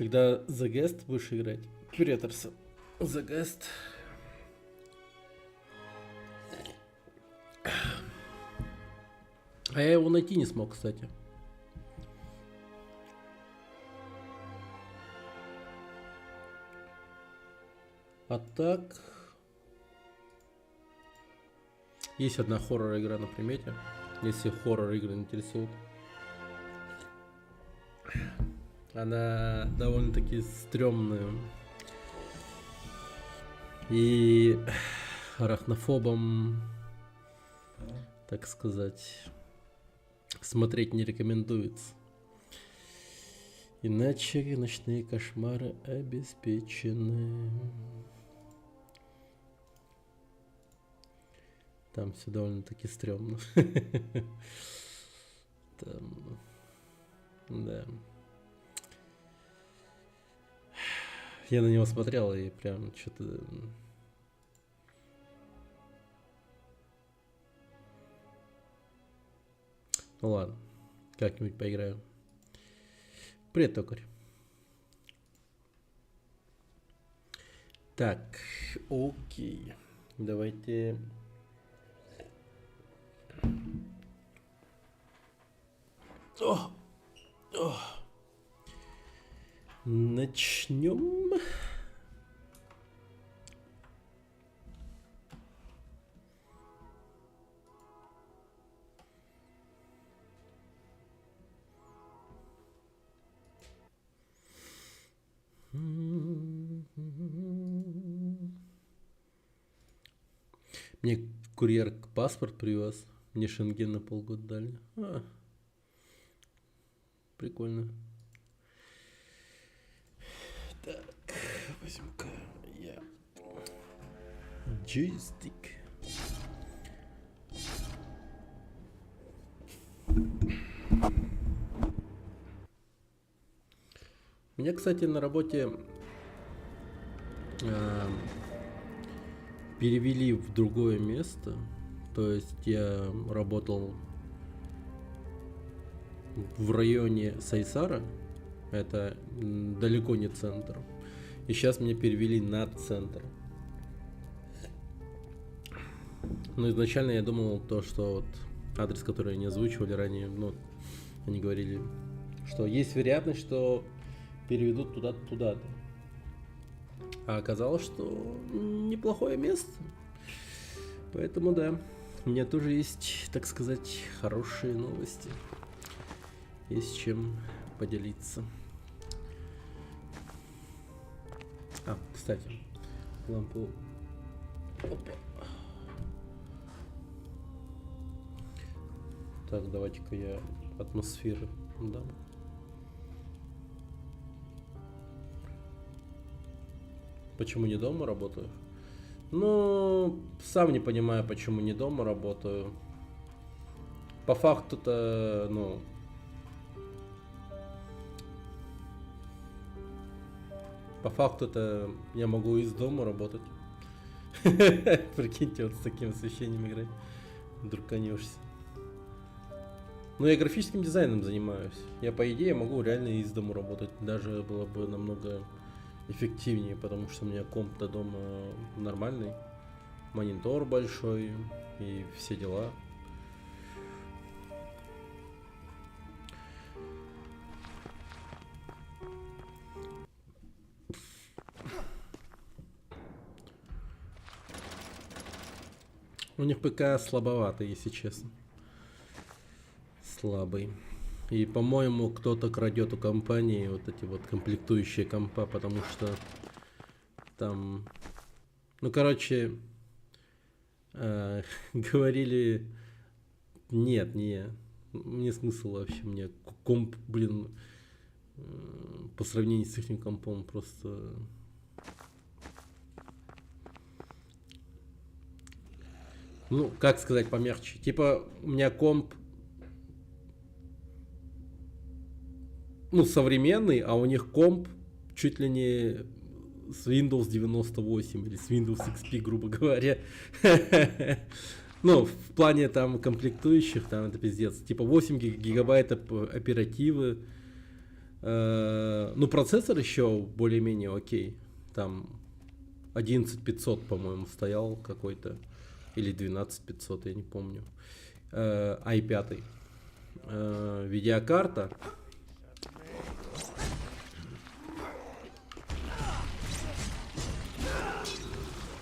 Когда The Guest будешь играть? Преторса. The Guest. А я его найти не смог, кстати. А так... Есть одна хоррор-игра на примете, если хоррор-игры интересуют. Она довольно-таки стрёмная. И арахнофобам, так сказать, смотреть не рекомендуется. Иначе ночные кошмары обеспечены. Там все довольно-таки стрёмно. Там... Да. Я на него смотрел и прям что-то... Ну ладно, как-нибудь поиграю. Привет, токарь. Так, окей. Давайте... Начнем. Мне курьер паспорт привез. Мне Шенген на полгода дали. Прикольно. Так, возьму-ка я джойстик. Меня, кстати, на работе перевели в другое место. То есть я работал в районе Сайсара. Это далеко не центр. И сейчас меня перевели на центр. Но изначально я думал то, что вот адрес, который они озвучивали ранее, ну, они говорили, что есть вероятность, что переведут туда-то. А оказалось, что неплохое место. Поэтому да, у меня тоже есть, так сказать, хорошие новости. Есть чем поделиться. Кстати, лампу. Опа. Так, давайте-ка я атмосферы дам. Почему не дома работаю? Ну, сам не понимаю, почему не дома работаю. По факту-то, ну... По факту-то я могу из дома работать. Прикиньте, вот с таким освещением играть. Друканешься. Ну, я графическим дизайном занимаюсь. Я, по идее, могу реально из дома работать. Даже было бы намного эффективнее, потому что у меня комп-то дома нормальный. Монитор большой и все дела. У них ПК слабоватый, если честно. Слабый. И, по-моему, кто-то крадет у компании вот эти вот комплектующие компа, потому что там... Ну, короче, говорили... Нет, не смысл вообще. Мне комп, блин, по сравнению с их компом просто... Ну, как сказать помягче. Типа, у меня комп, ну, современный, а у них комп чуть ли не с Windows 98 или с Windows XP, грубо говоря. Ну, в плане там комплектующих, там это пиздец. Типа 8 гигабайт оперативы, Ну, процессор еще более-менее окей. Там 11500, по-моему, стоял какой-то. Или 12500, я не помню. i5. Видеокарта.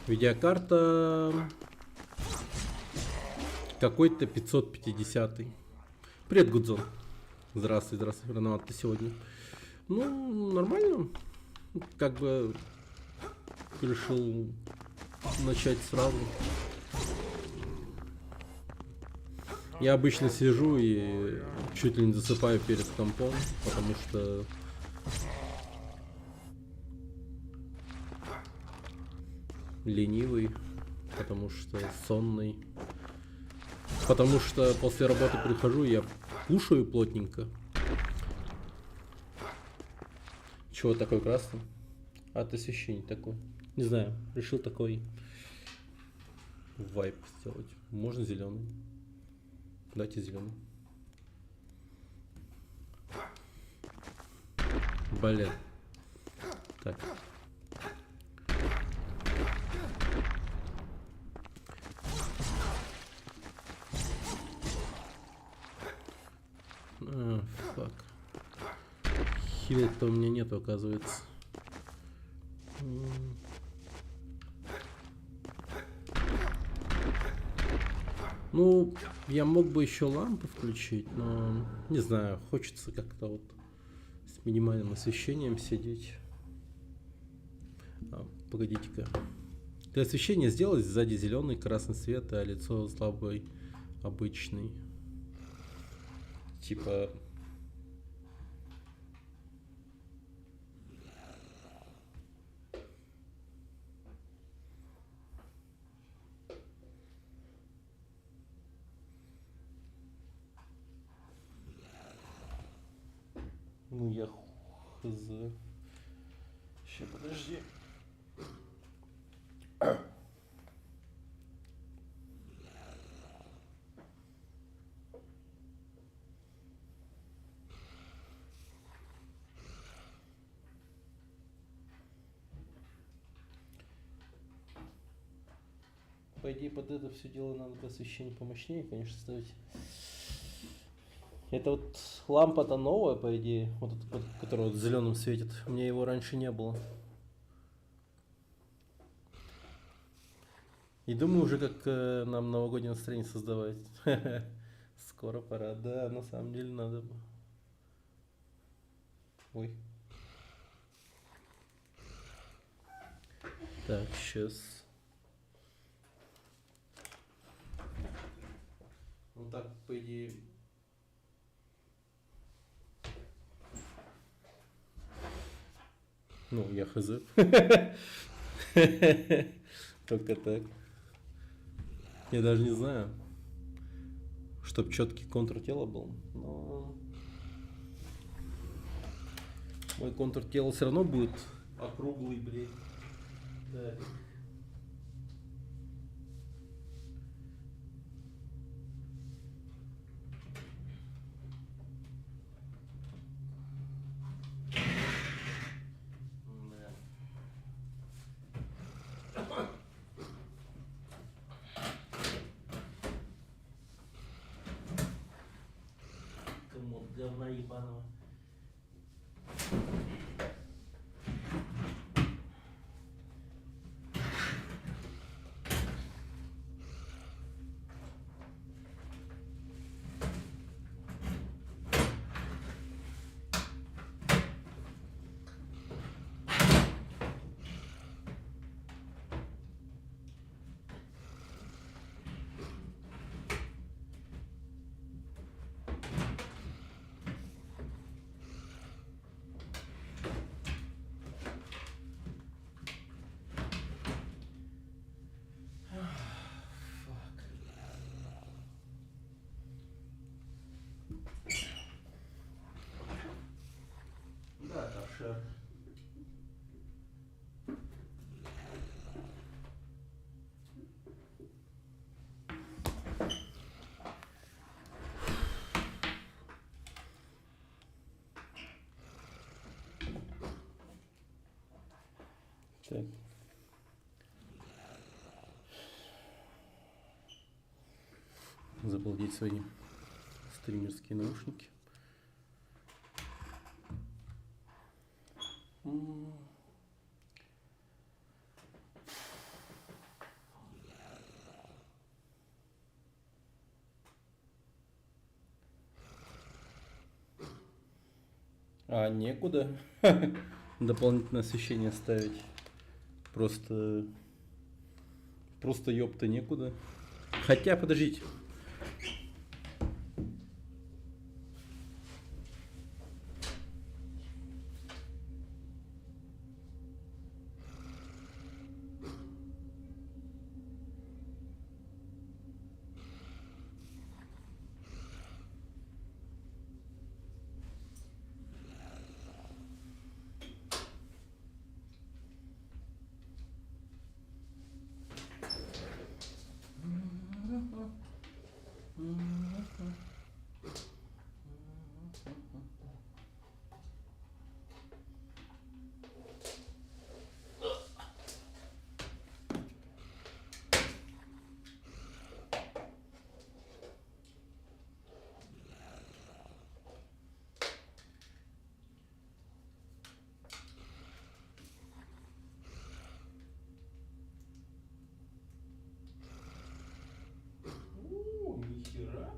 Видеокарта какой-то 550. Привет, Гудзон. Здравствуй, здравствуй. Рановато ты сегодня. Ну, нормально. Как бы решил начать сразу. Я обычно сижу и чуть ли не засыпаю перед компом, потому что ленивый, потому что сонный, потому что после работы прихожу, я кушаю плотненько. Чего такой красный? От освещения такой. Не знаю, решил такой вайп сделать. Можно зеленый. Дайте зеленый. Блин. Так. Фак. Хил-то у меня нету, оказывается. Ну, я мог бы еще лампы включить, но не знаю, хочется как-то вот с минимальным освещением сидеть. Погодите-ка. Для освещения сделать сзади зеленый, красный свет, а лицо слабый, обычный. Типа... Ну я хз. Сейчас, подожди. По идее, под это все дело надо освещение помощнее, конечно, ставить. Это вот лампа-то новая, по идее, вот эта, вот, которая вот зеленым светит. У меня его раньше не было. И думаю уже, как нам новогоднее настроение создавать. Скоро пора. Да, на самом деле надо бы. Ой. Так, сейчас. Ну так, по идее. Ну, я хз. Только так. Я даже не знаю, чтоб четкий контур тела был, но мой контур тела все равно будет округлый, блин. Так. Говна ебаного. Да, кошер. Так. Заплатить свои стримерские наушники. А, некуда дополнительное освещение ставить. Просто ёпта некуда. Хотя, подождите. Нихера.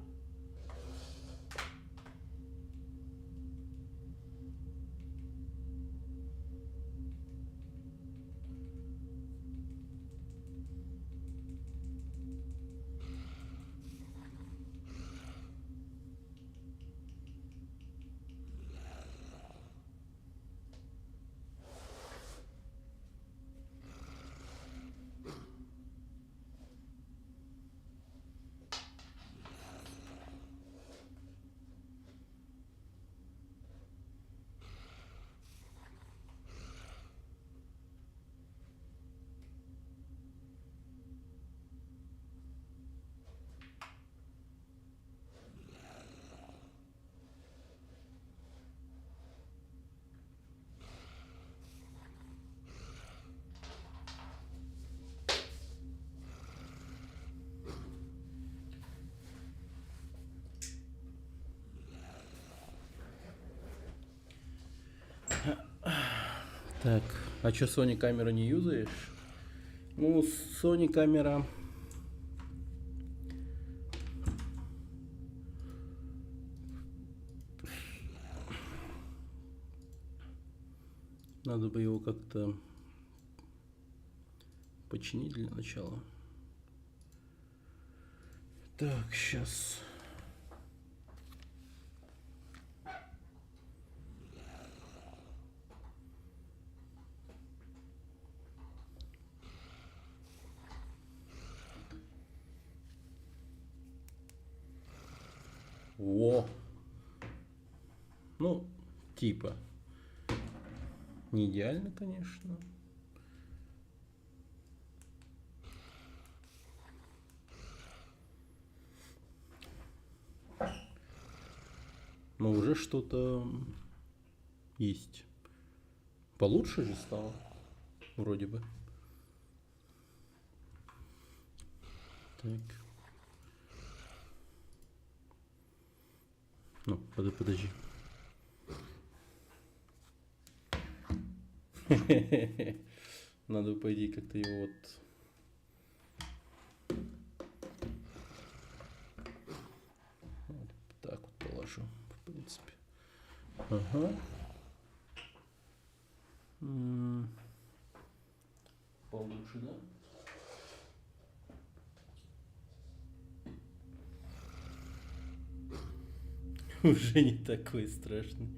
Так, а что, Sony камеру не юзаешь? Ну, Sony камера... Надо бы его как-то починить для начала. Так, сейчас... Во! Ну, типа. Не идеально, конечно. Но уже что-то есть. Получше же стало. Вроде бы. Так. Ну, подожди. Надо, по идее, как-то его вот... Вот так вот положу, в принципе. Ага. Получше, да? Уже не такой страшный.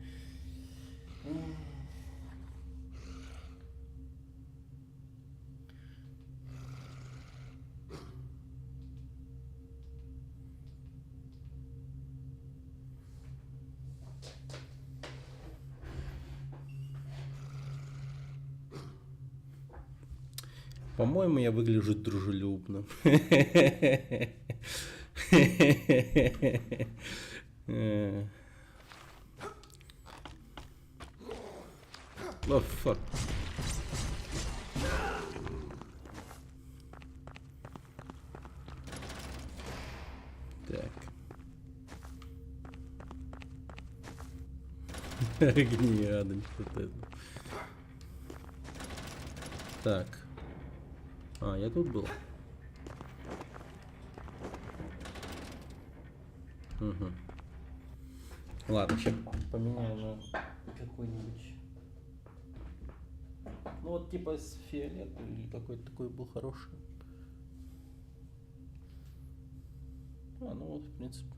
По-моему, я выгляжу дружелюбно. Oh, fuck. Огни ада, что-то. Так. А, я тут был. Угу. Ладно, сейчас поменяю на какой-нибудь. Ну вот типа с фиолетовый или какой-то такой был хороший. А, ну вот, в принципе.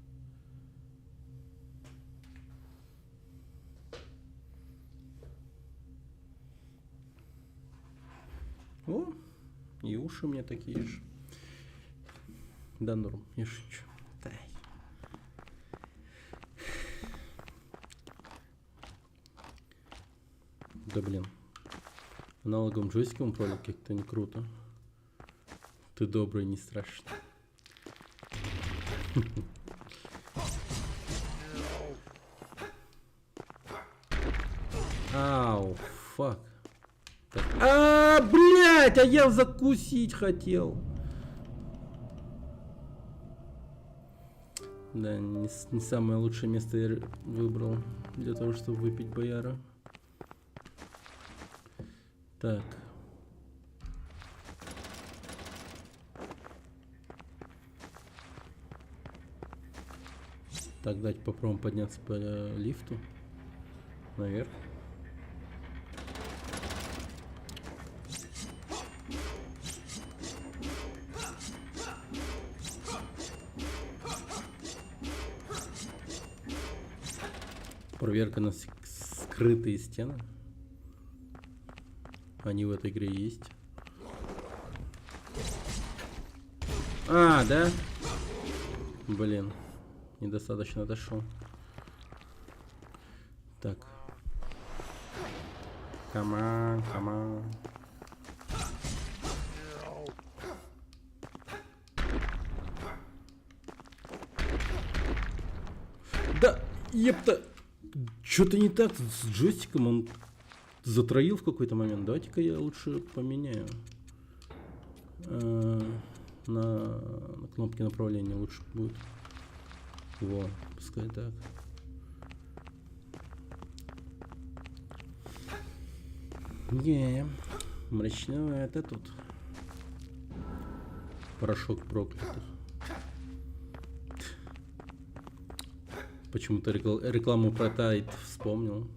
О, и уши у меня такие же. Да норм, я шучу. Дай. Да блин. Аналоговым джойстиком управлять как-то не круто. Ты добрый, не страшный. Ау, фак. А, блять, а я закусить хотел. Да, не самое лучшее место я выбрал для того, чтобы выпить бояра. Так. Так, давайте попробуем подняться по лифту наверх. Проверка на скрытые стены. Они в этой игре есть. А, да? Блин. Недостаточно дошел. Так. Камон, камон. Да, епта. Что-то не так с джойстиком, он затроил в какой-то момент. Давайте-ка я лучше поменяю. На кнопке направления лучше будет. Во, пускай так. Не, мрачновато тут. Порошок проклятых. Почему-то рекламу про Тайд вспомнил.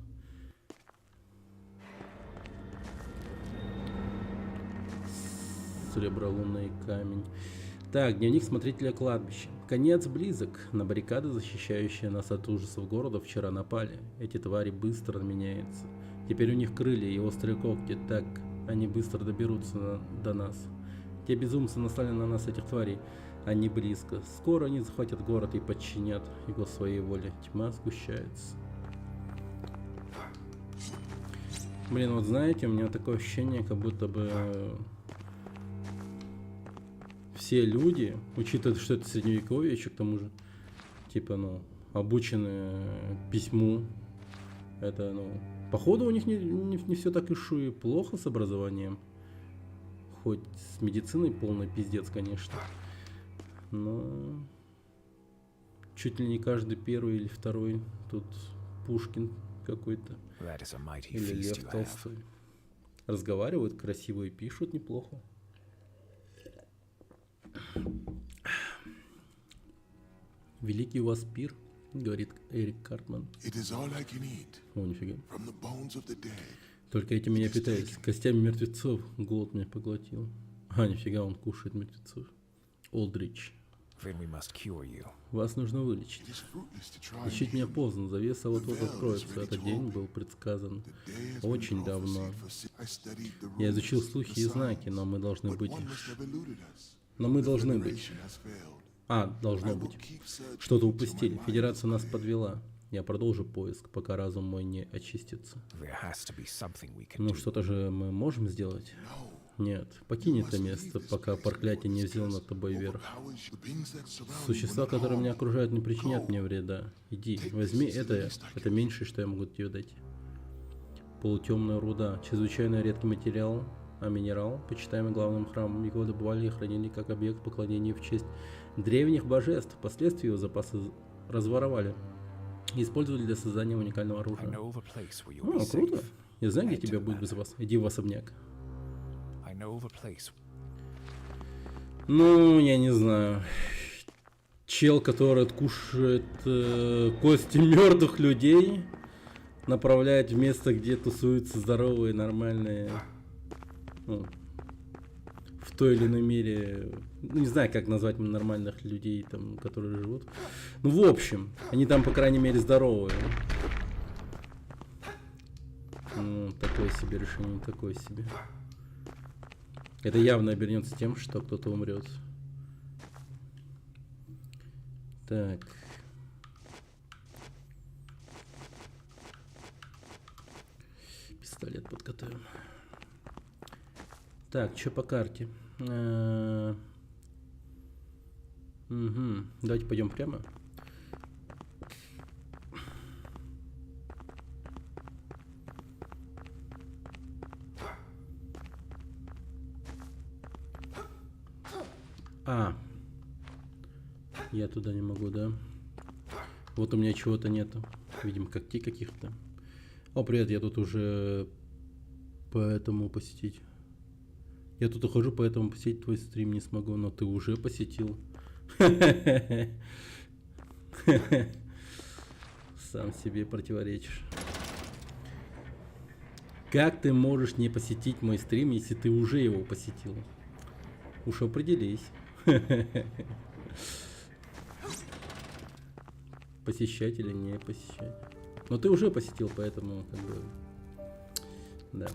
Серебролунный камень. Так, дневник смотрителя кладбища. Конец близок. На баррикады, защищающие нас от ужасов города, вчера напали. Эти твари быстро меняются. Теперь у них крылья и острые когти. Так, они быстро доберутся до нас. Те безумцы наслали на нас этих тварей. Они близко. Скоро они захватят город и подчинят его своей воле. Тьма сгущается. Блин, вот знаете, у меня такое ощущение, как будто бы все люди, учитывая, что это средневековье, еще к тому же, типа, ну, обучены письму. Это, ну, походу у них не все так и плохо с образованием. Хоть с медициной полный пиздец, конечно. Но чуть ли не каждый первый или второй тут Пушкин какой-то. Или Лев Толстой. Разговаривают красиво и пишут неплохо. Великий у вас пир, говорит Эрик Картман. О, нифига. Только этим меня питаюсь. Костями мертвецов голод меня поглотил. А, нифига, он кушает мертвецов. Олдрич. Вас нужно вылечить. Лечить меня поздно, завеса вот-вот откроется. Этот день был предсказан очень давно. Я изучил слухи и знаки, но мы должны быть... должно быть. Что-то упустили. Федерация нас подвела. Я продолжу поиск, пока разум мой не очистится. Ну, что-то же мы можем сделать? Нет, покинь это место, пока проклятие не взяло над тобой верх. Существа, которые меня окружают, не причинят мне вреда. Иди, возьми это меньшее, что я могу тебе дать. Полутемная руда, чрезвычайно редкий материал, а минерал, почитаемый главным храмом, его добывали и хранили как объект поклонения в честь древних божеств. Впоследствии его запасы разворовали. Использовали для создания уникального I оружия. know of a place where you'll be О, круто. safe. Я знаю, где Head to тебя the будет manor. безопасно. Иди в особняк. I know of a place. Ну, я не знаю. Чел, который кушает кости мертвых людей, направляет в место, где тусуются здоровые, нормальные, ну, в той или иной мере, ну, не знаю, как назвать нормальных людей, там, которые живут. Ну, в общем, они там, по крайней мере, здоровые. Ну, такое себе решение, такое себе. Это явно обернется тем, что кто-то умрет. Так. Пистолет подготовим. Так, что по карте? Угу. Давайте пойдем прямо. А. Я туда не могу, да? Вот у меня чего-то нету. Видимо, когтей каких-то. О, привет, я тут уже поэтому посетить. Я тут ухожу, поэтому посетить твой стрим не смогу, но ты уже посетил. Сам себе противоречишь. Как ты можешь не посетить мой стрим, если ты уже его посетил? Уж определись. Посещать или не посещать. Но ты уже посетил, поэтому как бы... Да.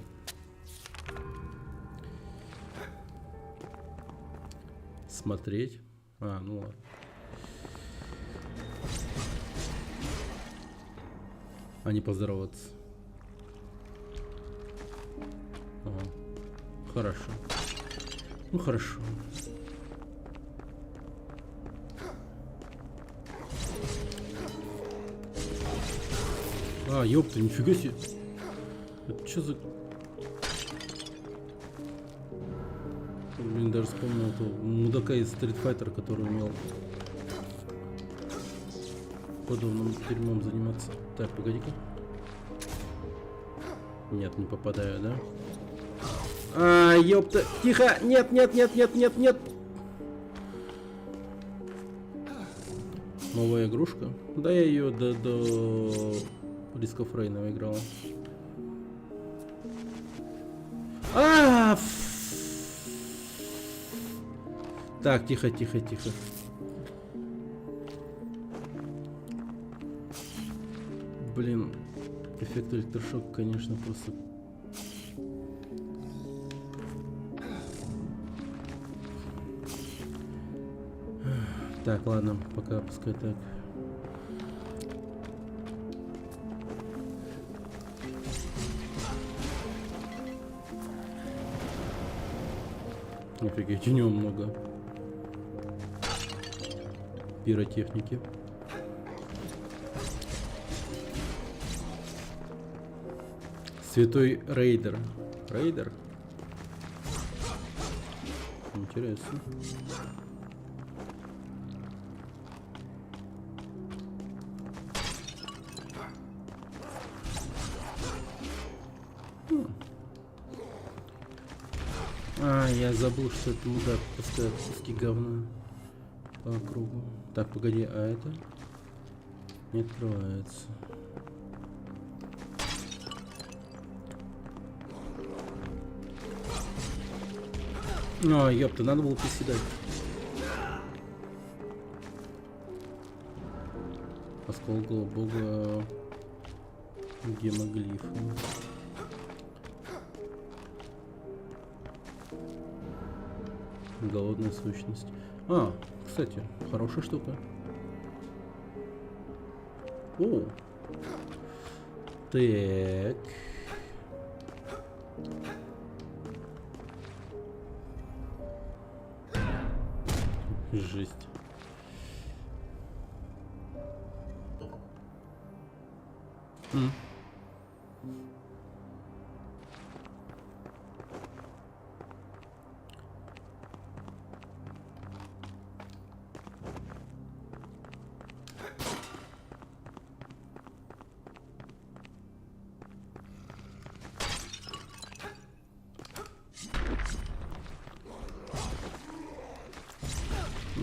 Смотреть. А, ну ладно. А не поздороваться. Ага. Хорошо. Ну хорошо. А, ёпта, нифига себе. Это что за... Блин, даже вспомнил этого мудака из Street Fighter, который умел подобным дерьмом заниматься. Так, погоди-ка. Нет, не попадаю, да? А, ёпта, тихо! Нет, нет, нет, нет, нет, нет! Новая игрушка? Да, я ее до Risk of Rain играл. А! Так, тихо, тихо, тихо. Блин, эффект электрошока, конечно, просто... Так, ладно, пока пускай так. Офигеть, у него много пиротехники. Святой Рейдер. Рейдер? Интересно. А, я забыл, что это мудак пускает куски говна по кругу. Так, погоди, а это не открывается. А, ёпта, надо было приседать. Осколок бога гемоглифа. Голодная сущность. А, кстати, хорошая штука. О. Так. Жесть.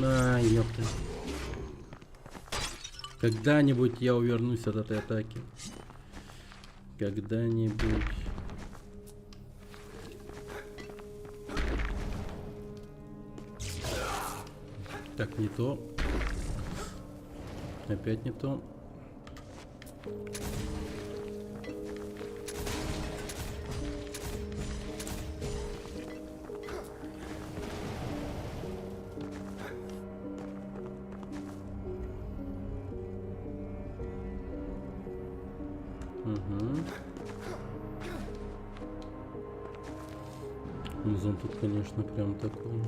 А, ёпта. Когда-нибудь я увернусь от этой атаки. Когда-нибудь. Так, не то. Опять не то. Угу. Зон тут, конечно, прям такой.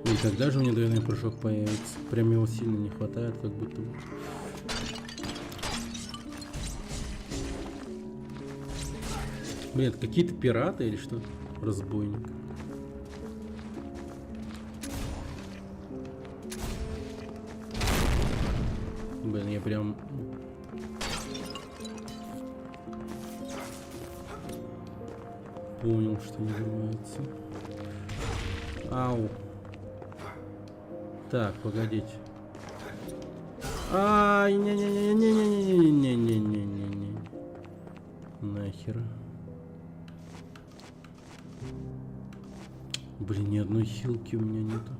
И когда же у меня двойной прыжок появится? Прям его сильно не хватает, как будто бы. Блин, это какие-то пираты или что? Разбойник. Блин, я прям... понял, что называется. Ау. Так, погодите. Ай, не-не-не-не-не-не-не-не-не-не-не. Нахер. Блин, ни одной хилки у меня нету.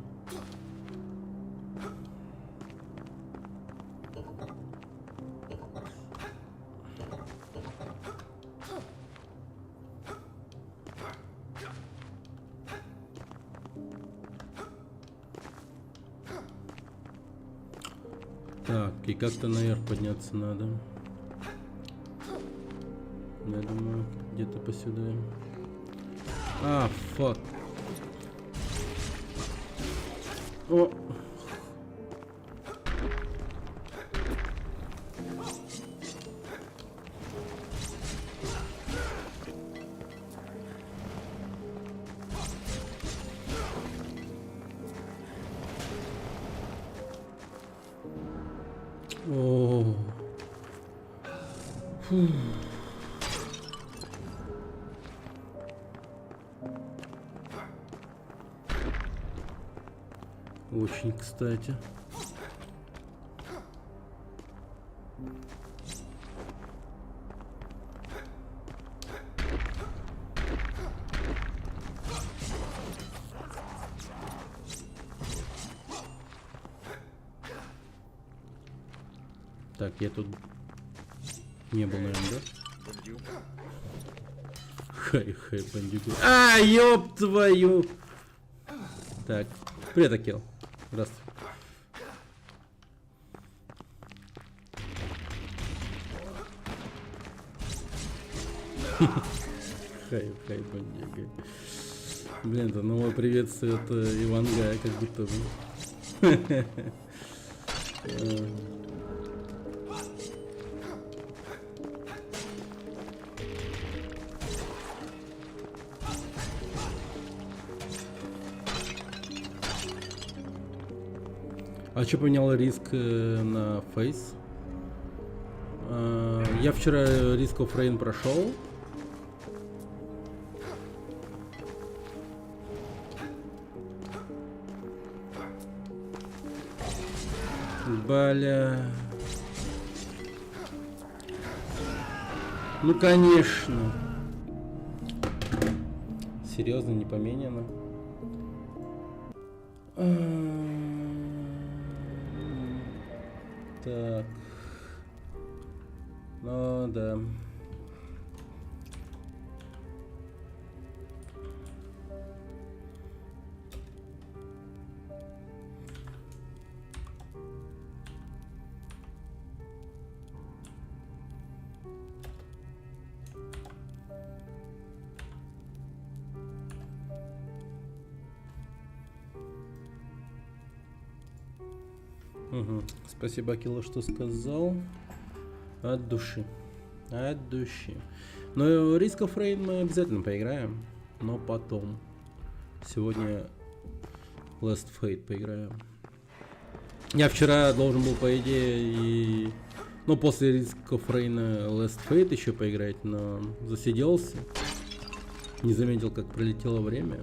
Так, и как-то наверх подняться надо. Я думаю, где-то посюда. А, фак. О! О! Фу. Очень кстати. Так, я тут не был, наверное, да? Хай-хай, бандюгу. А, ёб твою! Так, привет, Акел. Здравствуй. Хай-хай, бандюгу. Блин, это новое приветствие от Ивангая, как будто бы. А что поменял риск на фейс? Я вчера риск of Rain прошел. Бля. Ну конечно. Серьезно, не поменяно. Так. Ну да. Угу. Спасибо, Акила, что сказал. От души. От души. Но Risk of Rain мы обязательно поиграем, но потом. Сегодня Last Fate поиграем. Я вчера должен был, по идее, и... Ну, после Risk of Rain Last Fate еще поиграть, но засиделся. Не заметил, как пролетело время.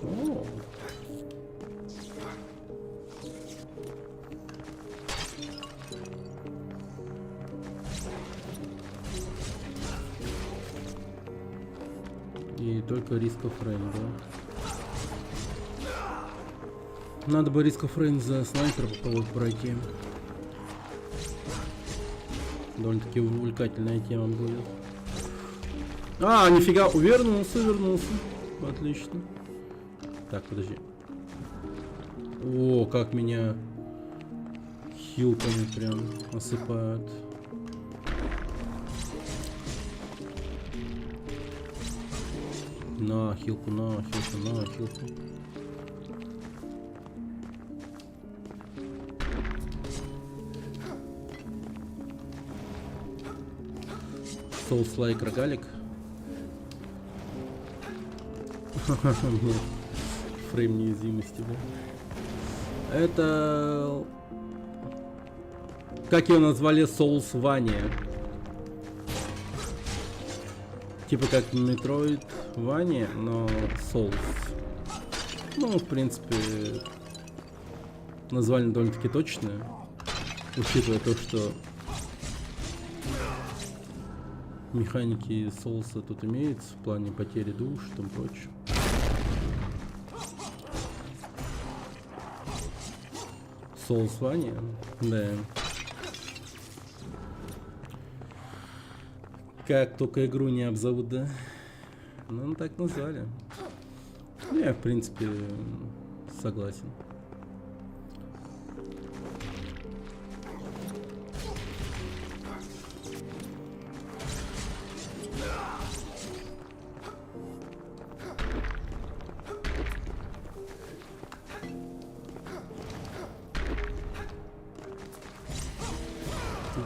О. И только Risk of Rain, да? Надо бы Risk of Rain за снайпера попробовать пройти. Довольно-таки увлекательная тема будет. А, нифига, увернулся. Отлично. Так, подожди. О, как меня хилками прям осыпают. На хилку. Souls-like рогалик. Нет. Фрейм неуязвимости, да? Это... Как его назвали? Souls-Vania. Типа как Metroidvania, но Souls. Ну, в принципе, название довольно-таки точное. Учитывая то, что механики Соулса тут имеются в плане потери душ и тому прочее. Souls-Vania, да. Как только игру не обзовут, да? Ну, так назвали. Я, в принципе, согласен.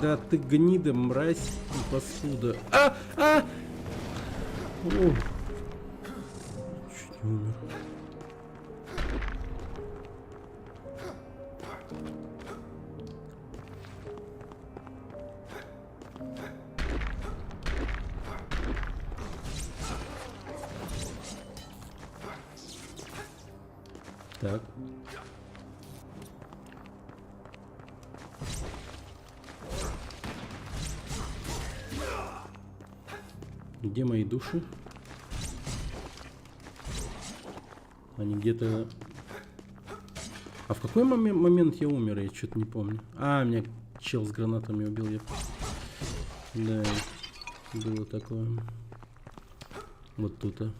Да ты гнида, мразь и паскуда. О! Чуть не умер. Так. Где мои души? Они где-то... А в какой момент я умер? Я что-то не помню. А, меня чел с гранатами убил. Я... Да, было такое. Вот тут-то.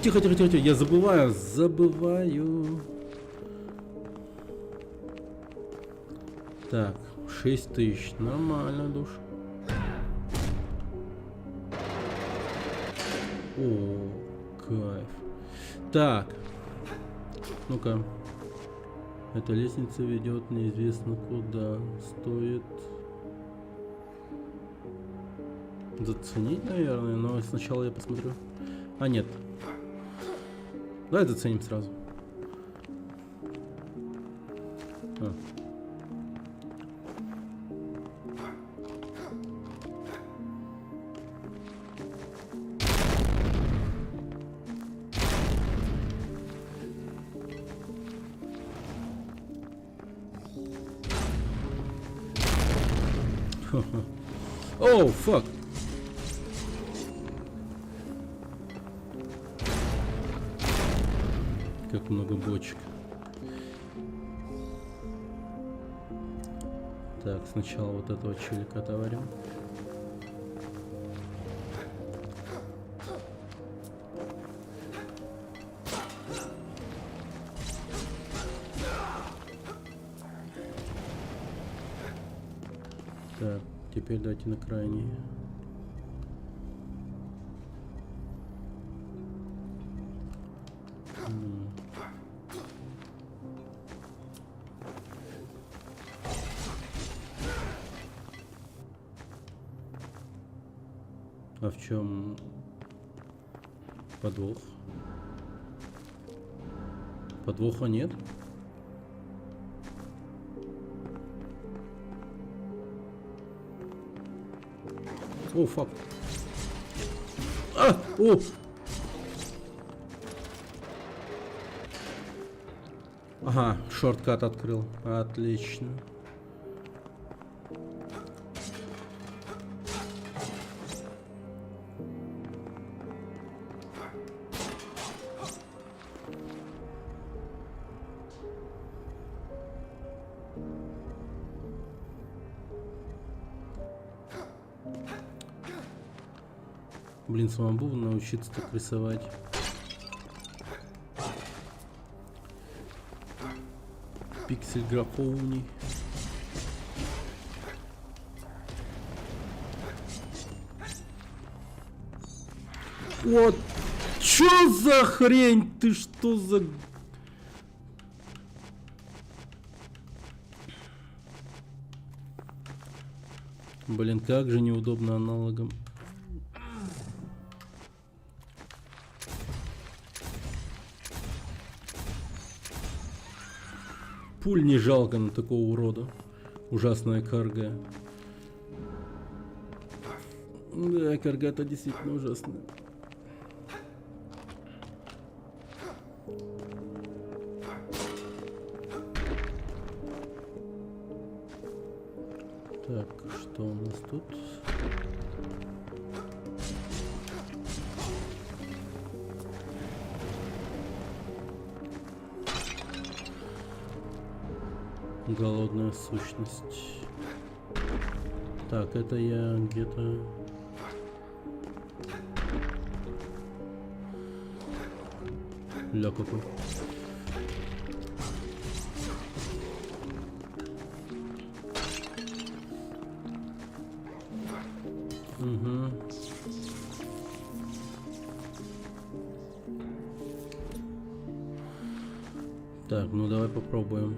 Тихо, я забываю. Так, 6000, нормально, душ. О, кайф. Так, ну-ка. Эта лестница ведет неизвестно куда. Стоит заценить, наверное, но сначала я посмотрю. А, нет. Давай заценим сразу. Оу, фак. Как много бочек. Так, сначала вот этого челика отоварим. Так, теперь давайте на крайний. А в чем подвох? Подвоха нет? О, фак. А! О! Ага, шорткат открыл. Отлично. Блин, самому бы научиться так рисовать. Пиксель графоуний. Вот. Чё за хрень? Ты что за... Блин, как же неудобно аналогом. Пуль не жалко на такого урода. Ужасная карга. Да, карга-то действительно ужасная. Так, что у нас тут? Голодная сущность. Так, это я где-то... Ля какой. Угу. Так, ну давай попробуем.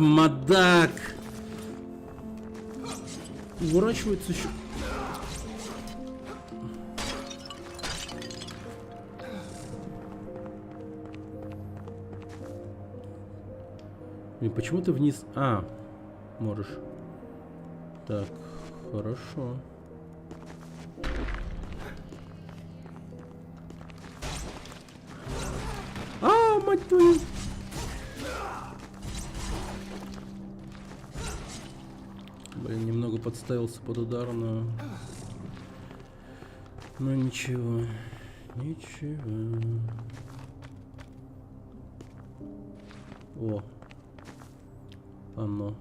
Мадак! Уворачивается еще. И почему ты вниз? Можешь. Так, хорошо. Мать твою! Блин, немного подставился под удар, но ничего. Ничего. О. Оно.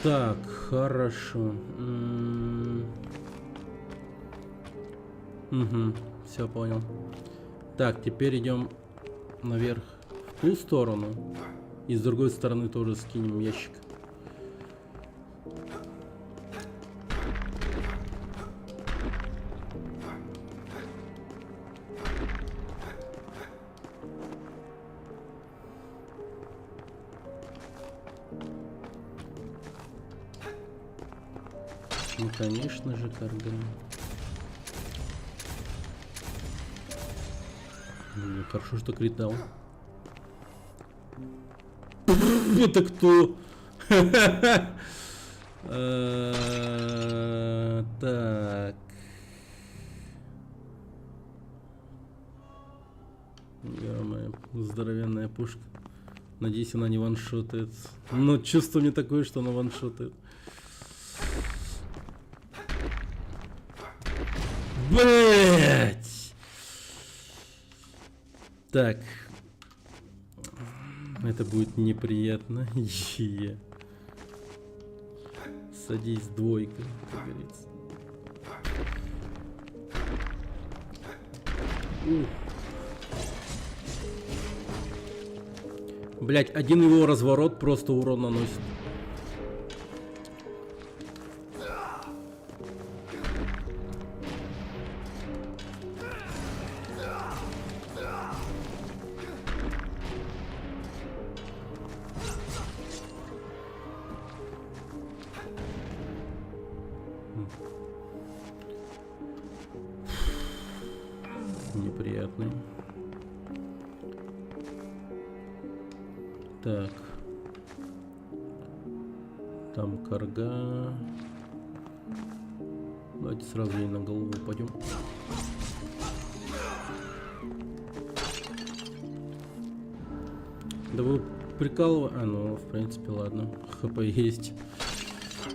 Так, хорошо. Угу, все понял. Так, теперь идем наверх в ту сторону. И с другой стороны тоже скинем ящик. Ну, конечно же, карга. Блин, хорошо, что крит дал. Это кто? Так. Ё-моё, здоровенная пушка. Надеюсь, она не ваншотает. Но чувство мне такое, что она ваншотает. Блять! Так. Это будет неприятно. Садись, двойка, как говорится. Блять, один его разворот просто урон наносит. Неприятный. Так. Там карга. Давайте сразу ей на голову упадем. Да вы прикалываете? А, ну, в принципе, ладно. ХП есть.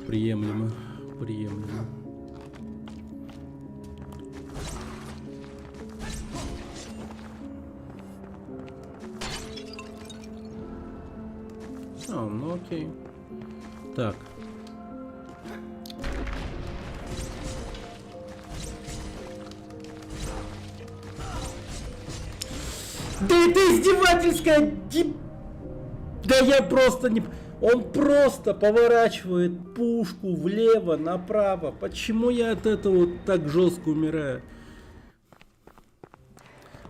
Приемлемо. Приемлемо. А, ну окей. Так. Да это издевательская Да я просто не... Он просто поворачивает пушку влево, направо. Почему я от этого так жестко умираю?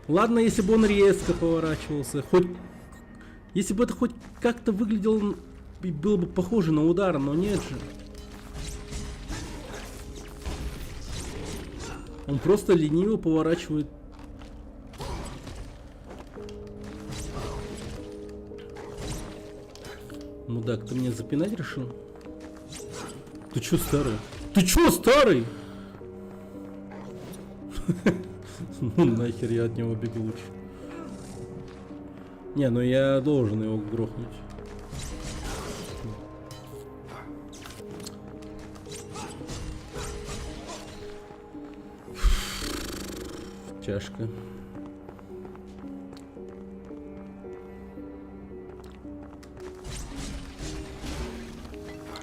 Ладно, если бы он резко поворачивался. Хоть... Если бы это хоть как-то выглядело... Было бы похоже на удар, но нет же. Он просто лениво поворачивает. Мудак, ты меня запинать решил? Ты чё, старый? Ты чё, старый? Ну нахер, я от него бегу лучше. Не, ну я должен его грохнуть. Тяжко.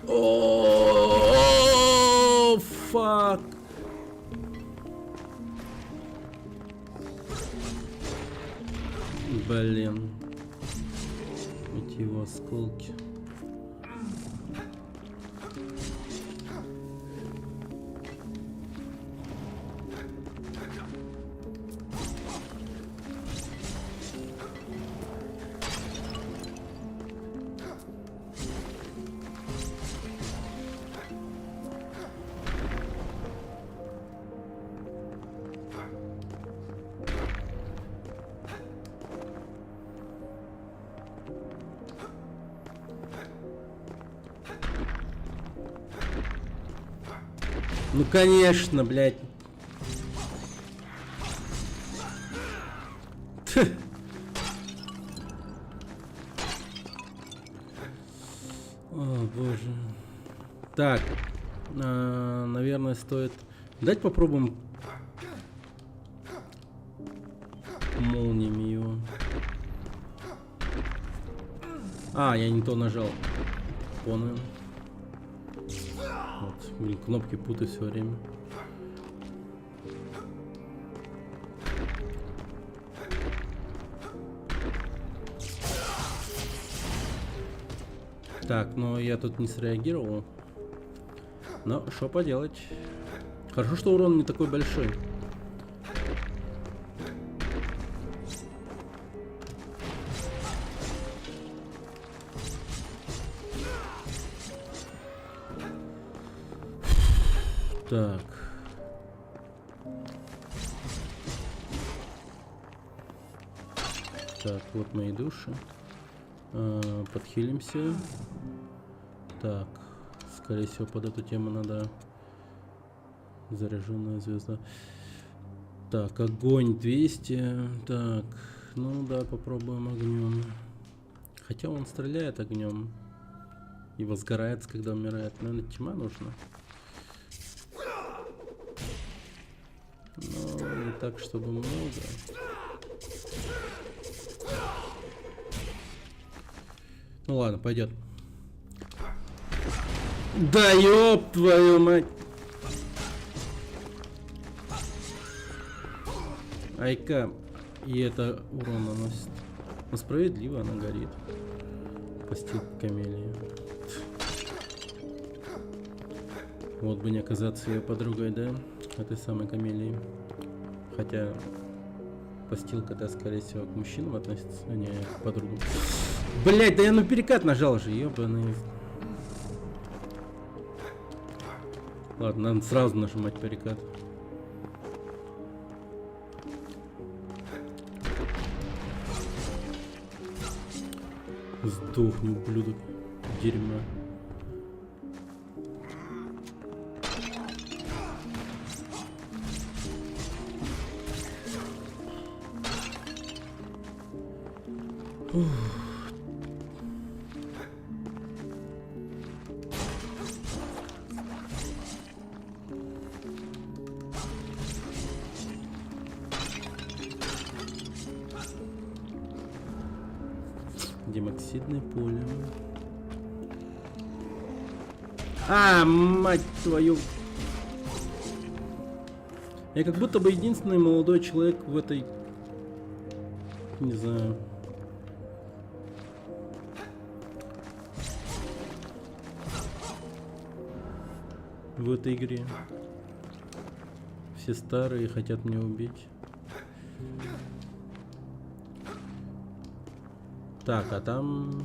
О, фак. Блин. Эти его осколки. Ну конечно, блядь. О, боже. Так, наверное, стоит... Дать попробуем молниями его. А, я не то нажал. Понял. Вот, блин, кнопки путаю все время. Так, но я тут не среагировал. Но что поделать? Хорошо, что урон не такой большой. Так. Так, вот мои души. Подхилимся. Так, скорее всего, под эту тему надо заряженная звезда. Так, огонь 200. Так, ну да, попробуем огнем. Хотя он стреляет огнем и возгорается, когда умирает. Наверное, тьма нужна. Но не так, чтобы много. Ну ладно, пойдет. Да ёб твою мать! Айка, и это урон наносит. Но справедливо она горит. Постиг камелии. Вот бы не оказаться ее подругой, да? Этой самой камелии. Хотя постилка-то, скорее всего, к мужчинам относится, а не к подругам. Блять, да я на перекат нажал же, ёбаный. Ладно, надо сразу нажимать перекат. Сдохни, ублюдок. Дерьмо. Демоксидное поле. А, мать твою. Я как будто бы единственный молодой человек в этой... Не знаю. В этой игре. Все старые хотят меня убить. Так, а там...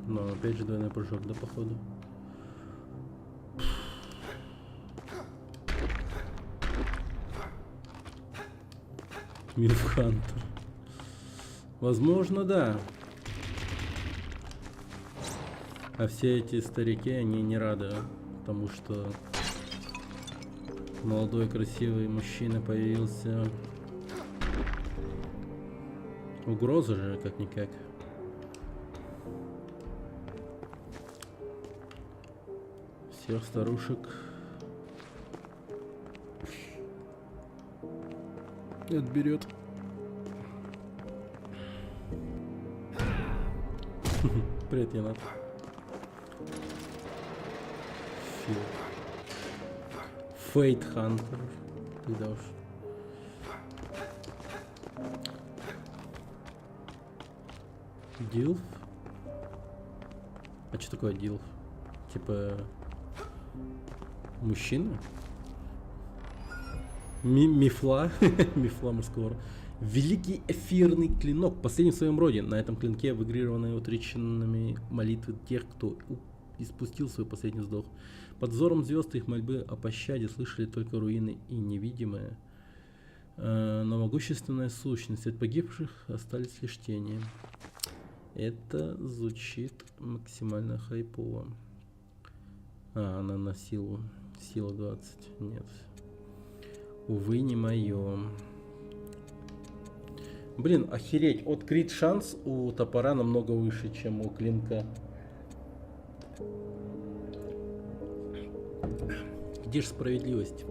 Ну, опять же двойной прыжок, да, походу. Милфхантер. Возможно, да. А все эти старики, они не рады тому, что молодой красивый мужчина появился. Угроза же, как-никак. Всех старушек отберет. Привет, Янат. Фейт Хантер. Тогда уж. Дилф? А что такое Дилф? Типа... Мужчина? Мифла? Мифла мужского. Великий эфирный клинок. Последний в своем роде. На этом клинке выгравированы утреченными молитвы тех, кто испустил свой последний вздох. Под взором звезд их мольбы о пощаде слышали только руины и невидимые. Но могущественная сущность. От погибших остались лишь тени. Это звучит максимально хайпово. А, она на силу. Сила 20. Нет. Увы, не мое. Блин, охереть. Вот крит шанс у топора намного выше, чем у клинка. Где же справедливость?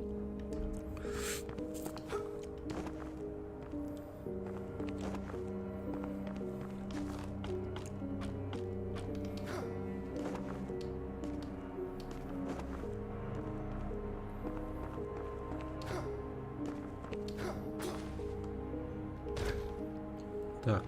Так.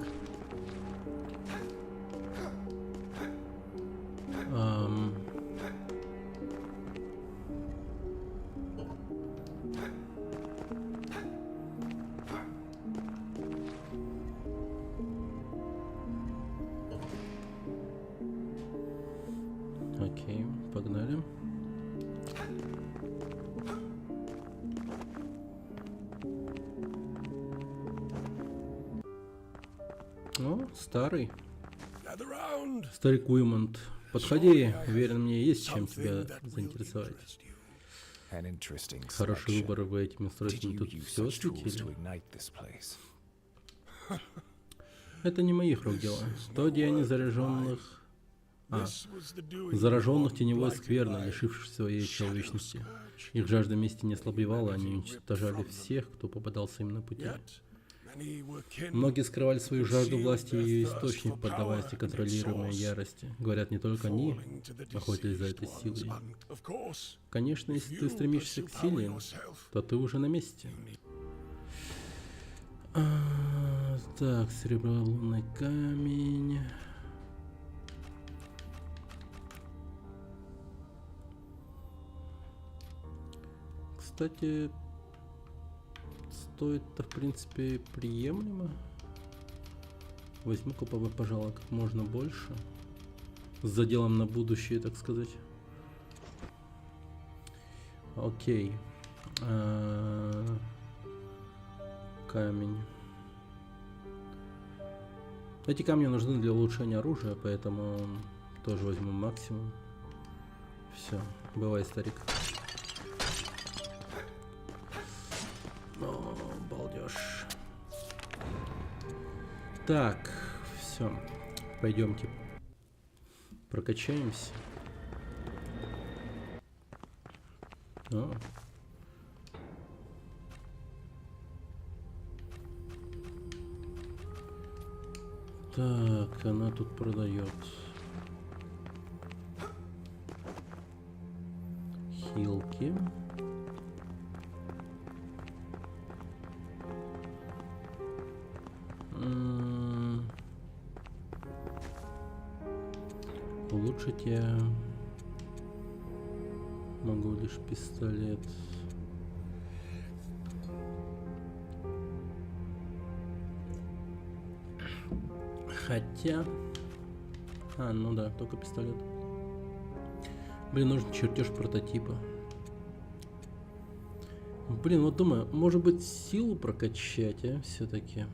Окей, погнали. О, старый. Старик Уимонт. Подходи, уверен, мне есть чем тебя заинтересовать. Хороший выбор вы этим устройством тут все осветили. Это не моих рук дело. То деяние зараженных теневой скверно, лишившись своей человечности. Их жажда мести не ослабевала, они уничтожали всех, кто попадался им на пути. Многие скрывали свою жажду власти и ее источник, поддаваясь неконтролируемой ярости. Говорят, не только они охотились за этой силой. Конечно, если ты стремишься к силе, то ты уже на месте. Так, серебролунный камень. Кстати, стоит-то, в принципе, приемлемо. Возьму-ка, пожалуй, как можно больше. С заделом на будущее, так сказать. Окей. Камень. Эти камни нужны для улучшения оружия, поэтому тоже возьму максимум. Все, бывай, старик. О, балдеж. Так, все. Пойдемте прокачаемся. О. Так, она тут продает хилки. Улучшить я могу лишь пистолет. Хотя... ну да, только пистолет. Блин, нужен чертеж прототипа. Блин, вот думаю, может быть силу прокачать, а, все-таки.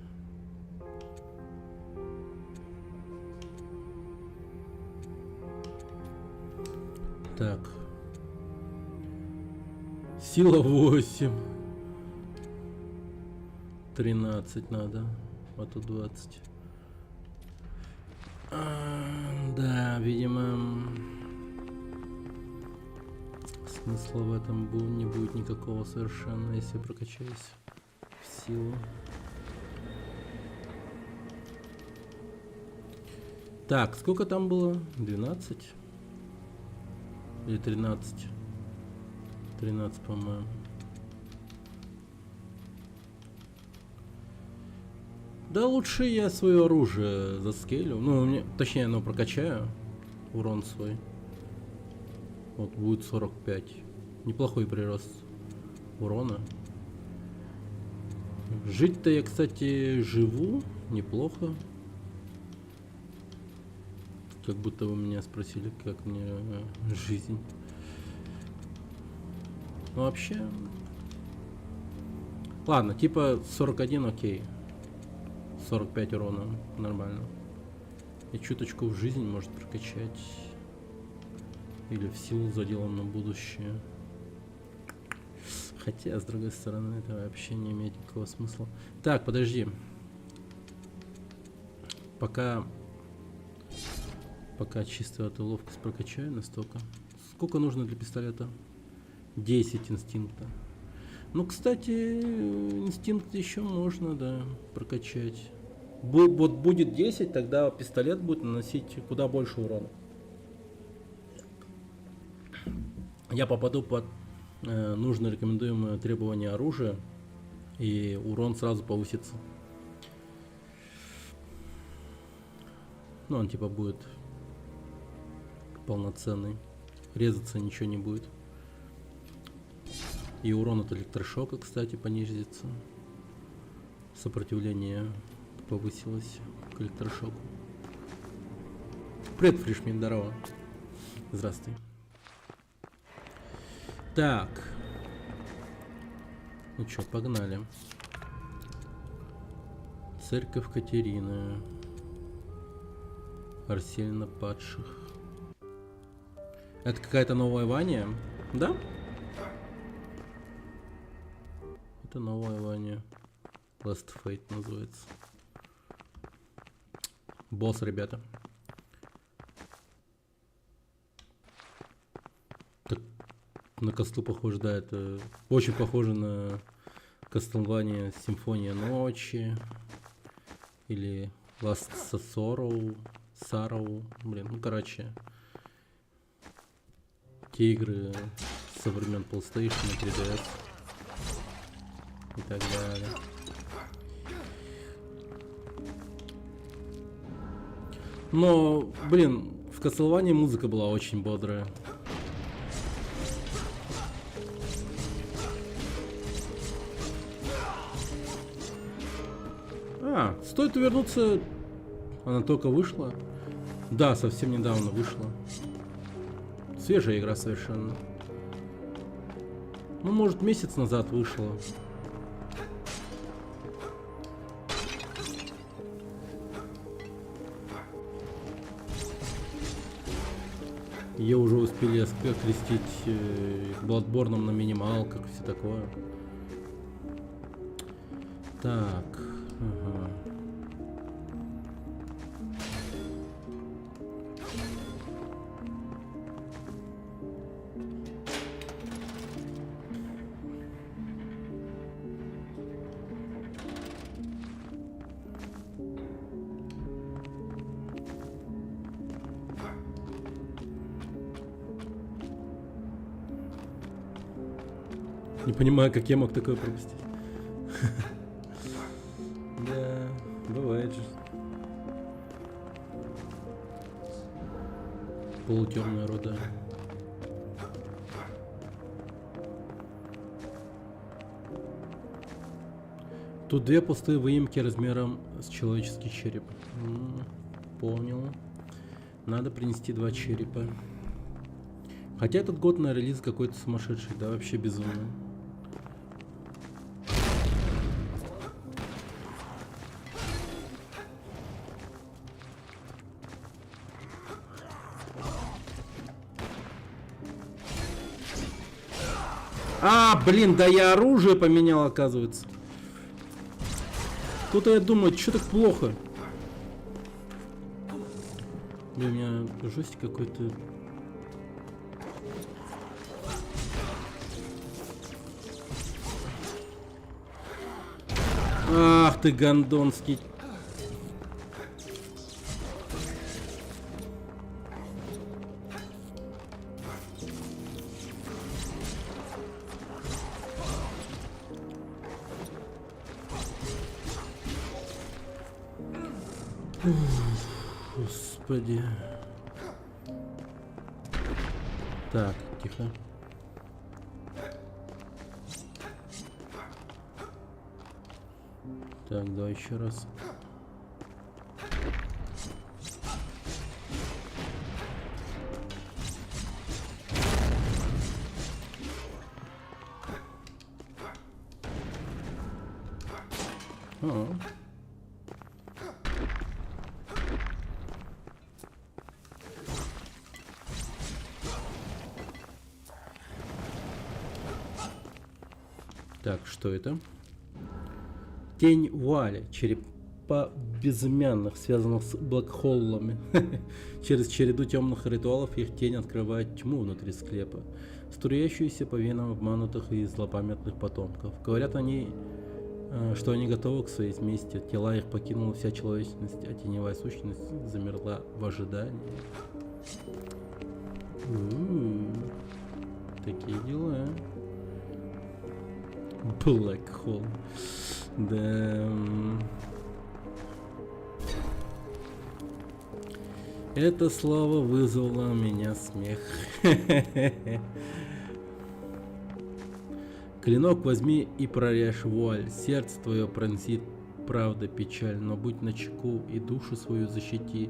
Так. Сила 8. 13 надо. А тут 20. Да, видимо, смысла в этом не будет никакого совершенно, если я прокачаюсь в силу. Так, сколько там было? 12? Или 13? 13, по-моему. Да лучше я свое оружие заскейлю. Ну, точнее, оно прокачаю. Урон свой. Вот будет 45. Неплохой прирост урона. Жить-то я, кстати, живу. Неплохо. Как будто вы меня спросили, как мне жизнь. Ну, вообще... Ладно, типа 41 окей. 45 урона, нормально. И чуточку в жизнь может прокачать. Или в силу заделом на будущее. Хотя, с другой стороны, это вообще не имеет никакого смысла. Так, подожди. Пока чистую эту ловкость прокачаю настолько. Сколько нужно для пистолета? 10 инстинкта. Ну, кстати, инстинкт еще можно, да, прокачать. Вот будет 10, тогда пистолет будет наносить куда больше урона. Я попаду под нужно рекомендуемое требование оружия, и урон сразу повысится. Ну, он типа будет полноценный. Резаться ничего не будет. И урон от электрошока, кстати, понизится. Сопротивление повысилось к электрошоку. Привет, Фришмин, здорово. Здравствуй. Так. Ну чё, погнали. Церковь Катерины. Арсенал падших. Это какая-то новая Ваня? Да? Это новая Ваня. Last Fate называется. Босс, ребята. Так, на косту похоже, да, это очень похоже на Castlevania Симфония ночи. Или Last Sorrow. Блин, ну короче. Те игры со времен PlayStation и 3DS. И так далее. Но, блин, в Castlevania музыка была очень бодрая. Стоит вернуться. Она только вышла. Да, совсем недавно вышла. Свежая игра совершенно. Ну, может, месяц назад вышла. Ее уже успели окрестить Bloodborne на минималках, все такое. Так. Ага. Не понимаю, как я мог такое пропустить. Да, бывает же. Полутемная руда. Тут две пустые выемки размером с человеческий череп. Понял. Надо принести 2 черепа. Хотя этот год на релиз какой-то сумасшедший, да, вообще безумный. Блин, да я оружие поменял, оказывается. Кто-то я думаю, что так плохо? Блин, у меня жесть какой-то. Ах ты, гондонский. Господи. Так, тихо. Так, давай еще раз. Так, что это? Тень Вуали, черепа безымянных, связанных с блэкхоллами. Через череду темных ритуалов их тень открывает тьму внутри склепа, струящуюся по венам обманутых и злопамятных потомков. Говорят они, что они готовы к своей мести, тела их покинула вся человечность, а теневая сущность замерла в ожидании. Такие дела. Black Hole. Да. Это слово вызвало у меня смех. Клинок возьми и прорежь вуаль. Сердце твое пронзит правда печаль, но будь начеку и душу свою защити,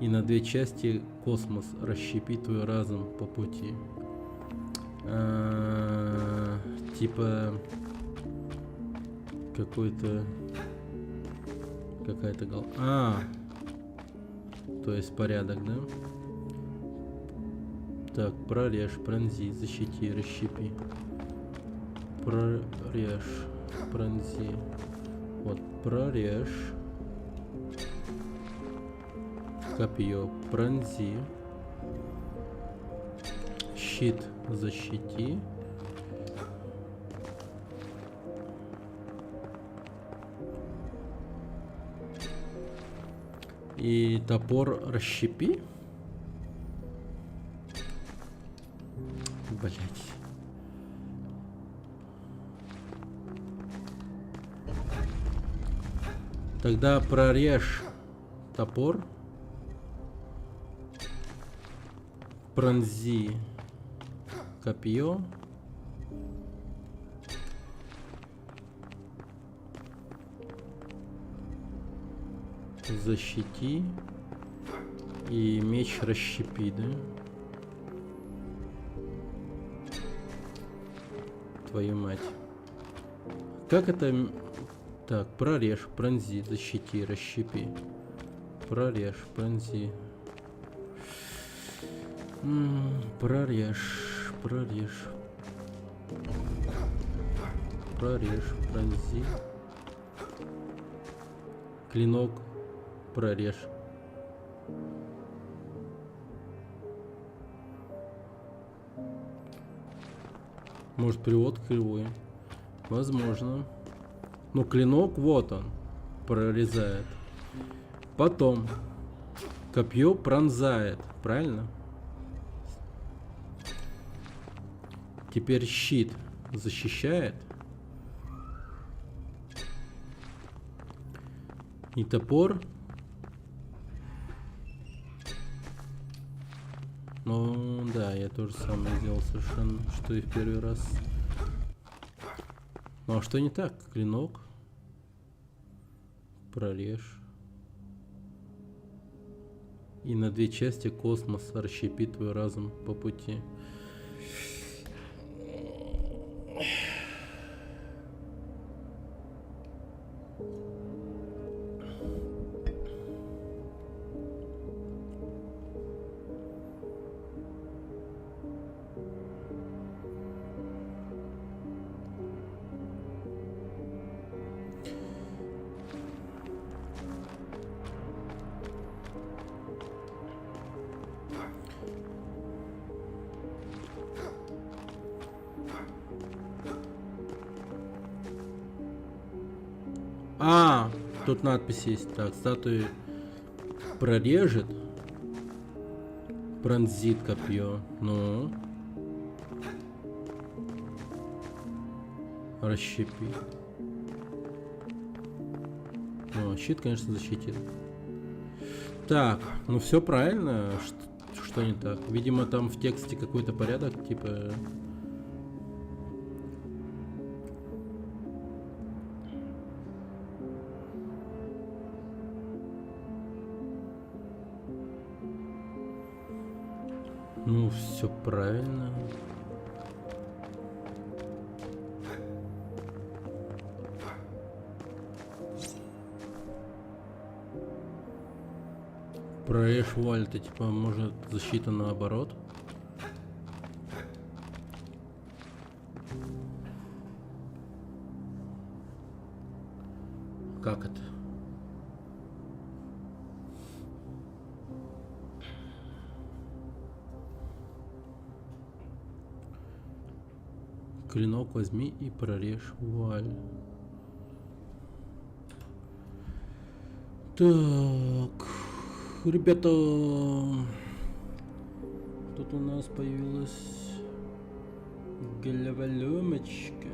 и на 2 части космос расщепи твой разум по пути. Типа какой-то какая-то то есть порядок, да? Так, прорежь, пронзи, защити, расщепи. Прорежь, пронзи. Вот, прорежь. Копье, пронзи. Щит, защити. И топор расщепи. Блять. Тогда прорежь топор. Пронзи копье. Защити. И меч расщепи, да? Твою мать. Как это... Так, прорежь, пронзи, защити, расщепи. Прорежь, пронзи. Прорежь, прорежь. Прорежь, пронзи. Клинок, прорежь. Может, привод кривой? Возможно. Ну, клинок, вот он, прорезает. Потом копье пронзает, правильно? Теперь щит защищает. И топор. Ну, да, я тоже самое сделал совершенно, что и в первый раз. Ну, а что не так? Клинок. Прорежь. И на две части космос расщепит твой разум по пути. А, тут надпись есть. Так, статуи прорежет. Пронзит копье. Ну. Расщепит. О, щит, конечно, защитит. Так, ну все правильно. Что не так? Видимо, там в тексте какой-то порядок, типа... Ну, все правильно. Прорежь вуаль, это типа может защита наоборот. Как это? Клинок возьми и прорежь вуаль. Так, ребята, тут у нас появилась головоломочка.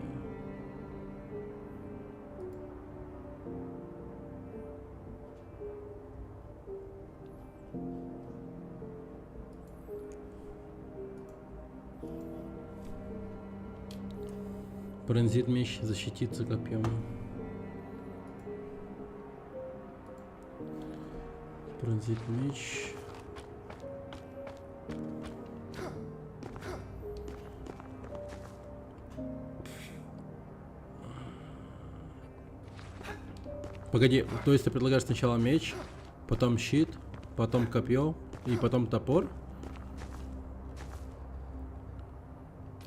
Пронзит меч, защититься копьем. Пронзит меч. Погоди, то есть ты предлагаешь сначала меч, потом щит, потом копье и потом топор?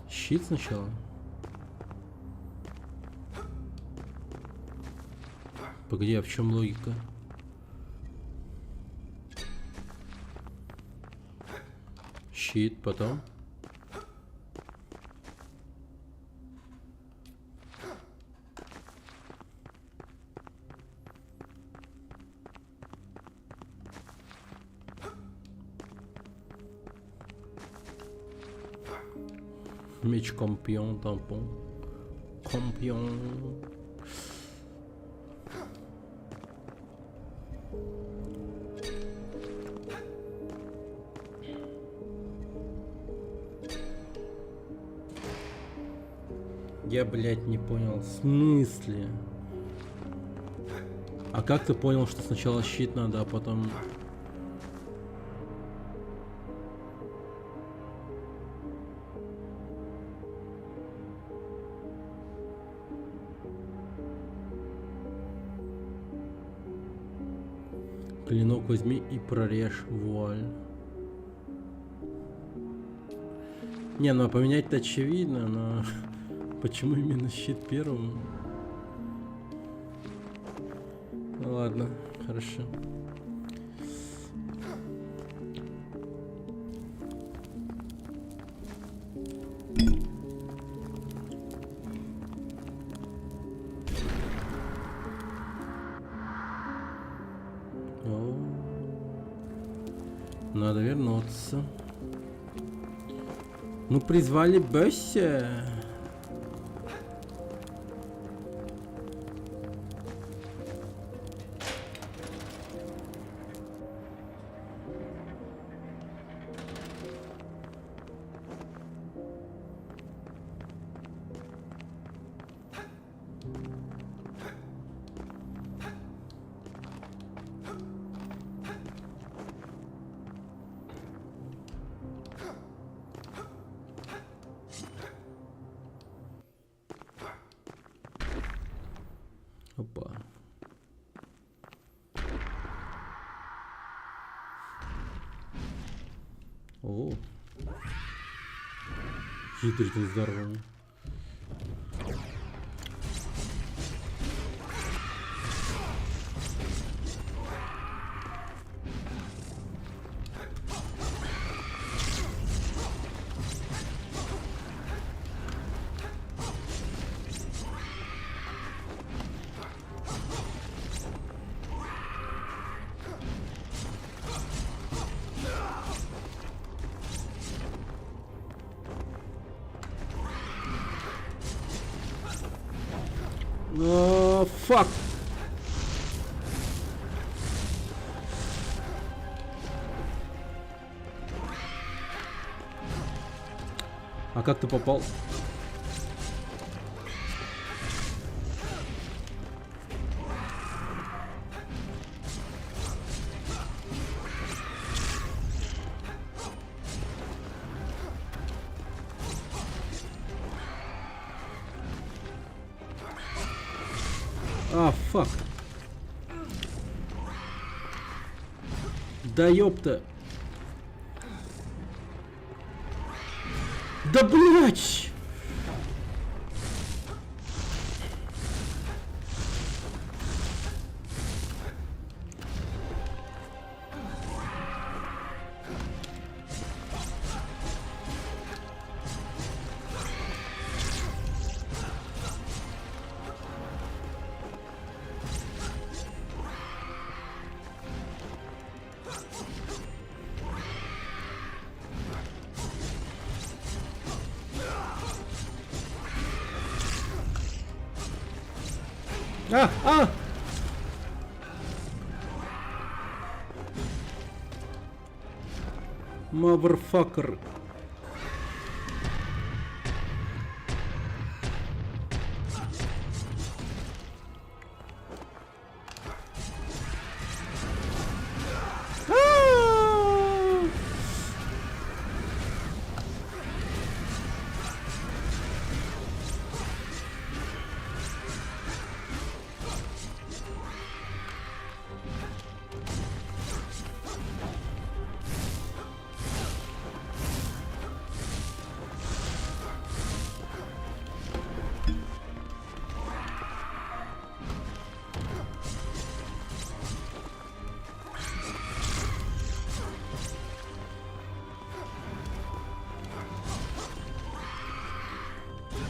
Щит сначала? Погоди, а в чем логика? Щит, потом. Меч компьон, тампон. Компьон. Я, блядь, не понял. В смысле? А как ты понял, что сначала щит надо, а потом... Клинок возьми и прорежь вуаль. Не, ну поменять-то очевидно, но... Почему именно щит первым? Ну, ладно, хорошо. О, надо вернуться. Ну, призвали босса. Опа. О. Хитрый здорово. Фак. А как ты попал? А, фак. Да ёпта. Да блять! А! Motherfucker.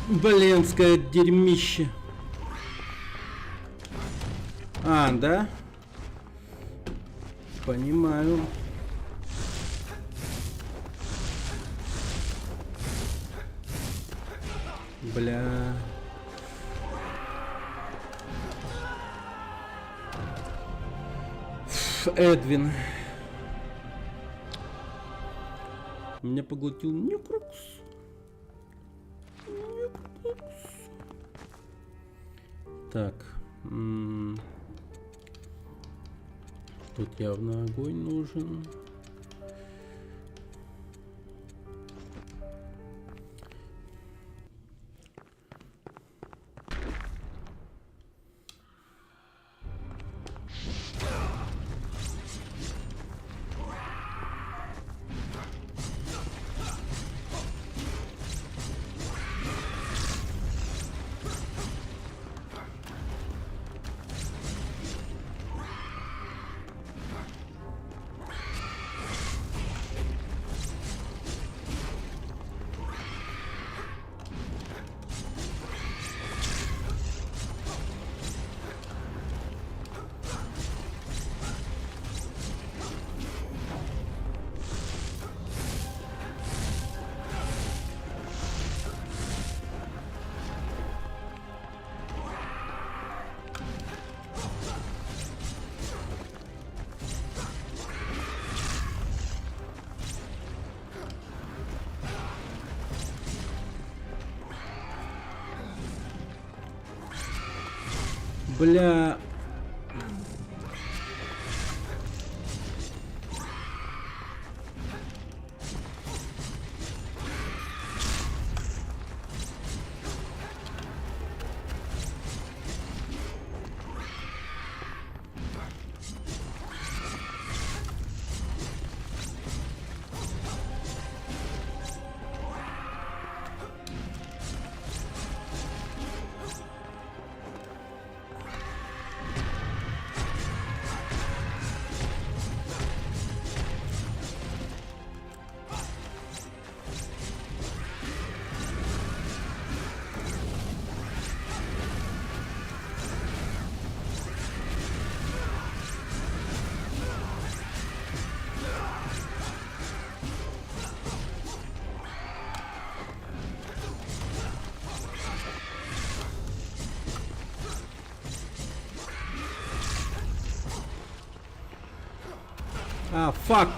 Блинское дерьмище. А, да? Понимаю. Бля. Эдвин. Меня поглотил Некрокс. Так. Тут явно огонь нужен. Бля. А, фак.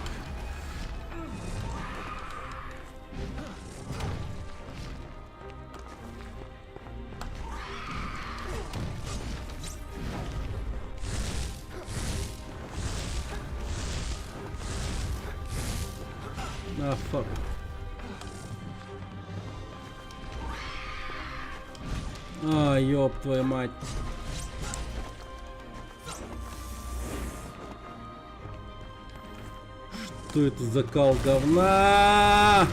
А, фак. А, ёб твою мать. Что это за кал говна?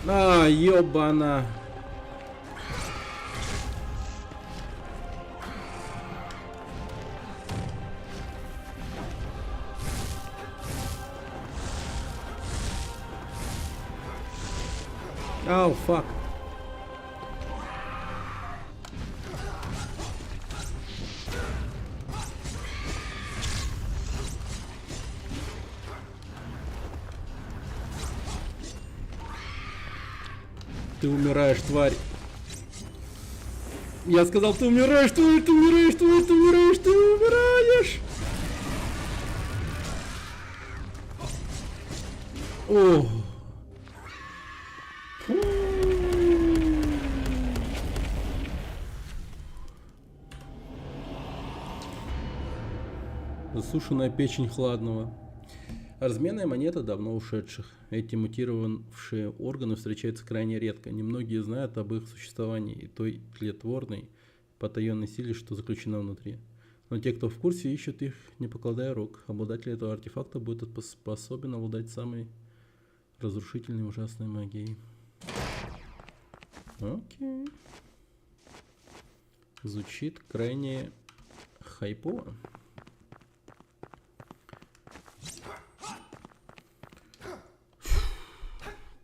А, ёбана. Ау, фак. Ты умираешь, тварь. Я сказал, ты умираешь, тварь, ты умираешь, тварь, ты умираешь, ты умираешь. О. Засушенная печень Хладного. Разменная монета давно ушедших. Эти мутировавшие органы встречаются крайне редко. Немногие знают об их существовании и той тлетворной, потаенной силе, что заключена внутри. Но те, кто в курсе, ищут их, не покладая рук. Обладатель этого артефакта будет способен обладать самой разрушительной ужасной магией. Окей. Звучит крайне хайпово.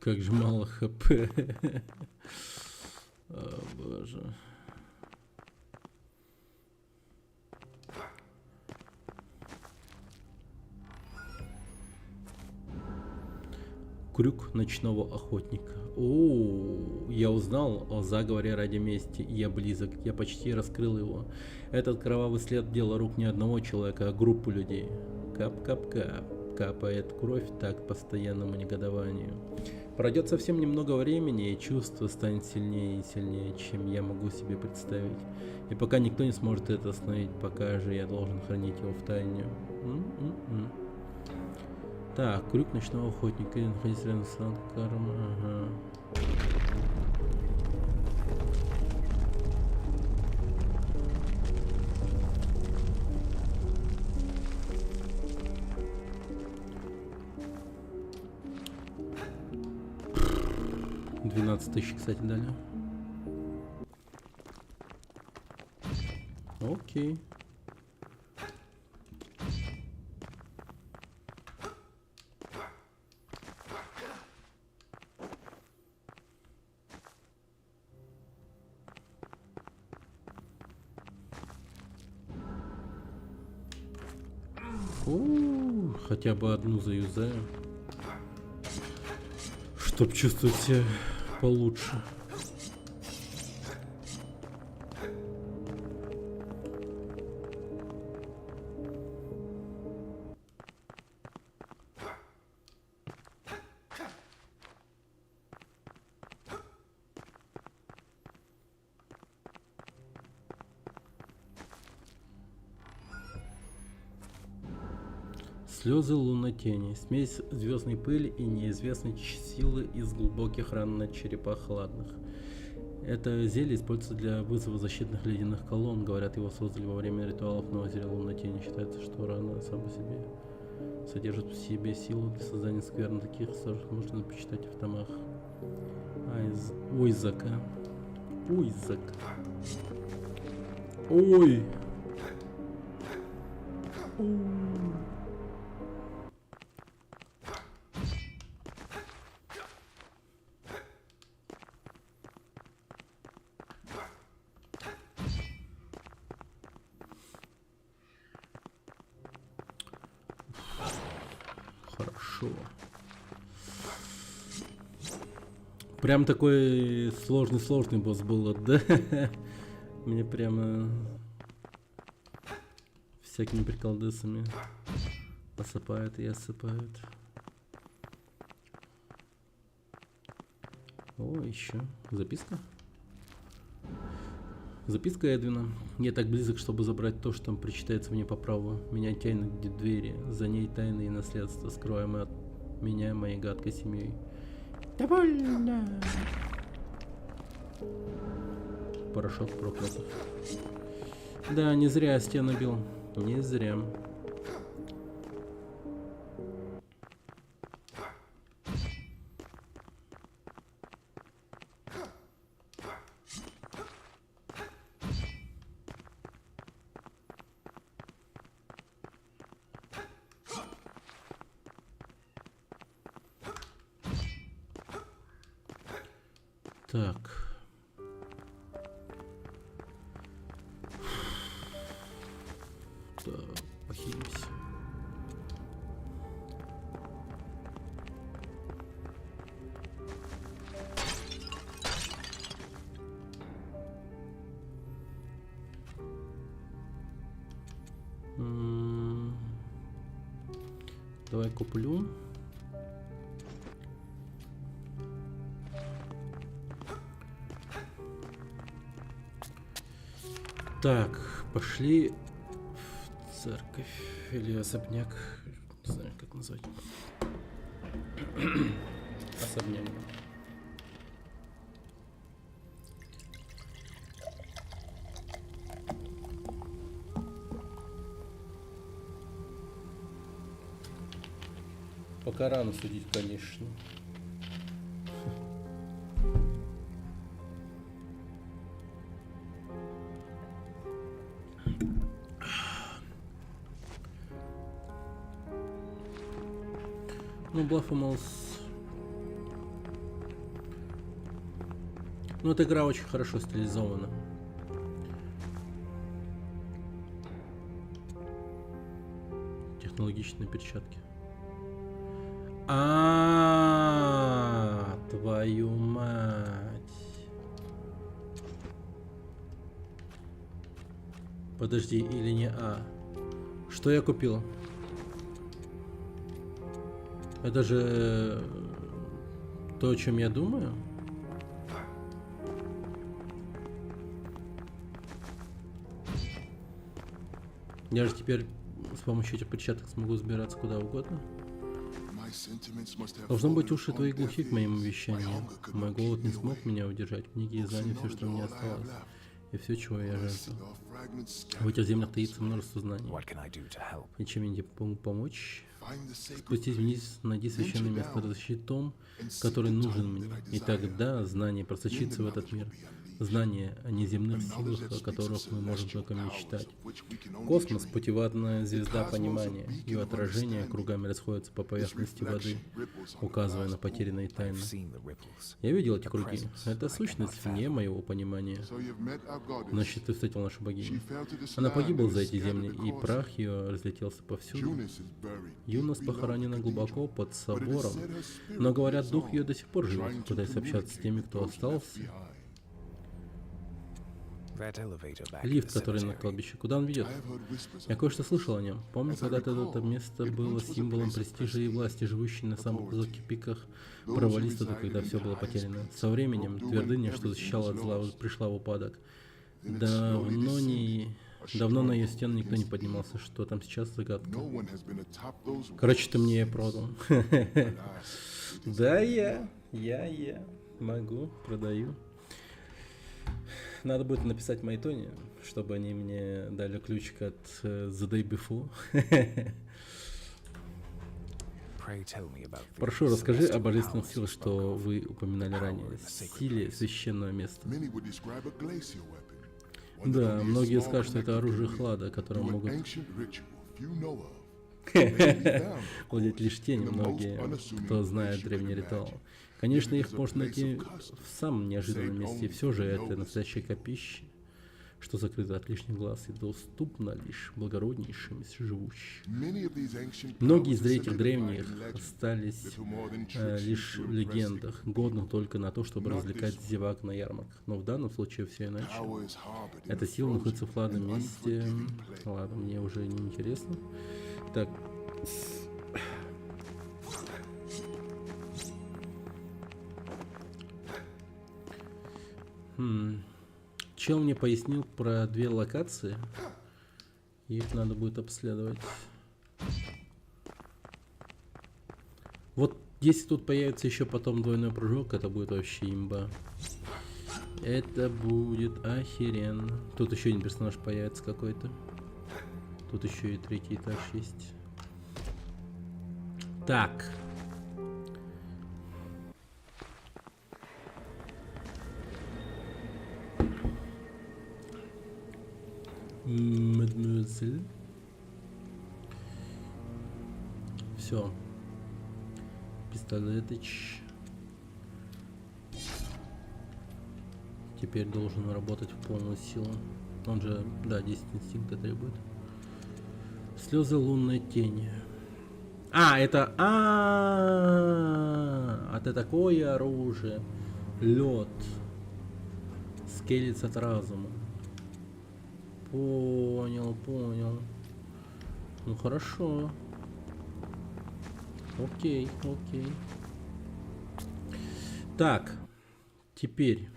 Как же мало хп. О, боже. Крюк ночного охотника. О, я узнал о заговоре ради мести. Я близок. Я почти раскрыл его. Этот кровавый след — дело рук не одного человека, а группы людей. Кап-кап-кап. Капает кровь так постоянному негодованию. Пройдет совсем немного времени, и чувство станет сильнее и сильнее, чем я могу себе представить. И пока никто не сможет это остановить, пока же я должен хранить его в тайне. Так, крюк ночного охотника, находится рядом с Анкаром. Ага. $12 000, кстати, дали. Окей. Хотя бы одну заюзаю, чтоб чувствовать себя получше. Слезы лунной тени, смесь звездной пыли и неизвестной силы из глубоких ран на черепах хладных. Это зелье используется для вызова защитных ледяных колонн. Говорят, его создали во время ритуалов на озере лунной тени. Считается, что рана сама по себе содержит в себе силу для создания скверн. Таких сложных можно почитать в томах Ойзака. Ойзак. Ой! Хорошо. Прям такой сложный босс был, да? Мне прямо всякими приколдесами осыпают и осыпают. О, еще записка. Записка Эдвина. Я так близок, чтобы забрать то, что причитается мне по праву. Меня тянет к двери, за ней тайные наследства, скрываемые от меня моей гадкой семьей. Довольно. Порошок проклятых. Да, не зря я стену бил. Не зря. Так. Так, похилимся. Давай куплю. Так, пошли в церковь или особняк, не знаю, как назвать. Особняк. Пока рано судить, конечно. Ну, Блафомалс Ну, эта игра очень хорошо стилизована. Технологичные перчатки. Твою мать. Подожди, или не Что я купил? Это же то, о чем я думаю? Я же теперь с помощью этих перчаток смогу сбираться куда угодно. Должно быть, уши твои глухи к моим вещаниям. Мой голод не смог меня удержать. Книги и знания, все, что у меня осталось. И все, чего я жажду. В этих землях таится множество знаний. И чем я тебе могу помочь? Спустись вниз, найди священное место, разыщи том, который нужен мне. И тогда знание просочится в этот мир. Знание о неземных силах, о которых мы можем только мечтать. Космос — путеводная звезда понимания. Ее отражения кругами расходятся по поверхности воды, указывая на потерянные тайны. Я видел эти круги. Это сущность вне моего понимания. Значит, ты встретил нашу богиню. Она погибла за эти земли, и прах ее разлетелся повсюду. Юность похоронена глубоко под собором, но, говорят, дух ее до сих пор живет, пытаясь общаться с теми, кто остался. Лифт, который на кладбище. Куда он ведет? Я кое-что слышал о нем. Помню, когда-то это место было символом престижа и власти, живущей на самых высоких пиках, провались туда, когда все было потеряно. Со временем твердыня, что защищала от зла, пришла в упадок. Давно на ее стены никто не поднимался. Что там сейчас, загадка. Короче, ты мне ее продал. Да, я могу, продаю. Надо будет написать Майтоне, чтобы они мне дали ключик от The Day Before. Прошу, расскажи о божественных силах, что вы упоминали ранее. Силе священного места. Да, многие скажут, что это оружие Хлада, которым могут владеть лишь те немногие, кто знает древний ритуал. Конечно, их можно найти в самом неожиданном месте, и все же это настоящее копище, что закрыто от лишних глаз и доступно лишь благороднейшим из живущих. Многие из этих древних остались лишь в легендах, годных только на то, чтобы развлекать зевак на ярмарках. Но в данном случае все иначе. Эта сила находится в хладном месте. Ладно, мне уже не интересно. Так. Чел мне пояснил про 2 локации. Их надо будет обследовать. Вот если тут появится еще потом двойной прыжок, это будет вообще имба. Это будет охеренно. Тут еще один персонаж появится какой-то. Тут еще и 3-й этаж есть. Так. Мадемуазель. Все. Пистолетыч. Теперь должен работать в полную силу. Он же, да, 10 инстинкта требует. Слезы лунной тени. Это такое оружие. Лед. Скелец от разума. Понял. Ну хорошо. Окей. Так. Теперь.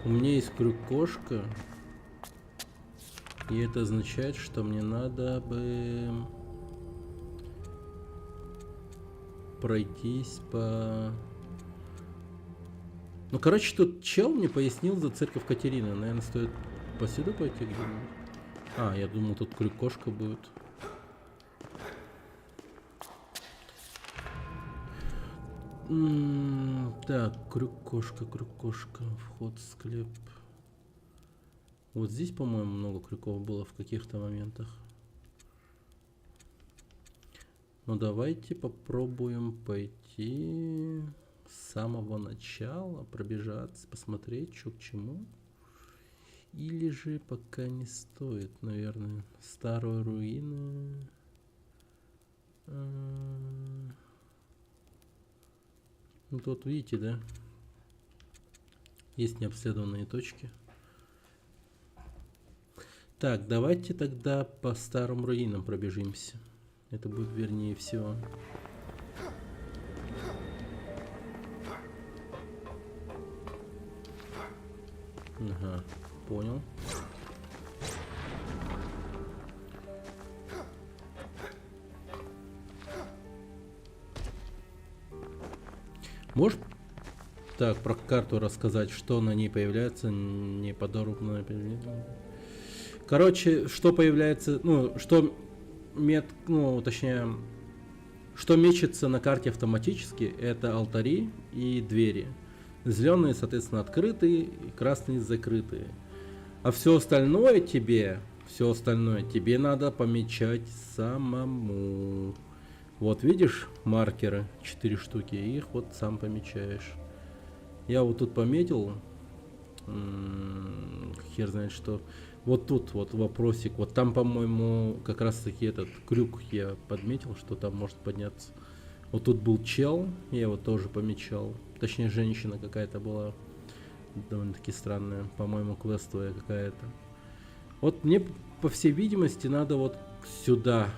У меня есть крюк-кошка. И это означает, что мне надо бы пройтись по... Ну, короче, тут чел мне пояснил за церковь Катерины. Наверное, стоит посюда пойти где-нибудь. Я думал, тут крюк-кошка будет. Так, крюк-кошка. Вход в склеп. Вот здесь, по-моему, много крюков было в каких-то моментах. Ну, давайте попробуем пойти с самого начала пробежаться, посмотреть, что к чему. Или же пока не стоит, наверное. Старые руины. Ну тут видите, да? Есть необследованные точки. Так, давайте тогда по старым руинам пробежимся. Это будет вернее всего. Ага, понял. Можешь так про карту рассказать, что на ней появляется, неподробно? Короче, что появляется, ну, что точнее, что мечется на карте автоматически, это алтари и двери. Зеленые, соответственно, открытые, и красные закрытые. А все остальное тебе надо помечать самому. Вот видишь маркеры, 4 штуки, их вот сам помечаешь. Я вот тут пометил, хер знает что. Вот тут вот вопросик, вот там, по-моему, как раз таки этот крюк я подметил, что там может подняться. Вот тут был чел, я его тоже помечал. Точнее, женщина какая-то была, довольно-таки странная, по-моему, квестовая какая-то. Вот мне, по всей видимости, надо вот сюда,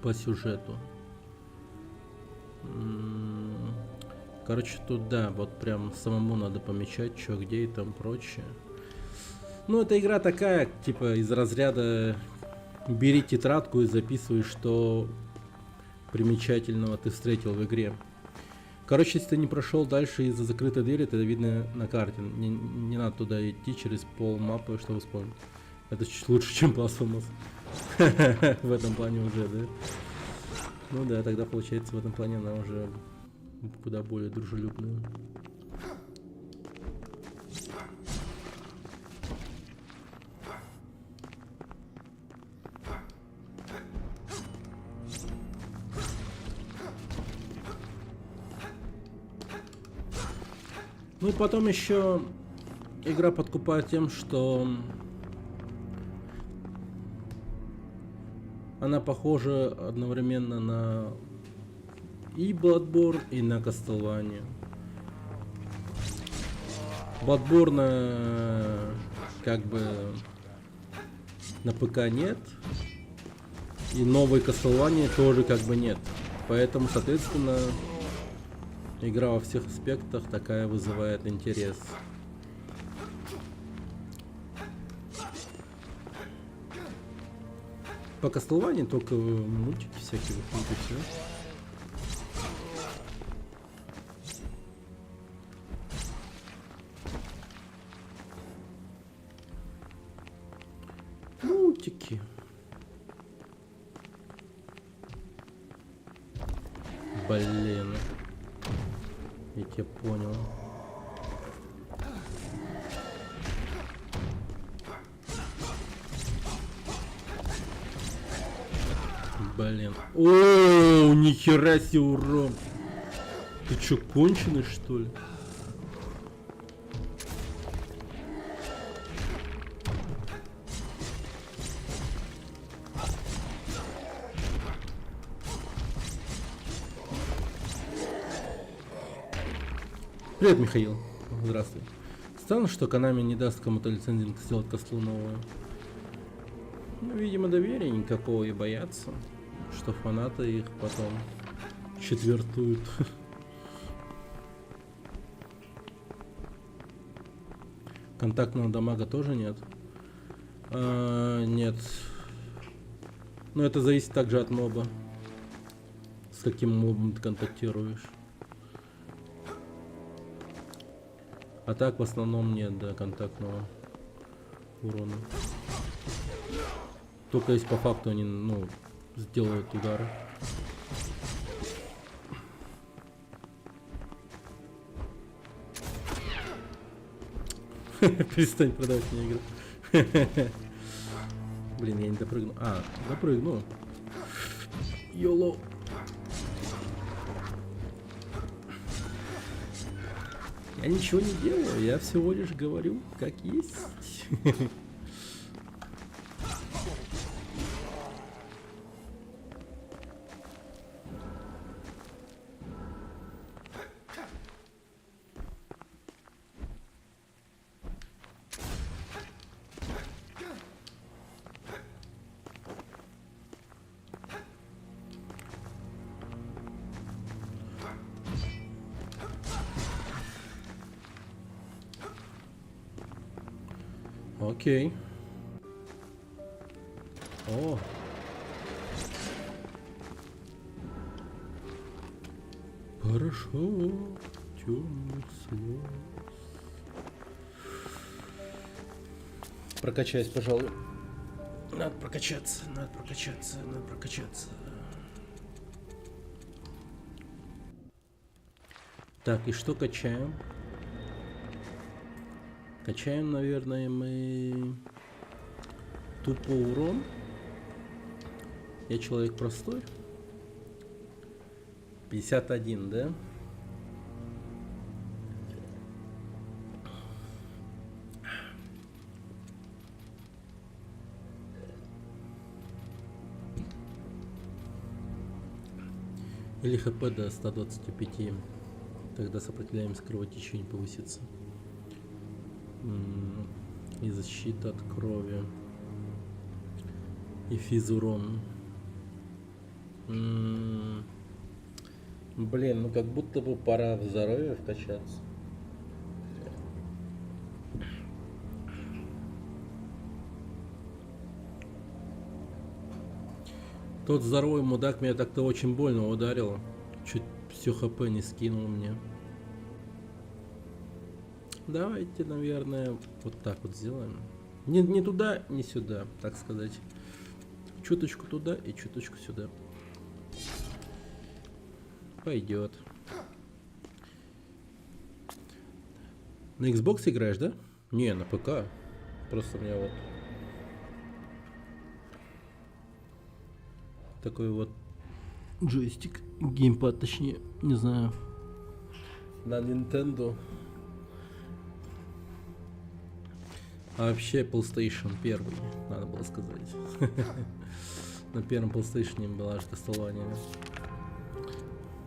по сюжету. Короче, туда, вот прям самому надо помечать, что где и там прочее. Ну, эта игра такая, типа, из разряда бери тетрадку и записывай, что примечательного ты встретил в игре. Короче, если ты не прошел дальше из-за закрытой двери, это видно на карте. Не надо туда идти через пол мапы, чтобы вспомнить. Это чуть лучше, чем Blasphemous. В этом плане уже, да? Ну да, тогда получается в этом плане она уже куда более дружелюбная. Ну и потом еще игра подкупает тем, что она похожа одновременно на и Bloodborne, и на Castlevania. Bloodborne как бы на ПК нет, и новой Castlevania тоже как бы нет. Поэтому, соответственно, игра во всех аспектах такая вызывает интерес. По Castlevania только мультики всякие выходят и все. Мультики. Блин. Я тебя понял. Блин. О, нихера себе урон. Ты чё, конченый, что ли? Привет, Михаил. Здравствуй. Странно, что Konami не даст кому-то лицензинг сделать кослу новую. Ну, видимо, доверия никакого и боятся, что фанаты их потом четвертуют. Контактного дамага тоже нет? Нет. Но это зависит также от моба. С каким мобом ты контактируешь. А так в основном нет, да, контактного урона. Только если по факту они, ну, сделают удары. Перестань продавать мне игру. Блин, я не допрыгнул. А, допрыгнул. Йоло. Я ничего не делаю, я всего лишь говорю, как есть. Окей. О. Хорошо. Темных слез. Прокачаюсь, пожалуй. Надо прокачаться, надо прокачаться, надо прокачаться. Так, и что качаем? Качаем, наверное, мы тупо урон. Я человек простой. 51, да? Или хп до 125. Тогда сопротивляемость кровотечения повысится. И защита от крови. И физурон. Блин, ну как будто бы пора в здоровье вкачаться. Тот здоровый мудак меня так-то очень больно ударил. Чуть все хп не скинул мне. Давайте, наверное, вот так вот сделаем. Не туда, не сюда, так сказать. Чуточку туда и чуточку сюда. Пойдет. На Xbox играешь, да? Не, на ПК. Просто у меня вот такой вот джойстик, геймпад, точнее, не знаю. На Nintendo. А вообще PlayStation 1, надо было сказать. На первом PlayStation была аж Castlevania.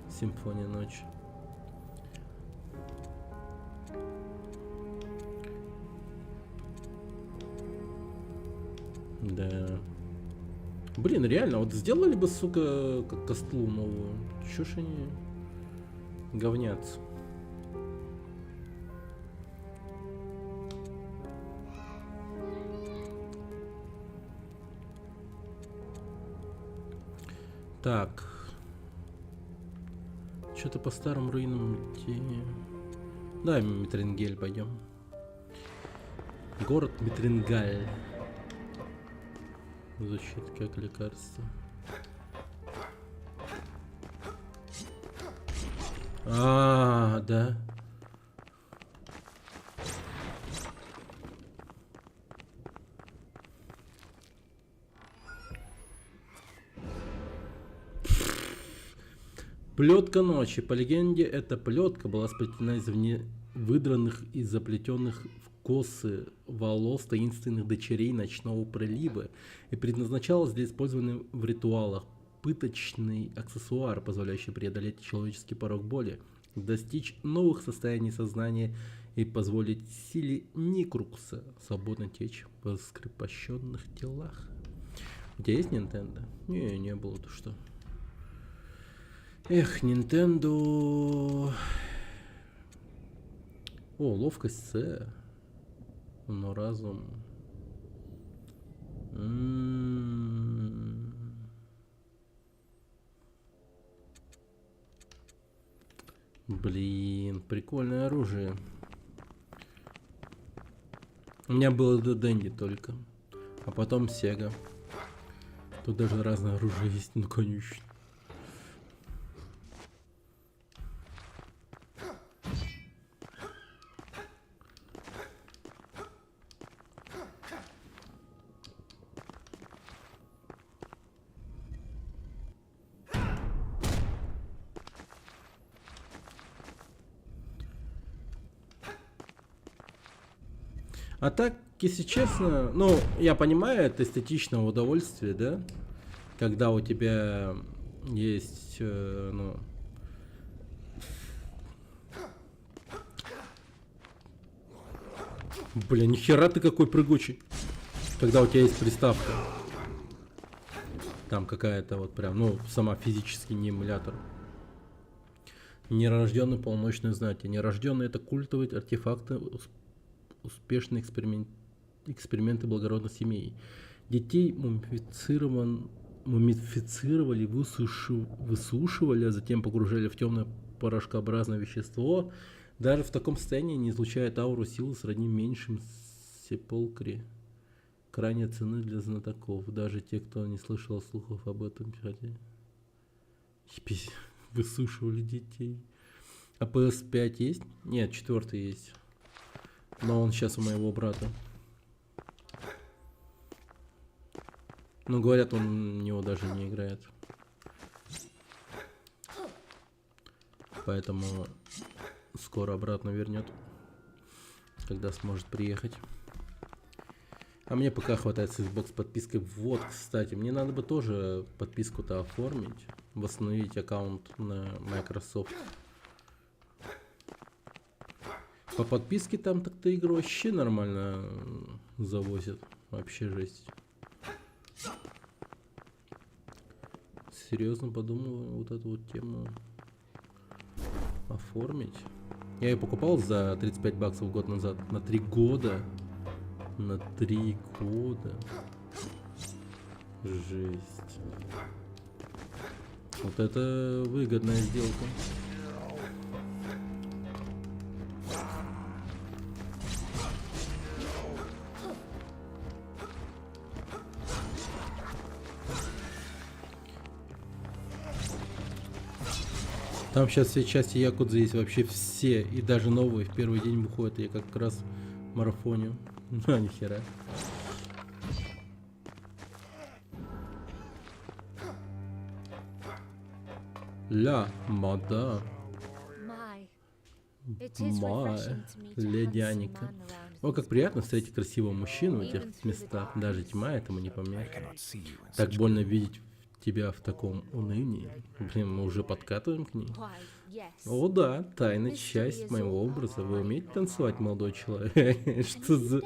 Симфония ночи. Да. Блин, реально, вот сделали бы, сука, костлу новую. Чё ж они говнятся? Так. Что-то по старым руинам идти. Да, Митрингель пойдем. Город Митрингаль. Звучит как лекарство. Да. Плетка ночи. По легенде, эта плетка была сплетена из выдранных и заплетенных в косы волос таинственных дочерей ночного прилива и предназначалась для использования в ритуалах. Пыточный аксессуар, позволяющий преодолеть человеческий порог боли, достичь новых состояний сознания и позволить силе Никрукса свободно течь в раскрепощенных телах. У тебя есть Nintendo? Не было, то что. Эх, Nintendo. О, ловкость С. Но разум. Блин, прикольное оружие. У меня было до Дэнди только. А потом Сега. Тут даже разное оружие есть, ну конечно. А так, если честно, ну, я понимаю, это эстетичное удовольствие, да? Когда у тебя есть, ну... Бля, нихера ты какой прыгучий. Когда у тебя есть приставка. Там какая-то вот прям, ну, сама физически не эмулятор. Нерожденный полночные знати. Нерожденные — это культовые артефакты, успешные эксперименты благородных семей. Детей мумифицировали, высушивали, а затем погружали в темное порошкообразное вещество. Даже в таком состоянии не излучает ауру силы сродни меньшим сепулкре. Крайне ценны для знатоков. Даже те, кто не слышал слухов об этом пирате. Высушивали детей. А PS5 есть? Нет, 4 есть. Но он сейчас у моего брата. Ну, говорят, он в него даже не играет. Поэтому скоро обратно вернет, когда сможет приехать. А мне пока хватает с Xbox подпиской. Вот, кстати, мне надо бы тоже подписку-то оформить. Восстановить аккаунт на Microsoft. По подписке там так-то игры вообще нормально завозят. Вообще жесть. Серьезно подумал вот эту вот тему оформить. Я ее покупал за 35 баксов год назад. На 3 года. На 3 года. Жесть. Вот это выгодная сделка. Там сейчас все части Якудзы есть, вообще все, и даже новые в первый день выходят, я как раз в марафоне. Ну, нихера. Ля, мада. Леди Аника. О, как приятно встретить красивого мужчину в этих местах. Даже тьма этому не помеха. Так больно видеть тебя в таком унынии. Блин, мы уже подкатываем к ней. О да, тайная часть моего образа. Вы умеете танцевать, молодой человек? Что за...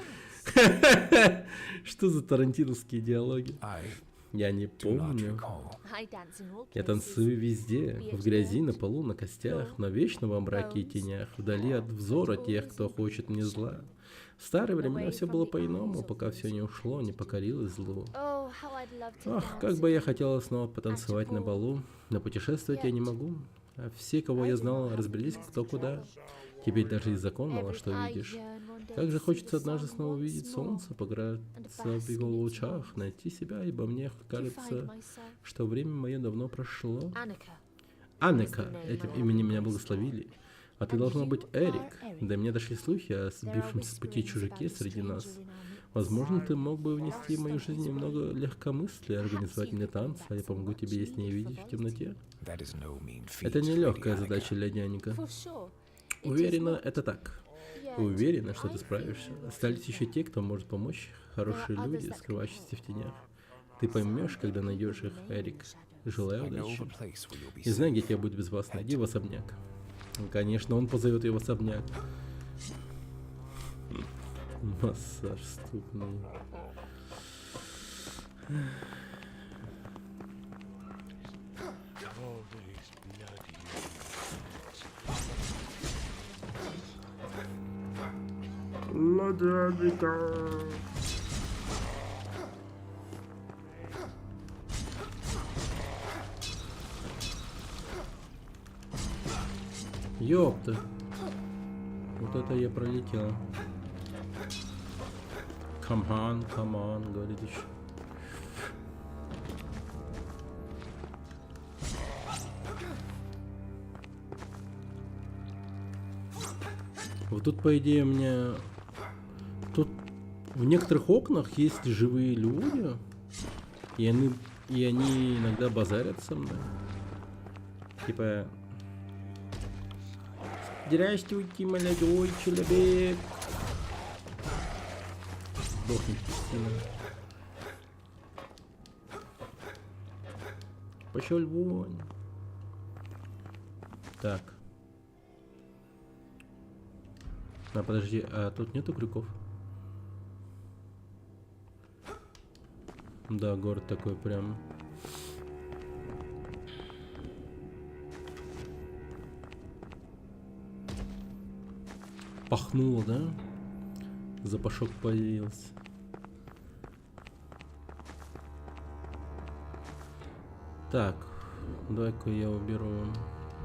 Что за тарантиновские диалоги? Я не помню. Я танцую везде. В грязи, на полу, на костях, но вечно во мраке и тенях, вдали от взора тех, кто хочет мне зла. В старые времена все было по-иному, пока все не ушло, не покорилось злу. Ах, как бы я хотела снова потанцевать на балу, но путешествовать я не могу. А все, кого я знал, разбрелись кто куда. Теперь даже и закон мало что видишь. Как же хочется однажды снова увидеть солнце, пограться в его лучах, найти себя, ибо мне кажется, что время мое давно прошло. Анника, этим именем меня благословили. А ты должна быть Эрик. До меня дошли слухи о сбившемся с пути чужаке среди нас. Возможно, ты мог бы внести в мою жизнь немного легкомыслия, организовать мне танцы, а я помогу тебе яснее видеть в темноте. Это не легкая задача, леди Аника. Уверена, это так. Уверена, что ты справишься. Остались еще те, кто может помочь. Хорошие люди, скрывающиеся в тенях. Ты поймешь, когда найдешь их, Эрик. Желаю удачи. Не знаю, где тебя будет без вас. Найди в особняк. Конечно, он позовет ее в особняк. Массаж ступней. Ладяника. Ёпта. Вот это я пролетел. Come on, говорит еще. Вот тут, по идее, у меня... Тут в некоторых окнах есть живые люди, и они иногда базарят со мной. Типа... Здравствуйте, молодой человек. Сдохнет. Пошел вон. Так. А, подожди, а тут нету крюков? Да, город такой прям. Пахнуло, да? Запашок появился. Так, давай-ка я уберу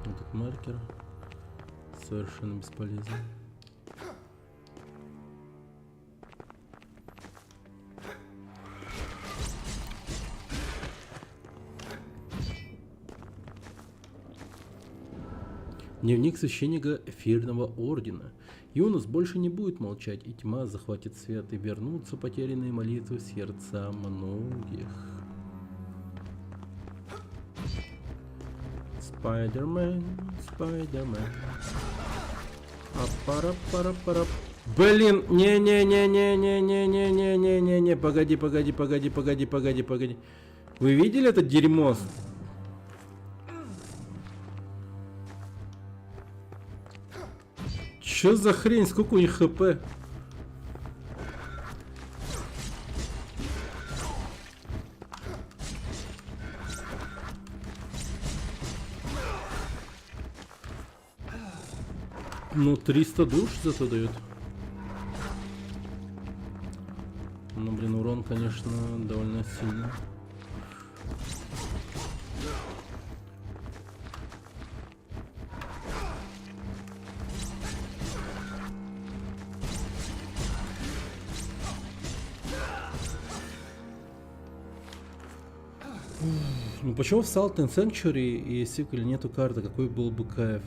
этот маркер. Совершенно бесполезно. Дневник священника Эфирного Ордена. Юнус больше не будет молчать, и тьма захватит свет, и вернутся потерянные молитвы в сердца многих. Спайдермен, Спайдермен. Апара-пара-пара. Блин, не-не-не-не-не-не-не-не-не-не. Погоди. Вы видели это дерьмо? Чё за хрень? Сколько у них хп? Ну, 300 душ зато дают. Ну, блин, урон, конечно, довольно сильный. Ну почему в Salt and Sanctuary и сиквеле нету карты? Какой был бы кайф?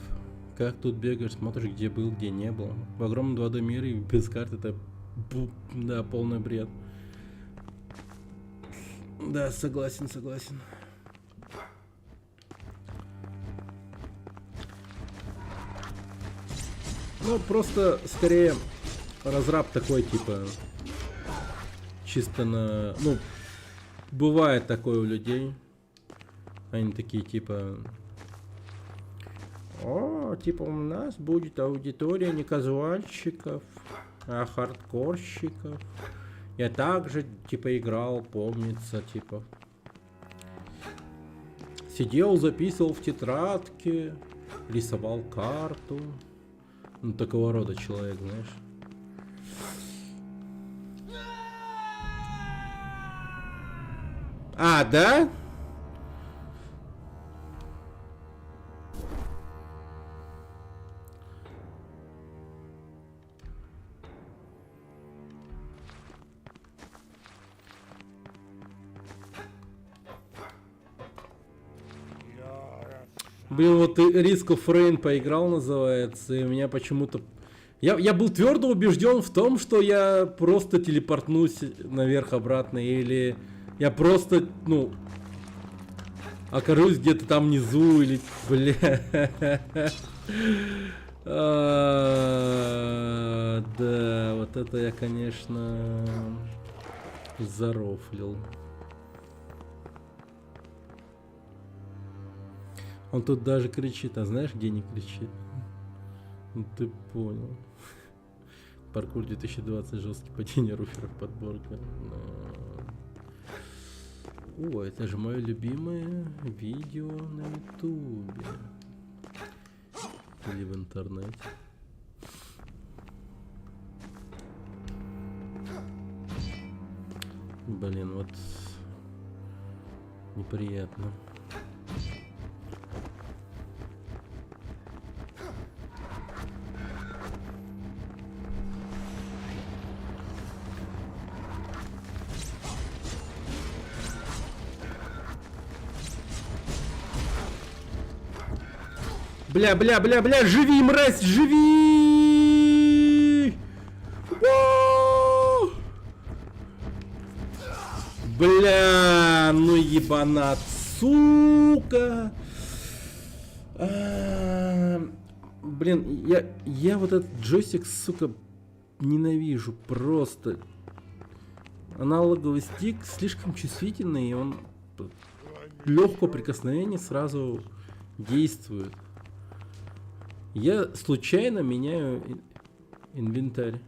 Как тут бегаешь, смотришь, где был, где не был. В огромном 2D мире без карты это, да, полный бред. Да, согласен. Ну, просто, скорее, разраб такой, типа, чисто на... Ну, бывает такое у людей. Они такие, типа... О, типа, у нас будет аудитория не казуальщиков, а хардкорщиков. Я также, типа, играл, помнится, типа. Сидел, записывал в тетрадке, рисовал карту. Ну, такого рода человек, знаешь. А, да? Блин, вот Risk of Rain поиграл, называется, и у меня почему-то... Я был твердо убежден в том, что я просто телепортнусь наверх-обратно, или я просто, ну, окажусь где-то там внизу, или, бля... Да, вот это я, конечно, зарофлил. Он тут даже кричит, а знаешь, где не кричит? Ну ты понял. Паркур 2020, жесткий падение руферов, подборка. О, это же мое любимое видео на ютубе. Или в интернете. Блин, вот неприятно. Бля, живи, мразь, живи! О! Бля, ну ебанат, сука! Блин, я вот этот джойстик, сука, ненавижу просто. Аналоговый стик слишком чувствительный, и он легкое прикосновение сразу действует. Я случайно меняю инвентарь.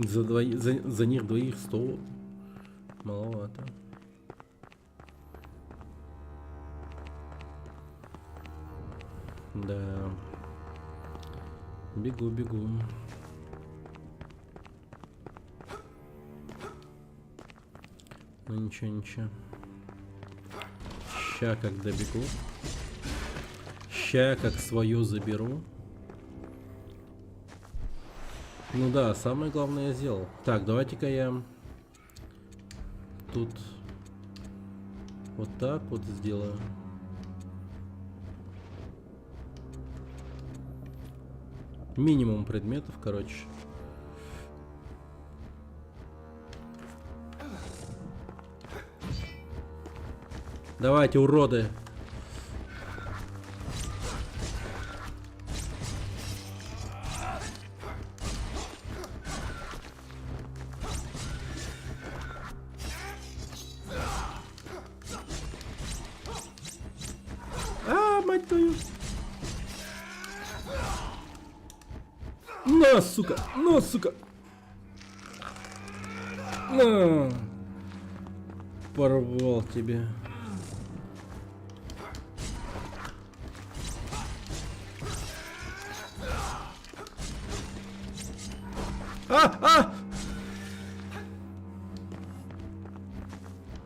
За них двоих 100 маловато. Да. Бегу. Ну ничего. Ща как добегу. Ща как свое заберу. Ну да, самое главное я сделал. Так, давайте-ка я тут вот так вот сделаю. Минимум предметов, короче. Давайте, уроды. Мать твою. На, сука! На, сука! На! Порвал тебе.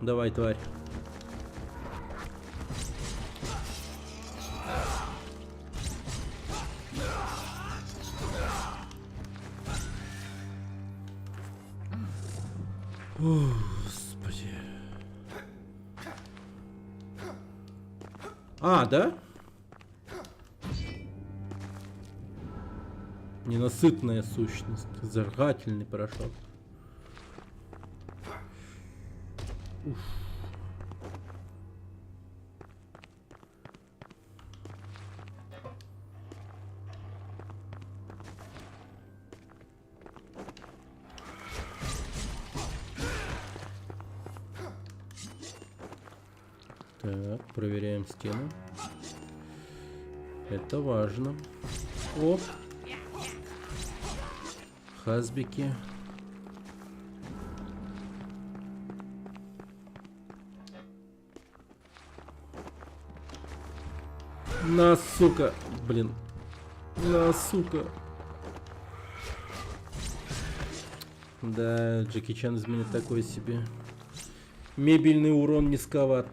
Давай, тварь. Господи. Да? Ненасытная сущность. Зажигательный порошок. Уф. Так, проверяем стену. Это важно. Оп. Хазбики. На, сука. Блин. На, сука. Да, Джеки Чан из меня такой себе. Мебельный урон низковат.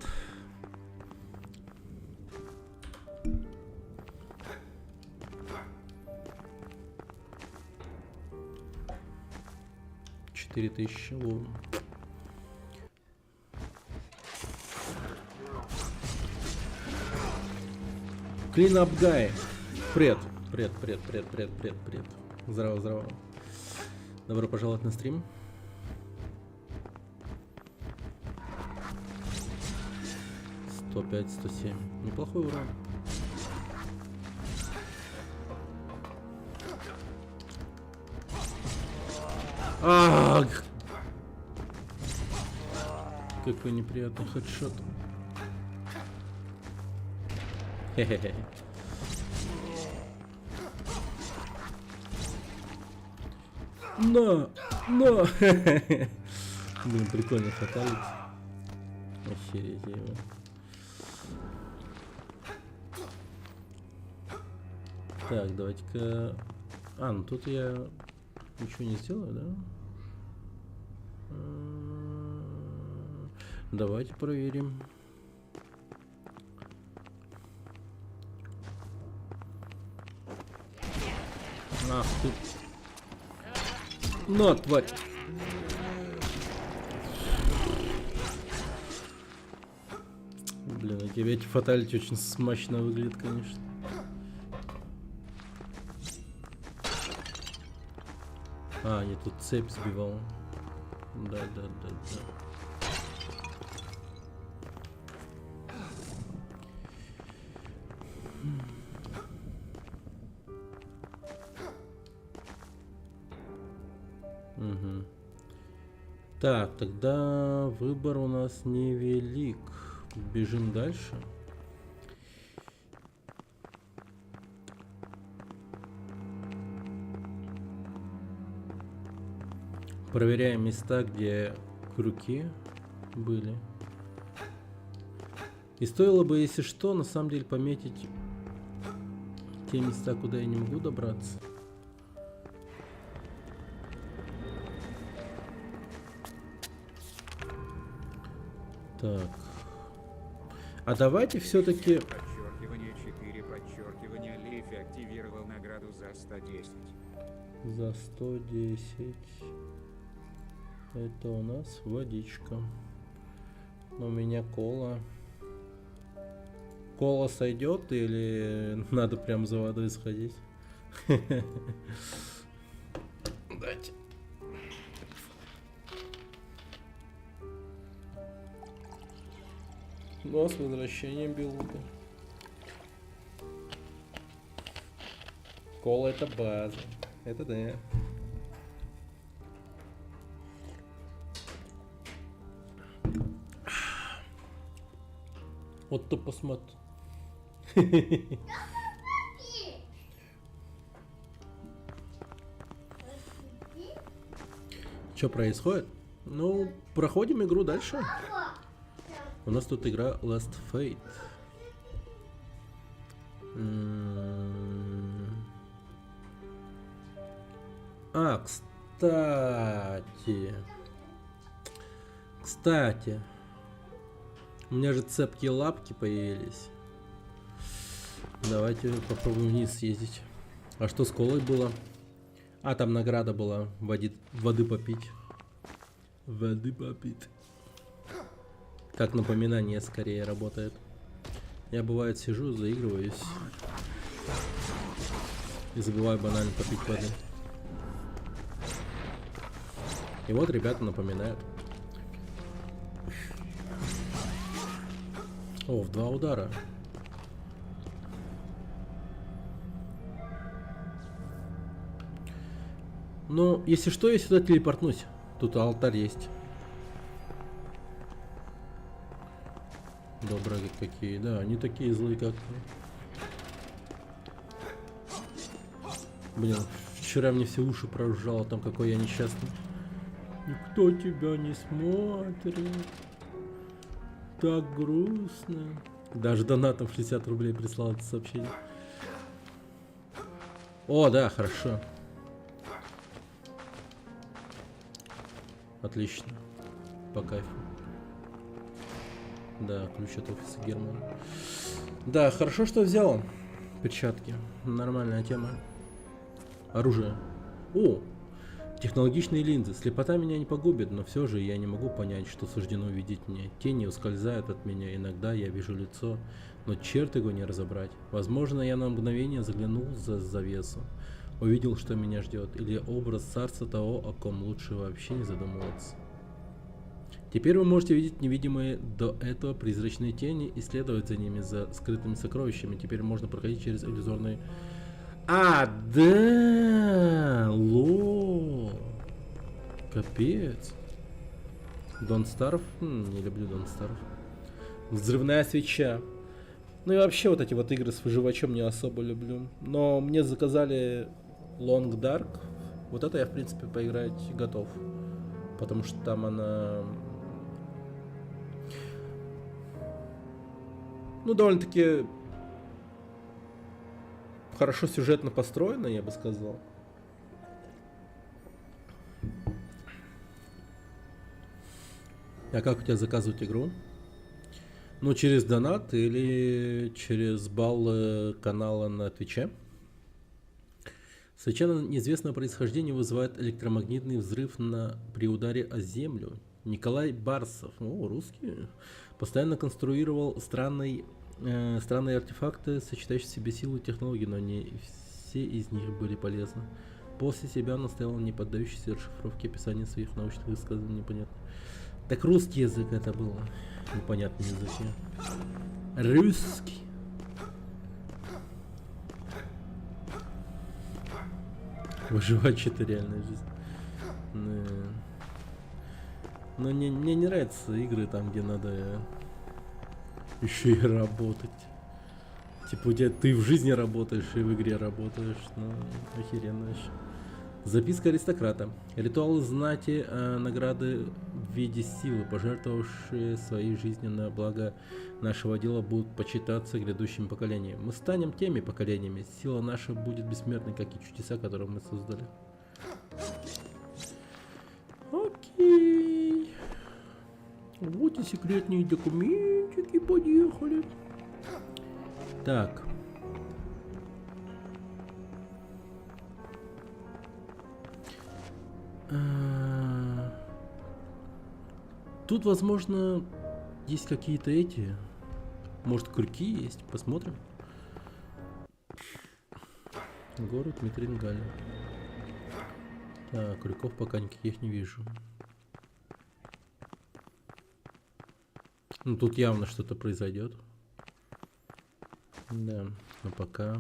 $4000. Clean up guy. Привет. Здорово. Добро пожаловать на стрим. $105-107. Неплохой урон. Какой неприятный хедшот. Хе-хе-хе. Но! Блин, прикольно фаталить. Охереть его. Так, давайте-ка... ну тут я ничего не сделаю, да? Давайте проверим. Ах ты. Ну, тварь. Блин, у тебя эти фаталити очень смачно выглядят, конечно. Я тут цепь сбивал. Да, да, да, да. Угу. Так, тогда выбор у нас невелик. Бежим дальше. Проверяем места, где крюки были. И стоило бы, если что, на самом деле пометить те места, куда я не могу добраться. Так. А давайте все-таки... Подчеркивание 4, подчеркивание, Лейфи активировал награду за 110. За 110. Это у нас водичка. Но у меня кола. Кола сойдет или надо прям за водой сходить? Дайте. Ну, с возвращением Белуга. Кола это база. Это да. Вот ты посмотри. Что происходит? Ну, проходим игру дальше. У нас тут игра Last Fate. А, кстати, у меня же цепкие лапки появились. Давайте попробуем вниз съездить. А что с колой было? А, там награда была. Воды попить. Воды попить. Как напоминание скорее работает. Я бывает сижу, заигрываюсь. И забываю банально попить воды. И вот ребята напоминают. О, в 2 удара. Ну, если что, я сюда телепортнусь. Тут алтарь есть. Добрые какие, да, они такие злые, как... Блин, вчера мне все уши прожужжало, там какой я несчастный. Никто тебя не смотрит. Так грустно. Даже донатом 60 рублей прислал это сообщение. О, да, хорошо. Отлично. По кайфу. Да, ключ от офиса Германа. Да, хорошо, что взял перчатки. Нормальная тема. Оружие. О! Технологичные линзы. Слепота меня не погубит, но все же я не могу понять, что суждено видеть мне. Тени ускользают от меня, иногда я вижу лицо, но черт его не разобрать. Возможно, я на мгновение заглянул за завесу, увидел, что меня ждет, или образ царства того, о ком лучше вообще не задумываться. Теперь вы можете видеть невидимые до этого призрачные тени и следовать за ними, за скрытыми сокровищами. Теперь можно проходить через иллюзорные... А, да! Лол! Капец! Don't Starve? Не люблю Don't Starve. Взрывная свеча. Ну и вообще вот эти вот игры с выживачом не особо люблю. Но мне заказали Long Dark. Вот это я, в принципе, поиграть готов. Потому что там она... Ну, довольно-таки хорошо сюжетно построена, я бы сказал. А как у тебя заказывать игру? Ну, через донат или через балл канала на Твиче? Совершенно неизвестного происхождения вызывает электромагнитный взрыв при ударе о землю. Николай Барсов, русский, постоянно конструировал странные артефакты, сочетающие в себе силу и технологии, но не все из них были полезны. После себя он оставил неподдающийся расшифровке описание своих научных высказываний непонятно. Так русский язык это было. Непонятный язык. Русский. Выживать это реальная жизнь. Но мне не нравятся игры там, где надо еще и работать. Типа у тебя ты в жизни работаешь и в игре работаешь. Ну, охеренно вообще. Записка аристократа. Ритуалы знати, награды в виде силы, пожертвовавшие своей жизнью на благо нашего дела, будут почитаться грядущим поколениям. Мы станем теми поколениями. Сила наша будет бессмертной, как и чудеса, которые мы создали. Окей. Вот и секретные документики, поехали. Так. Тут, возможно, есть какие-то эти. Может, крюки есть. Посмотрим. Город Митрингаль. Так, крюков пока никаких не вижу. Ну, тут явно что-то произойдет. Да, но пока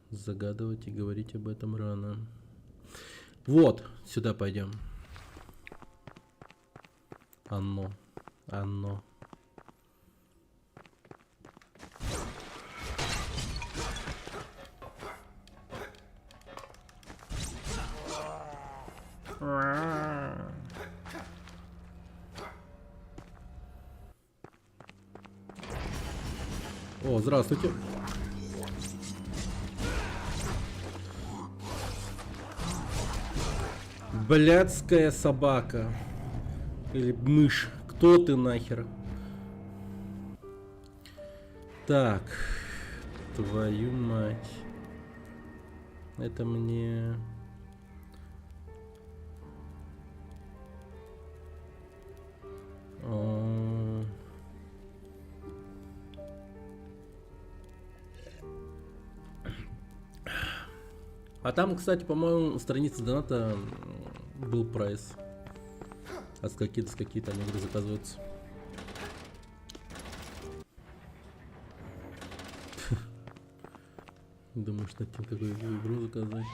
загадывать и говорить об этом рано. Вот, сюда пойдем. Оно. О, здравствуйте. Блядская собака. Или мышь. Кто ты нахер? Так. Твою мать. Это мне... А там, кстати, по-моему, страница доната был прайс. А с какие-то там игры заказываются. Думаю, что над тем, какую игру заказать.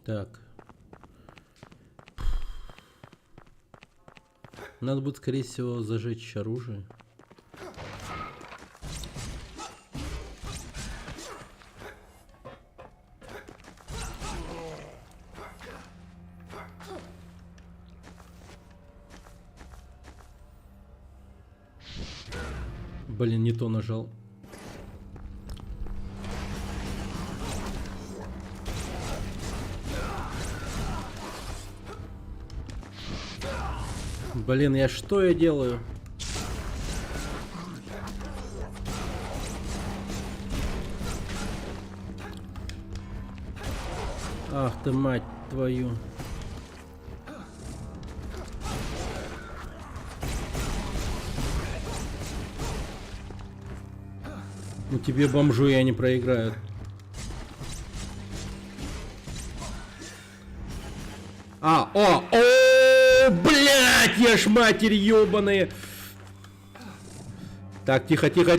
Так. Надо будет, скорее всего, зажечь оружие. Блин, не то нажал. Блин, что я делаю? Ах ты, мать твою. Ну тебе, бомжу, я не проиграю. Блять, я ж матерь ёбаные. Так, тихо. Я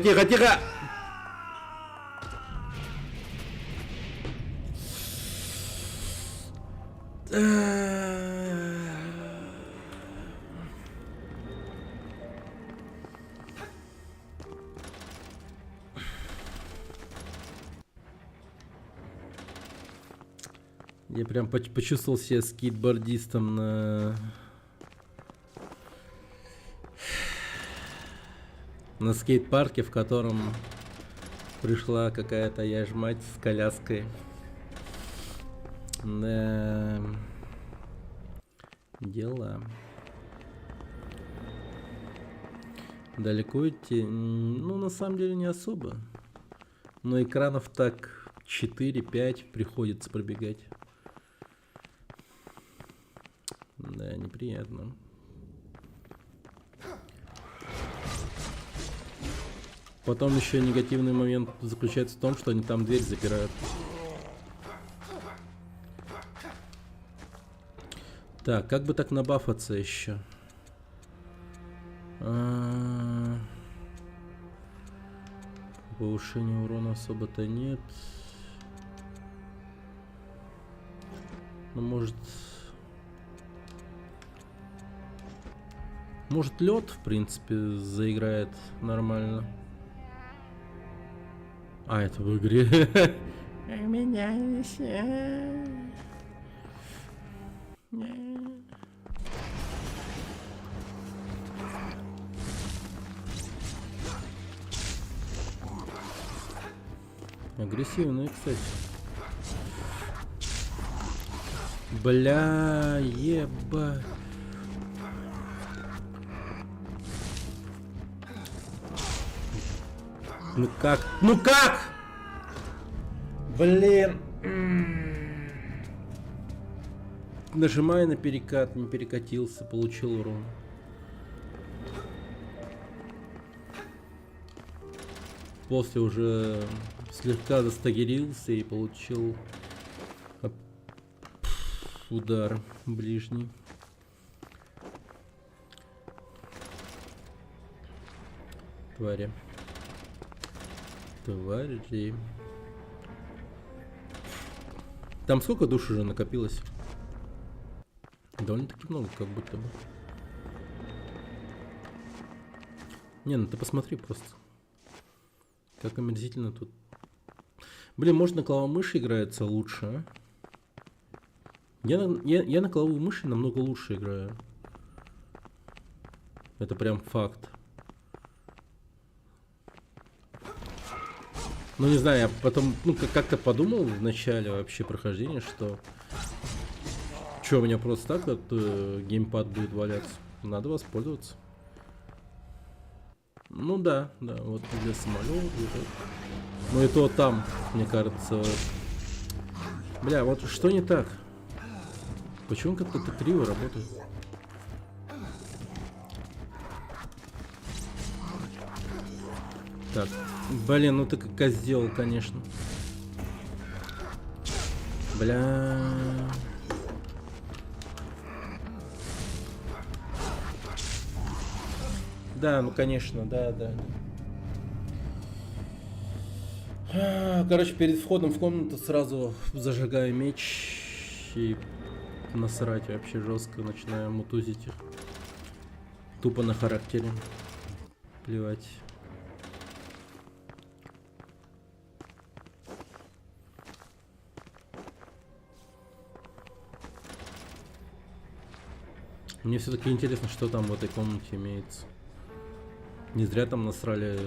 прям почувствовал себя скейтбордистом на На скейт-парке, в котором пришла какая-то яжмать с коляской. Да. Дела. Далеко идти? Ну, на самом деле, не особо. Но экранов так 4-5 приходится пробегать. Да, неприятно. Потом еще негативный момент заключается в том, что они там дверь запирают. Так, как бы так набафаться еще? Повышения урона особо-то нет. Ну, может лед, в принципе, заиграет нормально. А, это в игре. У меня агрессивные, кстати. Бля, еба. Ну как? Ну как? Блин. Нажимаю на перекат, не перекатился, получил урон. После уже слегка застагерился и получил удар ближний. Твари. Твари. Там сколько душ уже накопилось? Довольно-таки много, как будто бы. Не, ну ты посмотри просто. Как омерзительно тут. Блин, может на клаву мыши играется лучше, а? Я на клаву мыши намного лучше играю. Это прям факт. Ну не знаю, я потом, ну как-то подумал в начале вообще прохождения, что у меня просто так вот геймпад будет валяться. Надо воспользоваться. Ну да, вот для самолета. Ну и то там, мне кажется. Бля, вот что не так? Почему как-то это криво работает? Так, блин, ну ты как козел, конечно. Бля. Да, ну конечно, да. Короче, перед входом в комнату сразу зажигаю меч и насрать вообще жестко, начинаю мутузить их. Тупо на характере. Плевать. Мне все-таки интересно, что там в этой комнате имеется. Не зря там насрали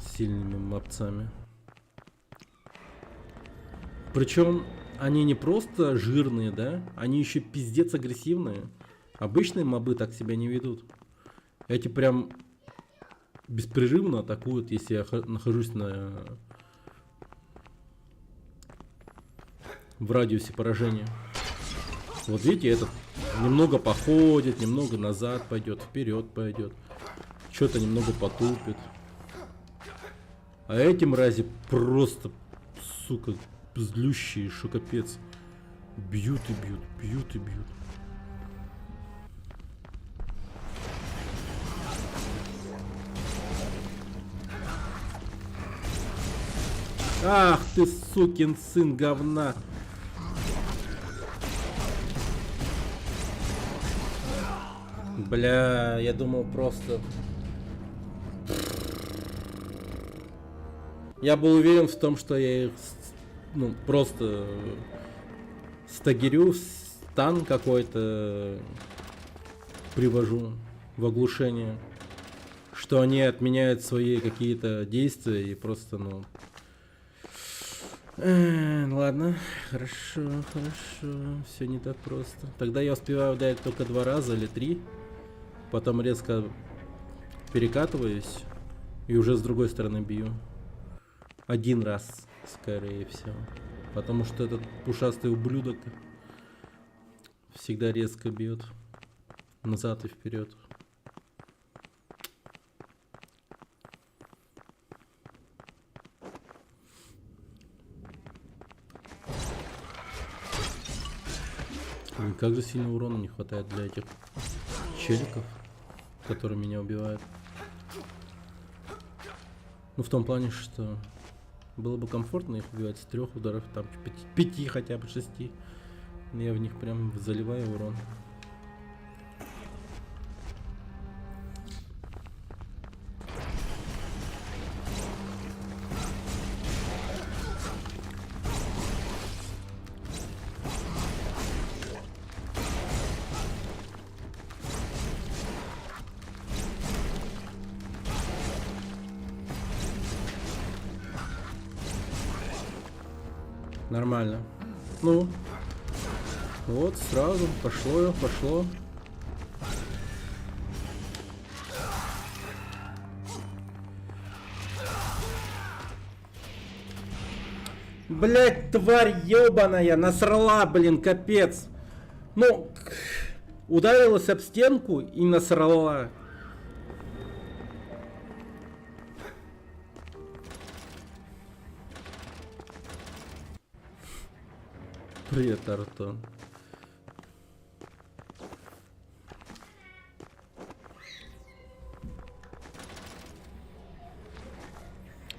сильными мобцами. Причем они не просто жирные, да? Они еще пиздец агрессивные. Обычные мобы так себя не ведут. Эти прям беспрерывно атакуют, если я нахожусь в радиусе поражения. Вот видите, этот немного походит, немного назад пойдет, вперед пойдет. Что-то немного потупит. А эти мрази просто, сука, злющие, что капец. Бьют и бьют, бьют и бьют. Ах ты, сукин сын говна. Бля, я думал просто... Я был уверен в том, что я их, ну, просто стагерю, стан какой-то привожу в оглушение. что они отменяют свои какие-то действия и просто, ну... Ладно, хорошо, все не так просто. Тогда я успеваю ударить только 2 раза или 3, потом резко перекатываюсь и уже с другой стороны бью. 1 раз, скорее всего. Потому что этот пушастый ублюдок всегда резко бьет назад и вперед. И как же сильно урона не хватает для этих челиков, которые меня убивают. Ну, в том плане, что было бы комфортно их убивать с 3 ударов, там 5 хотя бы 6. Я в них прям заливаю урон. Нормально. Ну, вот сразу пошло. Блять, тварь ебаная, насрала, блин, капец. Ну, ударилась об стенку и насрала. Привет, Артон.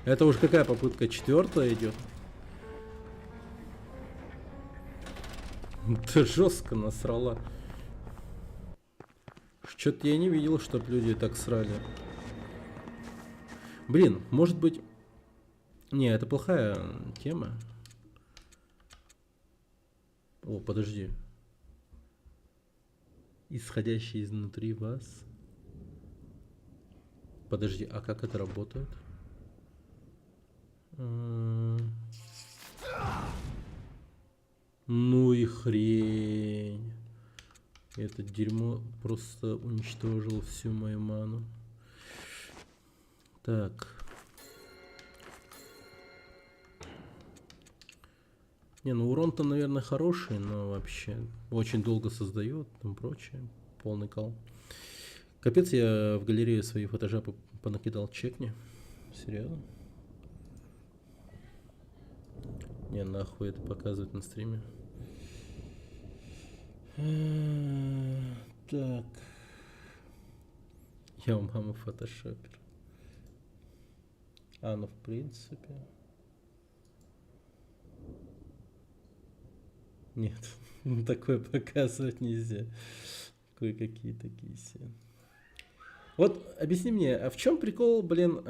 Это уж какая попытка? 4-я идет? Ты жестко насрала. Что-то я не видел, чтоб люди так срали. Блин, может быть... Не, это плохая тема. О, подожди. Исходящий изнутри вас. Подожди, а как это работает? Ну и хрень. Это дерьмо просто уничтожило всю мою ману. Так. Не, ну урон-то, наверное, хороший, но вообще очень долго создает, там прочее. Полный кал. Капец, я в галерее свои фотожапы понакидал, чекни. Серьезно? Не, нахуй это показывать на стриме. Так. Я у мамы фотошопер. А, ну в принципе... Нет, такое показывать нельзя. Кое-какие такие все. Вот объясни мне, а в чем прикол, блин,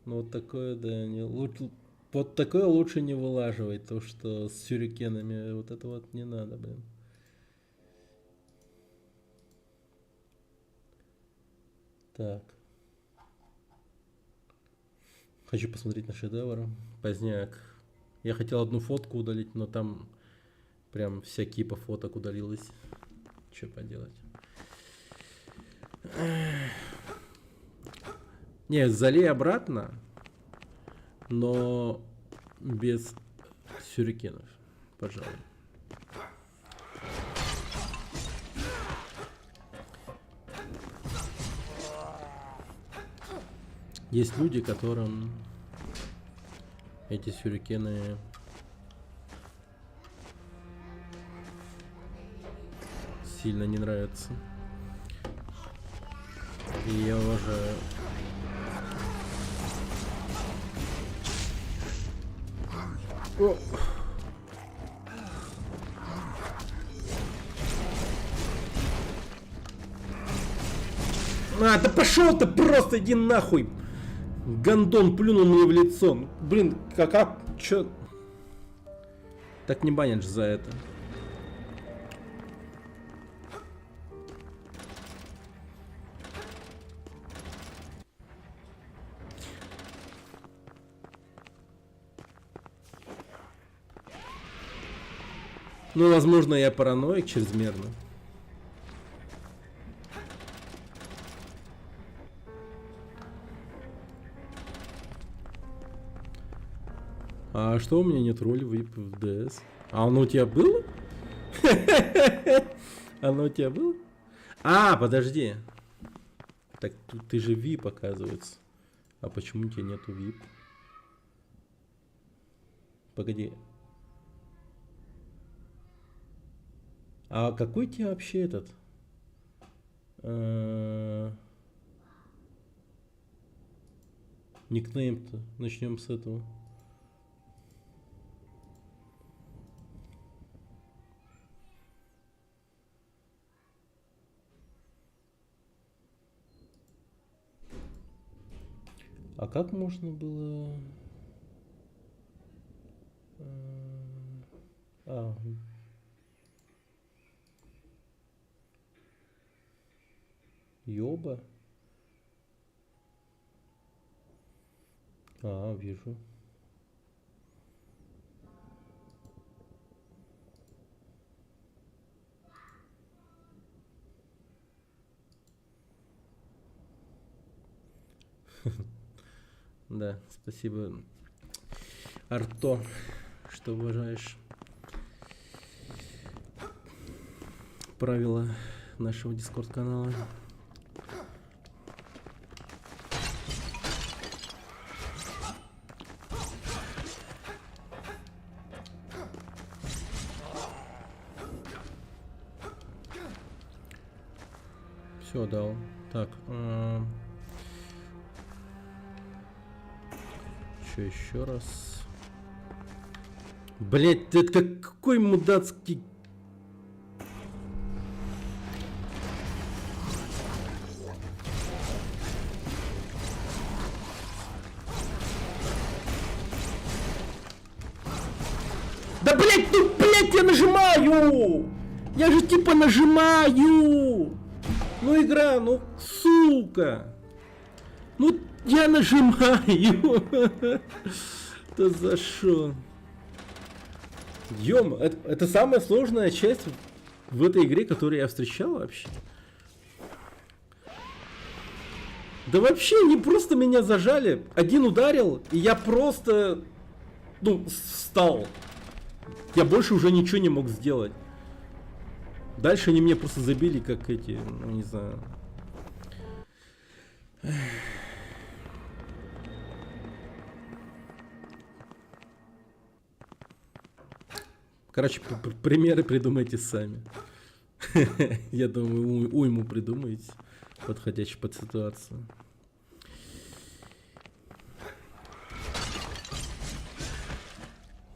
ну вот такое, да, не лучше, вот такое лучше не вылаживать, то что с сюрикенами, вот это вот не надо, блин. Так. Хочу посмотреть на шедевр. Поздняк. Я хотел одну фотку удалить, но там прям вся кипа фоток удалилась. Что поделать? Не, залей обратно, но без сюрикенов, пожалуй. Есть люди, которым эти сюрикены сильно не нравятся. И я уважаю. О! А, да пошел ты просто, иди нахуй! Гандон плюнул мне в лицо. Блин, чё? Так не банят же за это. Ну, возможно, я параноик чрезмерно. А что у меня нет роли в VIP в DS? А оно у тебя было? Оно у тебя было? А, подожди. Так ты же VIP, оказывается. А почему у тебя нету VIP? Погоди. А какой у тебя вообще этот? Никнейм-то. Начнем с этого. А как можно было... А, Йоба? А, вижу. Да, спасибо, Арто, что уважаешь правила нашего дискорд-канала. Все, дал. Так. Что еще раз? Блять, это какой мудацкий... Да блять, ну блять, я нажимаю! Я же типа нажимаю! Ну игра, ну сука! Ну я нажимаю! Да за шо? Ёма, это самая сложная часть в этой игре, которую я встречал вообще. Да вообще, они просто меня зажали. Один ударил, и я просто... Ну, встал. Я больше уже ничего не мог сделать. Дальше они меня просто забили, как эти, ну не знаю. Короче, примеры придумайте сами. Я думаю, уйму придумаете, подходящий под ситуацию.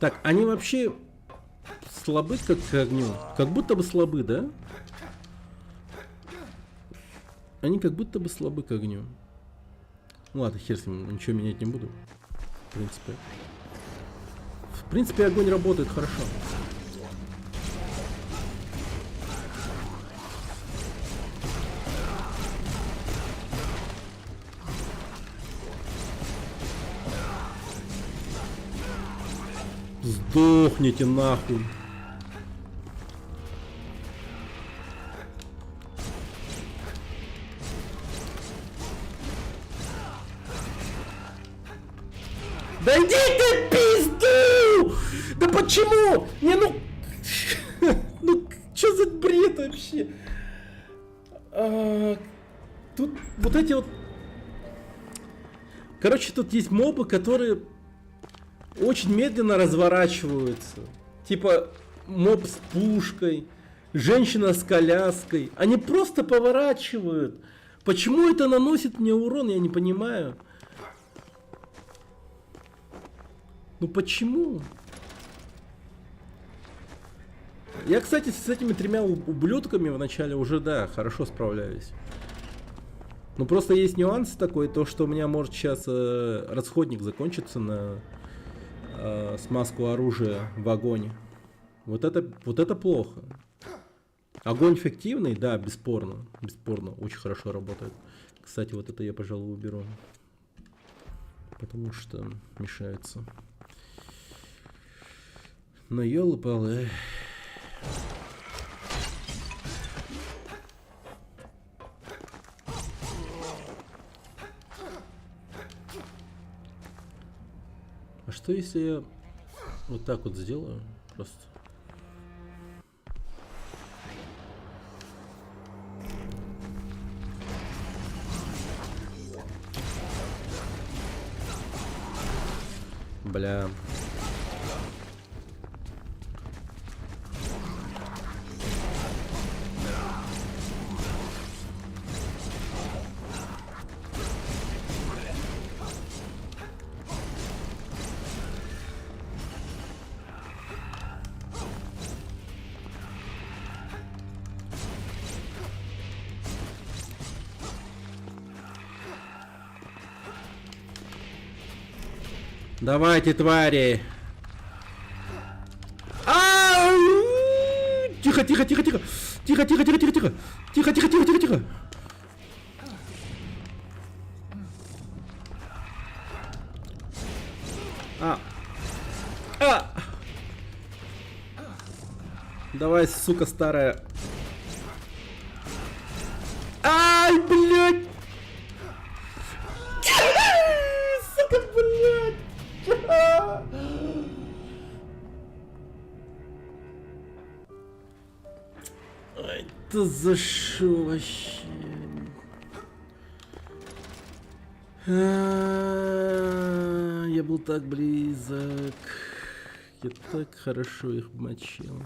Так, они вообще слабы как к огню? Как будто бы слабы, да? Они как будто бы слабы к огню. Ну ладно, хер с ним, ничего менять не буду. В принципе, огонь работает хорошо. Сдохните нахуй. Да иди ты в пизду! Да почему? Не, ну... Ну, что за бред вообще? Тут вот эти вот... Короче, тут есть мобы, которые очень медленно разворачиваются. Типа моб с пушкой, женщина с коляской. Они просто поворачивают. Почему это наносит мне урон, я не понимаю. Ну почему? Я, кстати, с этими тремя ублюдками в начале уже, да, хорошо справляюсь. Ну просто есть нюанс такой, то что у меня может сейчас расходник закончиться на смазку оружия в огонь. Вот это плохо. Огонь эффективный, да, бесспорно. Бесспорно, очень хорошо работает. Кстати, вот это я, пожалуй, уберу. Потому что мешается. Но ёлы-палы. что если я вот так вот сделаю? Просто. Бля. Давайте, твари! Тихо, тихо, тихо, тихо! Тихо, тихо, тихо, тихо, тихо! Тихо, тихо, тихо, тихо, тихо! Давай, сука старая! Ай, блядь! Сука, блядь! Ай, это за шо вообще? Я был так близок. Я так хорошо их мочил.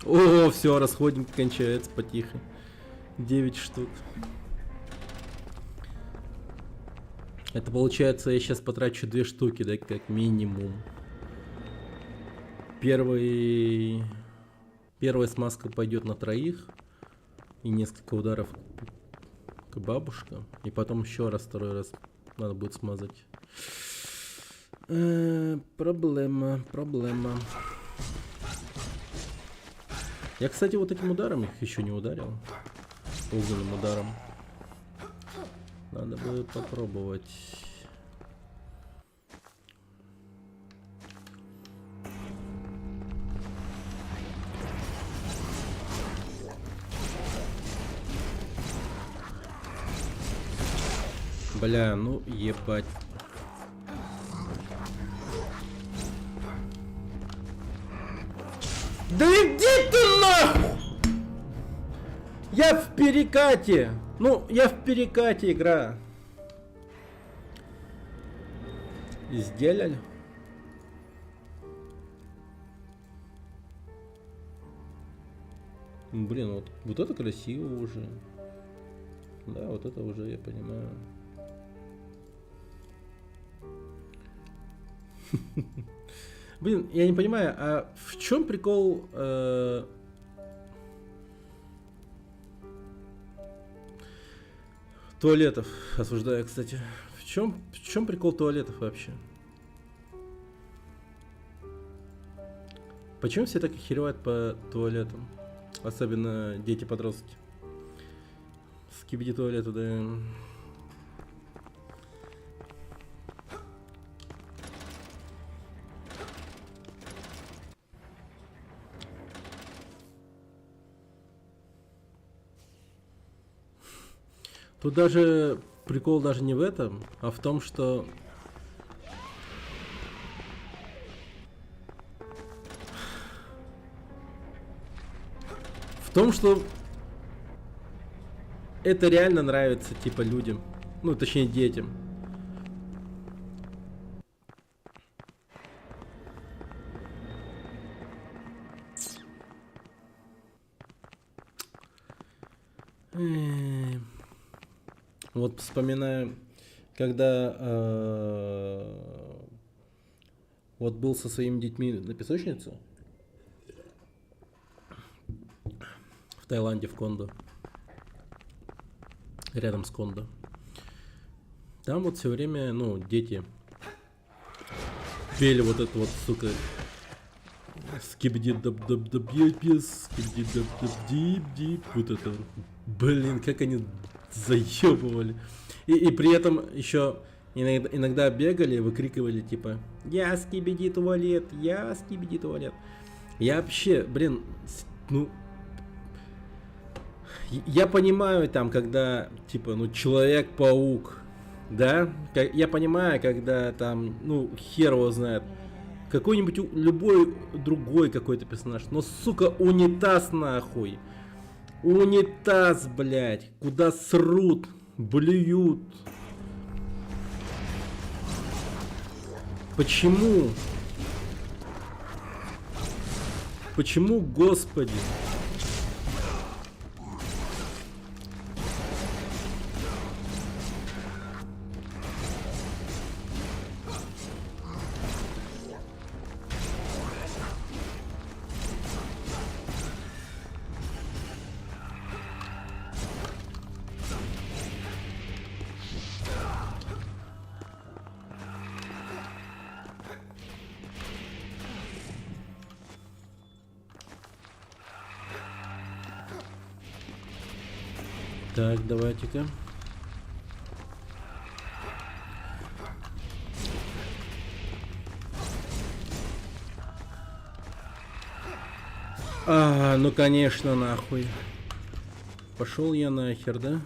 О, все, расходник кончается потихо. 9 штук. Это получается, я сейчас потрачу 2 штуки, да, как минимум. Первая смазка пойдет на 3. И несколько ударов к бабушкам. И потом еще раз, 2 раз надо будет смазать. Проблема. Я, кстати, вот этим ударом их еще не ударил. Огненным ударом. Надо бы попробовать. Бля, ну ебать. Да иди ты нахуй! Я в перекате! Ну, я в перекате, игра. Сделали? Блин, вот это красиво уже. Да, вот это уже я понимаю. Блин, я не понимаю, а в чем прикол туалетов? Осуждаю, кстати. В чем прикол туалетов вообще? Почему все так охеревают по туалетам? Особенно дети-подростки. Скибиди туалету, да. Тут даже прикол даже не в этом, а в том, что это реально нравится типа людям, ну точнее детям. Вот вспоминаю, когда вот был со своими детьми на песочнице в Таиланде, в Кондо, рядом с Кондо. Там вот все время, ну, дети пели вот это вот, сука, скибиди даб даб даб ебес, скибиди даб даб дип дип, вот это, блин, как они заебывали. И при этом еще иногда бегали и выкрикивали типа «Я скибиди туалет, я скибиди туалет». Я вообще, блин, ну... Я понимаю там, когда, типа, ну, Человек-паук, да? Я понимаю, когда там, ну, хер его знает. Какой-нибудь любой другой какой-то персонаж. Но, сука, унитаз нахуй. Унитаз, блядь. Куда срут, блюют. Почему? Почему, господи? Так, давайте-ка. Ну конечно, нахуй. Пошел я нахер, да?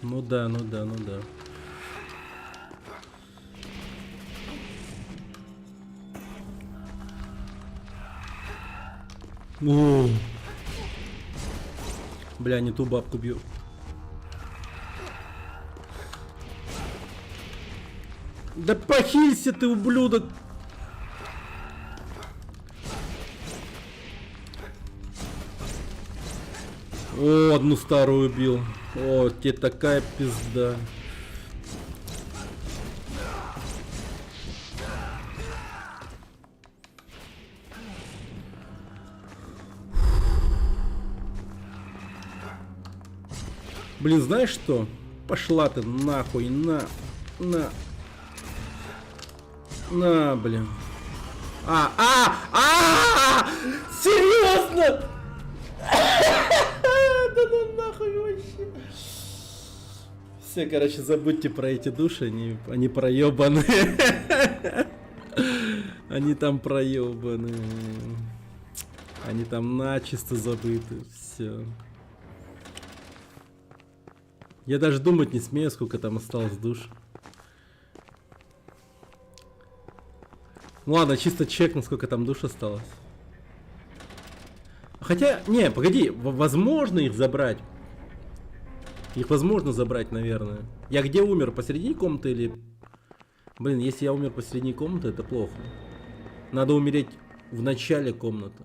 Ну да, ну да, ну да. О! Бля, не ту бабку бью. Да похилься ты, ублюдок! О, одну старую убил. О, тебе такая пизда. Блин, знаешь что? Пошла ты нахуй, на, блин. Серьезно? Да ну нахуй вообще. Все, короче, забудьте про эти души, они проебаны. Они там проебаны. Они там начисто забыты. Все. Я даже думать не смею, сколько там осталось душ. Ну ладно, чисто чекну, сколько там душ осталось. Хотя, не, погоди, возможно их забрать. Их возможно забрать, наверное. Я где умер? Посередине комнаты или... Блин, если я умер посередине комнаты, это плохо. Надо умереть в начале комнаты.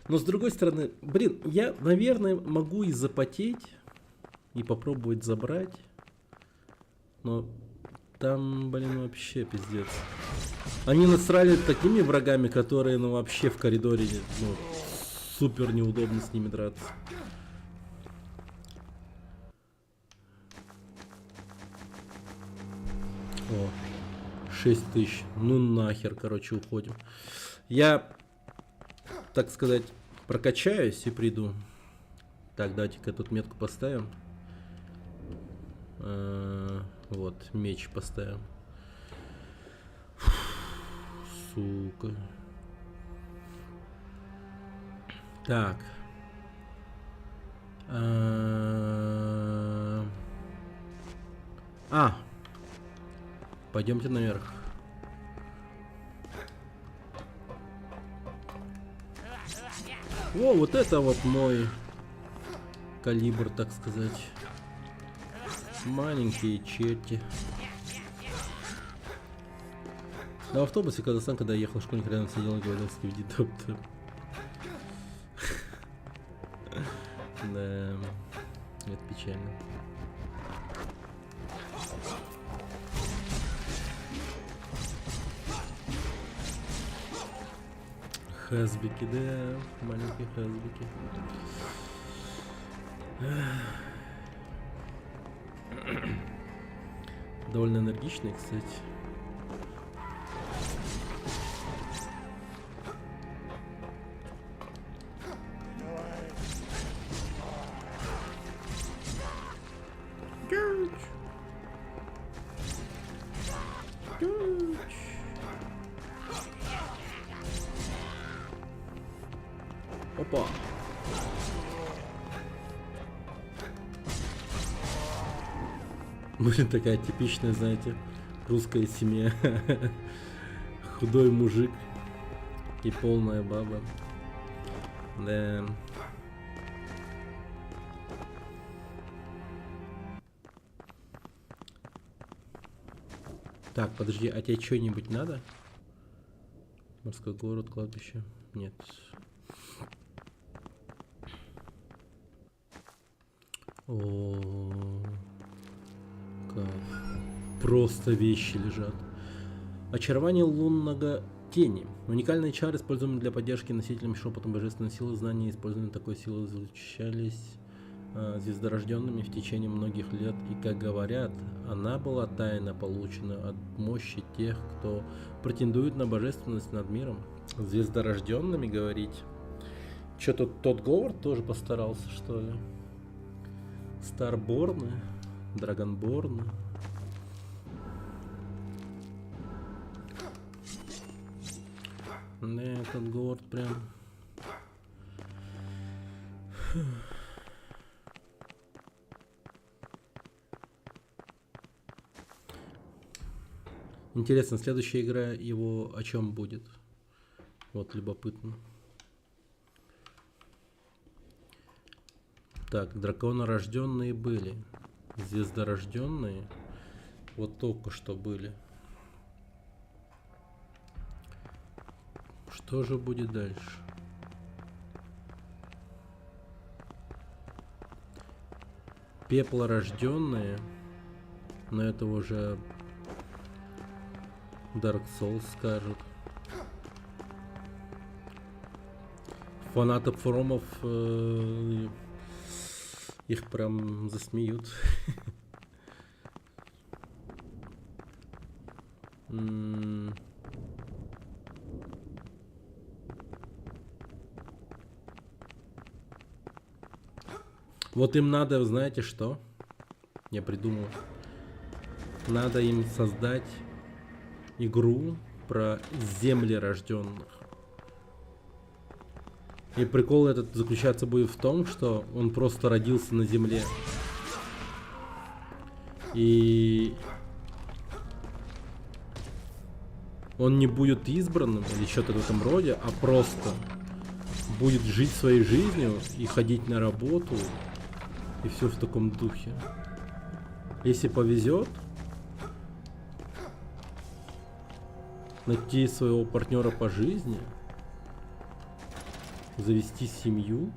Но с другой стороны, блин, я, наверное, могу и запотеть, и попробовать забрать. Но там, блин, вообще пиздец. Они насрали такими врагами, которые, ну, вообще в коридоре, ну, супер неудобно с ними драться. О, 6000. Ну нахер, короче, уходим. Я, так сказать, прокачаюсь и приду. Так, давайте-ка тут метку поставим. Вот, меч поставим. Сука. Так. Пойдемте наверх. О, вот это вот мой калибр, так сказать. Маленькие черти. На автобусе Казахстан, когда я ехал, школьник рядом сидел и говорил, скивиди доктор. Да, это печально. Хазбики, да, маленькие хазбики. Довольно энергичные, кстати. Опа. Блин, такая типичная, знаете, русская семья. Худой мужик и полная баба. Да. Так, подожди, а тебе что-нибудь надо? Морской город, кладбище. Нет. О, как просто вещи лежат. Очарование лунного тени. Уникальные чары, используемые для поддержки носителями шепотом божественной силы, знания использования такой силы изучались звездорожденными в течение многих лет, и, как говорят, она была тайно получена от мощи тех, кто претендует на божественность над миром. Звездорожденными говорить? Что-то тот Говард тоже постарался, что ли? Старборны, Драгонборны. Да, этот Говард прям... Интересно, следующая игра его о чем будет? Вот, любопытно. Так, драконорожденные были. Звездорожденные. Вот только что были. Что же будет дальше? Пеплорожденные. Но это уже Dark Souls скажут. Фанатов форумов их прям засмеют. Вот им надо, знаете что? Я придумал. Надо им создать игру про земли рожденных. И прикол этот заключаться будет в том, что он просто родился на земле. И он не будет избранным или что-то в этом роде, а просто будет жить своей жизнью и ходить на работу. И все в таком духе. Если повезет, найти своего партнера по жизни, завести семью,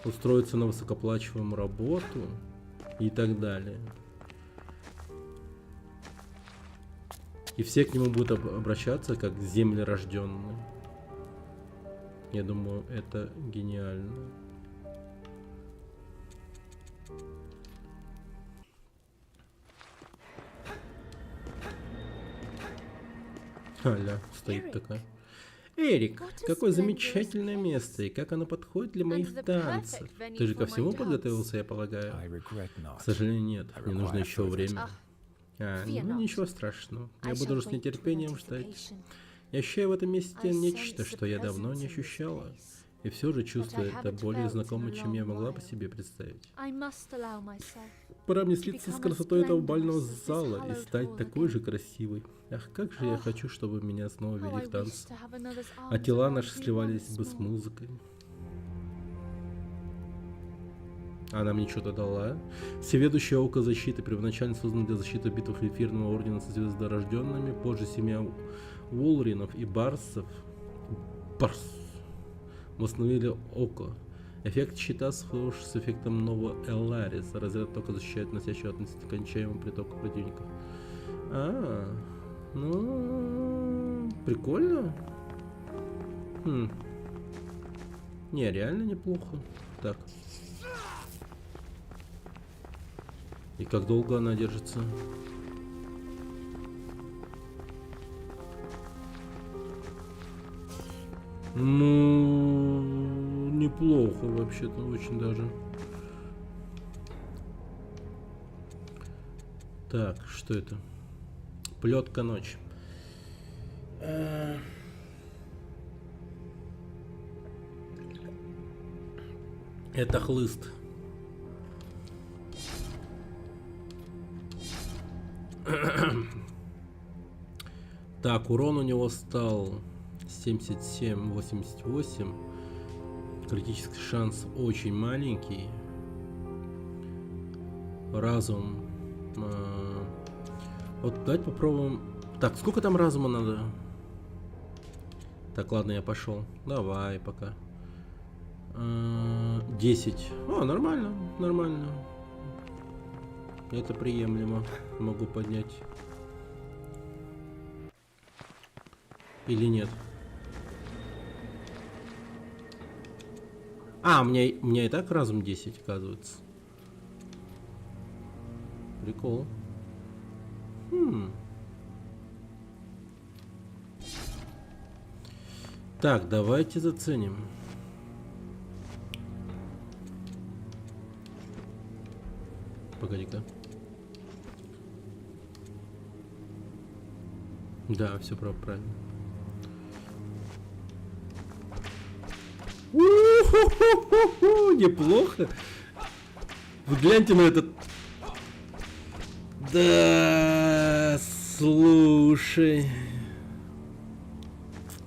устроиться на высокооплачиваемую работу и так далее. И все к нему будут обращаться как землерожденные. Я думаю, это гениально. Аля стоит такая. Эрик, какое замечательное место, и как оно подходит для моих танцев. Ты же ко всему подготовился, я полагаю? I regret К not. сожалению, нет. Мне нужно require еще further время. Ну ничего страшного. Я буду уже с нетерпением ждать. Я ощущаю в этом месте нечто, что я давно не ощущала. И все же чувство это более знакомо, чем я могла по себе представить. Пора мне слиться с красотой этого бального зала и стать такой же красивой. Ах, как же я хочу, чтобы меня снова вели в танцы. А тела наши сливались бы с музыкой. Она мне что-то дала. Всеведущее око защиты, первоначально создано для защиты битв эфирного ордена со звездорожденными, позже семья Волринов и Барсов восстановили око. Эффект щита схож с эффектом Нова Эларис. Разряд тока защищает носящего относительно кончаемого притока противников. Ну, прикольно. Не, реально неплохо. Так. И как долго она держится? Ну, неплохо вообще-то, очень даже. Так, что это? Плетка ночь. Это хлыст. Так, урон у него стал 77-88. Критический шанс очень маленький. Разум. Вот давайте попробуем. Так, сколько там разума надо? Так, ладно, я пошел. Давай пока. 10. О, нормально, нормально. Это приемлемо. Могу поднять. Или нет? А, у меня и так разум 10, оказывается. Прикол. Так, давайте заценим. Погоди-ка. Да, все правильно. У-ху-ху-ху-ху, неплохо. Вы гляньте на этот. Да, слушай.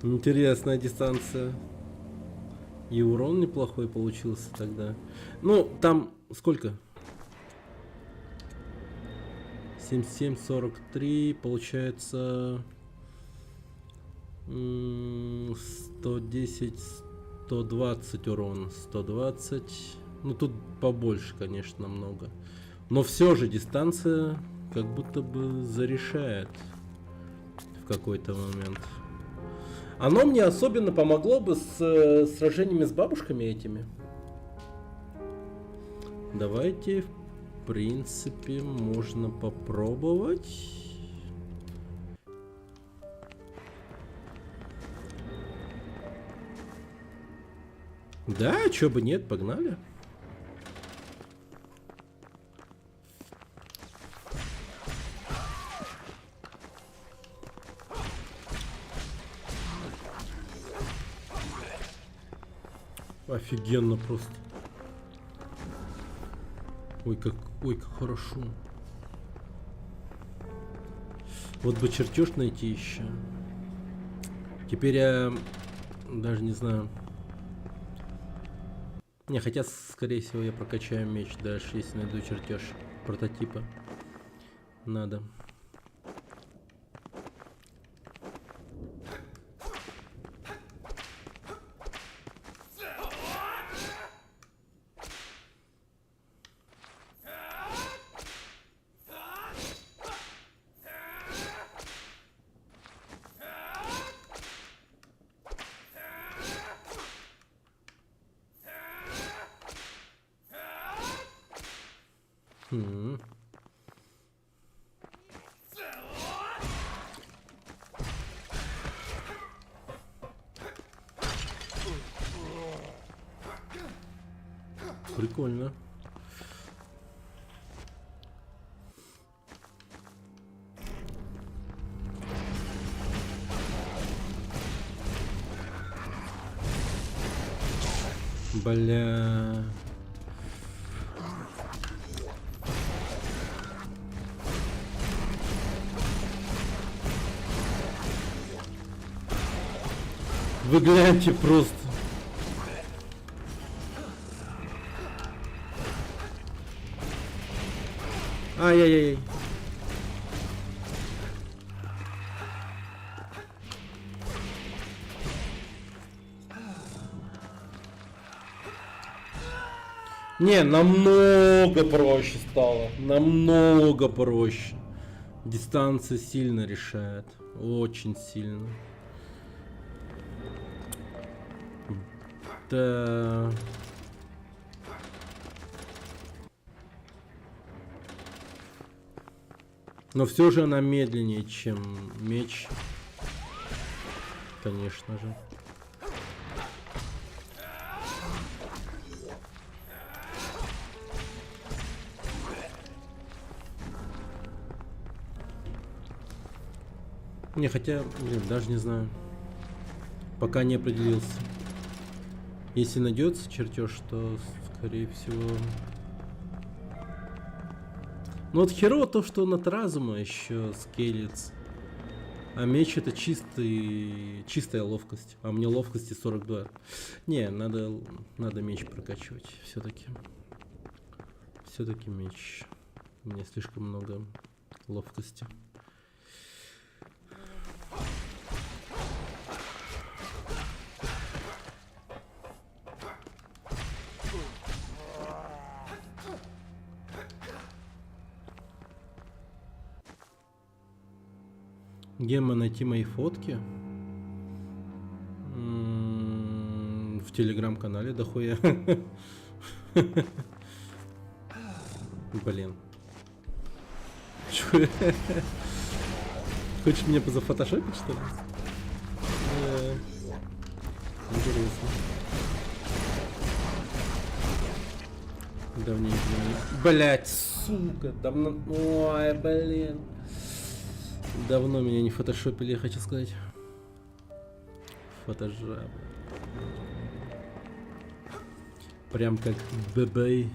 Интересная дистанция. И урон неплохой получился тогда. Ну, там сколько? 77-43, получается 110, 120 урон, 120. Ну тут побольше, конечно, намного. Но все же дистанция как будто бы зарешает в какой-то момент. Оно мне особенно помогло бы с сражениями с бабушками этими. Давайте, в принципе, можно попробовать. Да, чё бы нет, погнали. Офигенно просто. Ой, как хорошо. Вот бы чертеж найти еще. Теперь я даже не знаю. Не, хотя, скорее всего, я прокачаю меч дальше, если найду чертеж прототипа. Надо. Прикольно. Бля. Вы гляньте просто. Ай-яй-яй. Не, намного проще стало. Намного проще. Дистанция сильно решает. Очень сильно. Да. Но все же она медленнее, чем меч. Конечно же. Не, хотя, блин, даже не знаю. Пока не определился. Если найдется чертеж, то, скорее всего. Ну вот херово то, что он от разума еще скейлится. А меч это чистая ловкость. А мне ловкости 42. Не, надо меч прокачивать. Все-таки. Все-таки меч. У меня слишком много ловкости. Где мне найти мои фотки? В телеграм-канале дохуя. Блин. Чё? Хочешь меня позафотошопить, что ли? Интересно. Давненько. Блять, сука. Давно... Ой, блин. Давно меня не фотошопили, я хочу сказать. Фотожабы. Прям как бэбэй.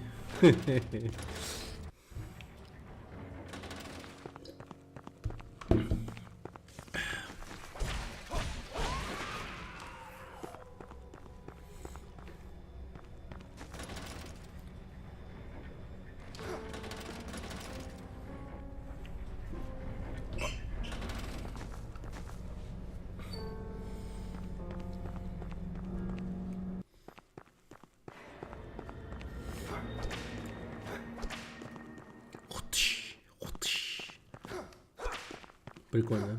Прикольно.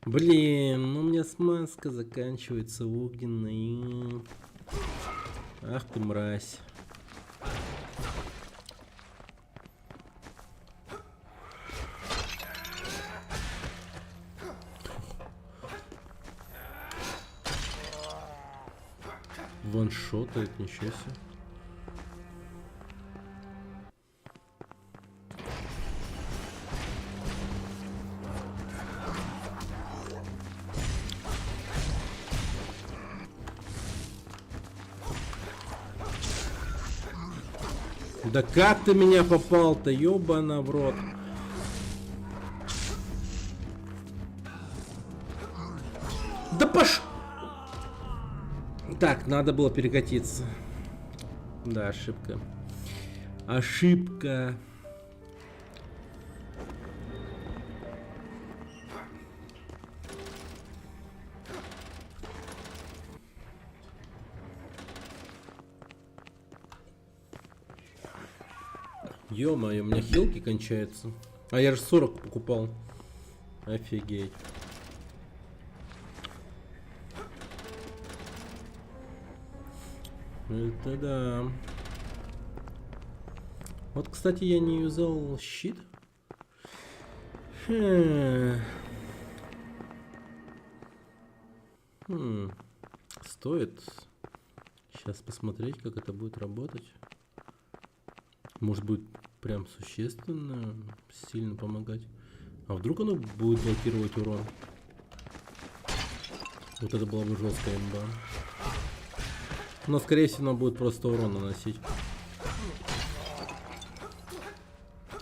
Блин, ну у меня смазка заканчивается огненной. Ах ты мразь. Ваншотает, ничего себе. Да как ты меня попал-то, ёбана в рот. Да пош... Так, надо было перекатиться. Да, ошибка. Ошибка. Ё-моё, у меня хилки кончаются. А я же 40 покупал. Офигеть. Это да. Вот, кстати, я не юзал щит. Стоит сейчас посмотреть, как это будет работать. Может быть, прям существенно сильно помогать. А вдруг оно будет блокировать урон? Вот это была бы жесткая имба. Но, скорее всего, оно будет просто урон наносить.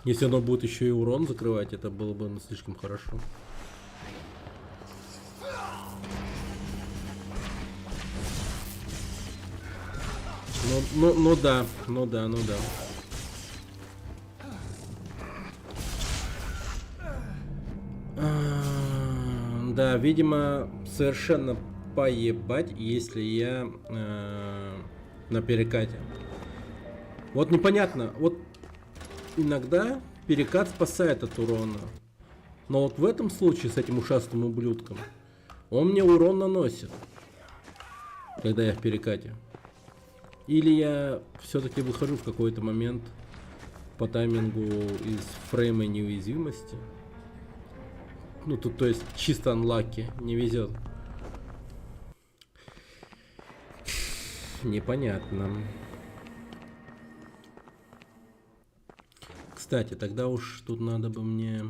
Если оно будет еще и урон закрывать, это было бы слишком хорошо. Ну да. Да, видимо, совершенно поебать, если я на перекате. Вот непонятно, вот иногда перекат спасает от урона. Но вот в этом случае с этим ушастым ублюдком он мне урон наносит, когда я в перекате. Или я все-таки выхожу в какой-то момент по таймингу из фрейма неуязвимости. Ну тут, то есть, чисто анлаки, не везет. Непонятно. Кстати, тогда уж тут надо бы мне...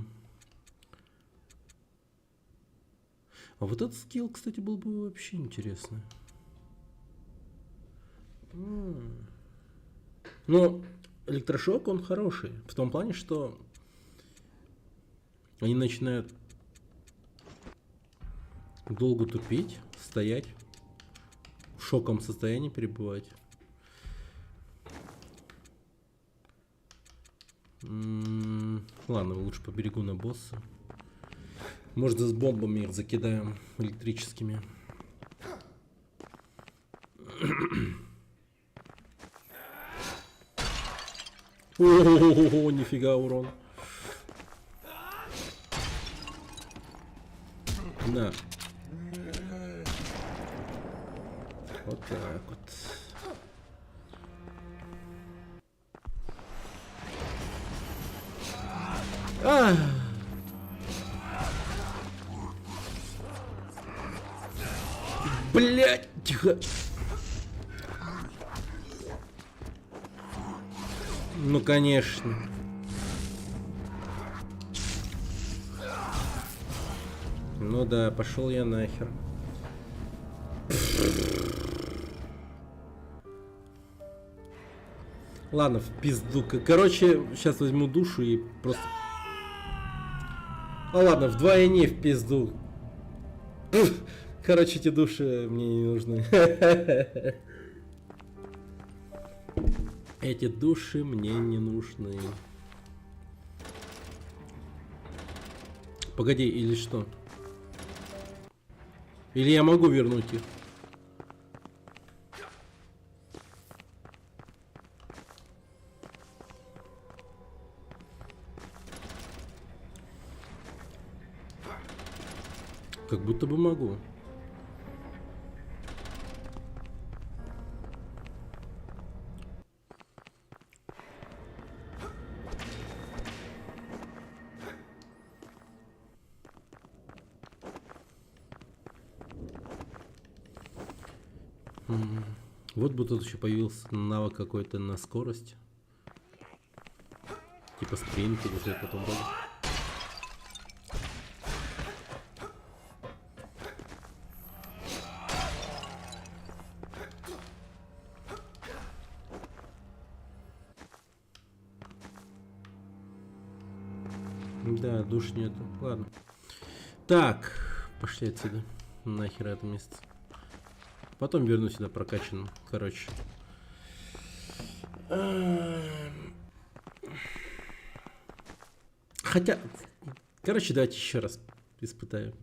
А вот этот скилл, кстати, был бы вообще интересный. Ну, электрошок, он хороший. В том плане, что они начинают долго тупить, стоять, в шоковом состоянии перебывать. Ладно, лучше поберегу на босса. Может, с бомбами их закидаем электрическими. О, нифига урон. На. Вот так вот. А! Блять, тихо. Ну, конечно. Ну да, пошел я нахер. Ладно, в пизду. Короче, сейчас возьму душу и просто... А ладно, вдвойне в пизду. Короче, эти души мне не нужны. Эти души мне не нужны. Погоди, или что? Или я могу вернуть их? Как будто бы могу. Вот бы тут еще появился навык какой-то на скорость. Типа спринт или что-то потом будет. Да, душ нету. Ладно. Так, пошли отсюда. Нахер это место. Потом верну сюда прокачанным. Короче. Хотя... Короче, давайте еще раз испытаю.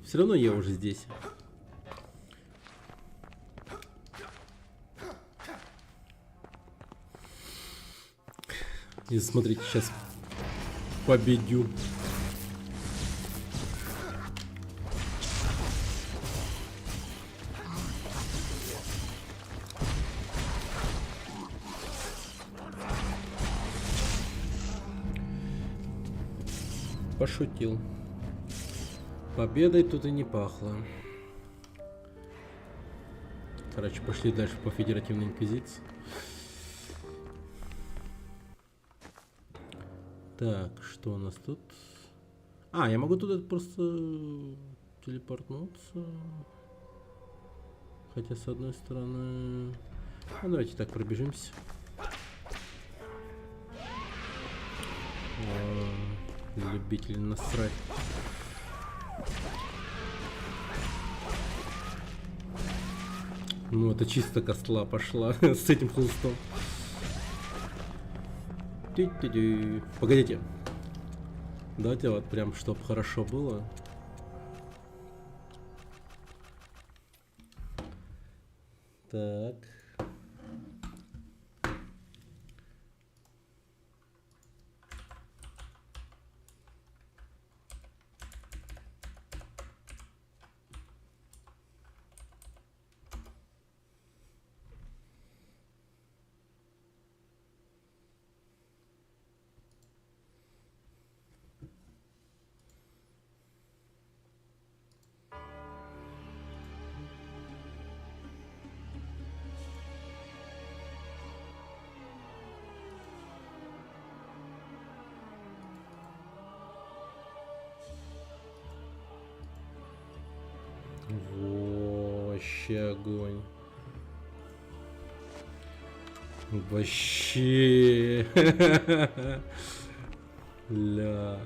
Все равно я уже здесь. И смотрите, сейчас победю. Пошутил. Победой тут и не пахло. Короче, пошли дальше по Федеративной Инквизиции. Так, что у нас тут? А, я могу туда просто телепортнуться. Хотя, с одной стороны... Ну, давайте так пробежимся. Любители насрать. Ну, это чисто костла пошла с этим хлыстом. Погодите. Давайте вот прям, чтоб хорошо было. Так. Вообще огонь. Вообще. Ля.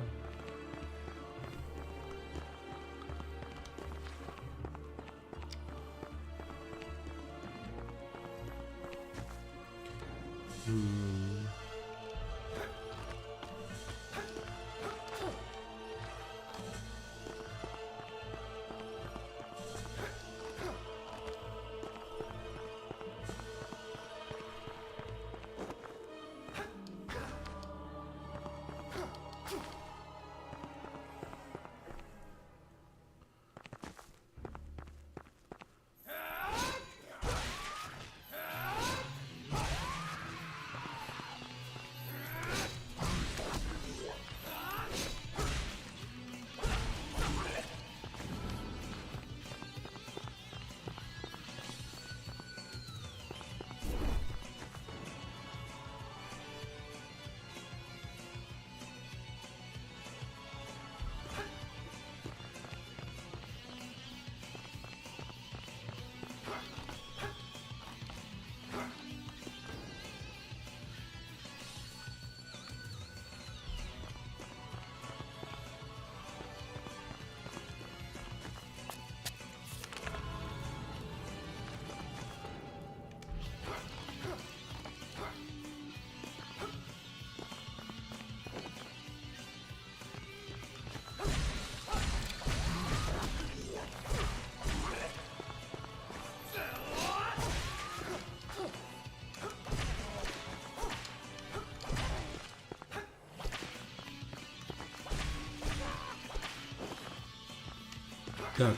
Так.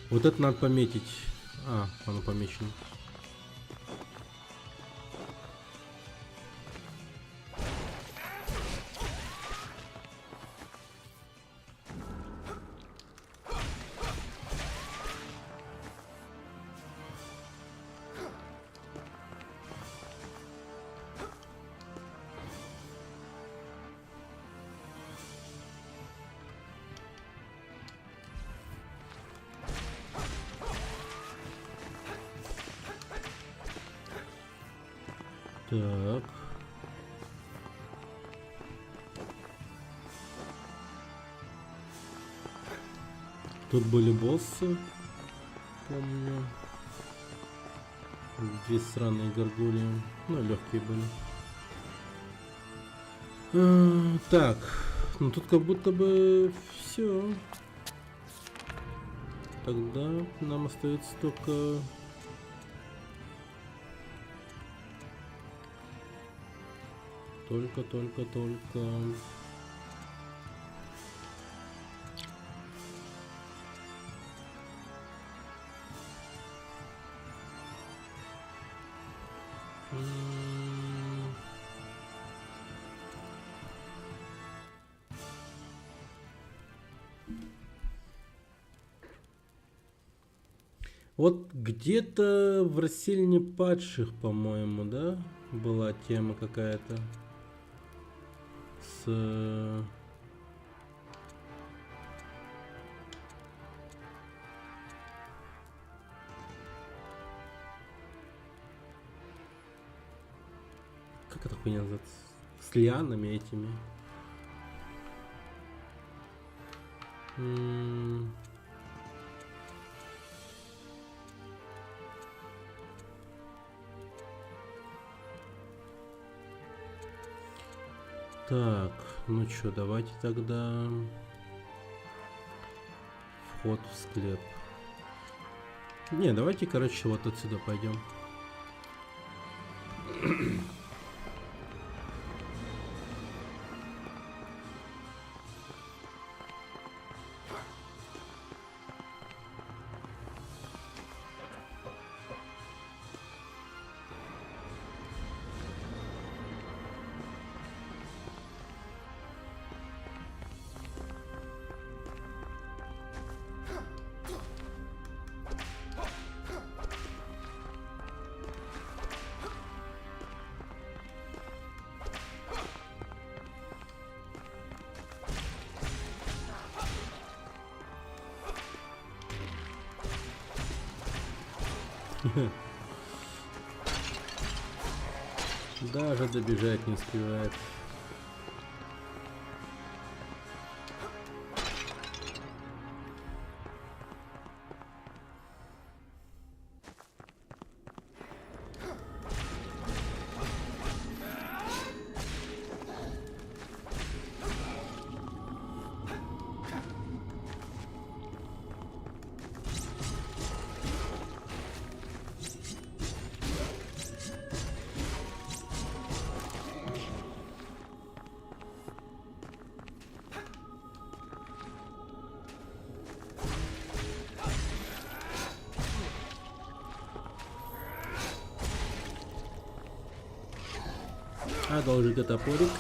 Вот это надо пометить. А, оно помечено. Так. Тут были боссы, помню. Две сраные горгульи. Ну, легкие были. Так. Ну тут как будто бы все. Тогда нам остается только... Только. Вот где-то в расселине падших, по-моему, да, была тема какая-то с... Как это хуйня называется? С лианами этими. Так, ну чё, давайте тогда вход в склеп. Не, давайте, короче, вот отсюда пойдем. Даже добежать не успевает. Одолжи-ка топорик.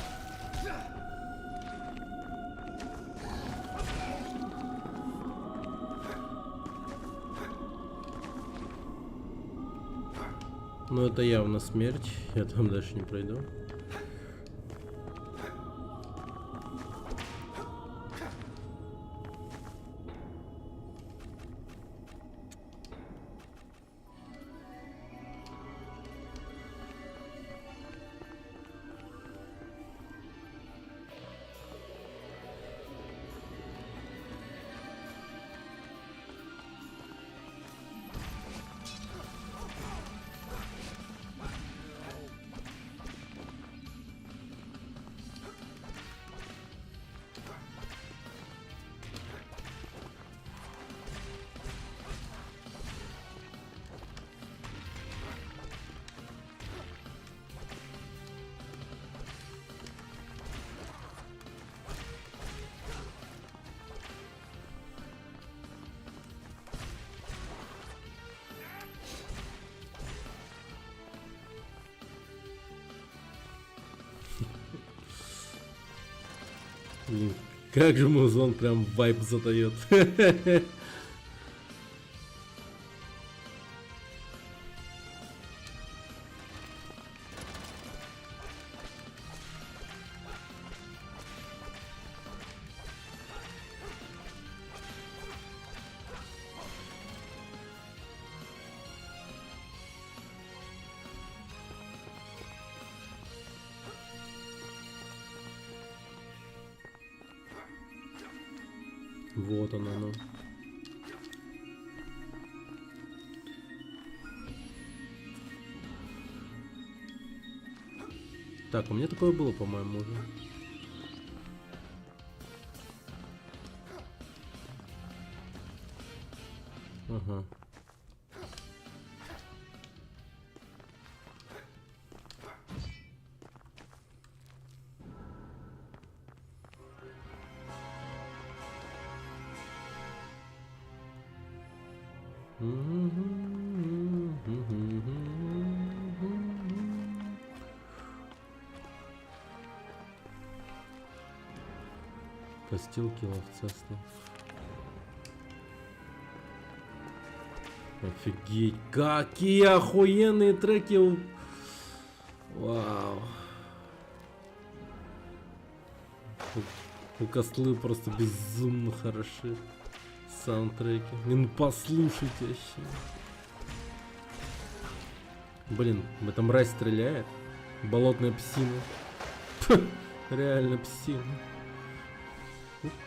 Ну это явно смерть, я там дальше не пройду. Блин, как же музон прям вайп задает. Вот оно. Так, у меня такое было, по-моему, уже. Ага. Постилки ловца снов. Офигеть, какие охуенные треки. Вау. У Костлы просто безумно хороши саундтреки. Ну послушайте вообще. Блин, эта мразь стреляет. Болотная псина. Реально псина.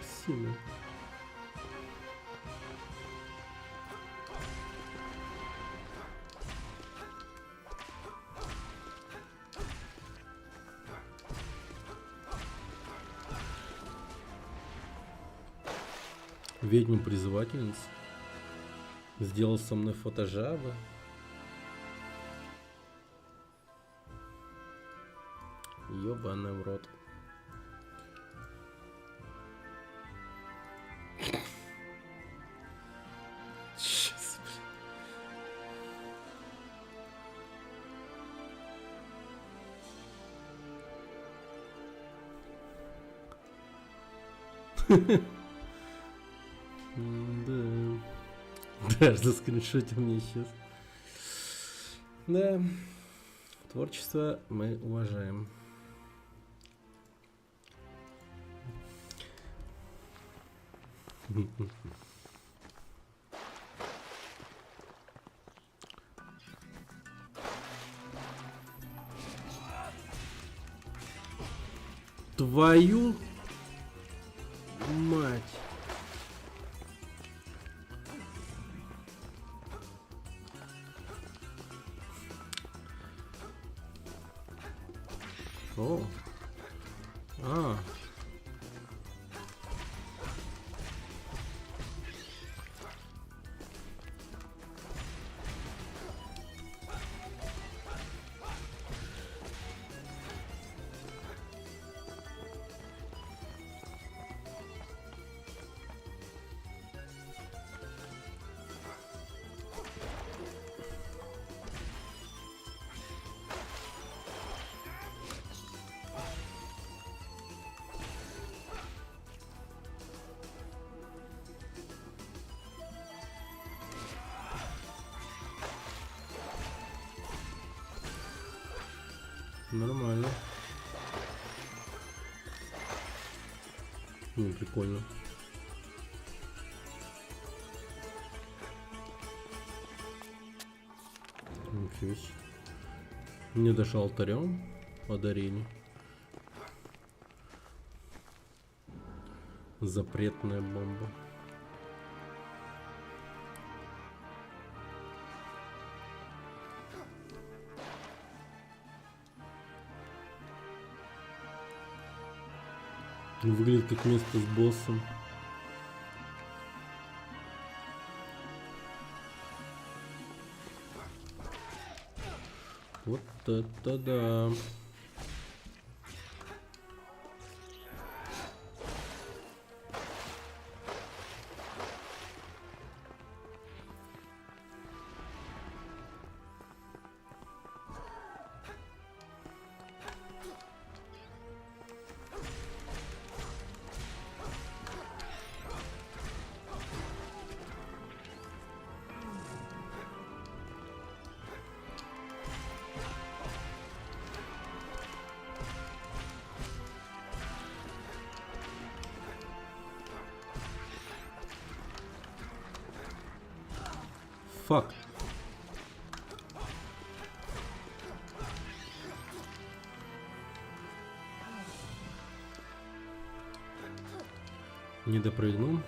Псина. Ведьма-призывательница сделал со мной фотожабы. Ёбаный в рот. Сейчас, блин. Да. Даже заскриншотил мне сейчас. Да. Творчество мы уважаем. Твою мать. О. А. Нормально. Прикольно. Ничего себе. Мне даже алтарем подарили. Запретная бомба. Выглядит как место с боссом. Вот это да. Фак. Не допрыгнул.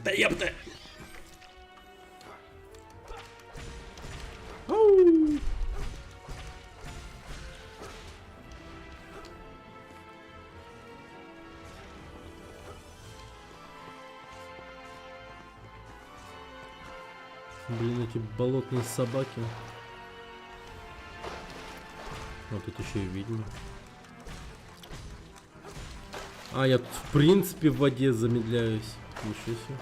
Да ёпта! Ау! Блин, эти болотные собаки. Вот тут еще и ведьма. А, я тут в принципе в воде замедляюсь. Ничего себе.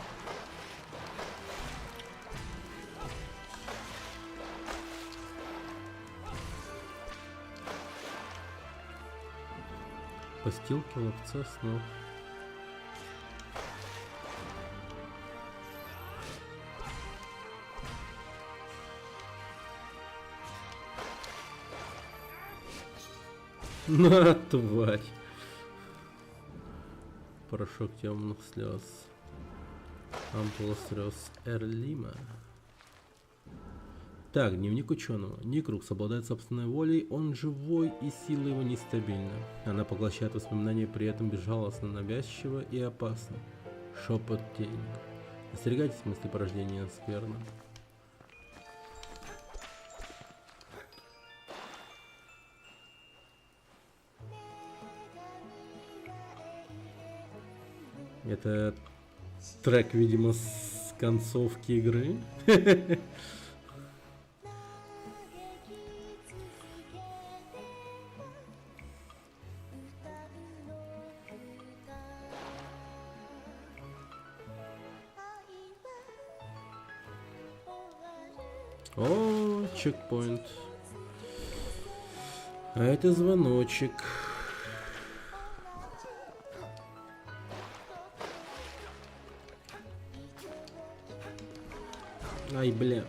Постилки, ловца снов. На, тварь. Порошок темных слез. Ампула слез Эрлима. Так, дневник ученого. Никрукс обладает собственной волей, он живой, и сила его нестабильна. Она поглощает воспоминания, при этом безжалостно, навязчиво и опасно. Шепот тени. Остерегайтесь мысли порождения скверно. Это трек, видимо, с концовки игры. О, чекпоинт. А это звоночек. Ай, бля.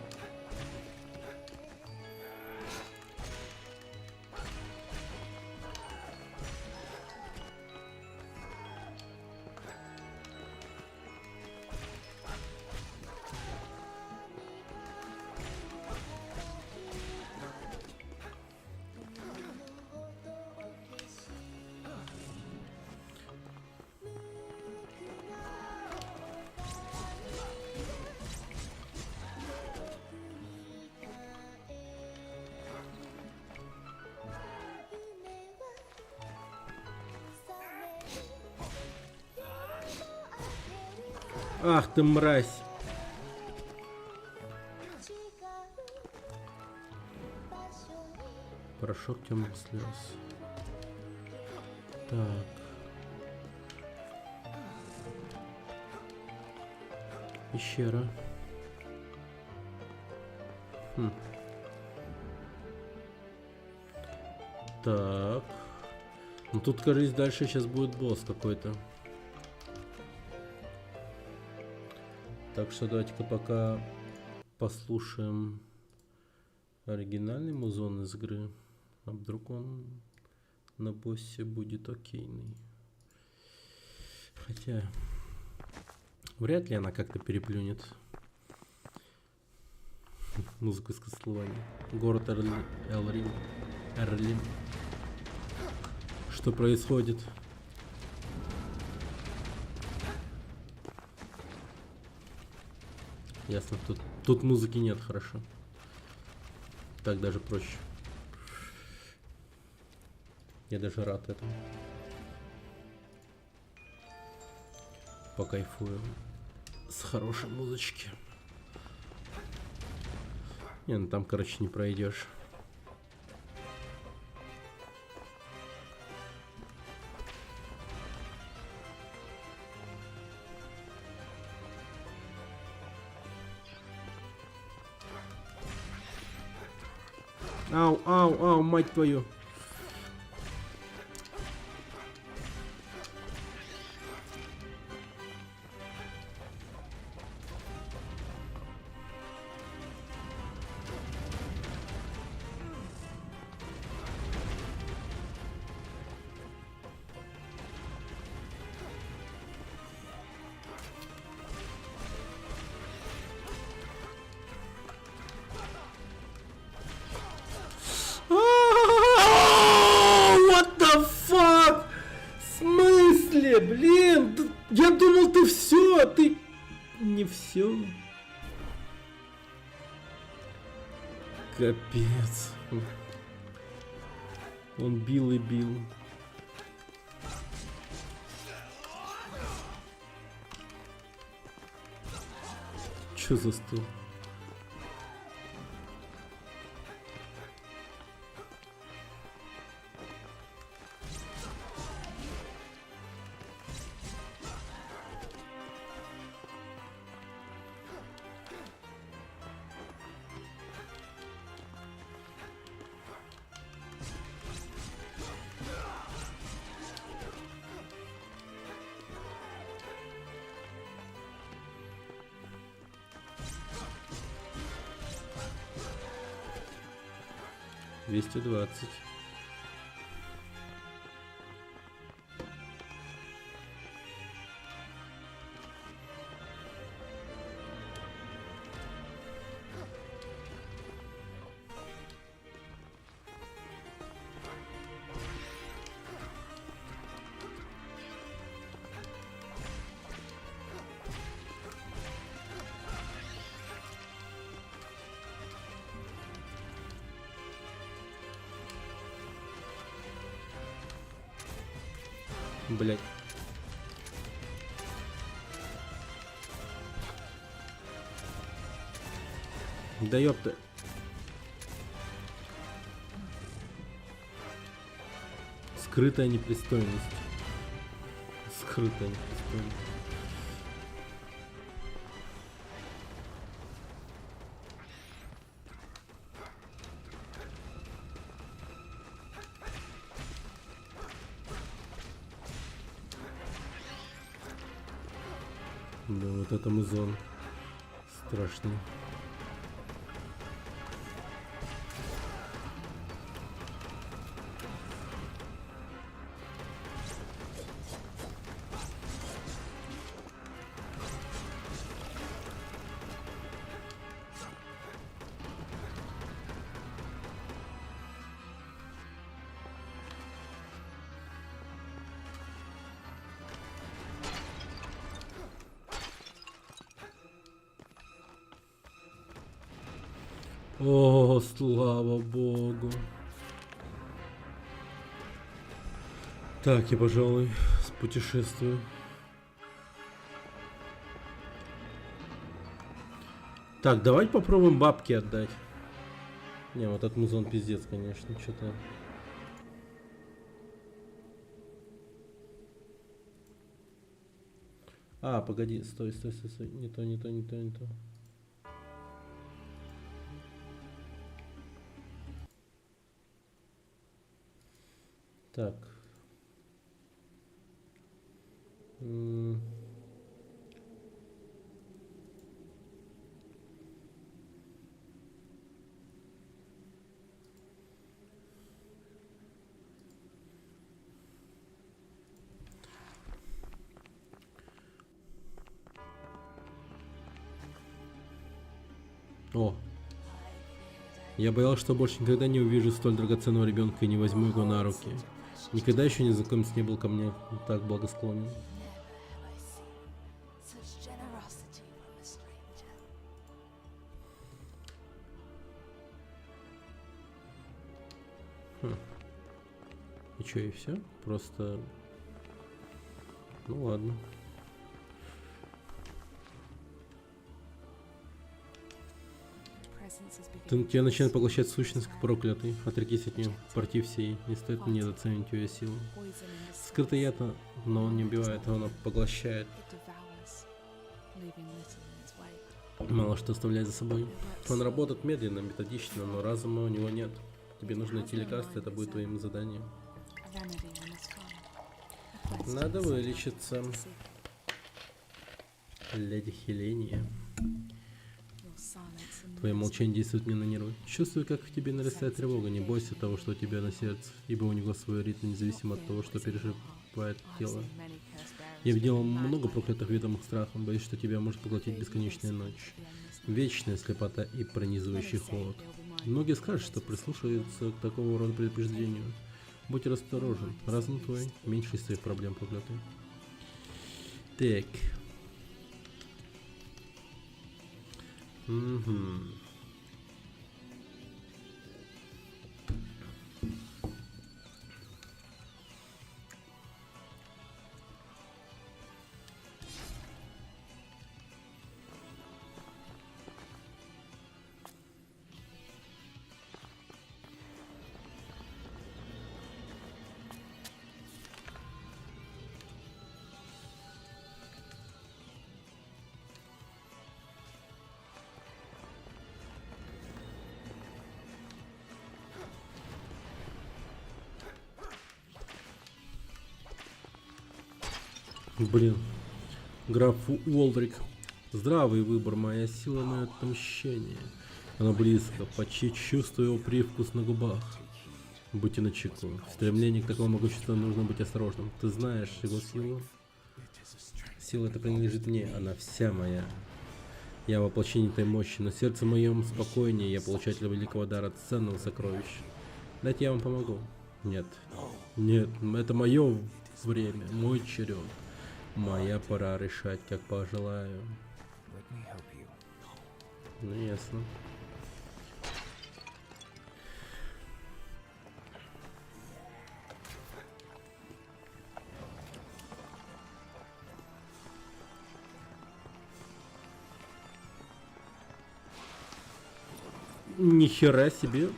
Ах ты мразь. Порошок темных слез. Так. Пещера. Так. Ну тут, кажется, дальше сейчас будет босс какой-то. Так что давайте-ка пока послушаем оригинальный музон из игры. А вдруг он на боссе будет окейный. Хотя вряд ли она как-то переплюнет музыку из Castlevania. Город Элрим. Что происходит? Ясно, тут музыки нет, хорошо. Так даже проще. Я даже рад этому. Покайфую с хорошей музычки. Не, ну там, короче, не пройдешь. Ау, ау, ау, мать твою. What the fuck? В смысле, блин? Я думал, ты все, а ты не все. Капец. Он бил и бил. Чё застыл? Двести 20. Блять. Да ёпта. Скрытая непристойность. Скрытая непристойность. Да, вот это музон. Страшный. О, слава богу. Так, я, пожалуй, спутешествую. Так, давайте попробуем бабки отдать. Не, вот этот музон пиздец, конечно, что-то. А, погоди, стой, стой, стой, стой. Не то, не то, не то, не то. Так. О. Я боялся, что больше никогда не увижу столь драгоценного ребенка и не возьму его на руки. Никогда еще незнакомец не был ко мне так благосклонен. Such generosity from a stranger. И чё, и все? Просто... Ну ладно. Тебя начинает поглощать сущность, как проклятый. Отрекись от нее, против всей. Не стоит недооценивать ее силу. Скрытый яд, но он не убивает, он поглощает. Мало что оставляет за собой. Он работает медленно, методично, но разума у него нет. Тебе нужно найти лекарство, это будет твоим заданием. Надо вылечиться. Леди Хеления. Твое молчание действует мне на нервы. Чувствую, как в тебе нарастает тревога. Не бойся того, что у тебя на сердце, ибо у него свой ритм, независимо от того, что переживает тело. Я видел много проклятых ведомых страхом, боюсь, что тебя может поглотить бесконечная ночь. Вечная слепота и пронизывающий холод. Многие скажут, что прислушиваются к такого рода предупреждению. Будь осторожен, разум твой меньше из твоих проблем, проклятый. Так. Угу. Блин. Граф Уолдрик. Здравый выбор, моя сила на отмщение. Она близко, почти чувствую его привкус на губах. Будьте начеку. В стремлении к такому могуществу нужно быть осторожным. Ты знаешь его силу? Сила эта принадлежит мне, она вся моя. Я воплощение этой мощи, но сердце моем спокойнее, я получатель великого дара, ценного сокровища. Дайте я вам помогу. Нет. Нет, это мое время, мой черед. Моя пора решать, как пожелаю. Ну ясно. Нихера себе.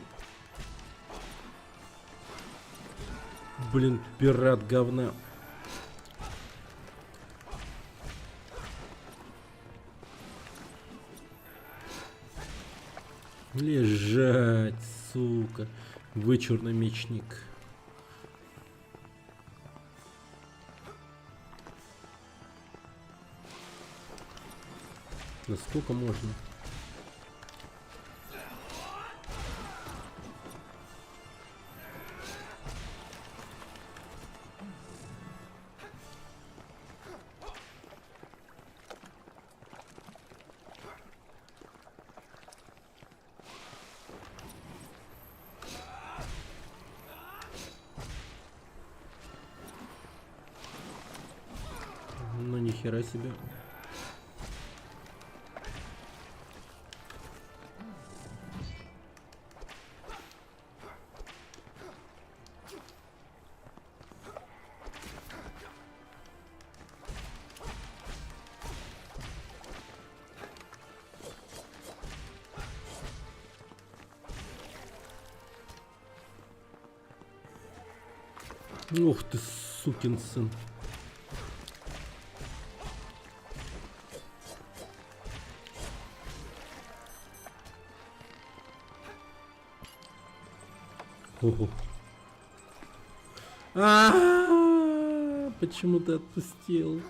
Блин, пират говна. Лежать, сука. Вычурный мечник. Да сколько можно? Ну нихера себе. Ух ты, сукин сын. Ого. Почему ты отпустил?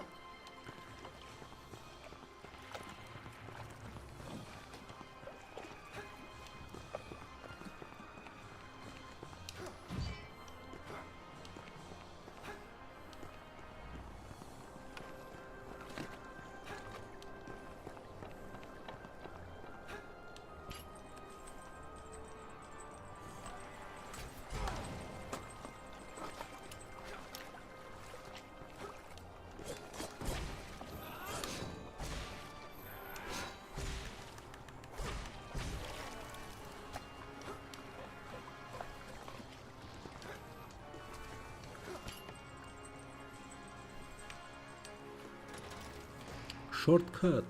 Шорткат.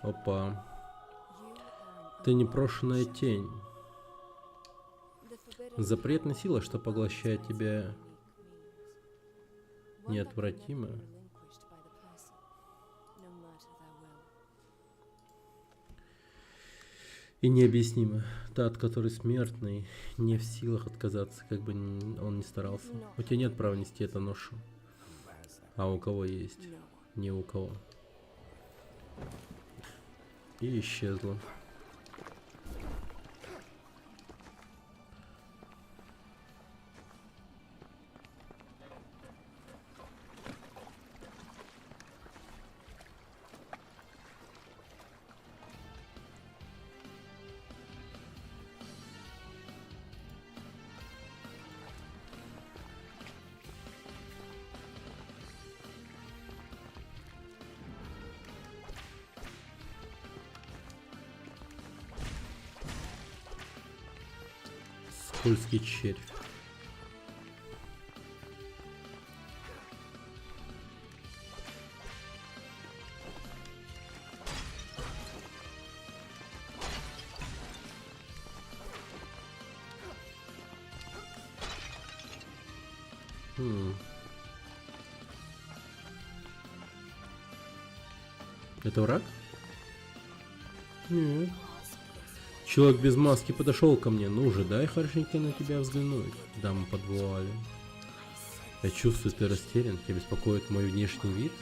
Опа. Ты непрошенная тень. Запретная сила, что поглощает тебя, неотвратимо. И необъяснимо. Та, от которой смертный не в силах отказаться, как бы он ни старался. У тебя нет права нести эту ношу. А у кого есть? Ни у кого. И исчезла. Скользкий червь. Это враг? Нет. Человек без маски подошел ко мне. Ну же, дай хорошенько на тебя взглянуть. Дама под вуалью. Я чувствую, ты растерян. Тебя беспокоит мой внешний вид?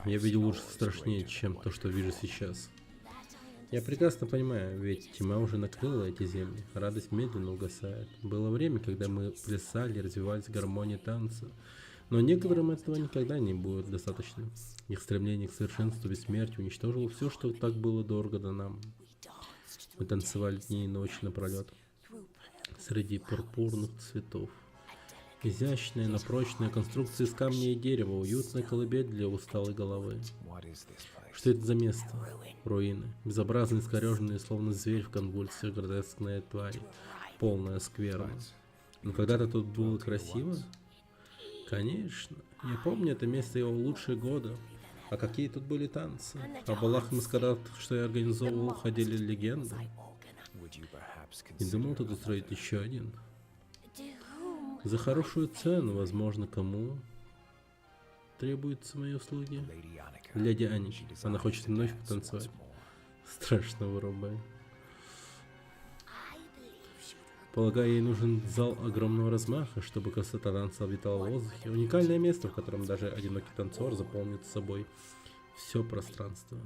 Я видел ужас страшнее, чем то, что вижу сейчас. Я прекрасно понимаю, ведь тьма уже накрыла эти земли. Радость медленно угасает. Было время, когда мы плясали, развивались в гармонии танца. Но некоторым этого никогда не будет достаточно. Их стремление к совершенству и бессмертию уничтожило все, что так было дорого до нам. Мы танцевали дни и ночи напролет среди пурпурных цветов. Изящная, но прочная конструкция из камня и дерева, уютная колыбель для усталой головы. Что это за место? Руины. Безобразные, искореженные, словно зверь в конвульсиях, гротескные твари. Полная скверна. Но когда-то тут было красиво? Конечно. Я помню это место его лучшие годы. А какие тут были танцы? О балах и маскарадах, что я организовывал, ходили легенды. И думал тут устроить еще один. За хорошую цену, возможно, кому требуются мои услуги? Леди Аники. Она хочет вновь потанцевать. Страшно вырубай. Полагаю, ей нужен зал огромного размаха, чтобы красота танца обитала в воздухе. Уникальное место, в котором даже одинокий танцор заполнит собой все пространство.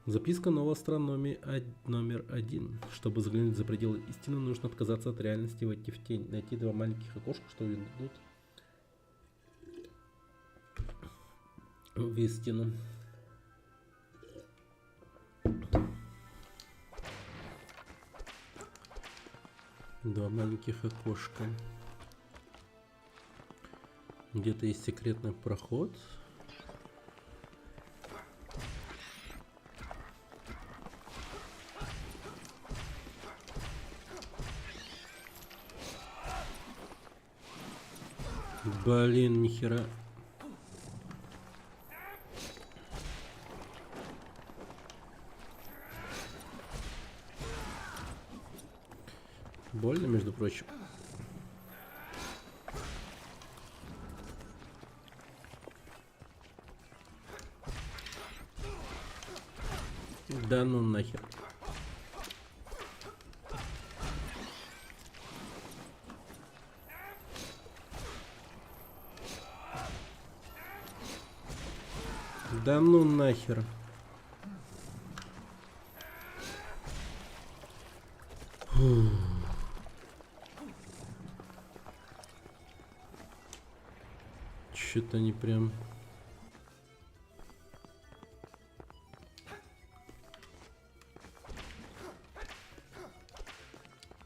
Записка новостра номер 1. Чтобы заглянуть за пределы истины, нужно отказаться от реальности и войти в тень. Найти два маленьких окошка, что ведут в истину. Два маленьких окошка. Где-то есть секретный проход. Блин, нихера. Больно, между прочим. Да ну нахер. Да ну нахер. Что-то они прям...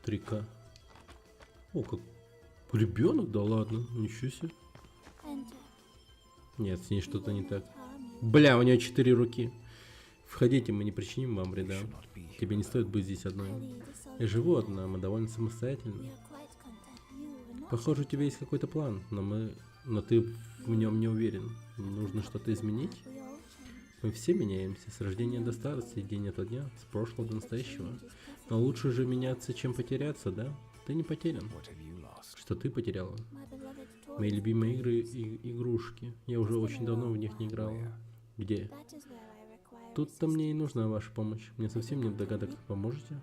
Трика. О, как ребенок, да ладно, ничего себе. Нет, с ней что-то не так. Бля, у нее 4 руки. Входите, мы не причиним вам вреда. Тебе не стоит быть здесь одной. Я живу одна, мы довольно самостоятельны. Похоже, у тебя есть какой-то план, но ты в нем не уверен. Нужно что-то изменить? Мы все меняемся, с рождения до старости, день ото дня, с прошлого до настоящего. Но лучше же меняться, чем потеряться, да? Ты не потерян. Что ты потеряла? Мои любимые игры и игрушки. Я уже очень давно в них не играла. Где? Тут-то мне и нужна ваша помощь. Мне совсем нет догадок. Поможете?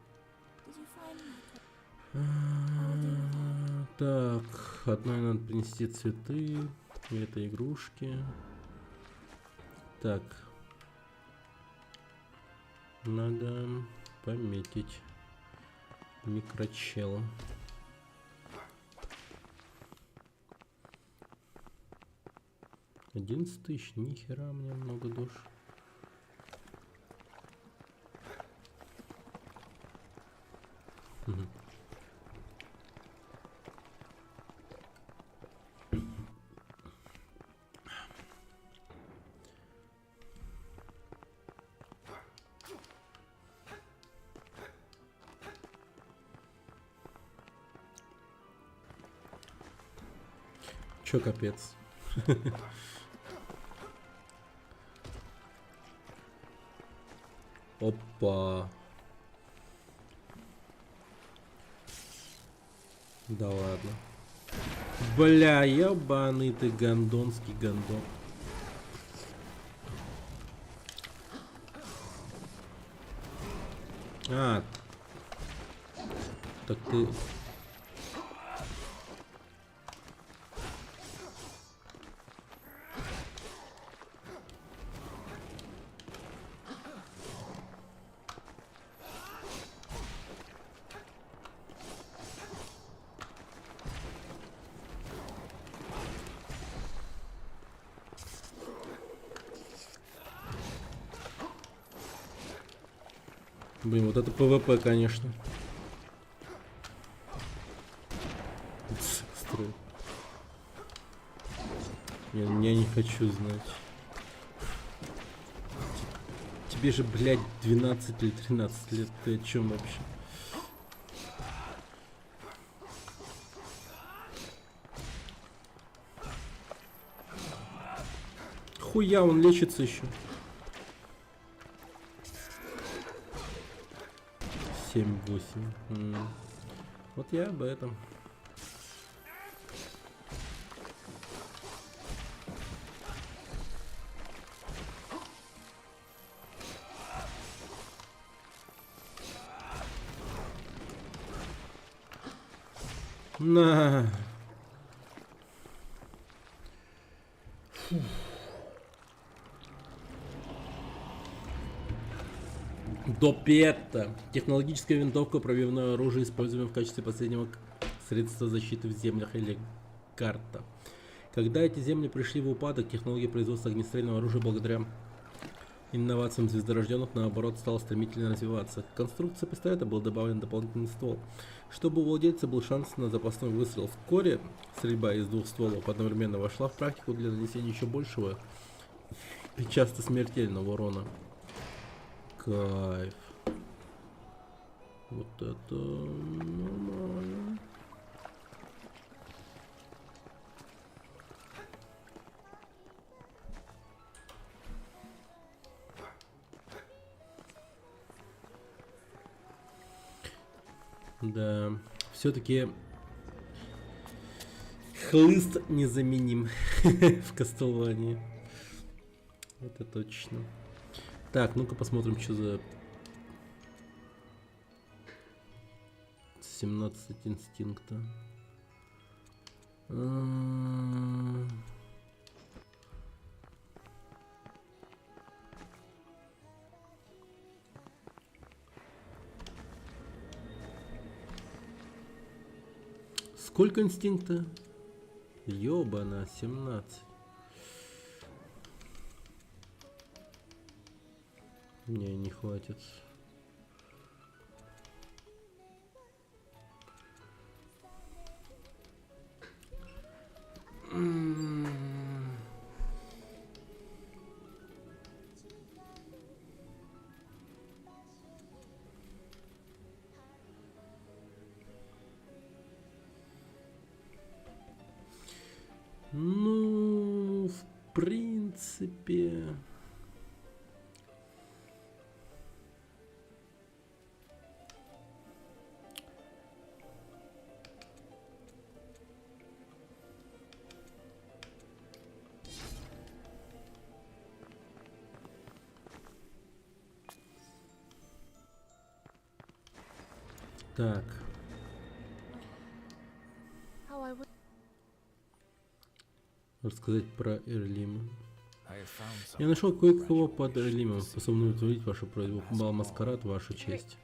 Так, одной надо принести цветы. Это игрушки. Так. Надо пометить микрочел. 11 тысяч, нихера мне много душ. Чё капец? Опа. Да ладно. Бля, ебаный ты гондонский гондон. А. Так ты... Блин, вот это ПВП, конечно. Я не хочу знать. Тебе же, блядь, 12 или 13 лет. Ты о чем вообще? Хуя, он лечится еще. 7-8. Вот я об этом. На. Фух. Допета. Технологическая винтовка, пробивное оружие, используемое в качестве последнего средства защиты в землях или карта. Когда эти земли пришли в упадок, технология производства огнестрельного оружия благодаря инновациям звездорожденных, наоборот, стала стремительно развиваться. К конструкции пистолета был добавлен дополнительный ствол, чтобы у владельца был шанс на запасной выстрел. Вскоре стрельба из двух стволов одновременно вошла в практику для нанесения еще большего и часто смертельного урона. Кайф. Вот это нормально. Да, все-таки хлыст незаменим в Castlevania. Это точно. Так, ну-ка посмотрим, что за 17 инстинкта. Сколько инстинкта? Ёбана, 17. Не хватит. Ну, в принципе... Так. How I would. Рассказать про Эрлима. I have found Я some. нашел кое-кого под Эрлимом, способного удовлетворить вашу просьбу. Бал маскарад, вашу честь.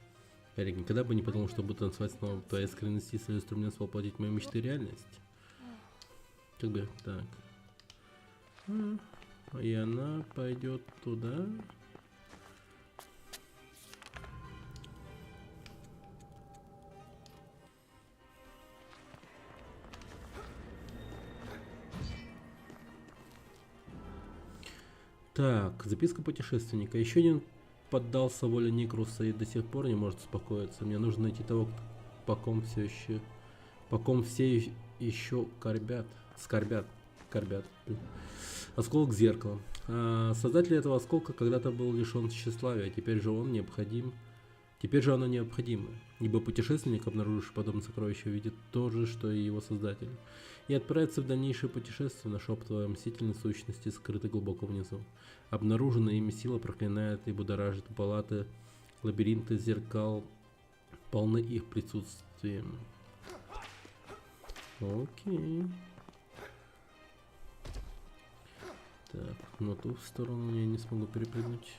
Эрик, никогда бы не подумал, что буду танцевать снова. Твоя искренность и целеустремленность воплотить мои мечты реальность. Как бы так. И она пойдет туда. Так, записка путешественника. Еще один поддался воле Никруса и до сих пор не может успокоиться. Мне нужно найти того, по ком все еще скорбят. Осколок зеркала. Создатель этого осколка когда-то был лишен тщеславия, теперь же оно необходимо, ибо путешественник, обнаруживший подобное сокровище, увидит то же, что и его создатель, и отправится в дальнейшее путешествие на шепотовой мстительной сущности, скрытой глубоко внизу. Обнаруженная ими сила проклинает и будоражит палаты, лабиринты зеркал полны их присутствием. Окей. Так, на ту сторону я не смогу перепрыгнуть.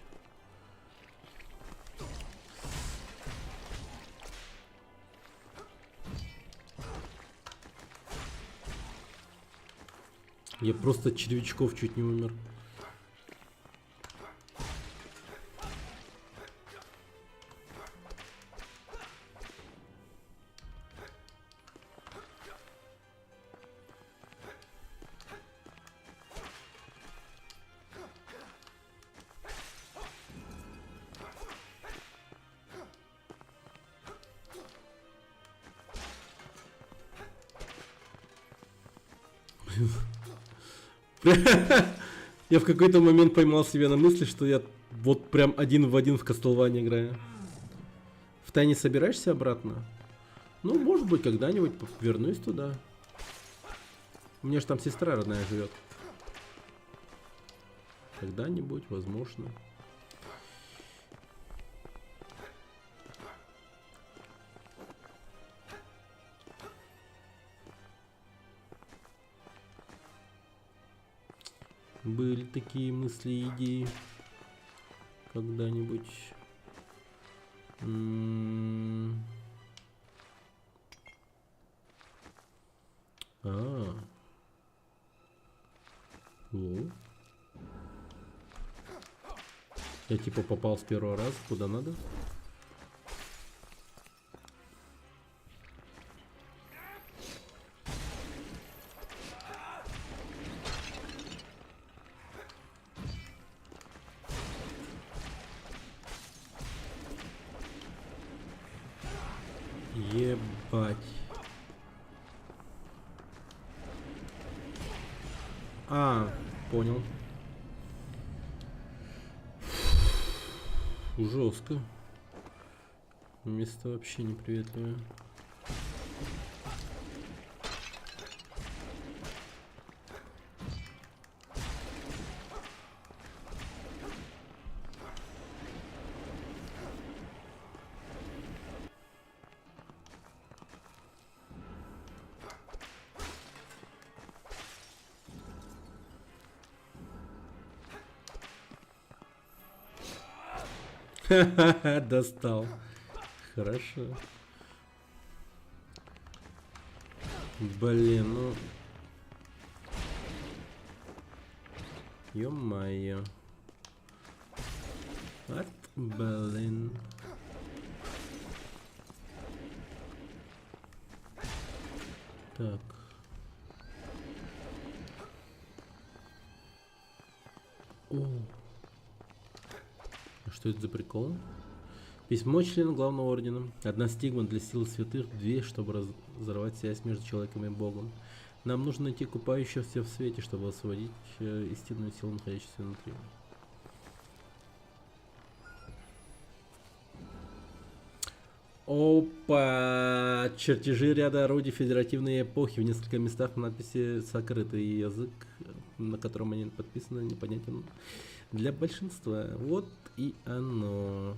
Я просто от червячков чуть не умер. Я в какой-то момент поймал себя на мысли, что я вот прям один в один в Castlevania играю. В тайне собираешься обратно? Ну, может быть, когда-нибудь вернусь туда. У меня же там сестра родная живет. Когда-нибудь, возможно. Были такие мысли и идеи когда-нибудь. М. А. О. Я типа попал с первого раза куда надо. Ебать. А, понял. Жестко. Место вообще неприветливое. Ха-ха-ха, достал. Хорошо. Блин, ну... Ё-моё. От, блин. Так. О. А что это за прикол? Письмо члена главного ордена. Одна стигма для силы святых, две, чтобы разорвать связь между человеком и Богом. Нам нужно найти купающихся в свете, чтобы освободить истинную силу, находящуюся внутри. Опа! Чертежи ряда орудий федеративной эпохи. В нескольких местах надписи сокрыты, и язык, на котором они подписаны, непонятен для большинства. Вот и оно.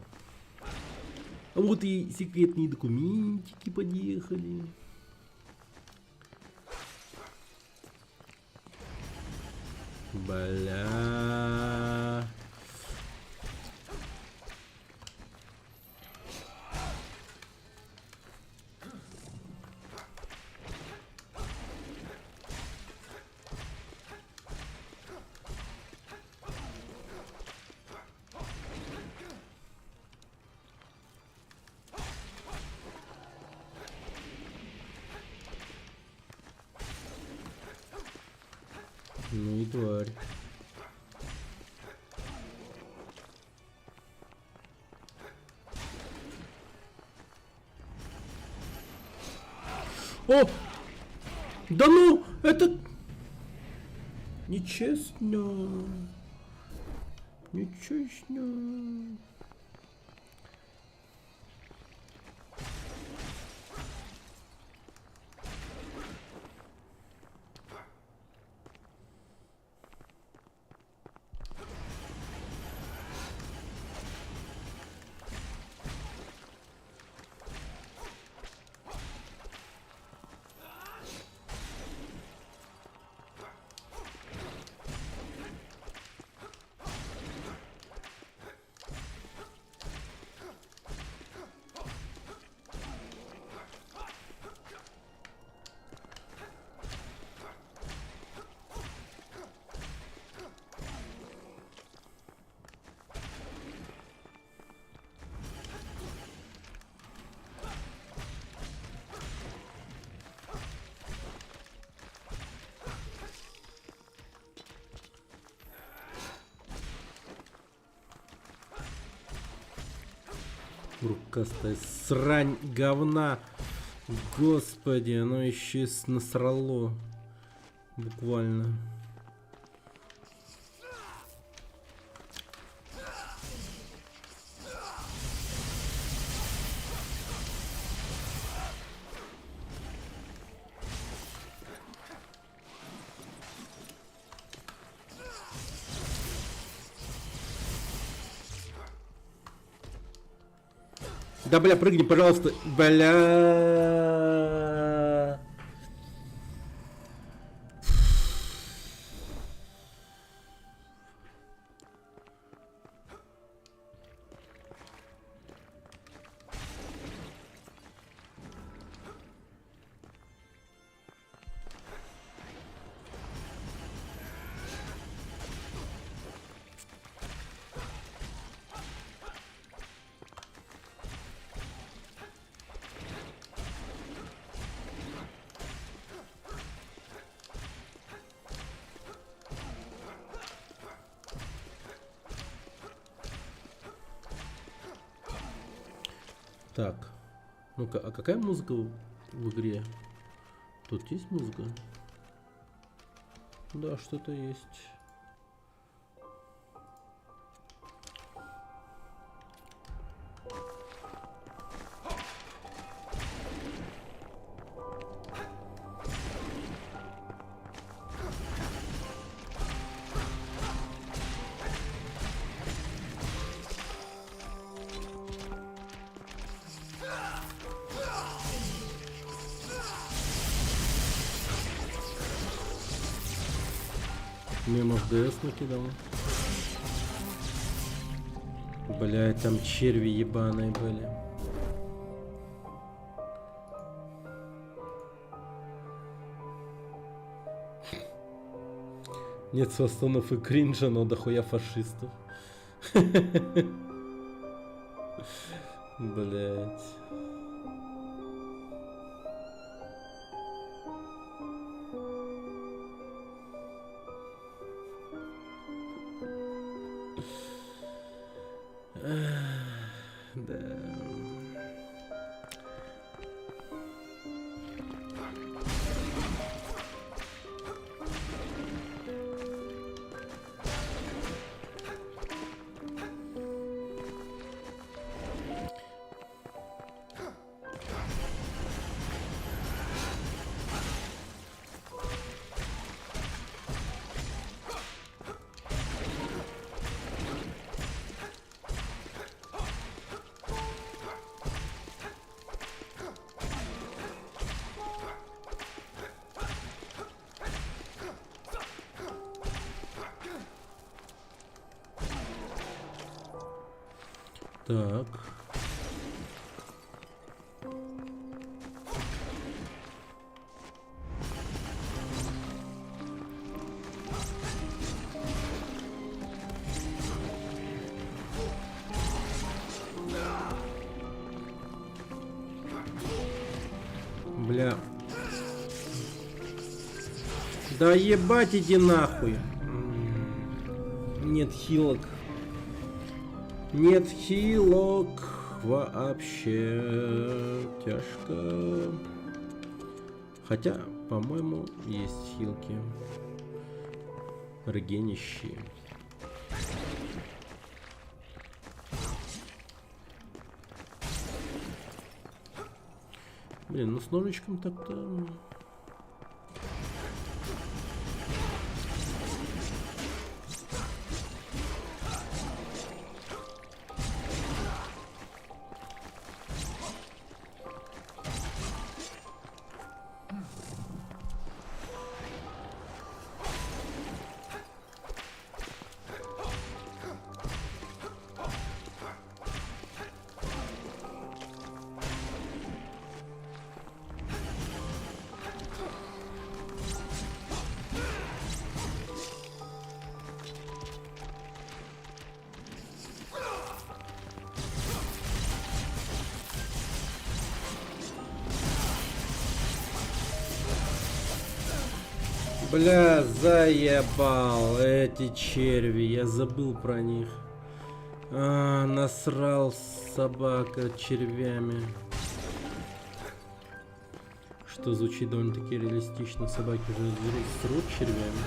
Вот и секретные документики подъехали. Бля. Ну и тварь. О! Да ну! Это... Нечестно. Нечестно. Рукастая срань говна. Господи, оно еще и насрало. Буквально. Да, бля, прыгни, пожалуйста. Бля. Так. Ну-ка, а какая музыка в игре? Тут есть музыка? Да, что-то есть. Мемов ДС накидал. Блядь, там черви ебаные были. Нет свастонов и кринжа, но дохуя фашистов. Блять. Да. Так. Бля. Да ебать, иди нахуй. Нет хилок. Нет хилок. Вообще тяжко. Хотя, по-моему, есть хилки. Регенищие. Блин, ну с ножичком так-то... Бля, заебал эти черви, я забыл про них. Насрал собака червями. Что звучит довольно-таки реалистично, собаки же срут червями.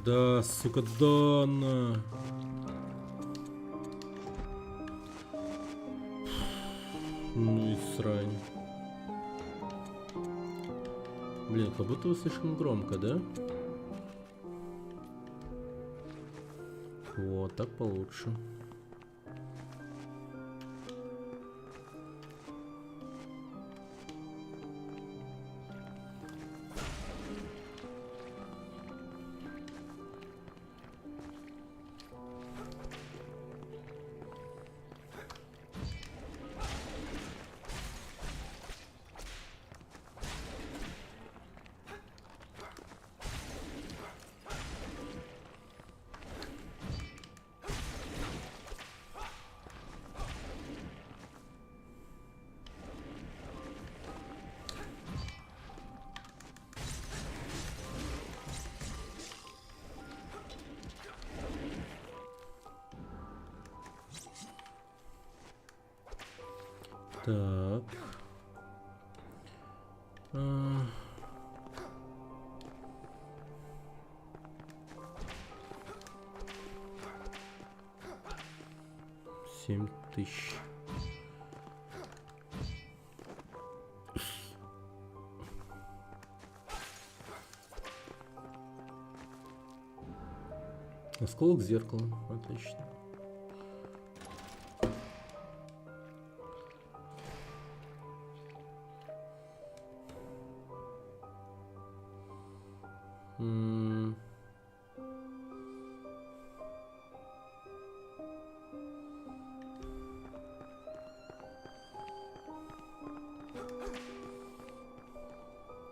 Да, сука, да на. Ну и срань. Блин, как будто вы слишком громко, да? Вот, так получше. Так. А. 7000. Осколок зеркала. Отлично.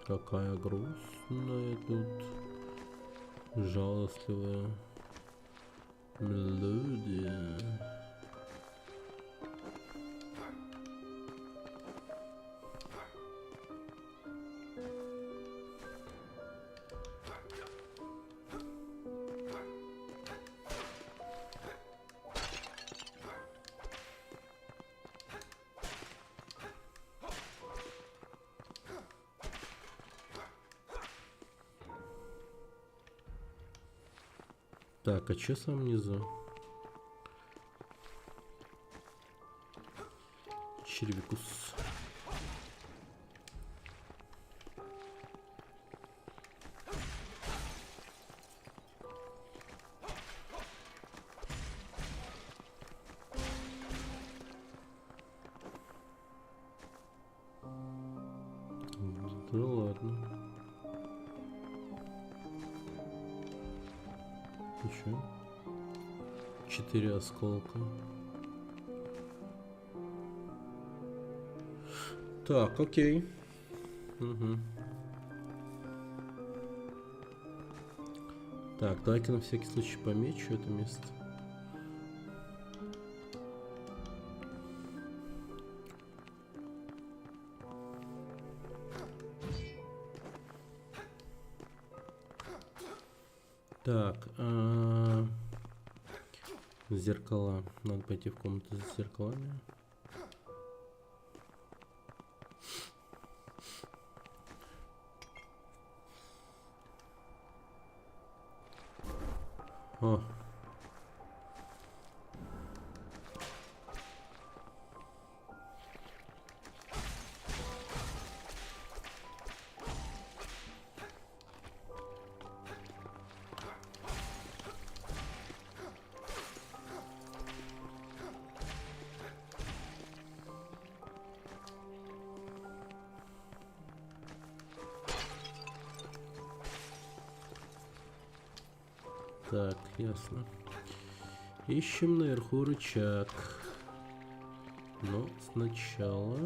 Какая грустная тут жалостливая мелодия. Так, а чё сам внизу? Червякус. Да ладно. Еще 4 осколка. Так, окей. Угу. Так, давай-ка на всякий случай помечу это место. Так, зеркала. Надо пойти в комнату с зеркалами. О. Так, ясно. Ищем наверху рычаг. Но сначала...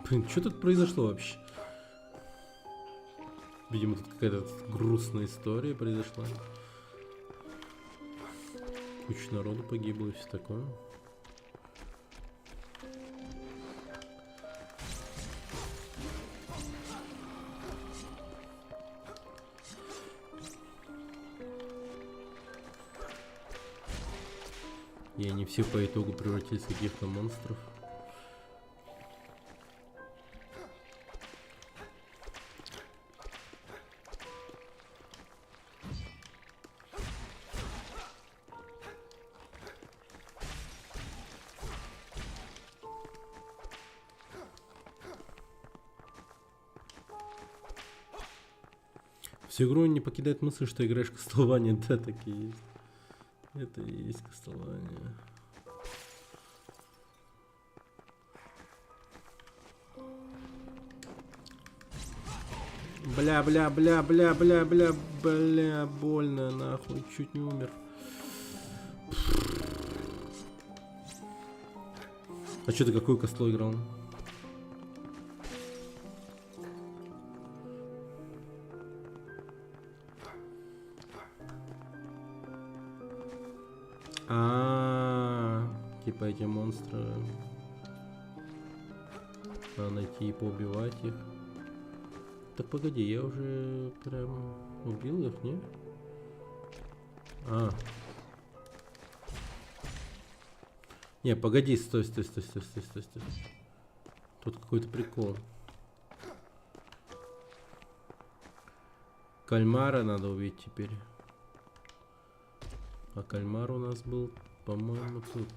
Блин, что тут произошло вообще? Видимо, тут какая-то грустная история произошла. Куча народу погибло и все такое. И они все по итогу превратились в каких-то монстров. Всю игру не покидает мысль, что играешь в Castlevania. Да, так и есть. Это и есть Castlevania. Бля, больно, нахуй, чуть не умер. А что ты какую Castle играл? Типа эти монстры. Надо найти и поубивать их. Так погоди, я уже прям убил их, не? Не, погоди, стой. Тут какой-то прикол. Кальмара надо увидеть теперь. А кальмар у нас был, по-моему, тут.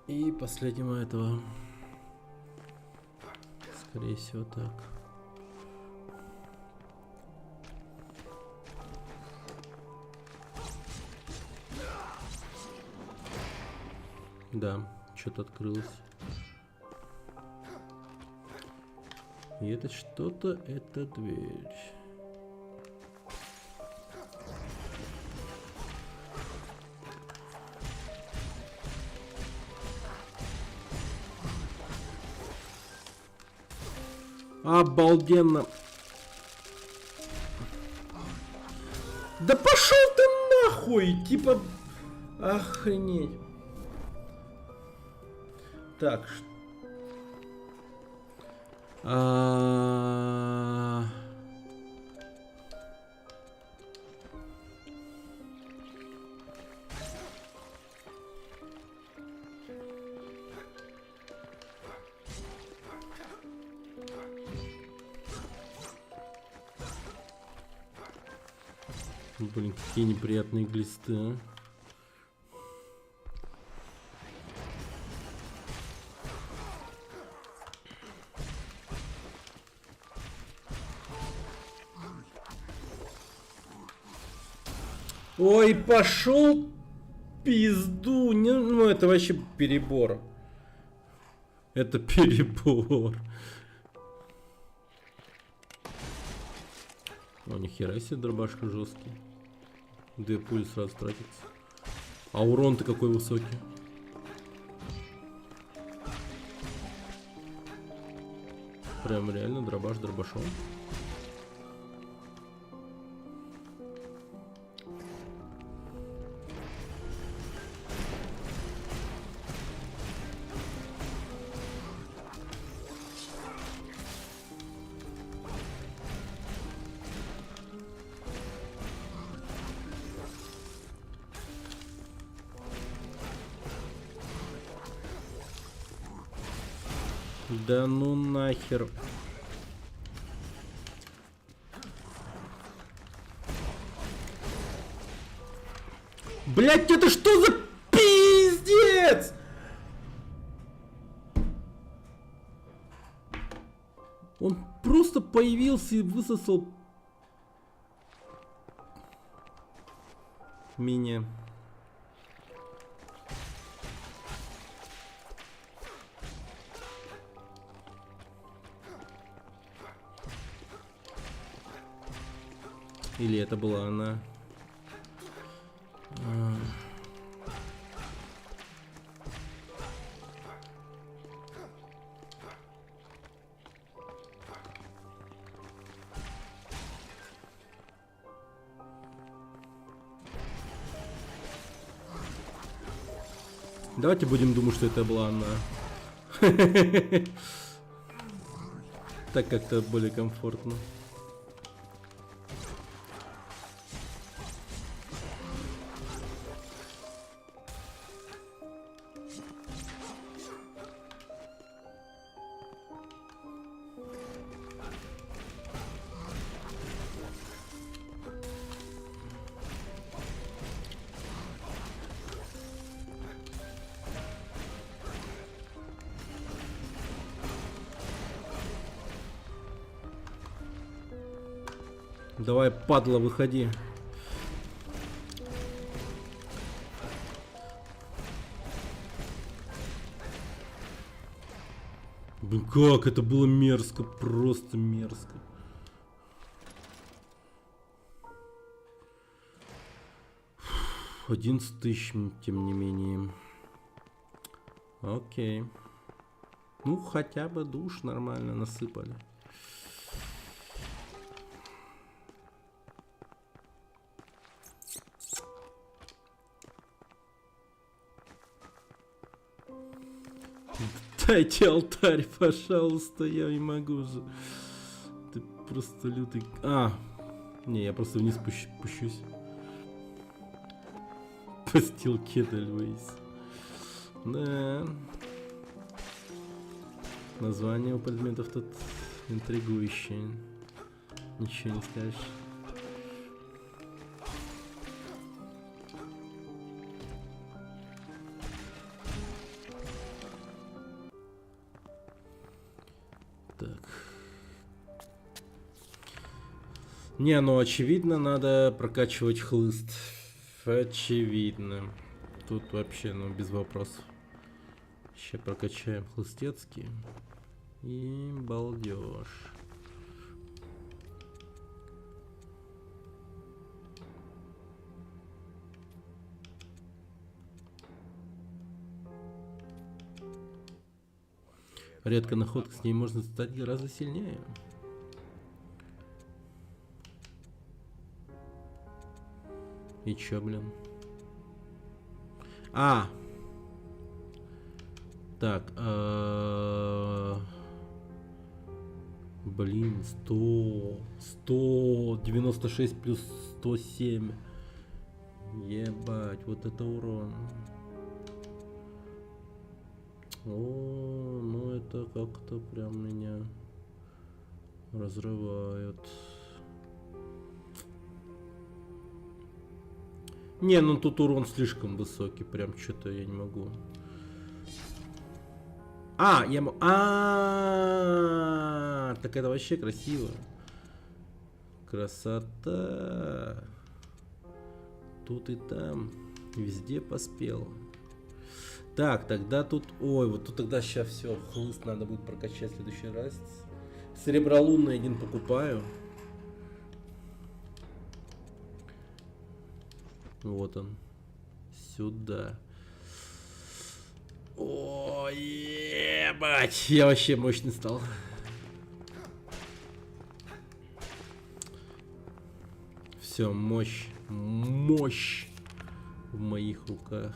И последнего этого. Скорее всего, так. Да, что-то открылось. И это что-то, это дверь. Обалденно. Да пошел ты нахуй! Типа... Охренеть. Так. Блин, какие неприятные глисты, а. Ой, пошел пизду. Не, ну это вообще перебор. Это перебор. О, нихера себе, дробашка жесткий. 2 пули сразу тратится. А урон-то какой высокий. Прям реально дробаш дробашом. Да ну нахер. Блять, это что за пиздец? Он просто появился и высосал меня. Или это была она? Давайте будем думать, что это была она. Так как-то более комфортно. Давай, падла, выходи. Блин, как это было мерзко, просто мерзко. Фу, 11 тысяч, тем не менее. Окей. Ну, хотя бы душ нормально насыпали. Дайте алтарь, пожалуйста, я не могу же. Ты просто лютый... Не, я просто вниз пущусь. Постилки Эдельвейс. Да. Название у предметов тут интригующее. Ничего не скажешь. Так. Не, ну очевидно, надо прокачивать хлыст. Очевидно. Тут вообще, ну, без вопросов. Сейчас прокачаем хлыстецкий. И балдеж. Редко находка, с ней можно стать гораздо сильнее. И чё, блин? Так, блин, 196 плюс 107. Ебать, вот это урон. О, ну это как-то прям меня разрывает. Не, ну тут урон слишком высокий, прям что-то я не могу. Я могу. Так это вообще красиво. Красота. Тут и там, везде поспел. Так, тогда тут... Ой, вот тут тогда сейчас все, хлыст надо будет прокачать в следующий раз. Серебролунный один покупаю. Вот он. Сюда. Ой, ебать. Я вообще мощный стал. Все, мощь. Мощь в моих руках.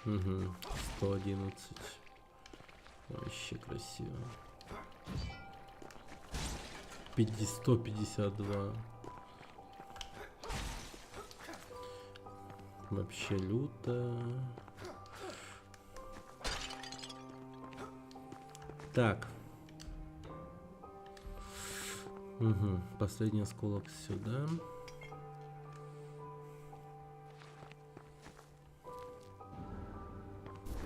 Угу, 111. Вообще красиво. 152. Вообще люто. Так. Угу. Последний осколок сюда.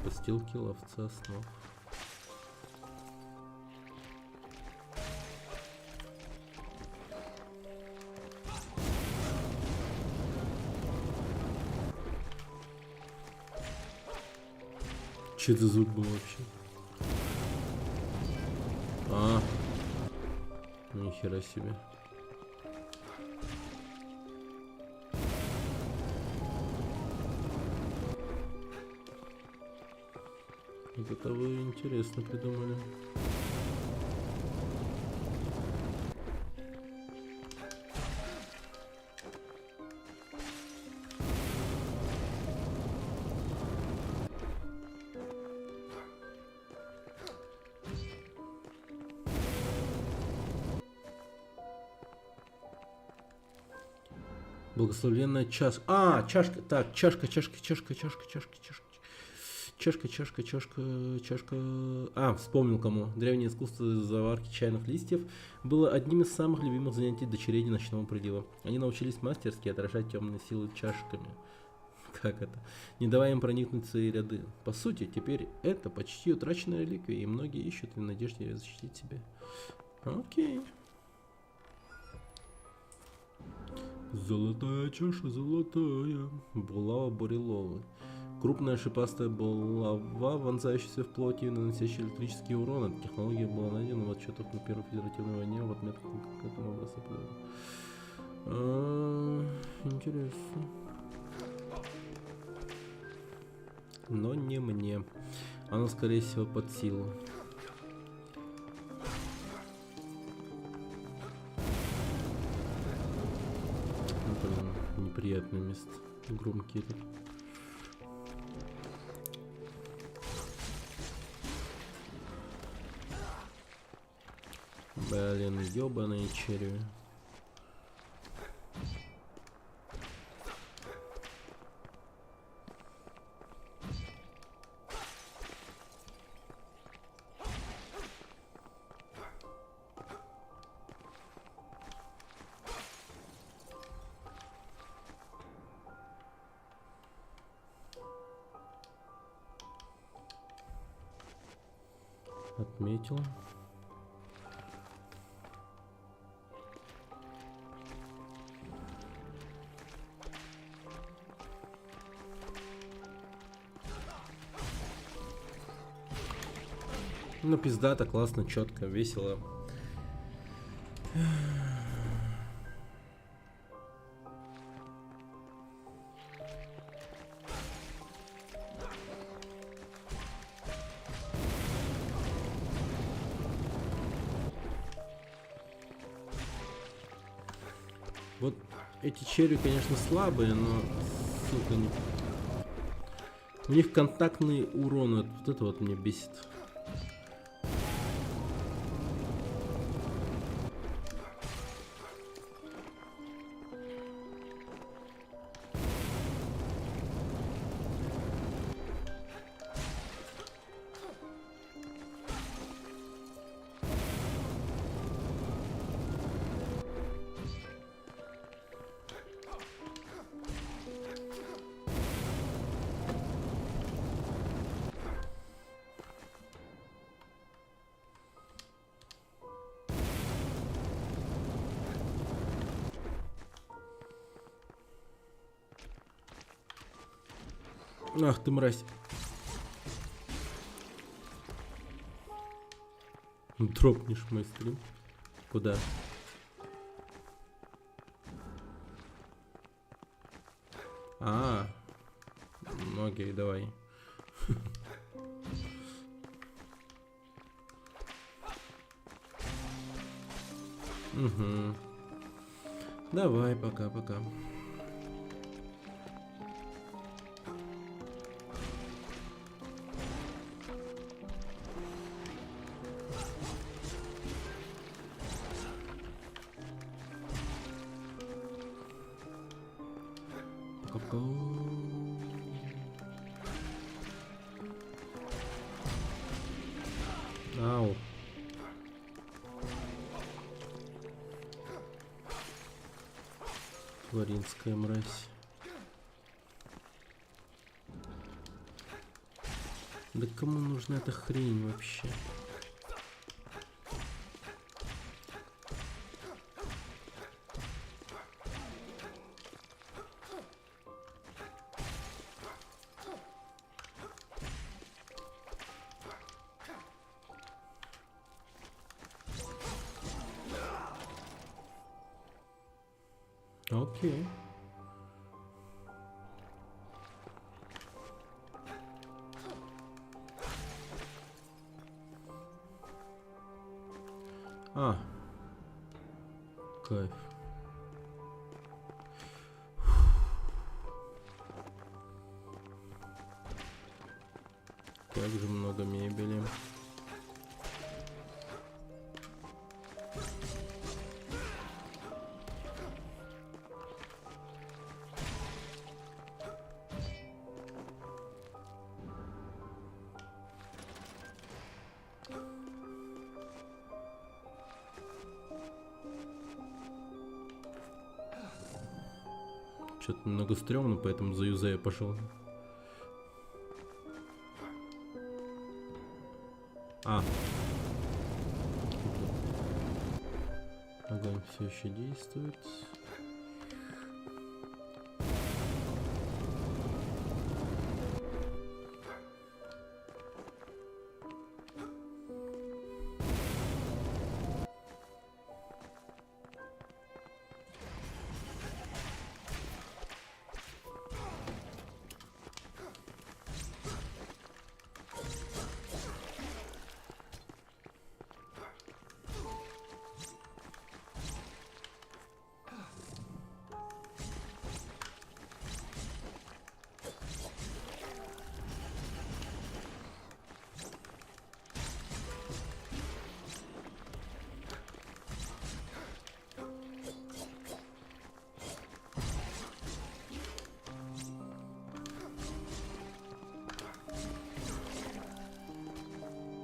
Постилки ловца снов. Че это звук был вообще? Нихера себе. Вот это вы интересно придумали. Благословенная чашка. А, чашка. Так, чашка. Чашка. А, вспомнил кому. Древнее искусство заварки чайных листьев было одним из самых любимых занятий дочерей ночного предела. Они научились мастерски отражать темные силы чашками. Как это? Не давая им проникнуть в свои ряды. По сути, теперь это почти утраченная реликвия, и многие ищут в надежде защитить себя. Окей. Золотая чаша, золотая. Булава Буреловы. Крупная шипастая булава, вонзающаяся в плоть и наносящая электрический урон. Эта технология была найдена в отчетах на Первой Федеративной войне в отметках к этому образцу. Интересно. Но не мне. Оно, скорее всего, под силу. Блин, неприятное место. Громкие тут. Блин, ёбаные черви. Отметил. Ну, пиздато, классно, четко, весело. Вот эти черви, конечно, слабые, но, сука, не... У них контактный урон, вот это вот меня бесит. Ах ты мразь. Дропнешь мой стрим. Куда? Ну окей, давай. Угу. Давай, пока-пока. Ау. Флоринская мразь. Да кому нужна эта хрень вообще? Окей. Кайф. Как же много мебели. что-то немного стрёмно, поэтому за юза я пошел. Огонь все еще действует.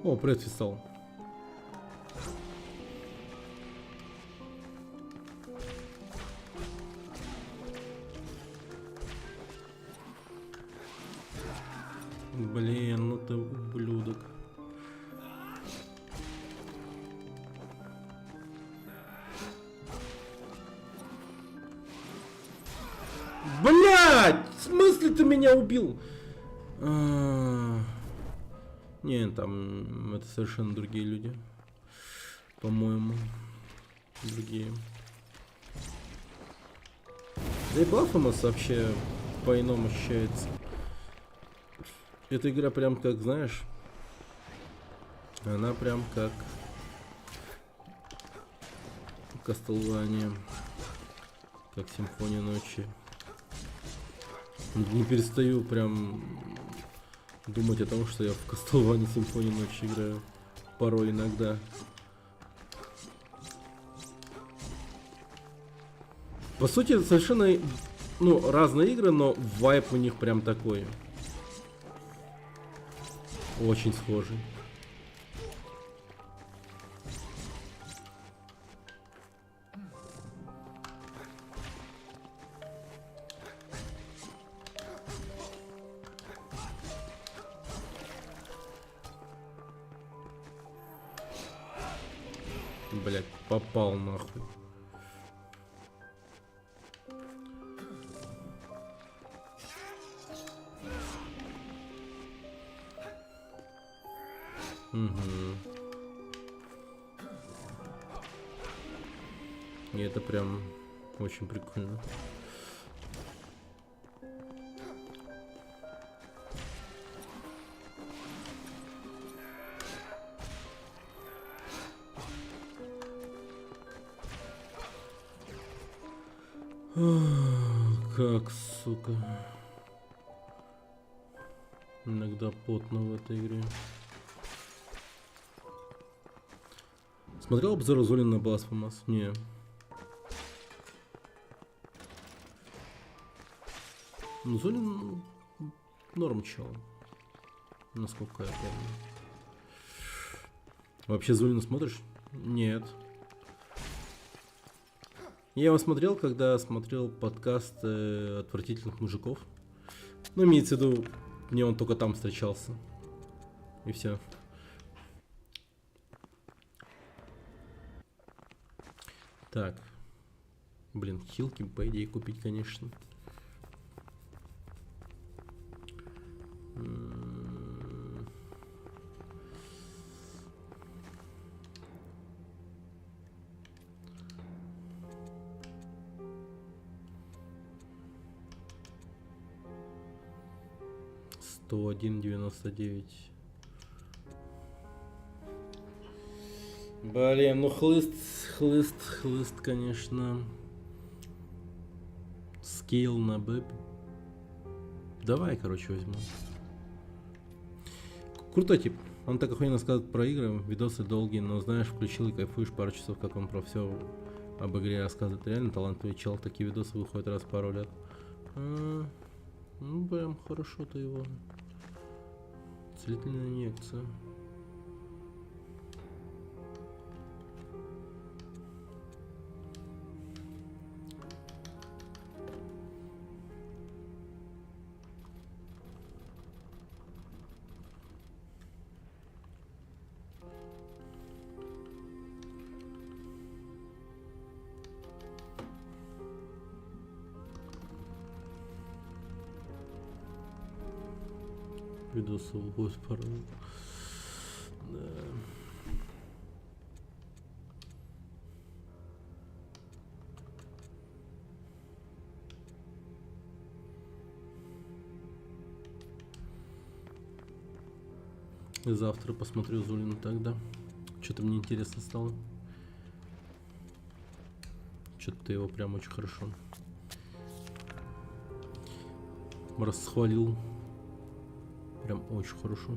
О, привет, Фистал. Блин, ну ты ублюдок. Блять! В смысле ты меня убил? Не, там это совершенно другие люди. По-моему. Другие. Да и Blasphemous вообще по-иному ощущается. Эта игра прям как, знаешь, она прям как Castlevania, как Симфония ночи. Не перестаю прям думать о том, что я в Castlevania Симфонии ночи играю. Порой иногда. По сути, это совершенно, ну, разные игры, но вайб у них прям такой. Очень схожий. Блять, попал нахуй. И это прям очень прикольно. Как, сука. Иногда потно в этой игре. Смотрел обзор Золина на Blasphemous? Не. Ну, Золин норм чел. Насколько я помню. Вообще Золина смотришь? Нет. Я его смотрел, когда смотрел подкаст «Отвратительных мужиков». Ну, имеется в виду, мне он только там встречался. И все. Так. Блин, хилки, по идее, купить, конечно. $101.99. Блин, ну хлыст, конечно. Скейл на бэб. Давай, короче, возьму. Крутой тип. Он так охуенно рассказывает про игры, видосы долгие, но знаешь, включил и кайфуешь пару часов, как он про все об игре рассказывает. Реально талантливый чел, такие видосы выходят раз в пару лет. Ну, прям хорошо-то его. Целительная инъекция. Видосы уходят пора. Да. И завтра посмотрю Зулина тогда. Что-то мне интересно стало. Что-то ты его прям очень хорошо расхвалил. Прям очень хорошо.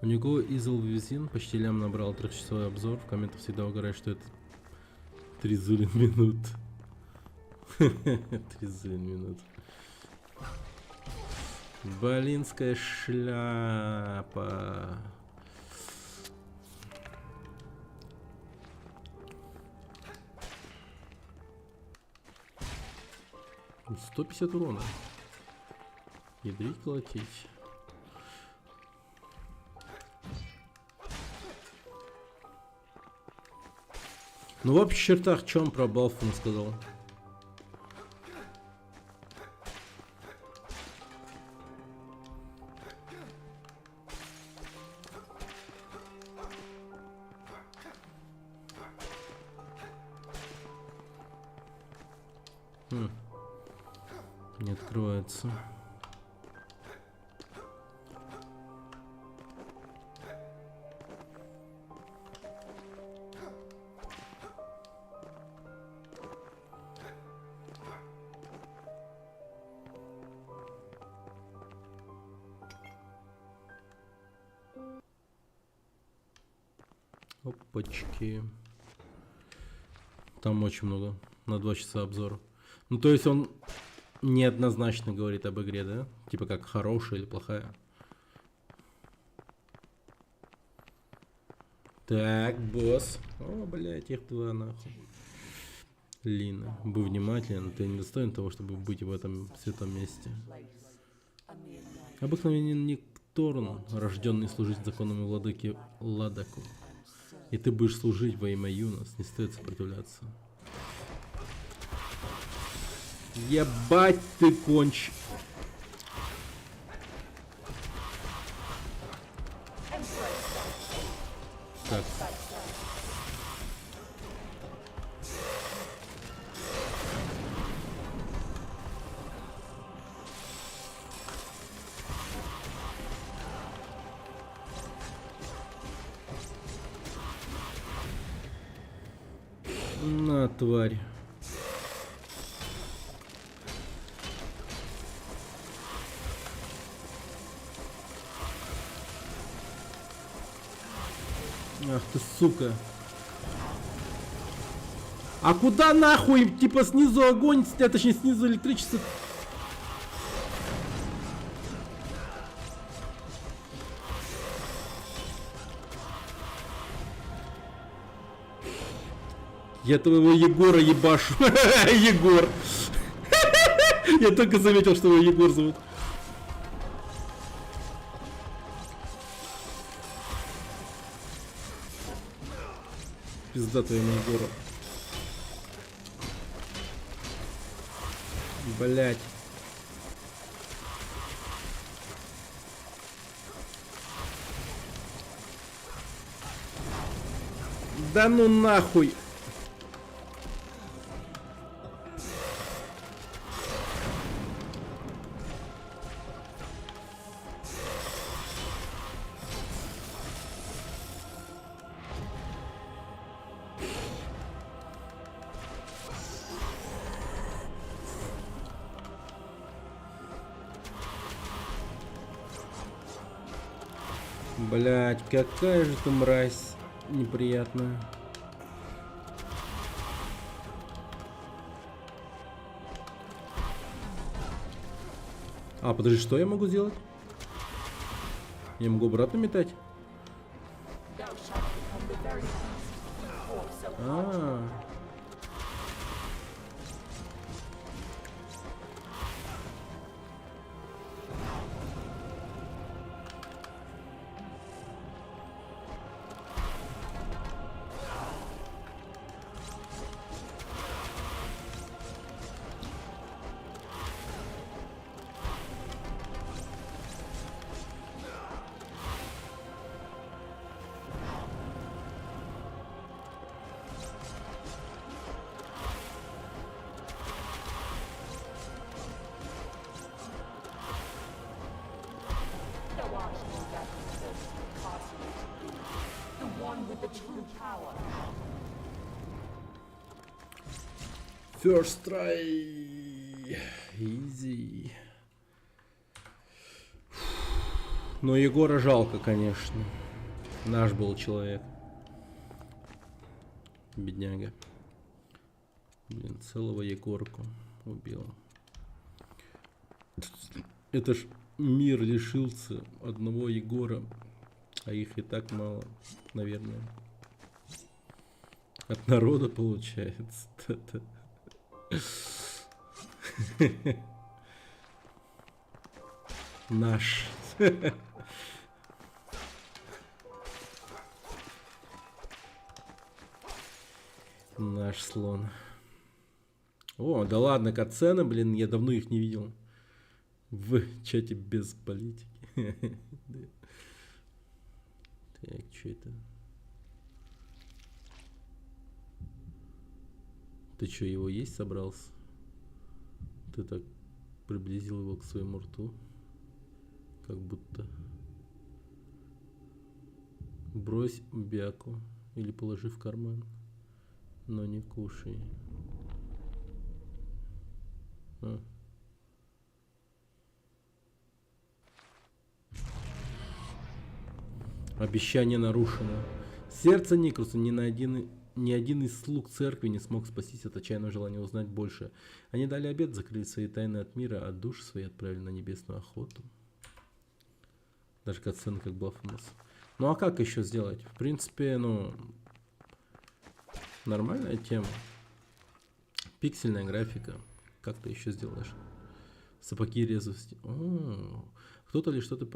У него Изл Визин почти лям набрал 3-часовой обзор. В комментах всегда угорает, что это 3 Зулин минут. 3 Зулин минут. Балинская шляпа. Ну, 150 урона. Ядрить колотить. Ну в общих чертах, что он про Балфун сказал? Не открывается. Опачки. Там очень много. На 2 часа обзора. Ну, то есть он неоднозначно говорит об игре, да? Типа как хорошая или плохая. Так, босс. О, блядь, их 2 нахуй. Лина, будь внимателен, ты не достоин того, чтобы быть в этом святом месте. Обыкновенен Никторн, рожденный служить законам владыки Ладаку. И ты будешь служить во имя Юнос, не стоит сопротивляться. Ебать ты конч. Так. На, тварь. Ах ты, сука. А куда нахуй? Типа снизу огонь, точнее снизу электричество. Я твоего Егора ебашу. Егор. Я только заметил, что его Егор зовут. Пизда твоему Егору. Блять. Да ну нахуй. Блять, какая же ты мразь неприятная. А, подожди, что я могу сделать? Я могу обратно метать? А. First try. Easy. Но Егора жалко, конечно. Наш был человек. Бедняга. Блин, целого Егорку убил. Это ж мир лишился одного Егора. А их и так мало, наверное. От народа получается. Наш. Наш слон. О, да ладно, катсцены, блин, я давно их не видел. В чате без политики. Так, что это? Ты что, его есть собрался? Ты так приблизил его к своему рту. Как будто. Брось бяку. Или положи в карман. Но не кушай. А. Обещание нарушено. Сердце Никруса ни один из слуг церкви не смог спастись от отчаянного желания узнать больше. Они дали обет, закрыли свои тайны от мира, а души свои отправили на небесную охоту. Даже катсцена как Блафмус. Ну а как еще сделать? В принципе, ну... Нормальная тема. Пиксельная графика. Как ты еще сделаешь? Сапоги резвости. Кто-то или что-то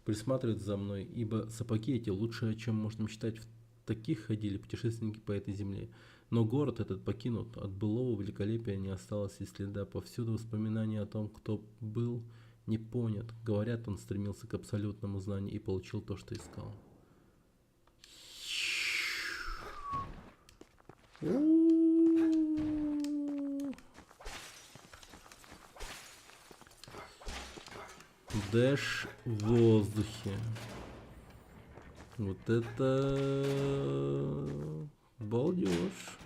присматривает за мной, ибо сапоги эти лучше, чем можно мечтать. В таких ходили путешественники по этой земле. Но город этот покинут. От былого великолепия не осталось и следа. Повсюду воспоминания о том, кто был, не понят. Говорят, он стремился к абсолютному знанию и получил то, что искал. Дэш в воздухе. Вот это балдеж.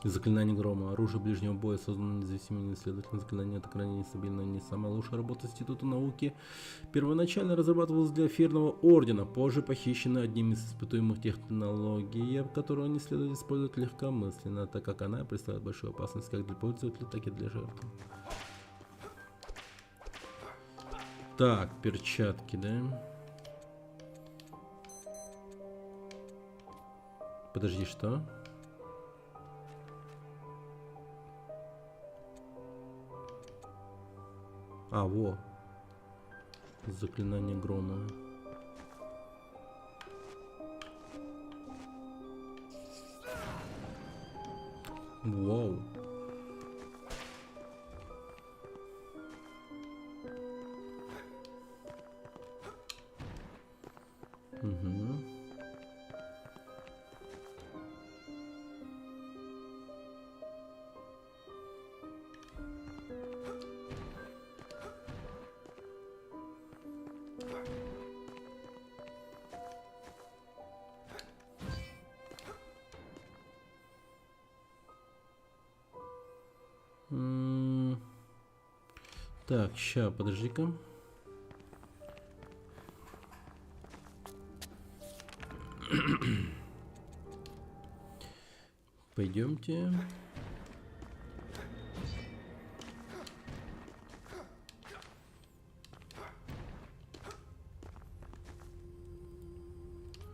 Заклинание грома. Оружие ближнего боя создано независимыми исследователями. Заклинание от экрана нестабильно. Не самая лучшая работа Института науки. Первоначально разрабатывалось для эфирного ордена. Позже похищена одним из испытуемых технологий, которую не следует использовать легкомысленно, так как она представляет большую опасность как для пользователя, так и для жертв. Так, перчатки, да? Подожди, что? А, во. Заклинание грома. Вау. Угу. Так, ща, подожди-ка. Пойдемте.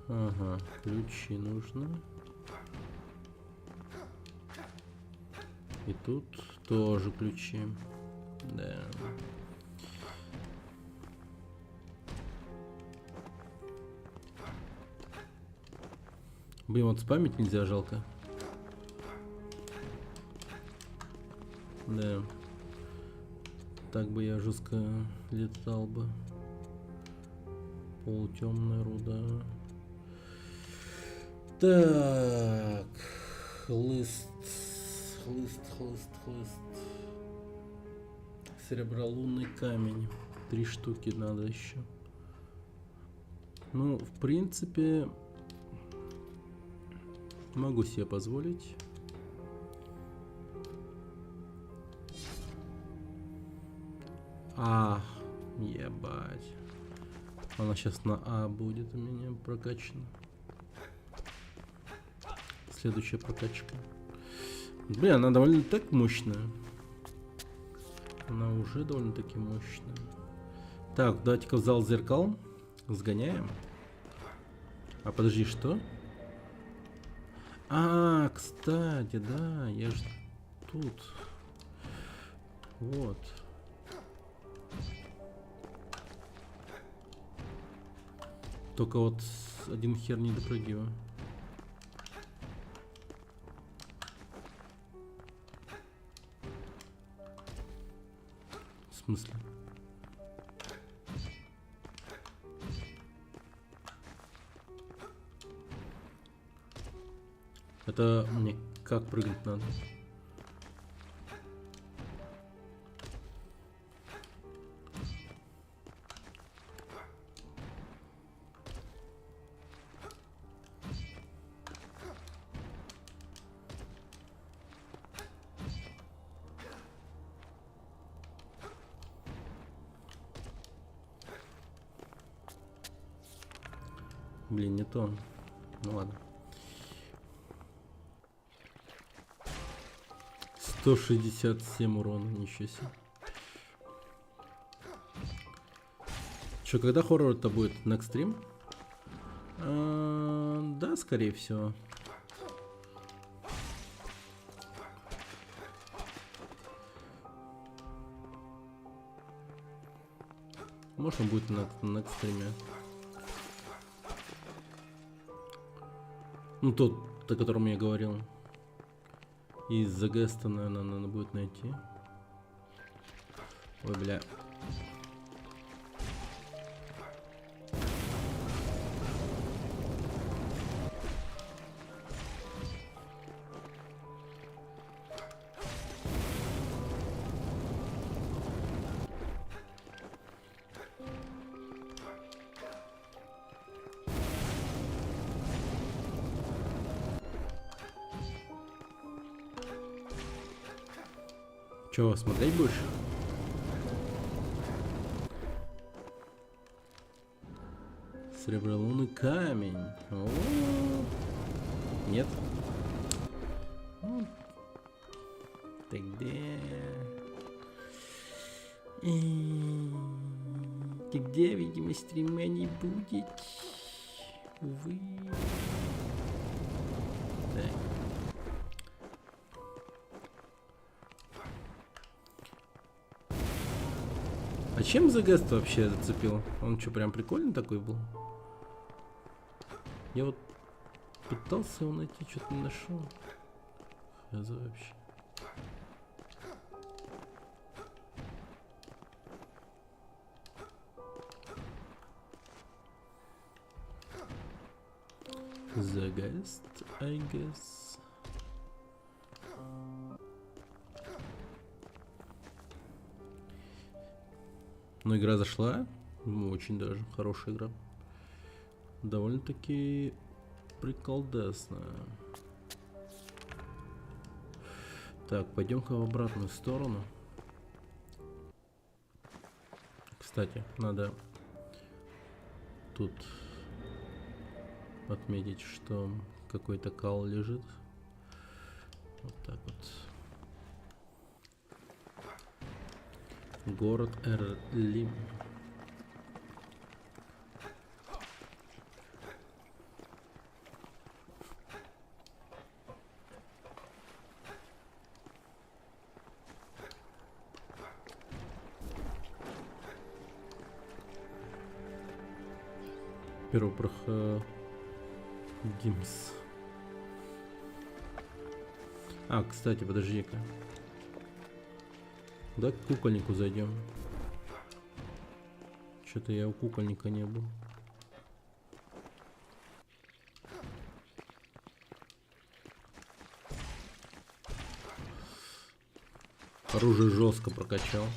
Ага, ключи нужно. И тут тоже ключи. Да. Блин, вот спамить нельзя, жалко. Да. Так бы я жестко летал бы. Полутемная руда. Так. Хлыст. Серебролунный камень. 3 штуки надо еще. Ну, в принципе, могу себе позволить. А, ебать. Она сейчас на А будет у меня прокачана. Следующая прокачка. Блин, она довольно так мощная. Она уже довольно-таки мощная. Так, давайте-ка в зал зеркал. Сгоняем. А подожди, что? А, кстати, да, я же тут. Вот. Только вот один хер не допрыгиваю. В смысле? Это мне как прыгать надо? Блин, не то. Ну ладно. 167 урона, ничего себе. Че, когда хоррор-то будет? Next stream? Да, скорее всего. Может, он будет на next стриме. Ну, тот, о котором я говорил. Из Загеста, наверное, надо будет найти. Ой, бля. Чего, смотреть будешь? Серебролунный камень. О-о-о. Нет. Тогда видимо, стрима не будет. Увы. Так. А чем Загест вообще зацепил? Он что, прям прикольный такой был? Я вот пытался его найти, что-то не нашел. Хз вообще. Загест, I guess. Но игра зашла. Очень даже хорошая игра. Довольно-таки приколдесная. Так, пойдем-ка в обратную сторону. Кстати, надо тут отметить, что какой-то кал лежит. Вот так вот. Город Эрлим. Первый проход. Гимс. А, кстати, подожди-ка. Да, к кукольнику зайдем. Что-то я у кукольника не был. Оружие жестко прокачал.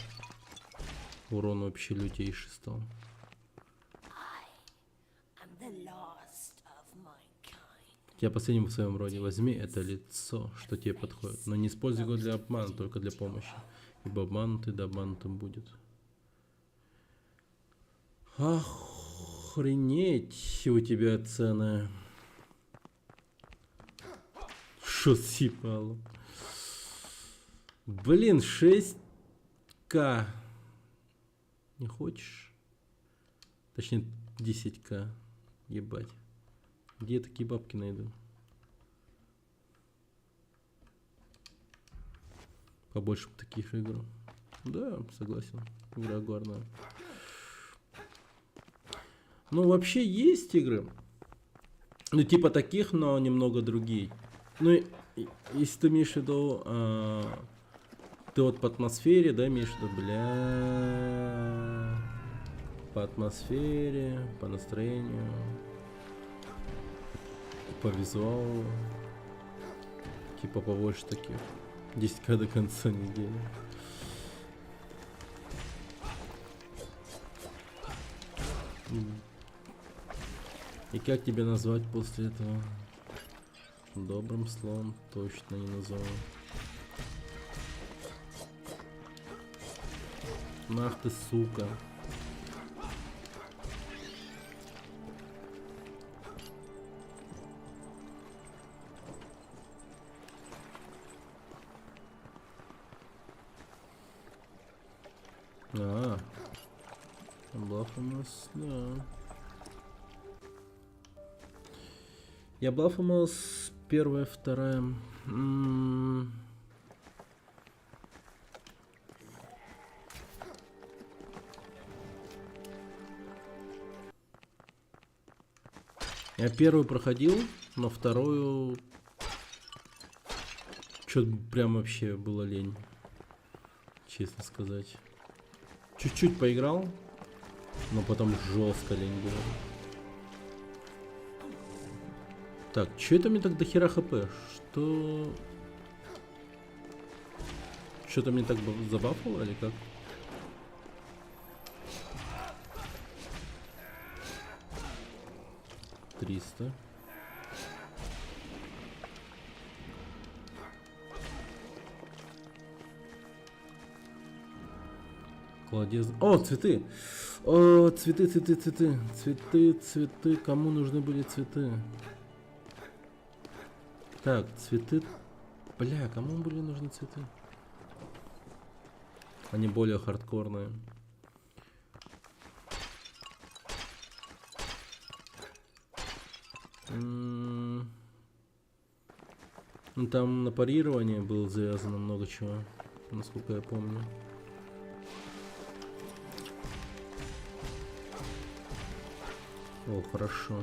Урон вообще лютейший стал. I'm the last of mankind. Я последним в своем роде. Возьми это лицо, что тебе подходит. Но не используй его для обмана, только для помощи. Ибо обманутый да обманутым будет. Охренеть у тебя цены. Шо сипало? Блин, 6К. Не хочешь? Точнее, 10К. Ебать. Где я такие бабки найду? Побольше бы таких игр. Да, согласен. Игра горная. Ну, вообще есть игры. Ну, типа таких, но немного другие. Ну, если ты имеешь в виду... ты вот по атмосфере, да, имеешь в виду? Бля... По атмосфере, по настроению, по визуалу. Типа побольше таких. 10К до конца недели. И как тебя назвать после этого? Добрым словом точно не назову. Нах ты, сука. Blasphemous, да. Я Blasphemous первая, вторая. Я первую проходил, но вторую что-то прям вообще было лень, честно сказать. Чуть-чуть поиграл, но потом жестко лень было. Так, что это мне так до хера хп? Что? Что-то мне так забафало или как? $300. Кладез. О, цветы! О, цветы, цветы, цветы. Цветы, цветы. Кому нужны были цветы? Так, цветы. Бля, кому были нужны цветы? Они более хардкорные. Ну, там на парирование было завязано много чего, насколько я помню. О, хорошо.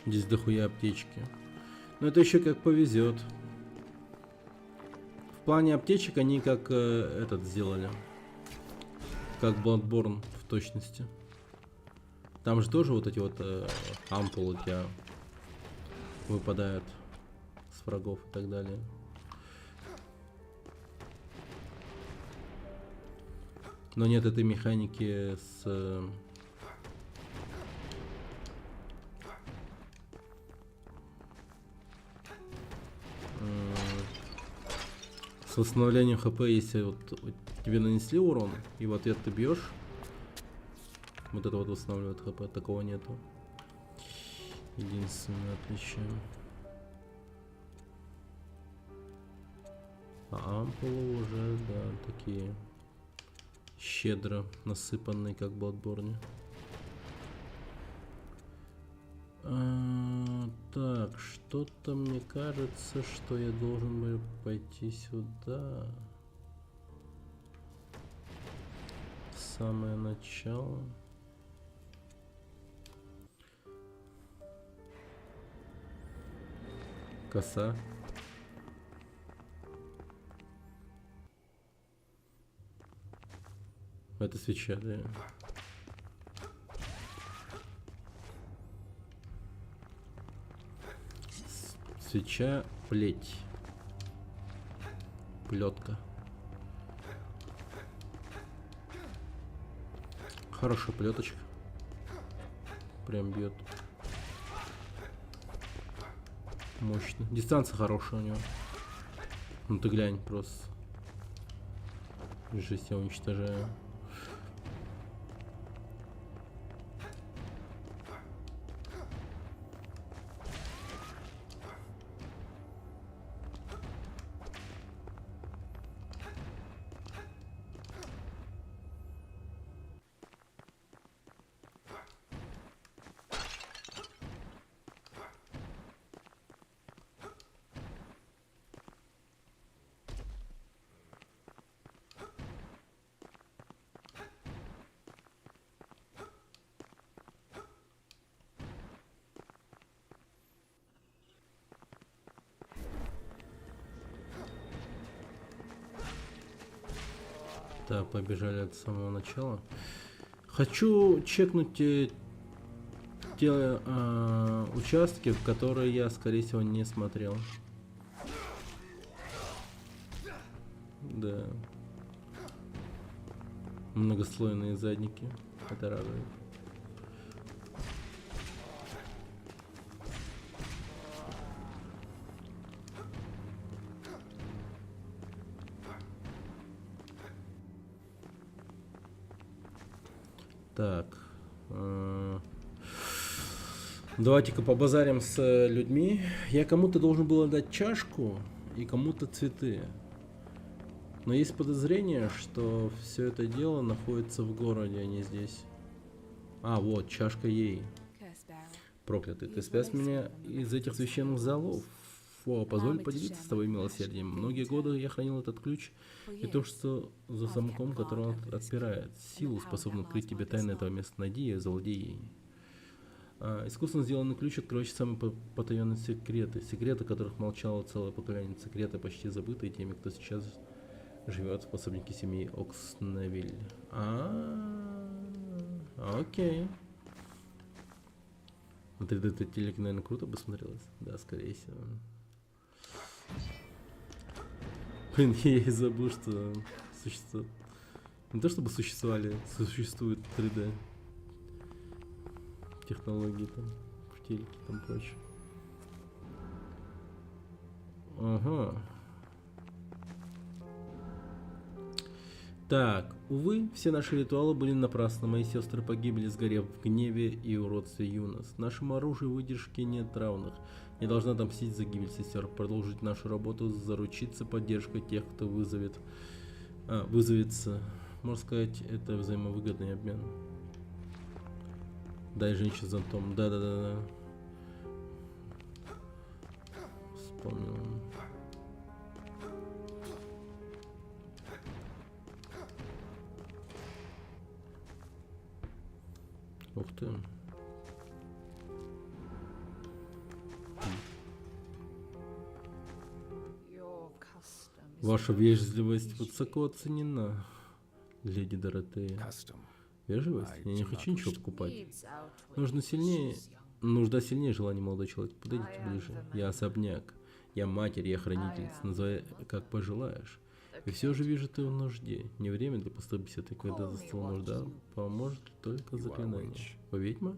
Здесь дохуя аптечки. Но это еще как повезет. В плане аптечек они как этот сделали. Как Bloodborne в точности. Там же тоже вот эти вот ампулы у тебя выпадают с врагов и так далее. Но нет этой механики с восстановлением хп, если вот тебе нанесли урон, и в ответ ты бьешь, вот это вот восстанавливает хп, такого нету. Единственное отличие. А ампулы уже, да, такие щедро насыпанные, как в Bloodborne. Так, что-то мне кажется, что я должен был пойти сюда. Самое начало. Коса. Это свеча, да. Свеча, плеть. Плетка. Хорошая плеточка. Прям бьет. Мощно. Дистанция хорошая у него. Ну ты глянь просто. Жесть, я уничтожаю. Так, побежали от самого начала. Хочу чекнуть те участки, в которые я, скорее всего, не смотрел. Да. Многослойные задники. Это радует. Так. Давайте-ка побазарим с людьми. Я кому-то должен был отдать чашку и кому-то цветы. Но есть подозрение, что все это дело находится в городе, а не здесь. А, вот, чашка ей. Проклятый, ты спас меня из этих священных залов. Фу, позволь поделиться с тобой милосердием. Многие годы я хранил этот ключ и то, что за замком, который он отпирает. Силу, способную открыть тебе тайны этого места. Найди ее, завладей ей. Искусно сделанный ключ открывает самые потаенные секреты. Секреты, о которых молчало целое поколение. Секреты, почти забытые теми, кто сейчас живет в пособнике семьи Оксневиль. Окей. На 3D телек, наверное, круто бы смотрелось. Да, скорее всего. Блин, я и забыл, что существует. Не то чтобы существовали, существует 3D технологии там, в телеке там прочее. Ага. Так, увы, все наши ритуалы были напрасны. Мои сестры погибли, сгорев в гневе и уродстве Юнос. Нашему оружию выдержки нет равных. Не должна отомстить за гибель сестер. Продолжить нашу работу, заручиться поддержкой тех, кто вызовется. Можно сказать, это взаимовыгодный обмен. Дай женщине зонтом. Да. Вспомнил. Ух ты. Ваша вежливость высоко оценена, леди Доротея. Вежливость? Я не хочу ничего покупать. Нужда сильнее желания, молодой человек. Подойдите ближе. Я особняк. Я матерь, я хранительница. Называй как пожелаешь. И все же вижу, ты в нужде. Не время для пустой беседы, когда застыла нужда. Поможет только заклинание. Вы ведьма?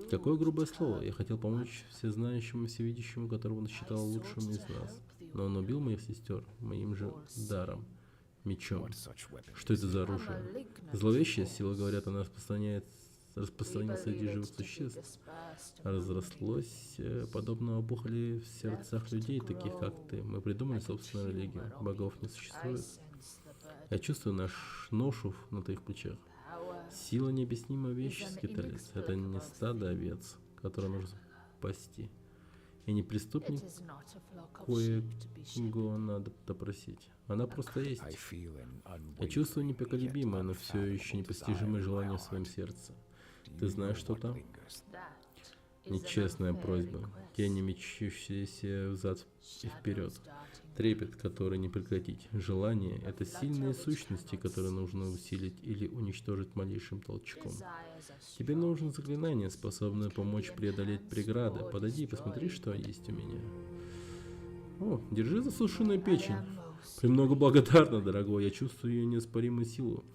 Какое грубое слово. Я хотел помочь всезнающему, всевидящему, которого он считал лучшим из нас. Но он убил моих сестер моим же даром. Мечом. Что это за оружие? Зловещая сила, говорят, она распространилась среди живых существ. Разрослось, подобно опухоли в сердцах людей, таких как ты. Мы придумали собственную религию. Богов не существует. Я чувствую ношу на твоих плечах. Сила необъяснимая вещь, скиталец. Это не стадо овец, которое нужно пасти. И не преступник, кое-кого надо допросить. Она просто есть. Я чувствую непоколебимое, но все еще непостижимое желание в своем сердце. Ты знаешь, что там? Нечестная просьба. Тени, мечущиеся взад и вперед. Трепет, который не прекратить. Желание — это сильные сущности, которые нужно усилить или уничтожить малейшим толчком. Тебе нужно заклинание, способное помочь преодолеть преграды. Подойди и посмотри, что есть у меня. О, держи засушенную печень. Премного благодарна, дорогой, я чувствую ее неоспоримую силу.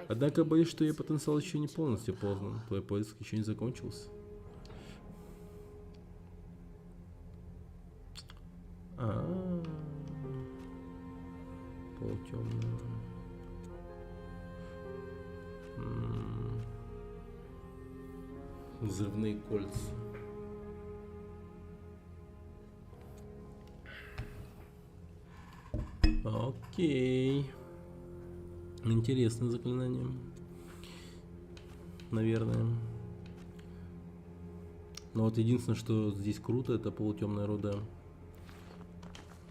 Однако боюсь, что ее потенциал еще не полностью познан. Твой поиск еще не закончился. Полутемная. Взрывные кольца. Окей. Интересное заклинание. Наверное. Но вот единственное, что здесь круто, это полутемная руда.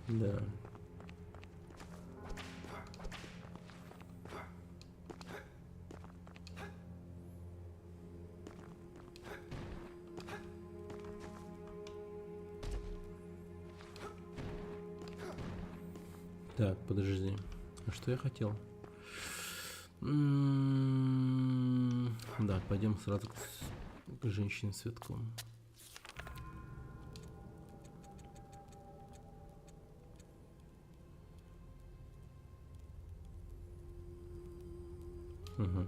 Да. Так, подожди. А что я хотел? Да, пойдем сразу к женщине с цветком. Угу.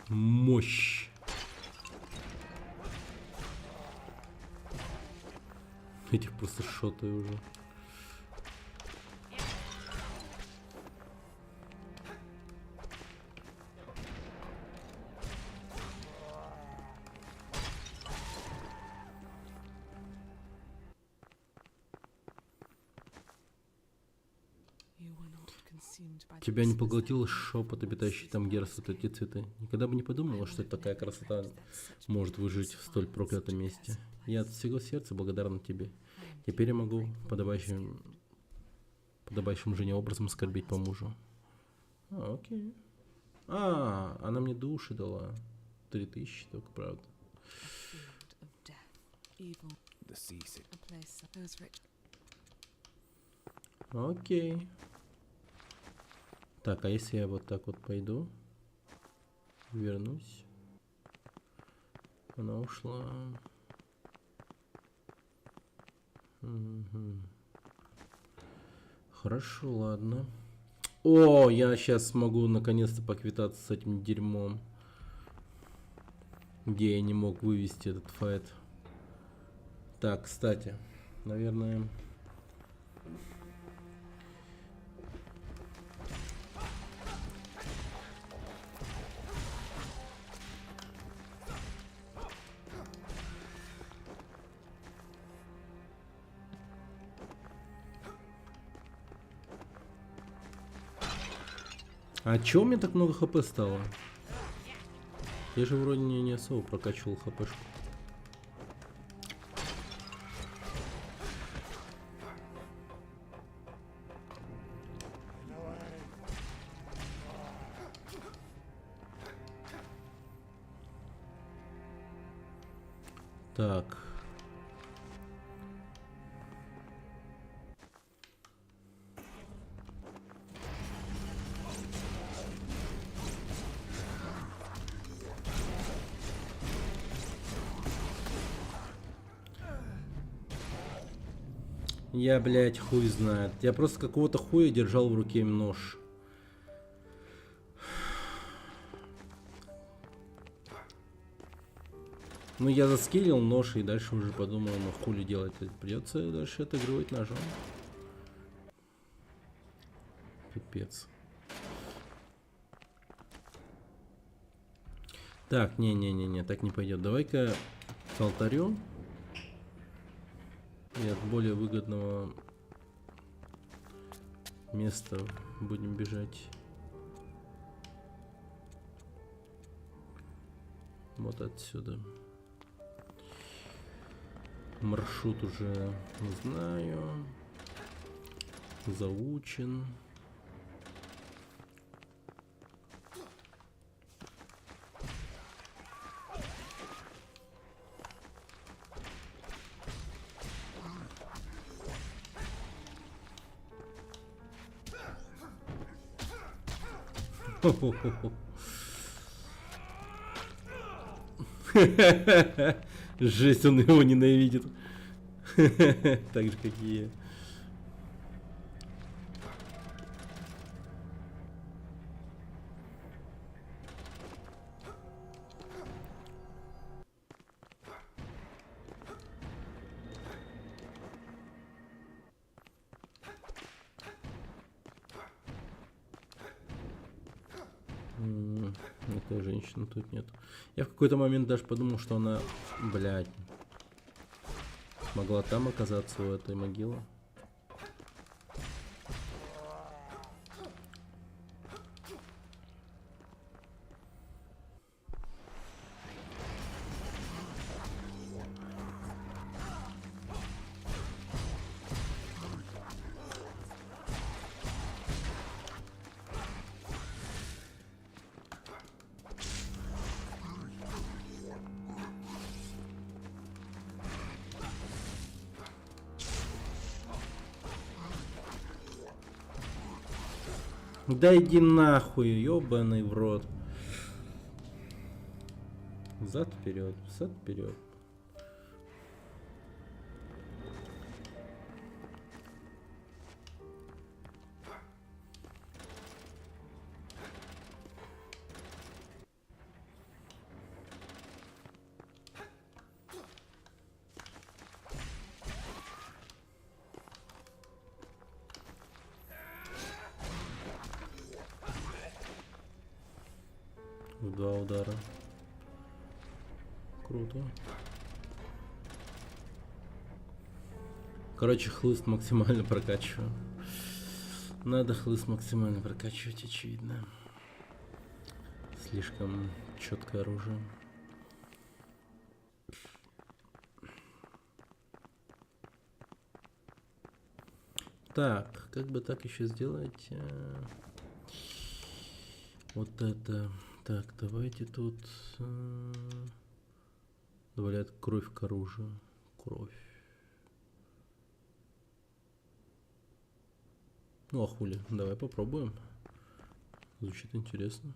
Мощь. Этих просто шотаю уже. Тебя не поглотил шепот, обитающий там Герсут, эти цветы? Никогда бы не подумала, что такая красота может выжить в столь проклятом месте. Я от всего сердца благодарна тебе. Теперь я могу подобающим жене образом скорбить по мужу. Окей. Она мне души дала. 3000 только, правда. Окей. Так, а если я вот так вот пойду, вернусь, она ушла. Угу. Хорошо, ладно. О, я сейчас смогу наконец-то поквитаться с этим дерьмом, где я не мог вывести этот файт. Так, кстати, наверное... А чё у меня так много хп стало? Я же вроде не особо прокачивал хпшку. Так. Я, блядь, хуй знает. Я просто какого-то хуя держал в руке нож. Ну, я заскиллил нож и дальше уже подумал, ну хули делать. Придется дальше отыгрывать ножом. Пипец. Так, не-не-не-не, так не пойдет. Давай-ка к алтарю. И от более выгодного место будем бежать. Вот отсюда. Маршрут уже знаю. Заучен. Жесть, он его ненавидит. Так же, как и я. Этой женщины тут нет. Я в какой-то момент даже подумал, что она, блядь, могла там оказаться, у этой могилы. Да иди нахуй, ёбаный в рот. Зад вперед, зад вперед. В 2 удара. Круто. Короче, хлыст максимально прокачиваю. Надо хлыст максимально прокачивать, очевидно. Слишком четкое оружие. Так, как бы так еще сделать? Вот это. Так, давайте тут добавляет кровь к оружию. Кровь. Ну а хули, давай попробуем. Звучит интересно.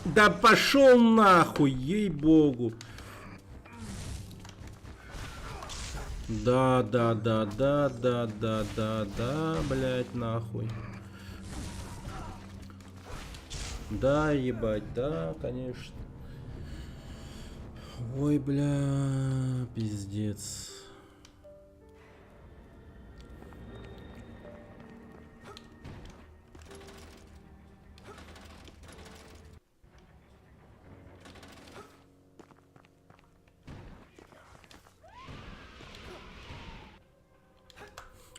Да пошел нахуй, ей-богу. Да, блять, нахуй. Да, ебать, да, конечно. Ой, бля, пиздец.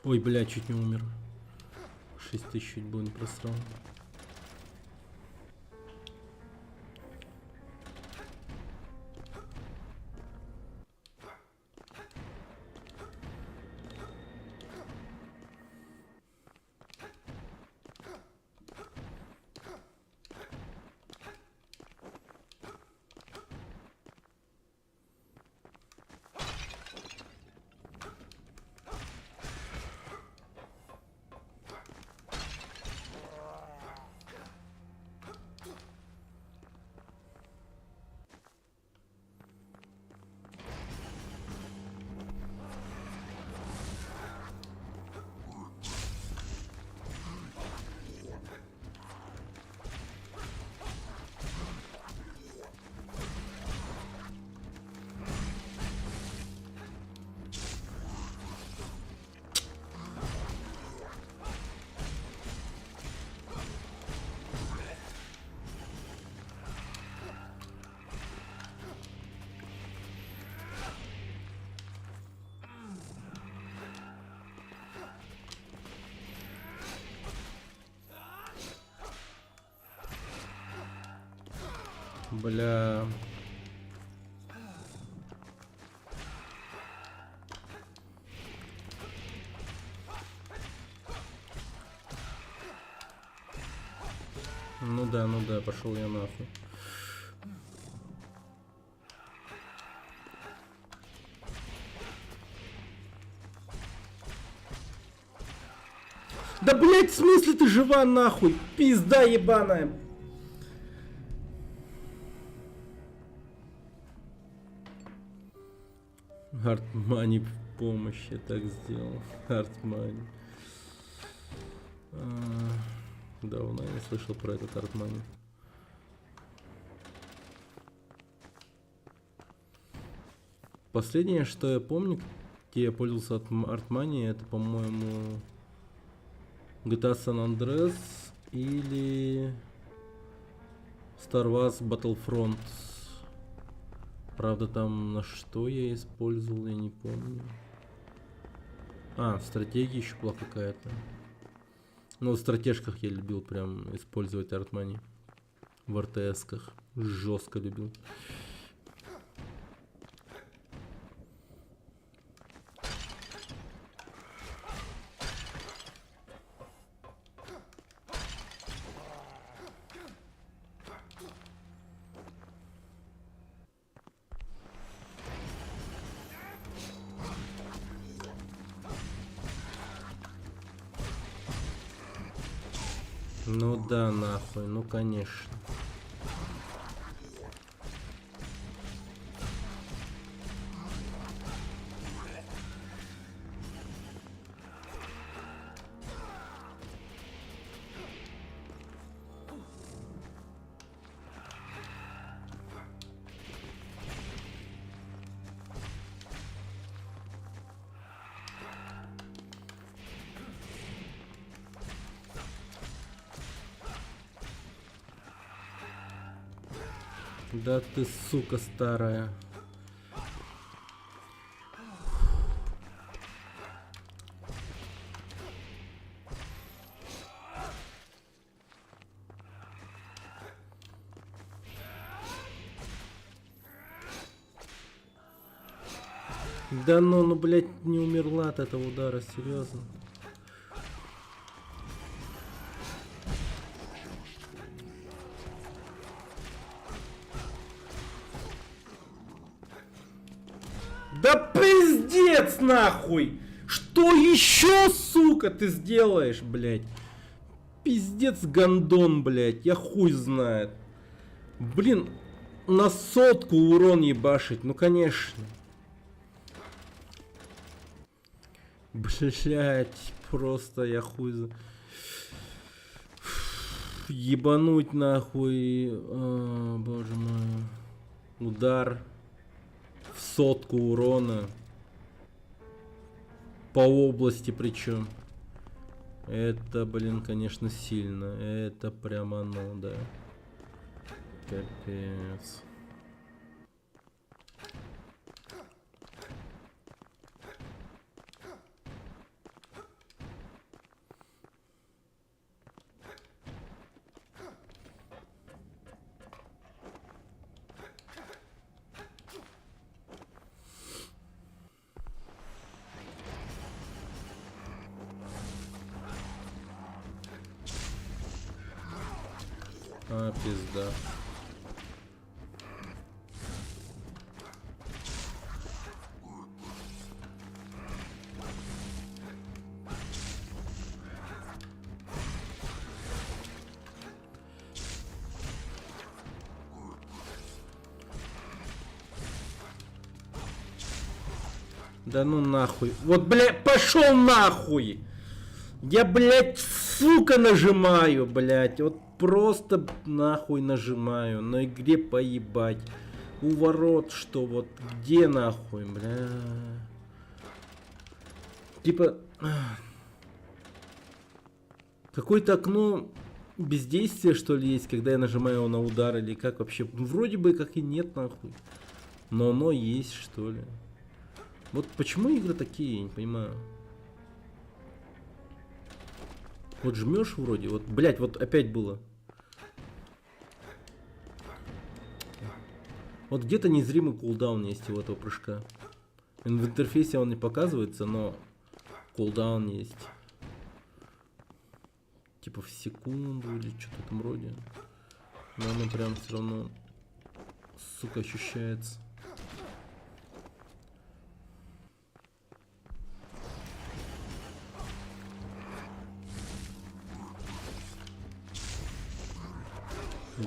Ой, бля, чуть не умер. 6000 чуть было не просрал. Бля. Ну да, пошел я нахуй. Да блять, в смысле ты жива нахуй? Пизда ебаная. Артмани в помощь я так сделал. Артмани. Давно не слышал про этот Артмани. Последнее, что я помню, где я пользовался от Артмани, это, по-моему, GTA San Andreas или Star Wars Battlefront. Правда, там на что я использовал, я не помню. Стратегия еще была какая-то. Но в стратежках я любил прям использовать Артмани. В РТС-ках. Жестко любил. Ну да, нахуй, ну конечно. Да ты, сука, старая. Да ну, блядь, не умерла от этого удара, серьезно. Да пиздец нахуй! Что еще, сука, ты сделаешь, блядь? Пиздец гондон, блядь, я хуй знает. Блин, на 100 урон ебашить, ну конечно. Блядь, просто я хуй знает. Ебануть нахуй, боже мой. Удар. В 100 урона. По области причем. Это, блин, конечно, сильно. Это прямо оно, да. Капец. Пизда. Да ну нахуй. Вот, блядь, пошел нахуй! Я, блядь, сука, нажимаю, блядь. Вот просто нахуй нажимаю. На игре поебать. У ворот что, вот где нахуй, бля. Типа... Какое-то окно бездействия, что ли, есть, когда я нажимаю на удар, или как вообще? Вроде бы как и нет, нахуй. Но оно есть, что ли. Вот почему игры такие, я не понимаю. Вот жмешь вроде, вот, блять, вот опять было. Вот где-то незримый кулдаун есть у этого прыжка. В интерфейсе он не показывается, но кулдаун есть. Типа в секунду или что-то в этом роде. Но оно прям все равно, сука, ощущается.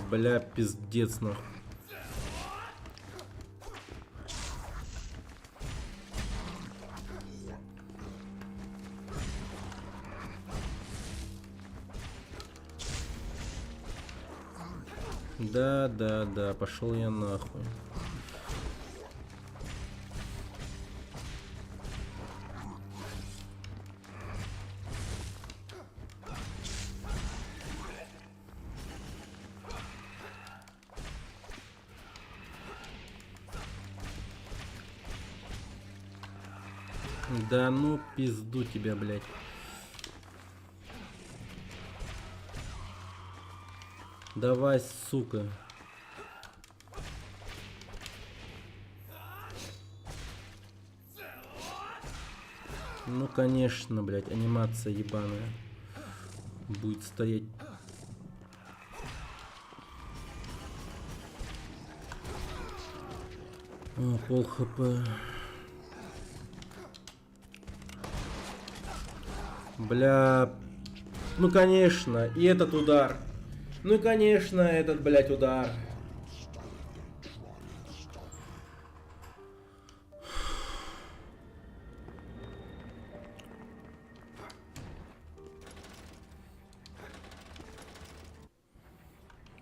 Бля, пиздец нахуй. Да, пошел я нахуй. Да ну пизду тебя, блядь. Давай, сука. Ну конечно, блядь, анимация ебаная. Будет стоять. О, пол хп. Бля. Ну конечно, и этот удар. Ну конечно, этот, блядь, удар.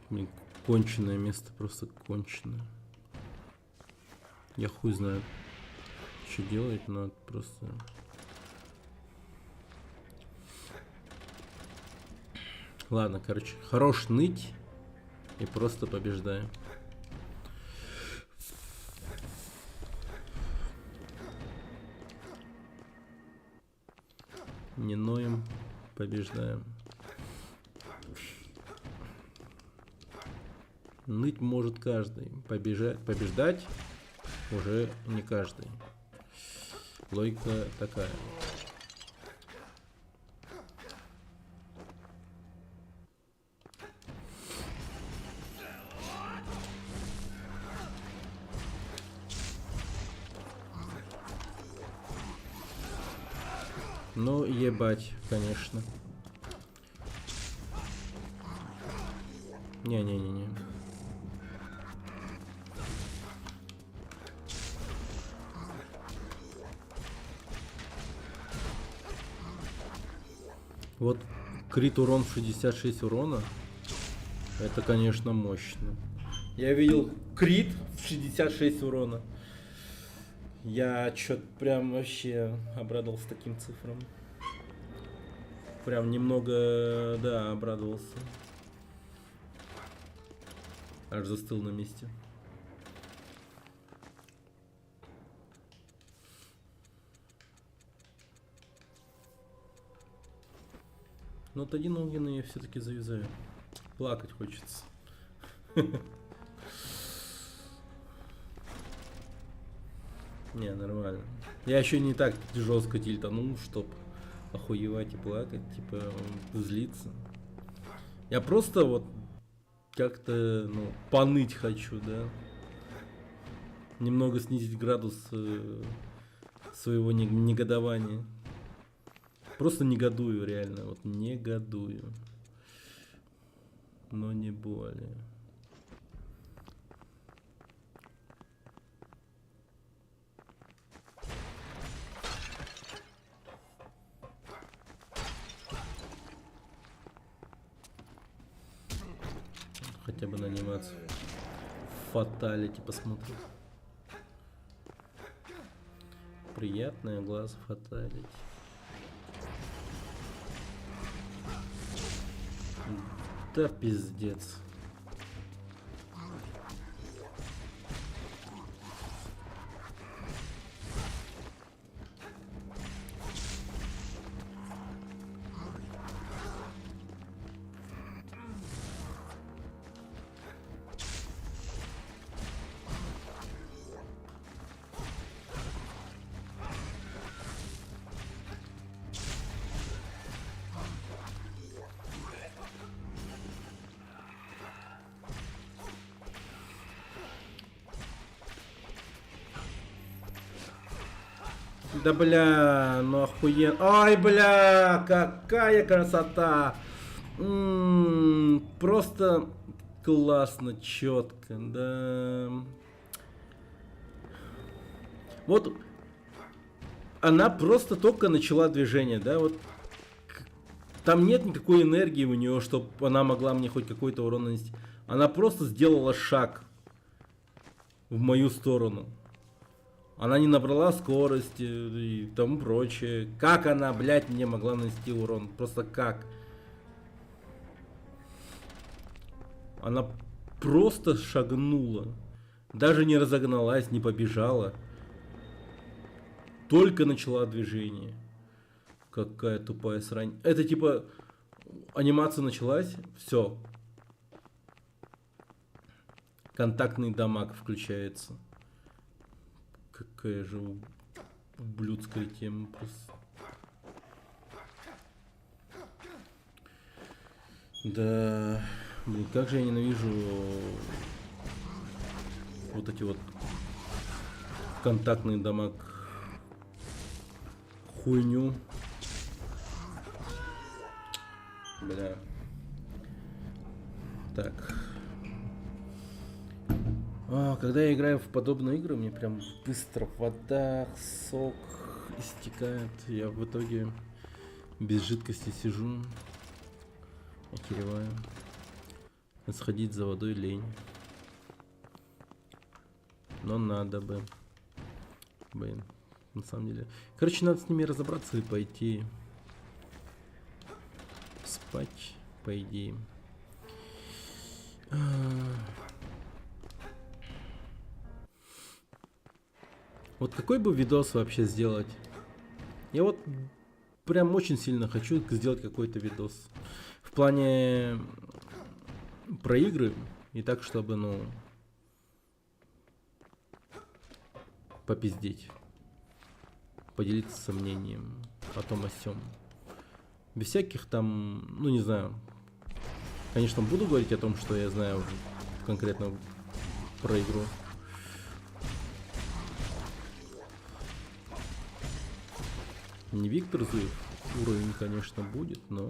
Блин, конченое место, просто конченое. Я хуй знаю, что делать, но это просто... Ладно, короче, хорош ныть и просто побеждаем. Не ноем, побеждаем. Ныть может каждый, побеждать уже не каждый. Логика такая. Ну, ебать, конечно. Не-не-не-не. Вот крит урон в 66 урона. Это, конечно, мощно. Я видел крит в 66 урона. Я чё-то прям вообще обрадовался таким цифрам. Прям немного, да, обрадовался. Аж застыл на месте. Но вот один огненный я все-таки завязаю. Плакать хочется. Не, нормально. Я еще не так жестко тильтанул, чтоб охуевать и плакать, типа злиться. Я просто вот как-то, ну, поныть хочу, да. Немного снизить градус своего негодования. Просто негодую, реально, вот негодую. Но не более. Хотя бы на анимацию фаталити посмотреть. Приятное глаз фаталити. Да пиздец. Да бля, ну охуенно. Ай, бля, какая красота. Просто классно, четко, да. Вот она просто только начала движение, да, вот. Там нет никакой энергии у нее, чтобы она могла мне хоть какой-то урон нанести. Она просто сделала шаг в мою сторону. Она не набрала скорости и тому прочее. Как она, блядь, мне могла нанести урон? Просто как? Она просто шагнула. Даже не разогналась, не побежала. Только начала движение. Какая тупая срань. Это типа анимация началась, все. Контактный дамаг включается. Какая же ублюдская тема просто. Да, блин, как же я ненавижу вот эти вот контактный дамаг хуйню. Бля. Так. Когда я играю в подобные игры, мне прям быстро вода, сок истекает. Я в итоге без жидкости сижу. Охереваю. Сходить за водой лень. Но надо бы. Блин, на самом деле. Короче, надо с ними разобраться и пойти спать, по идее. Вот какой бы видос вообще сделать? Я вот прям очень сильно хочу сделать какой-то видос. В плане про игры. И так, чтобы, ну, попиздеть. Поделиться сомнением о том о сём. Без всяких там, ну не знаю. Конечно, буду говорить о том, что я знаю конкретно про игру. Не Виктор Зуев уровень, конечно, будет, но...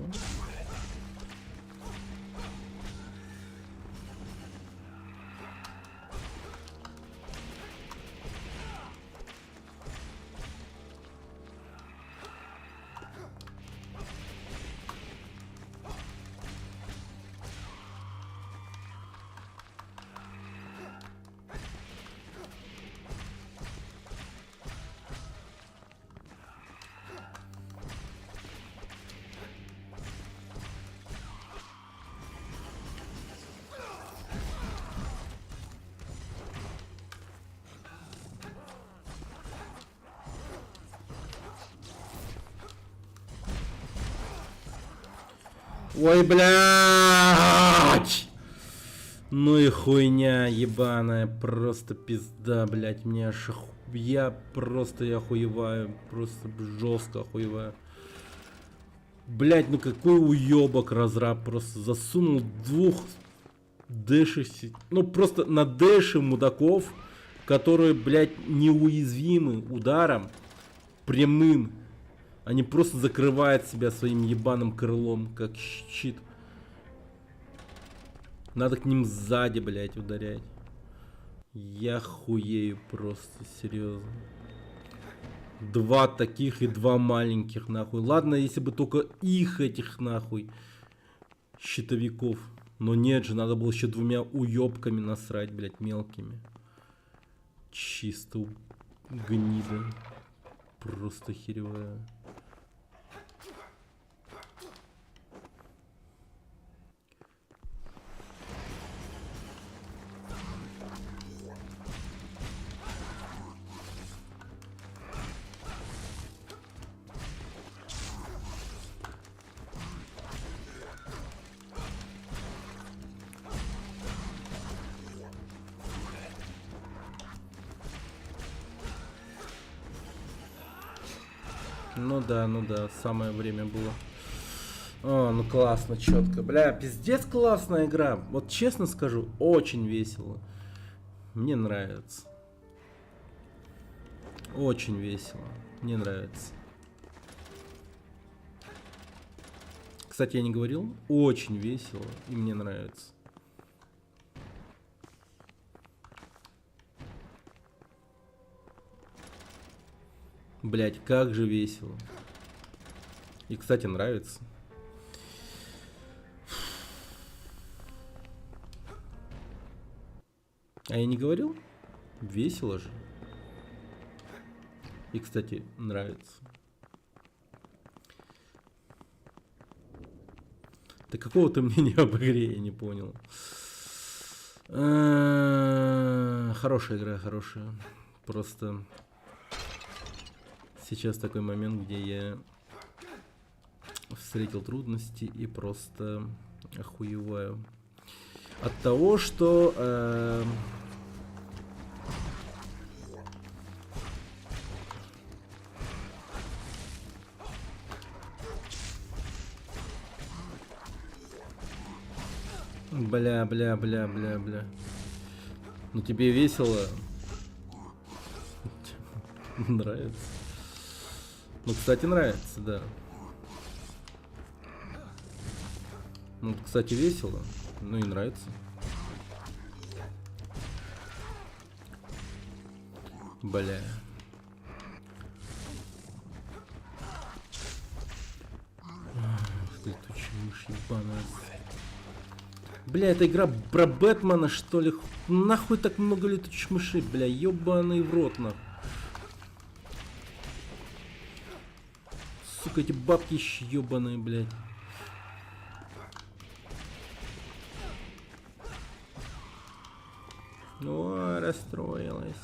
Ой, блядь! Ну и хуйня ебаная, просто пизда, блядь, мне аж я просто охуеваю, просто жестко охуеваю. Блядь, ну какой уебок разраб, просто засунул двух дэшей, ну просто на дэши мудаков, которые, блядь, неуязвимы ударом прямым. Они просто закрывают себя своим ебаным крылом, как щит. Надо к ним сзади, блядь, ударять. Я хуею просто, серьезно. Два таких и два маленьких, нахуй. Ладно, если бы только их, этих, нахуй, щитовиков. Но нет же, надо было еще двумя уебками насрать, блядь, мелкими. Чисто гнида. Просто херевая. Ну да, самое время было. О, ну классно, четко. Бля, пиздец классная игра. Вот честно скажу, очень весело. Мне нравится. Очень весело. Мне нравится. Кстати, я не говорил, очень весело и мне нравится. Блять, как же весело. И, кстати, нравится. А я не говорил? Весело же. И, кстати, нравится. Да какого ты мнения об игре, я не понял. Хорошая игра, хорошая. Просто сейчас такой момент, где я встретил трудности и просто охуеваю. От того, что... Бля. Ну тебе весело? Нравится? Ну, кстати, нравится, да. Ну, кстати, весело. Ну и нравится. Бля. Летучая мышь ебаная. Бля, эта игра про Бэтмена, что ли? Нахуй так много летучих мышей, бля, ебаный в рот, нахуй. Сука, эти бабки еще ебаные, блядь. О, расстроилась.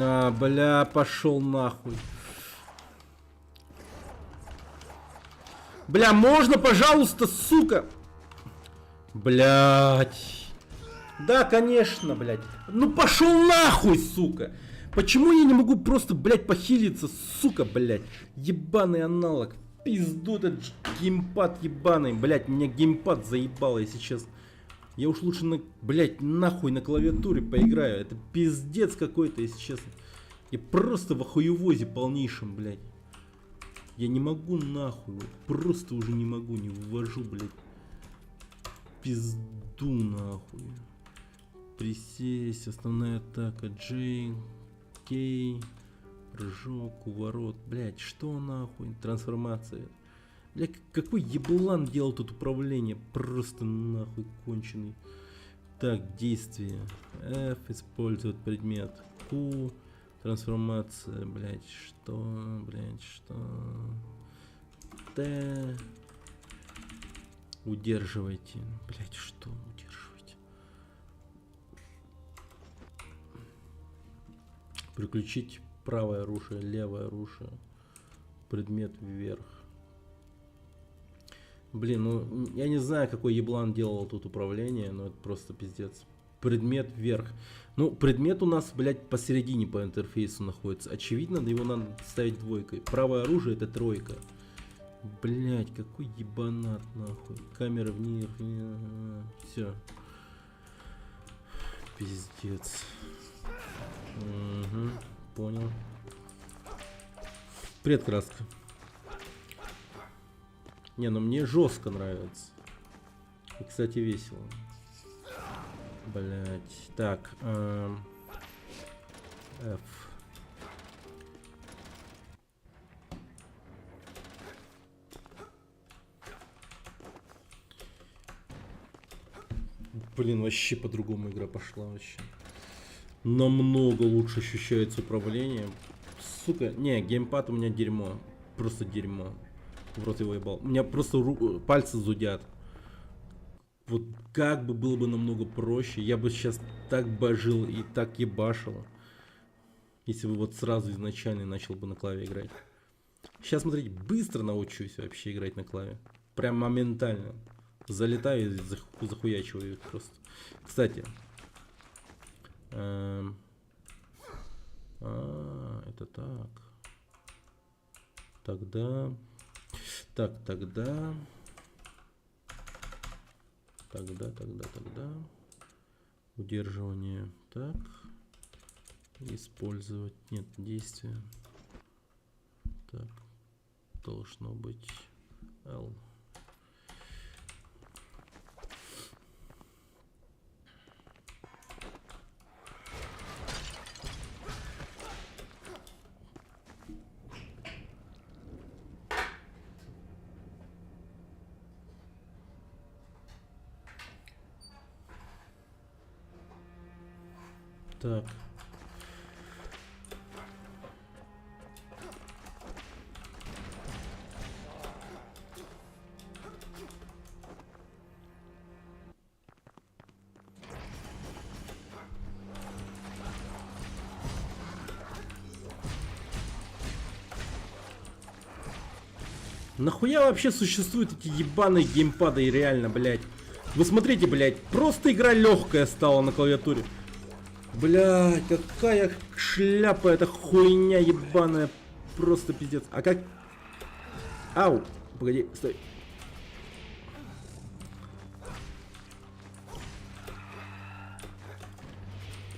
А, бля, пошел нахуй. Бля, можно, пожалуйста, сука? Блять. Да, конечно, блять. Ну пошел нахуй, сука. Почему я не могу просто, блять, похилиться, сука, блять. Ебаный аналог. Пизду этот геймпад ебаный. Блять, меня геймпад заебало, если честно. Я уж лучше, блять, нахуй на клавиатуре поиграю. Это пиздец какой-то, если честно. Я просто в охуевозе полнейшем, блять. Я не могу нахуй. Просто уже не могу, не вывожу, блять. Пизду нахуй. Присесть, основная атака, Джей, Кей, прыжок, уворот. Блять, что нахуй? Трансформация. Бля, какой еблан делал тут управление? Просто нахуй конченый. Так, действие. F использует предмет. Q. Трансформация. Блять, что? Блять, что? Т. Удерживайте. Блять, что? Удерживайте. Переключить правое оружие, левое оружие. Предмет вверх. Блин, ну я не знаю, какой еблан делал тут управление, но это просто пиздец. Предмет вверх. Ну, предмет у нас, блядь, посередине по интерфейсу находится. Очевидно, его надо ставить двойкой. Правое оружие это тройка. Блядь, какой ебанат, нахуй. Камера вниз. Все. Пиздец. Угу, понял. Привет, краска. Не, ну мне жестко нравится. И, кстати, весело. Блять. Так. F. Блин, вообще по-другому игра пошла вообще. Намного лучше ощущается управление. Сука, не, геймпад у меня дерьмо. Просто дерьмо. В рот его ебал. У меня просто пальцы зудят. Вот как бы было бы намного проще. Я бы сейчас так божил и так ебашил. Если бы вот сразу изначально начал бы на клаве играть. Сейчас, смотрите, быстро научусь вообще играть на клаве. Прям моментально. Залетаю и захуячиваю их просто. Кстати. Это так. Тогда... Так, тогда... Тогда... Удерживание. Так. Использовать. Нет, действия. Так. Должно быть L. Так. Нахуя вообще существуют эти ебаные геймпады, реально, блядь? Вы смотрите, блядь, просто игра легкая стала на клавиатуре. Блядь, какая шляпа эта хуйня ебаная. Просто пиздец. А как... Ау, погоди, стой.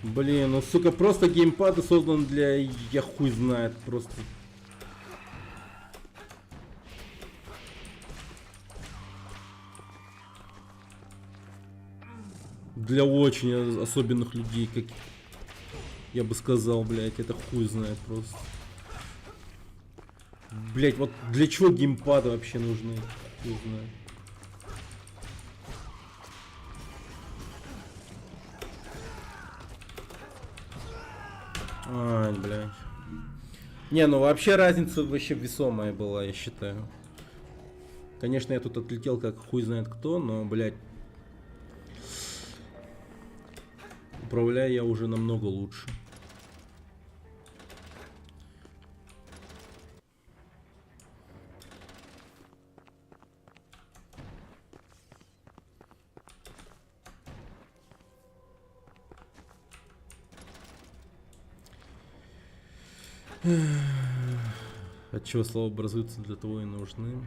Блин, ну сука, просто геймпады созданы для... Я хуй знает, просто... Для очень особенных людей, как я бы сказал, блядь, это хуй знает просто. Блядь, вот для чего геймпады вообще нужны? Хуй знает. Ай, блядь. Не, ну вообще разница вообще весомая была, я считаю. Конечно, я тут отлетел как хуй знает кто, но, блядь, управляю я уже намного лучше. От чего слова образуются, для того и нужны.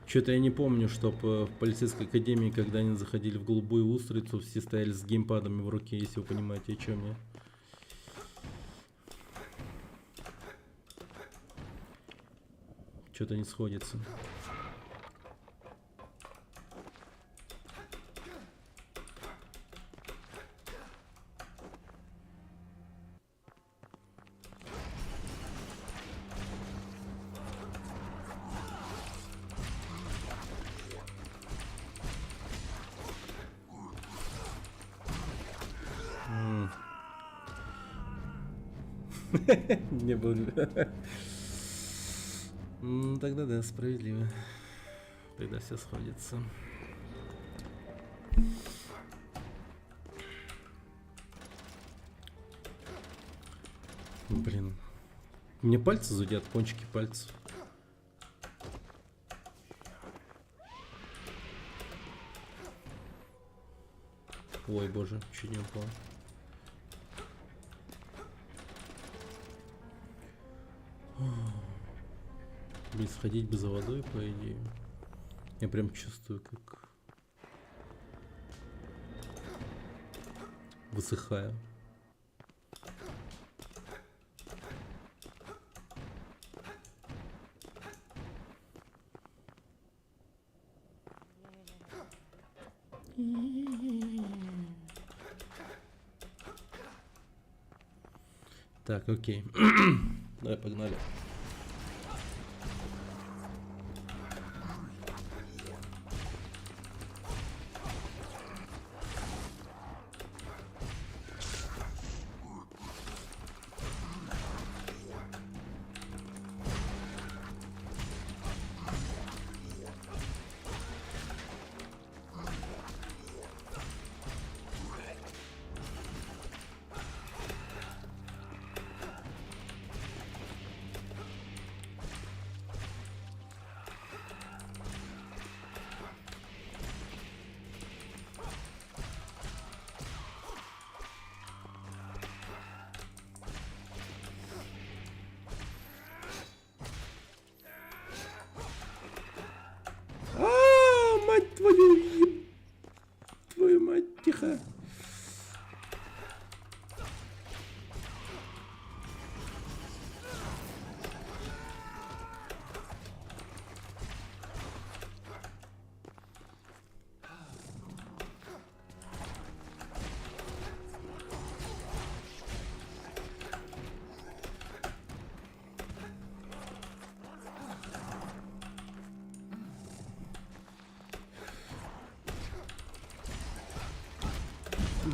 Что-то я не помню, чтоб в полицейской академии, когда они заходили в голубую устрицу, все стояли с геймпадами в руке, если вы понимаете, о чем я. Что-то не сходится. Не было. Тогда да, справедливо. Тогда все сходится. Блин. Мне пальцы зудят, кончики пальцев. Ой, боже, чуть не упал. Блин, сходить бы за водой, по идее. Я прям чувствую, как высыхаю. Так, окей. Давай, погнали.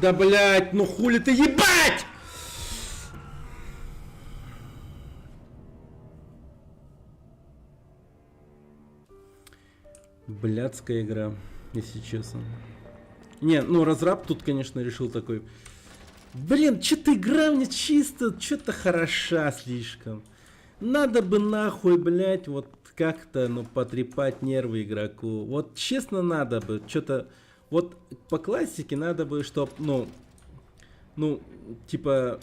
Да, блядь, ну хули ты, ебать! Блядская игра, если честно. Не, ну разраб тут, конечно, решил такой... Блин, что-то игра мне чисто, что-то хороша слишком. Надо бы нахуй, блядь, вот как-то, ну, потрепать нервы игроку. Вот честно надо бы, что-то... Вот по классике надо бы, чтоб, ну, типа,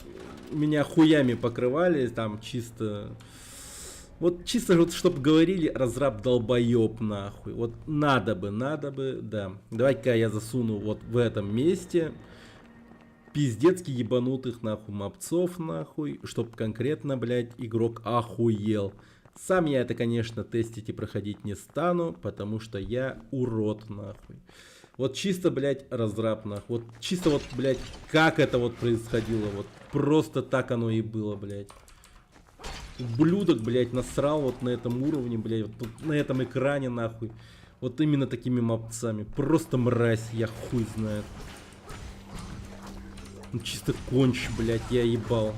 меня хуями покрывали, там, чисто... Вот чисто вот, чтобы говорили, разраб долбоеб, нахуй. Вот надо бы, да. Давай-ка я засуну вот в этом месте пиздецки ебанутых, нахуй, мопцов, нахуй, чтоб конкретно, блядь, игрок охуел. Сам я это, конечно, тестить и проходить не стану, потому что я урод, нахуй. Вот чисто, блядь, разраб, нахуй. Вот чисто вот, блядь, как это вот происходило. Вот просто так оно и было, блядь. Ублюдок, блядь, насрал вот на этом уровне, блядь, вот тут на этом экране, нахуй. Вот именно такими мопцами. Просто мразь, я хуй знает. Ну чисто конч, блядь, я ебал.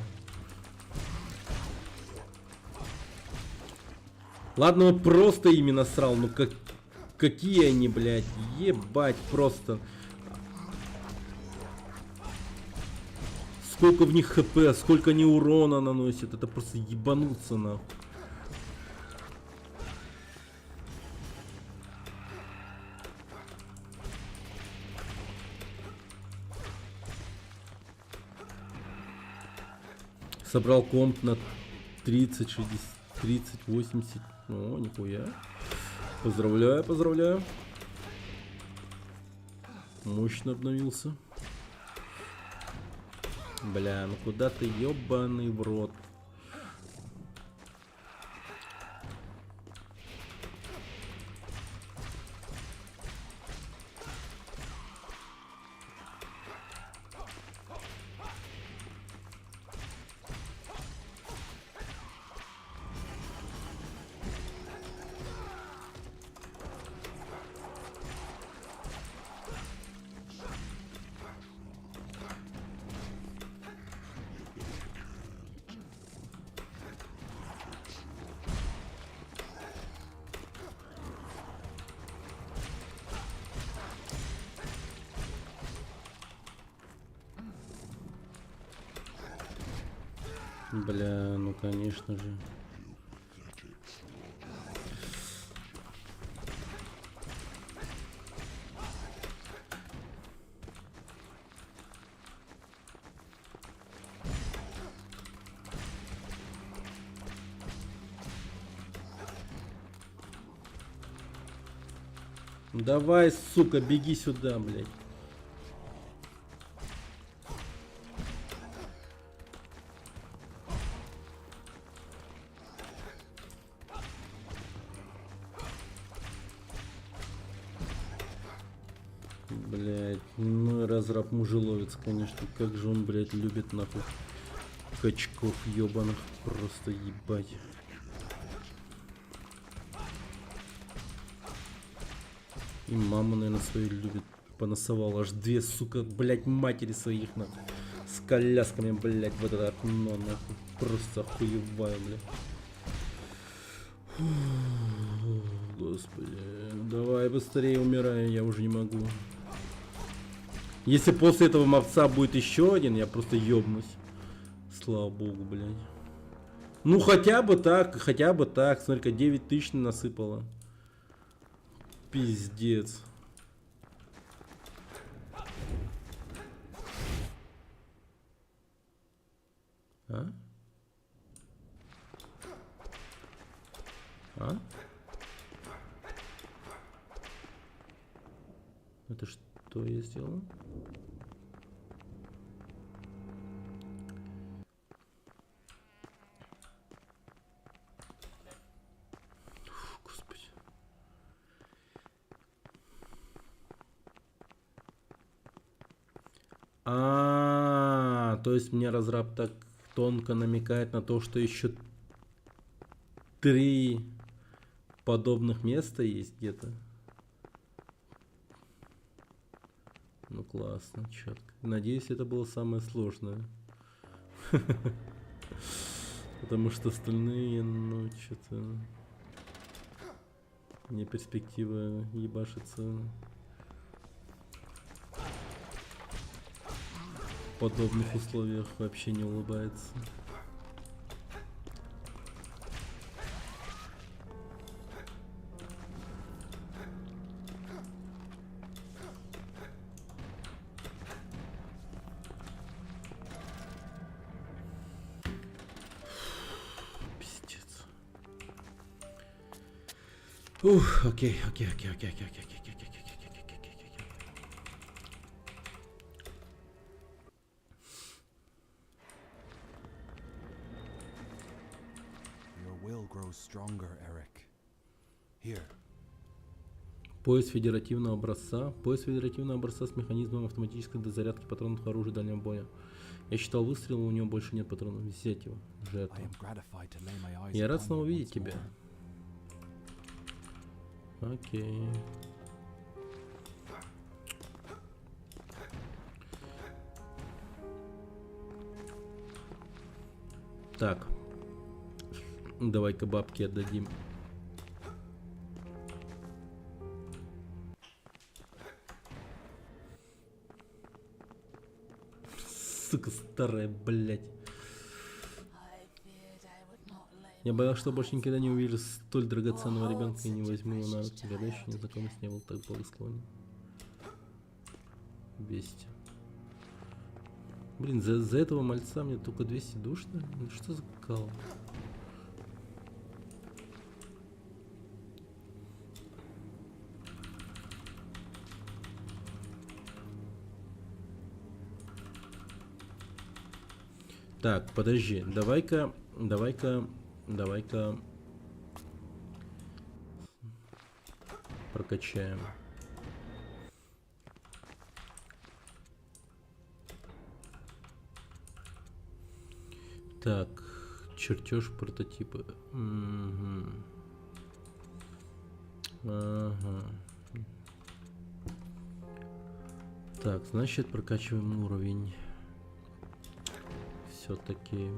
Ладно, он просто ими насрал, ну какие они, блядь, ебать, просто. Сколько в них хп, сколько они урона наносят, это просто ебануться, нахуй. Собрал комп на 30, 60, 30, 80. О, нихуя. Поздравляю, поздравляю. Мощно обновился. Бля, ну куда ты, ёбаный в рот? Бля, ну конечно же. Давай, сука, беги сюда, блядь. Блядь, ну и разраб мужеловец, конечно. Как же он, блядь, любит, нахуй, качков ебаных. Просто ебать. И маму, наверное, свою любит. Понасовал аж две, сука, блядь, матери своих, нахуй. С колясками, блядь, в это окно, нахуй. Просто охуеваю, блядь. Фу, господи. Давай быстрее умирай, я уже не могу. Если после этого мовца будет еще один, я просто ёбнусь. Слава богу, блядь. Ну хотя бы так, хотя бы так. Смотри-ка, 9000 насыпало. Пиздец. А? А? Это что я сделал? Фу, господи. То есть мне разраб так тонко намекает на то, что еще 3 подобных места есть где-то. Ну классно, четко. Надеюсь, это было самое сложное. Потому что остальные, ну, что-то... Мне перспектива ебашиться в подобных условиях вообще не улыбается. Пиздец. Ух, окей. Your will grows stronger, Eric. Here. Пояс федеративного образца. Пояс федеративного образца с механизмом автоматической дозарядки патронов оружия дальнего боя. Я считал выстрел, у него больше нет патронов. Взять его. I Жертва. am gratified to lay my eyes Я рад upon снова you видеть once тебя. more. Окей. Так. Давай-ка бабки отдадим. Сука старая, блядь. I feared I would not lay Я боялся, что больше никогда не увижу столь драгоценного ребенка и не возьму его на руки. Никогда еще незнакомый с ней был так благосклонен. Бестия. Блин, за этого мальца мне только 200 душ, что ли? Ну что за кал? Так, подожди, давай-ка прокачаем. Так, чертеж прототипа. Мгм. Ага. Так, значит, прокачиваем уровень. Все-таки.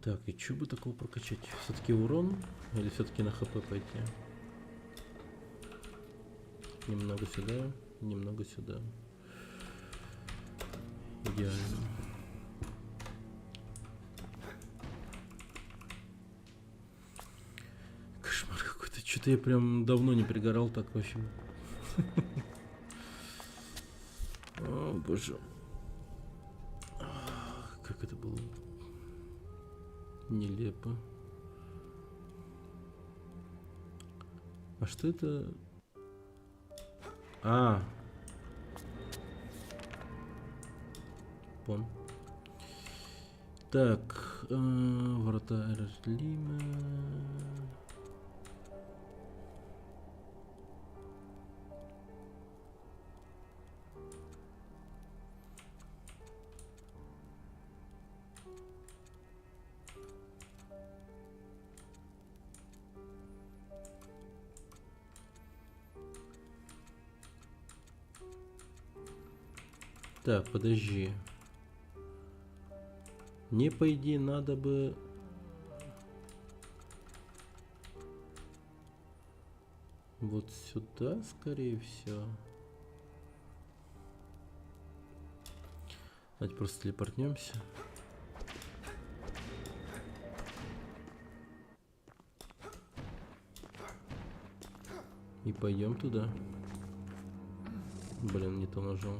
Так, и что бы такого прокачать? Все-таки урон или все-таки на ХП пойти? Немного сюда, немного сюда. Идеально. Кошмар какой-то. Что-то я прям давно не пригорал так вообще. О, боже. Как это было нелепо. А что это? А. Пон. Так. Врата Эрлима. Так, подожди. Мне, по идее, надо бы... Вот сюда, скорее всего. Давайте просто телепортнемся. И пойдем туда. Блин, не то нажал.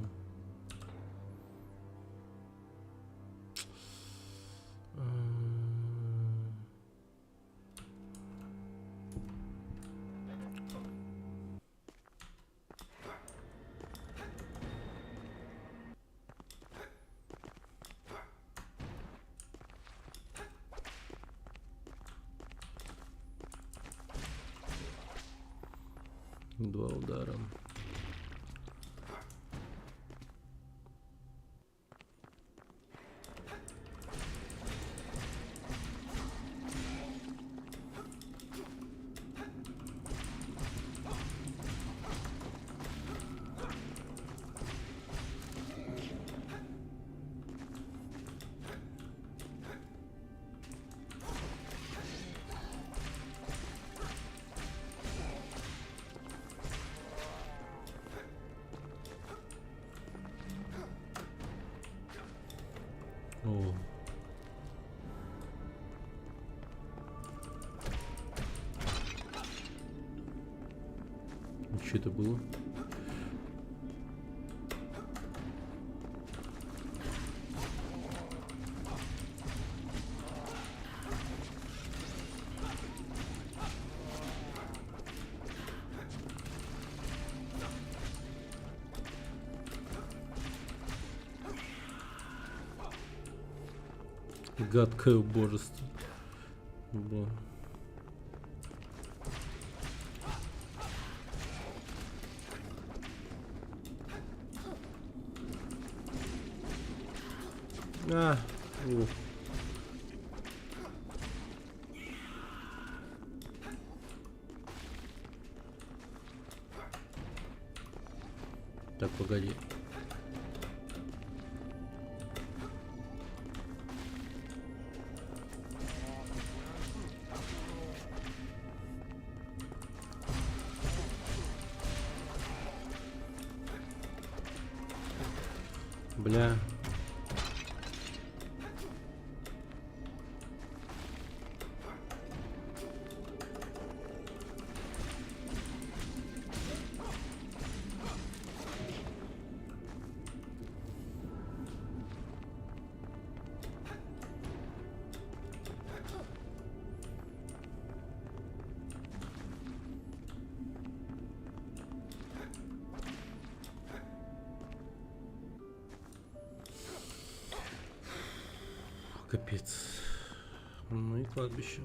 Два удара. О. Что это было? Гадкое убожество. Да. Ух. Так, погоди. Бля. Капец. Ну и кладбище.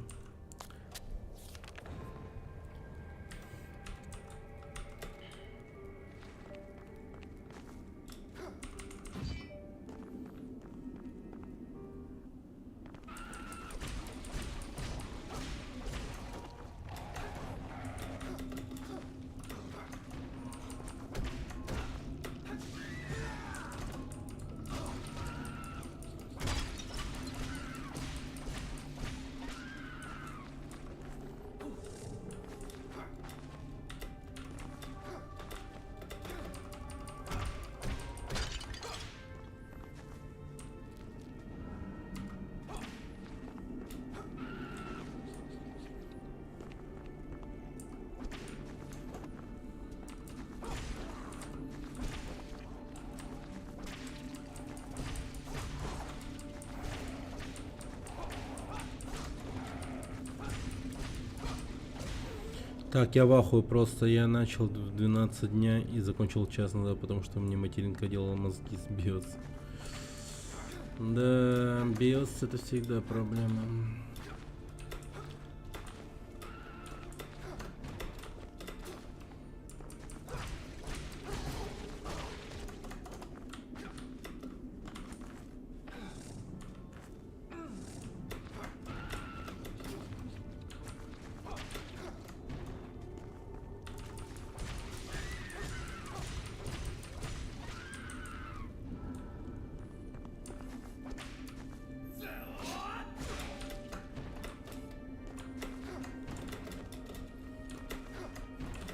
Так, я в ахуе просто. Я начал в 12 дня и закончил час назад, потому что мне материнка делала мозги с BIOS. Да, BIOS это всегда проблема.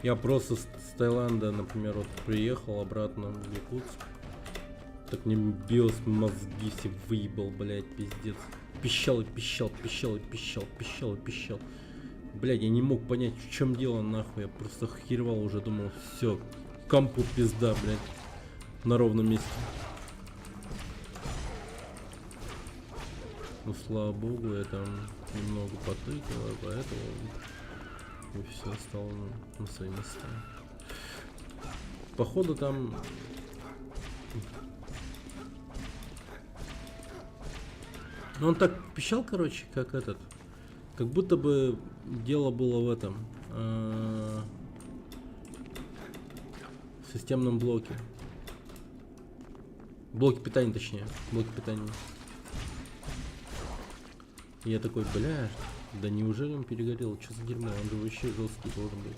Я просто с Таиланда, например, вот приехал обратно в Якутск. Так мне BIOS мозги все выебал, блядь, пиздец. Пищал и пищал, пищал и пищал, пищал и пищал. Блядь, я не мог понять, в чем дело, нахуй. Я просто охеревал уже, думал, все, компу пизда, блядь, на ровном месте. Ну, слава богу, я там немного потыкал, поэтому и все стало на свои места. Походу там... Ну, он так пищал, короче, как этот. Как будто бы дело было в этом. В системном блоке. Блоке питания, точнее. Блоке питания. И я такой, бля, да неужели он перегорел? Что за дерьмо? Он же вообще жесткий должен быть.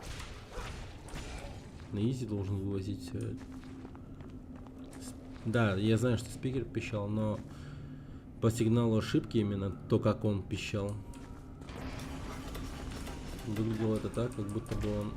На изи должен вывозить все это. Да, я знаю, что спикер пищал, но по сигналу ошибки именно то, как он пищал, выглядело это так, как будто бы он...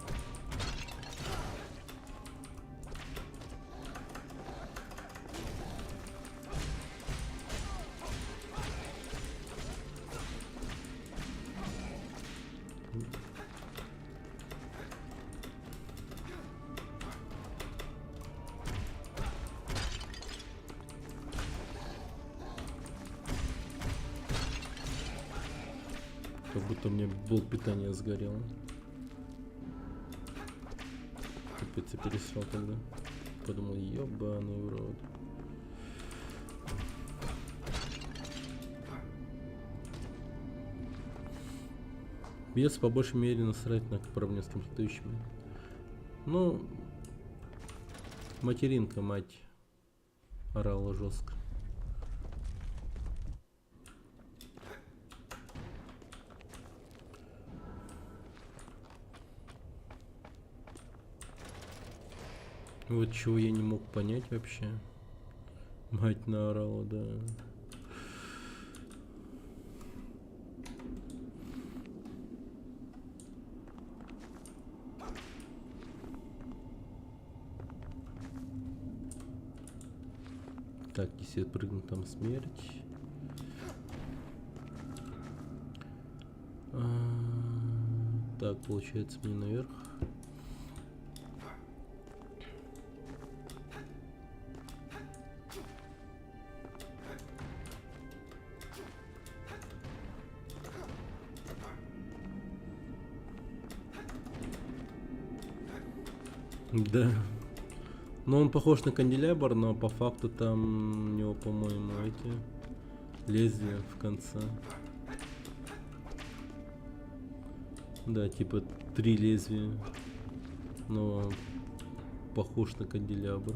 Как будто у меня блок питания сгорел. Капец, я пересрал тогда. Подумал, ёбаный в рот. Бьется по большей мере насрать на проблемы с комплектующими. Ну, материнка, мать, орала жестко. Вот чего я не мог понять вообще. Мать наорала, да. Так, если я прыгну, там смерть. Так, получается мне наверх. Да. Но он похож на канделябр, но по факту там у него, по-моему, эти лезвия в конце. Да, типа 3 лезвия. Но похож на канделябр.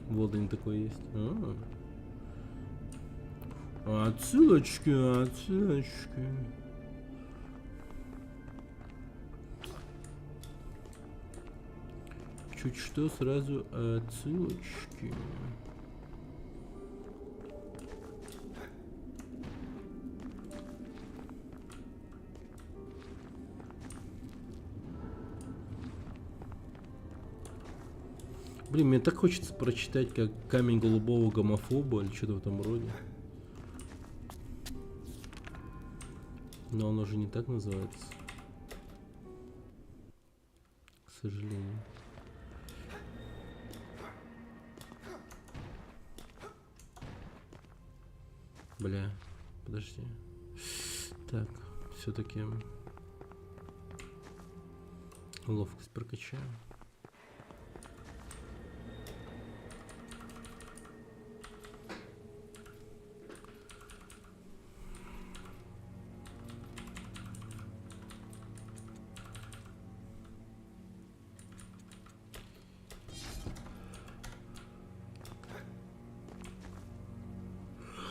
Вот они такой есть. Отсылочки, отсылочки. Чуть что, сразу отсылочки. Блин, мне так хочется прочитать, как камень голубого гомофоба или что-то в этом роде. Но он уже не так называется. К сожалению. Бля, подожди. Так, все-таки ловкость прокачаем.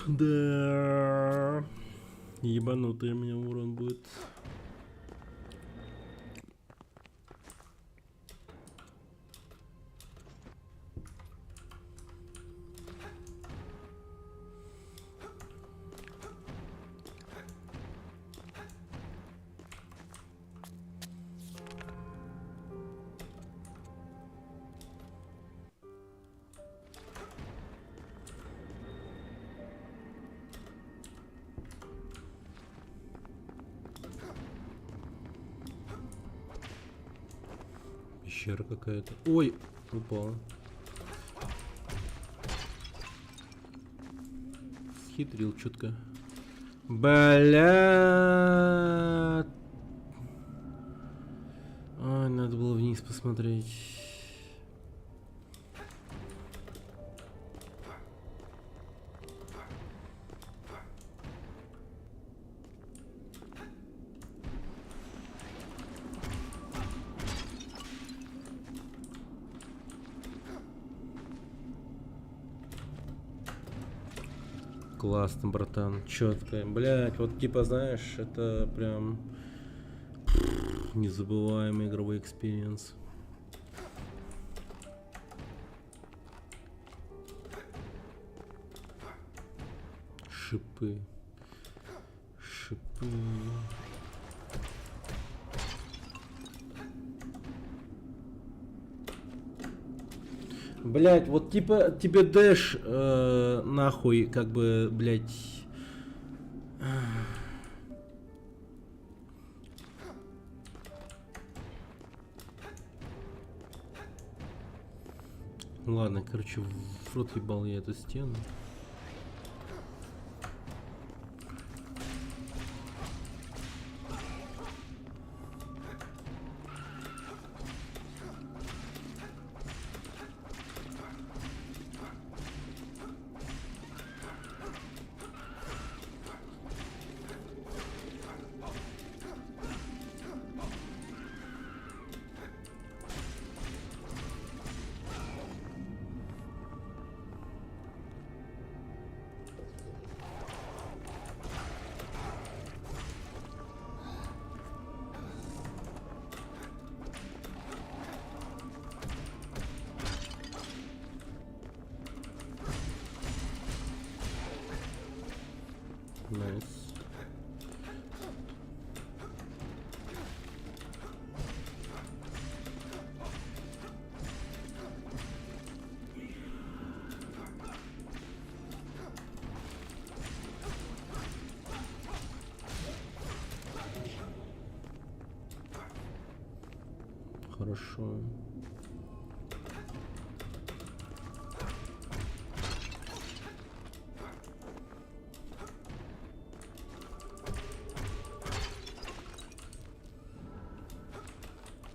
Да, ебанутый у меня урон будет. Пещера какая-то. Ой, упала. Схитрил чутко. Бля. Ой, надо было вниз посмотреть. Классно, братан, четко. Блять, вот типа, знаешь, это прям незабываемый игровой экспириенс. Шипы. Шипы. Блять, вот типа тебе дэш нахуй, как бы, блять. Ладно, короче, в рот ебал я эту стену. Найс. Хорошо.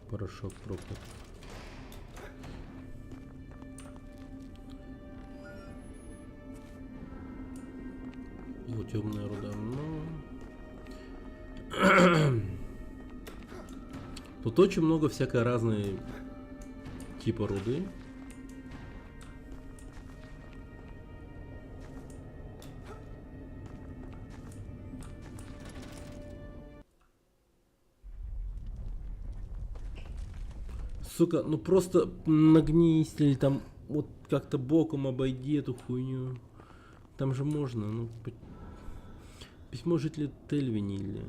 Порошок проклят. О, темная руда. Ну... Тут очень много всякой разной типа руды. Сука, ну просто нагнись или там вот как-то боком обойди эту хуйню. Там же можно, ну... Письмо жителя Тельвинилля.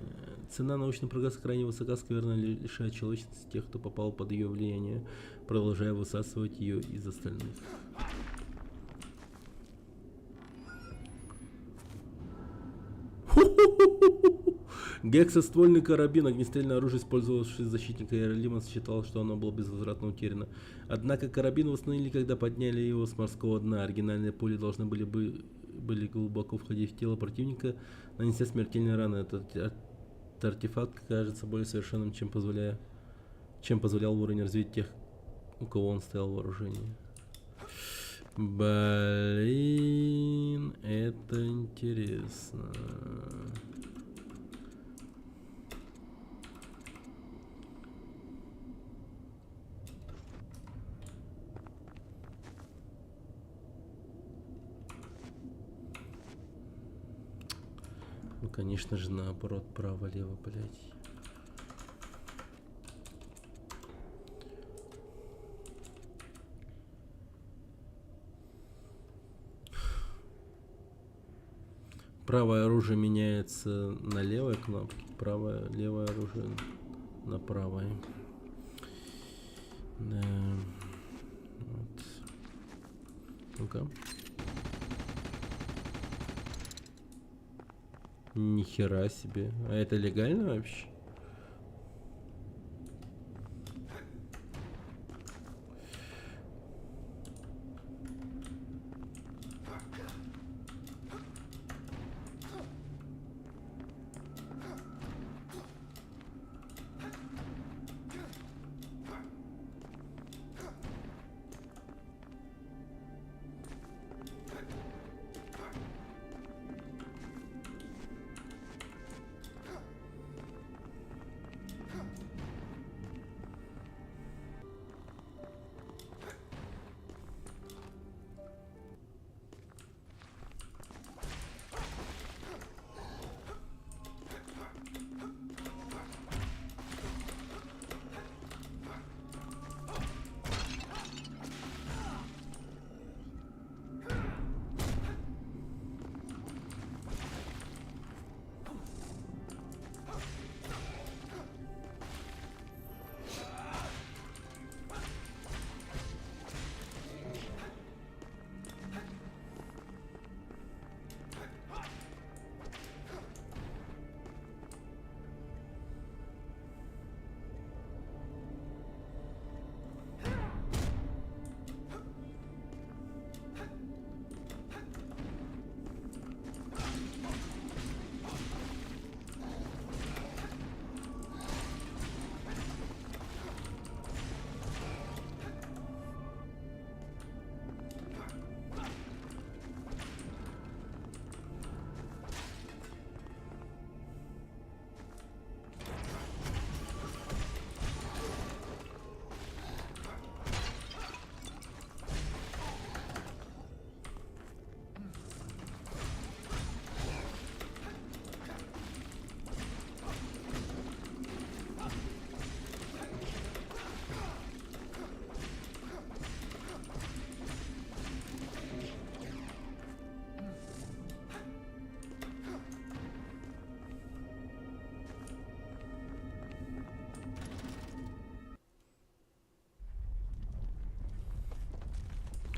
Цена научного прогресса крайне высока, скверно лишает человечности тех, кто попал под ее влияние, продолжая высасывать ее из остальных. Гексоствольный карабин, огнестрельное оружие, использовавший защитника Иеролима, считал, что оно было безвозвратно утеряно. Однако карабин восстановили, когда подняли его с морского дна. Оригинальные пули должны были глубоко входить в тело противника, нанеся смертельные раны. Этот артефакт кажется более совершенным, чем позволял уровень развития тех, у кого он стоял в вооружении. Блин, это интересно. Ну, конечно же, наоборот, право-лево, блядь. Правое оружие меняется на левой кнопке, правое, левое оружие на правой. Да. Вот. Ну-ка. Нихера себе. А это легально вообще?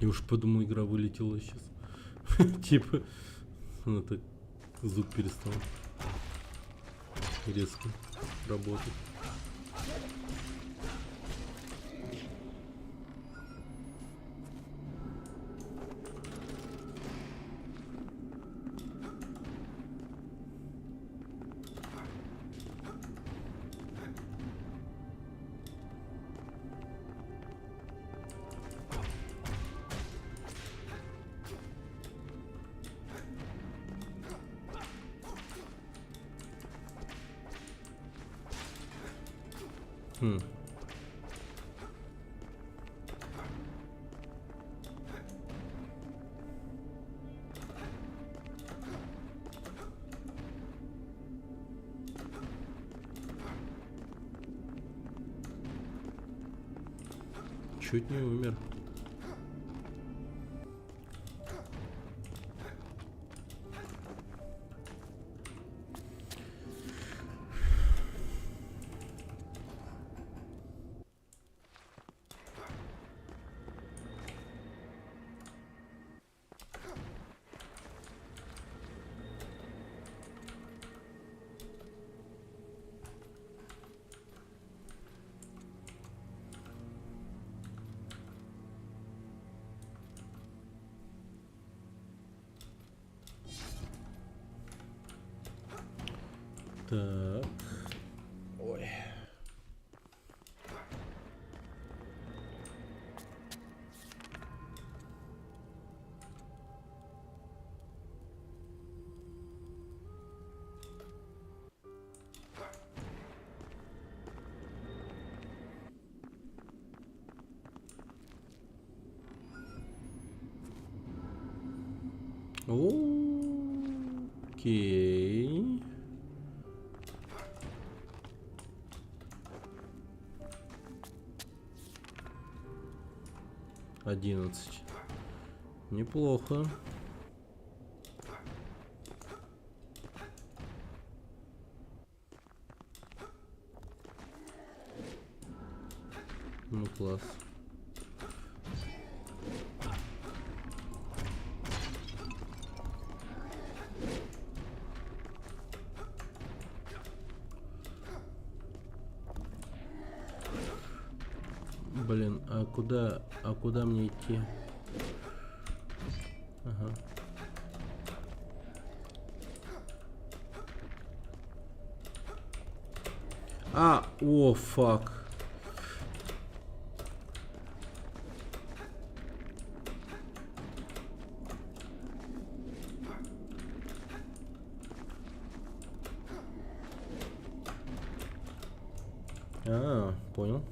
Я уж подумал, игра вылетела сейчас. Типа, она так, звук перестал резко работать. Хм. Чуть не умер. Так. Ой. Окей. Одиннадцать. Неплохо. Ну класс. Блин, а куда мне идти? Ага. О, фак. Понял.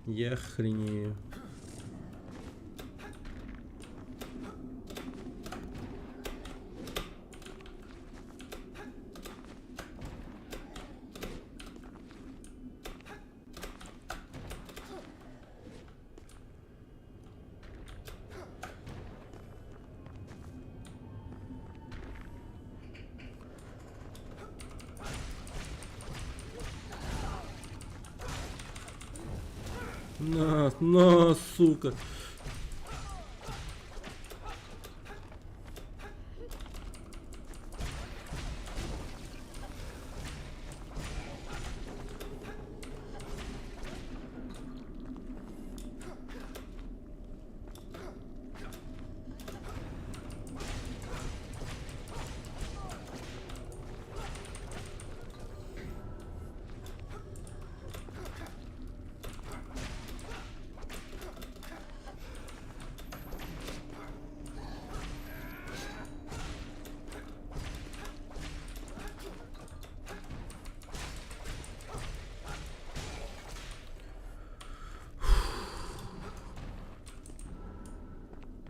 Я охренею. На, сука.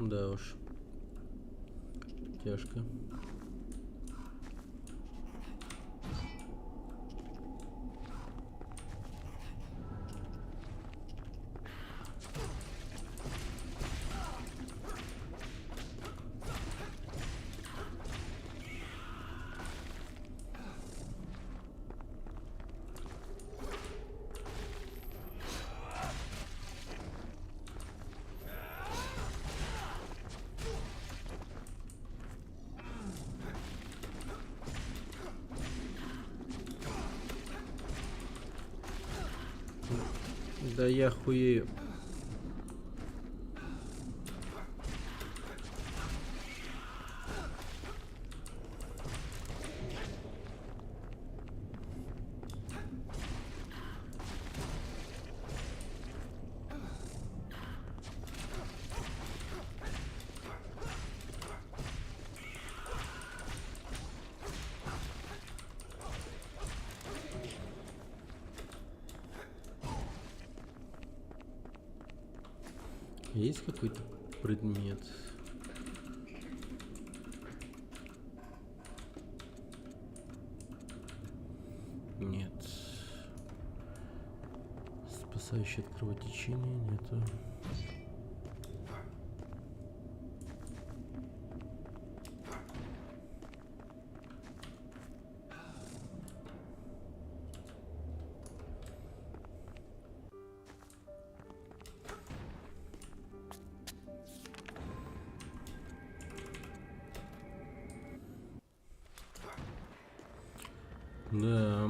Да уж. Тяжко. Да я хуею. Есть какой-то предмет? Нет. Спасающий от кровотечения нету. Да.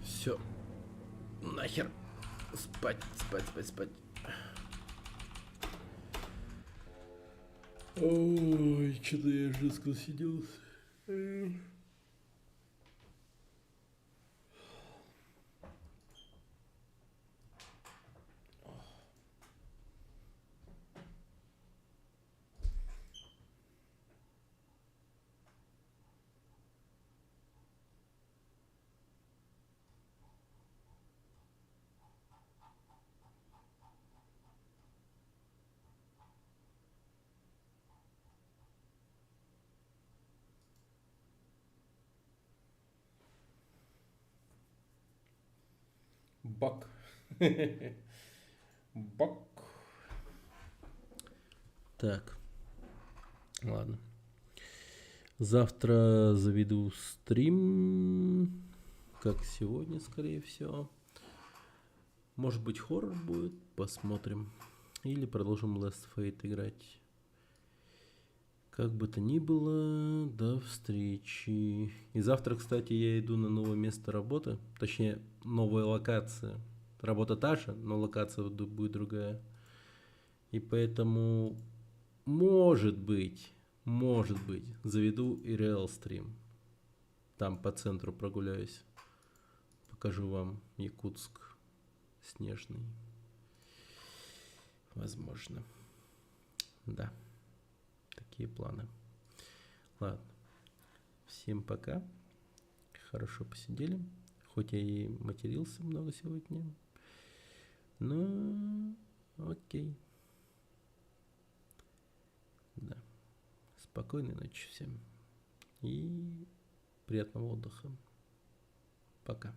Все. Нахер. Спать, спать, спать, спать. Ой, что-то я жестко сидел. Бак. Бак. Так. Ладно. Завтра заведу стрим. Как сегодня, скорее всего. Может быть, хоррор будет. Посмотрим. Или продолжим Last Fate играть. Как бы то ни было, до встречи. И завтра, кстати, я иду на новое место работы. Точнее, новая локация. Работа та же, но локация будет другая. И поэтому, может быть, заведу и реал стрим. Там по центру прогуляюсь. Покажу вам Якутск снежный. Возможно. Да. Такие планы. Ладно. Всем пока. Хорошо посидели. Хоть я и матерился много сегодня. Но окей. Да. Спокойной ночи всем. И приятного отдыха. Пока.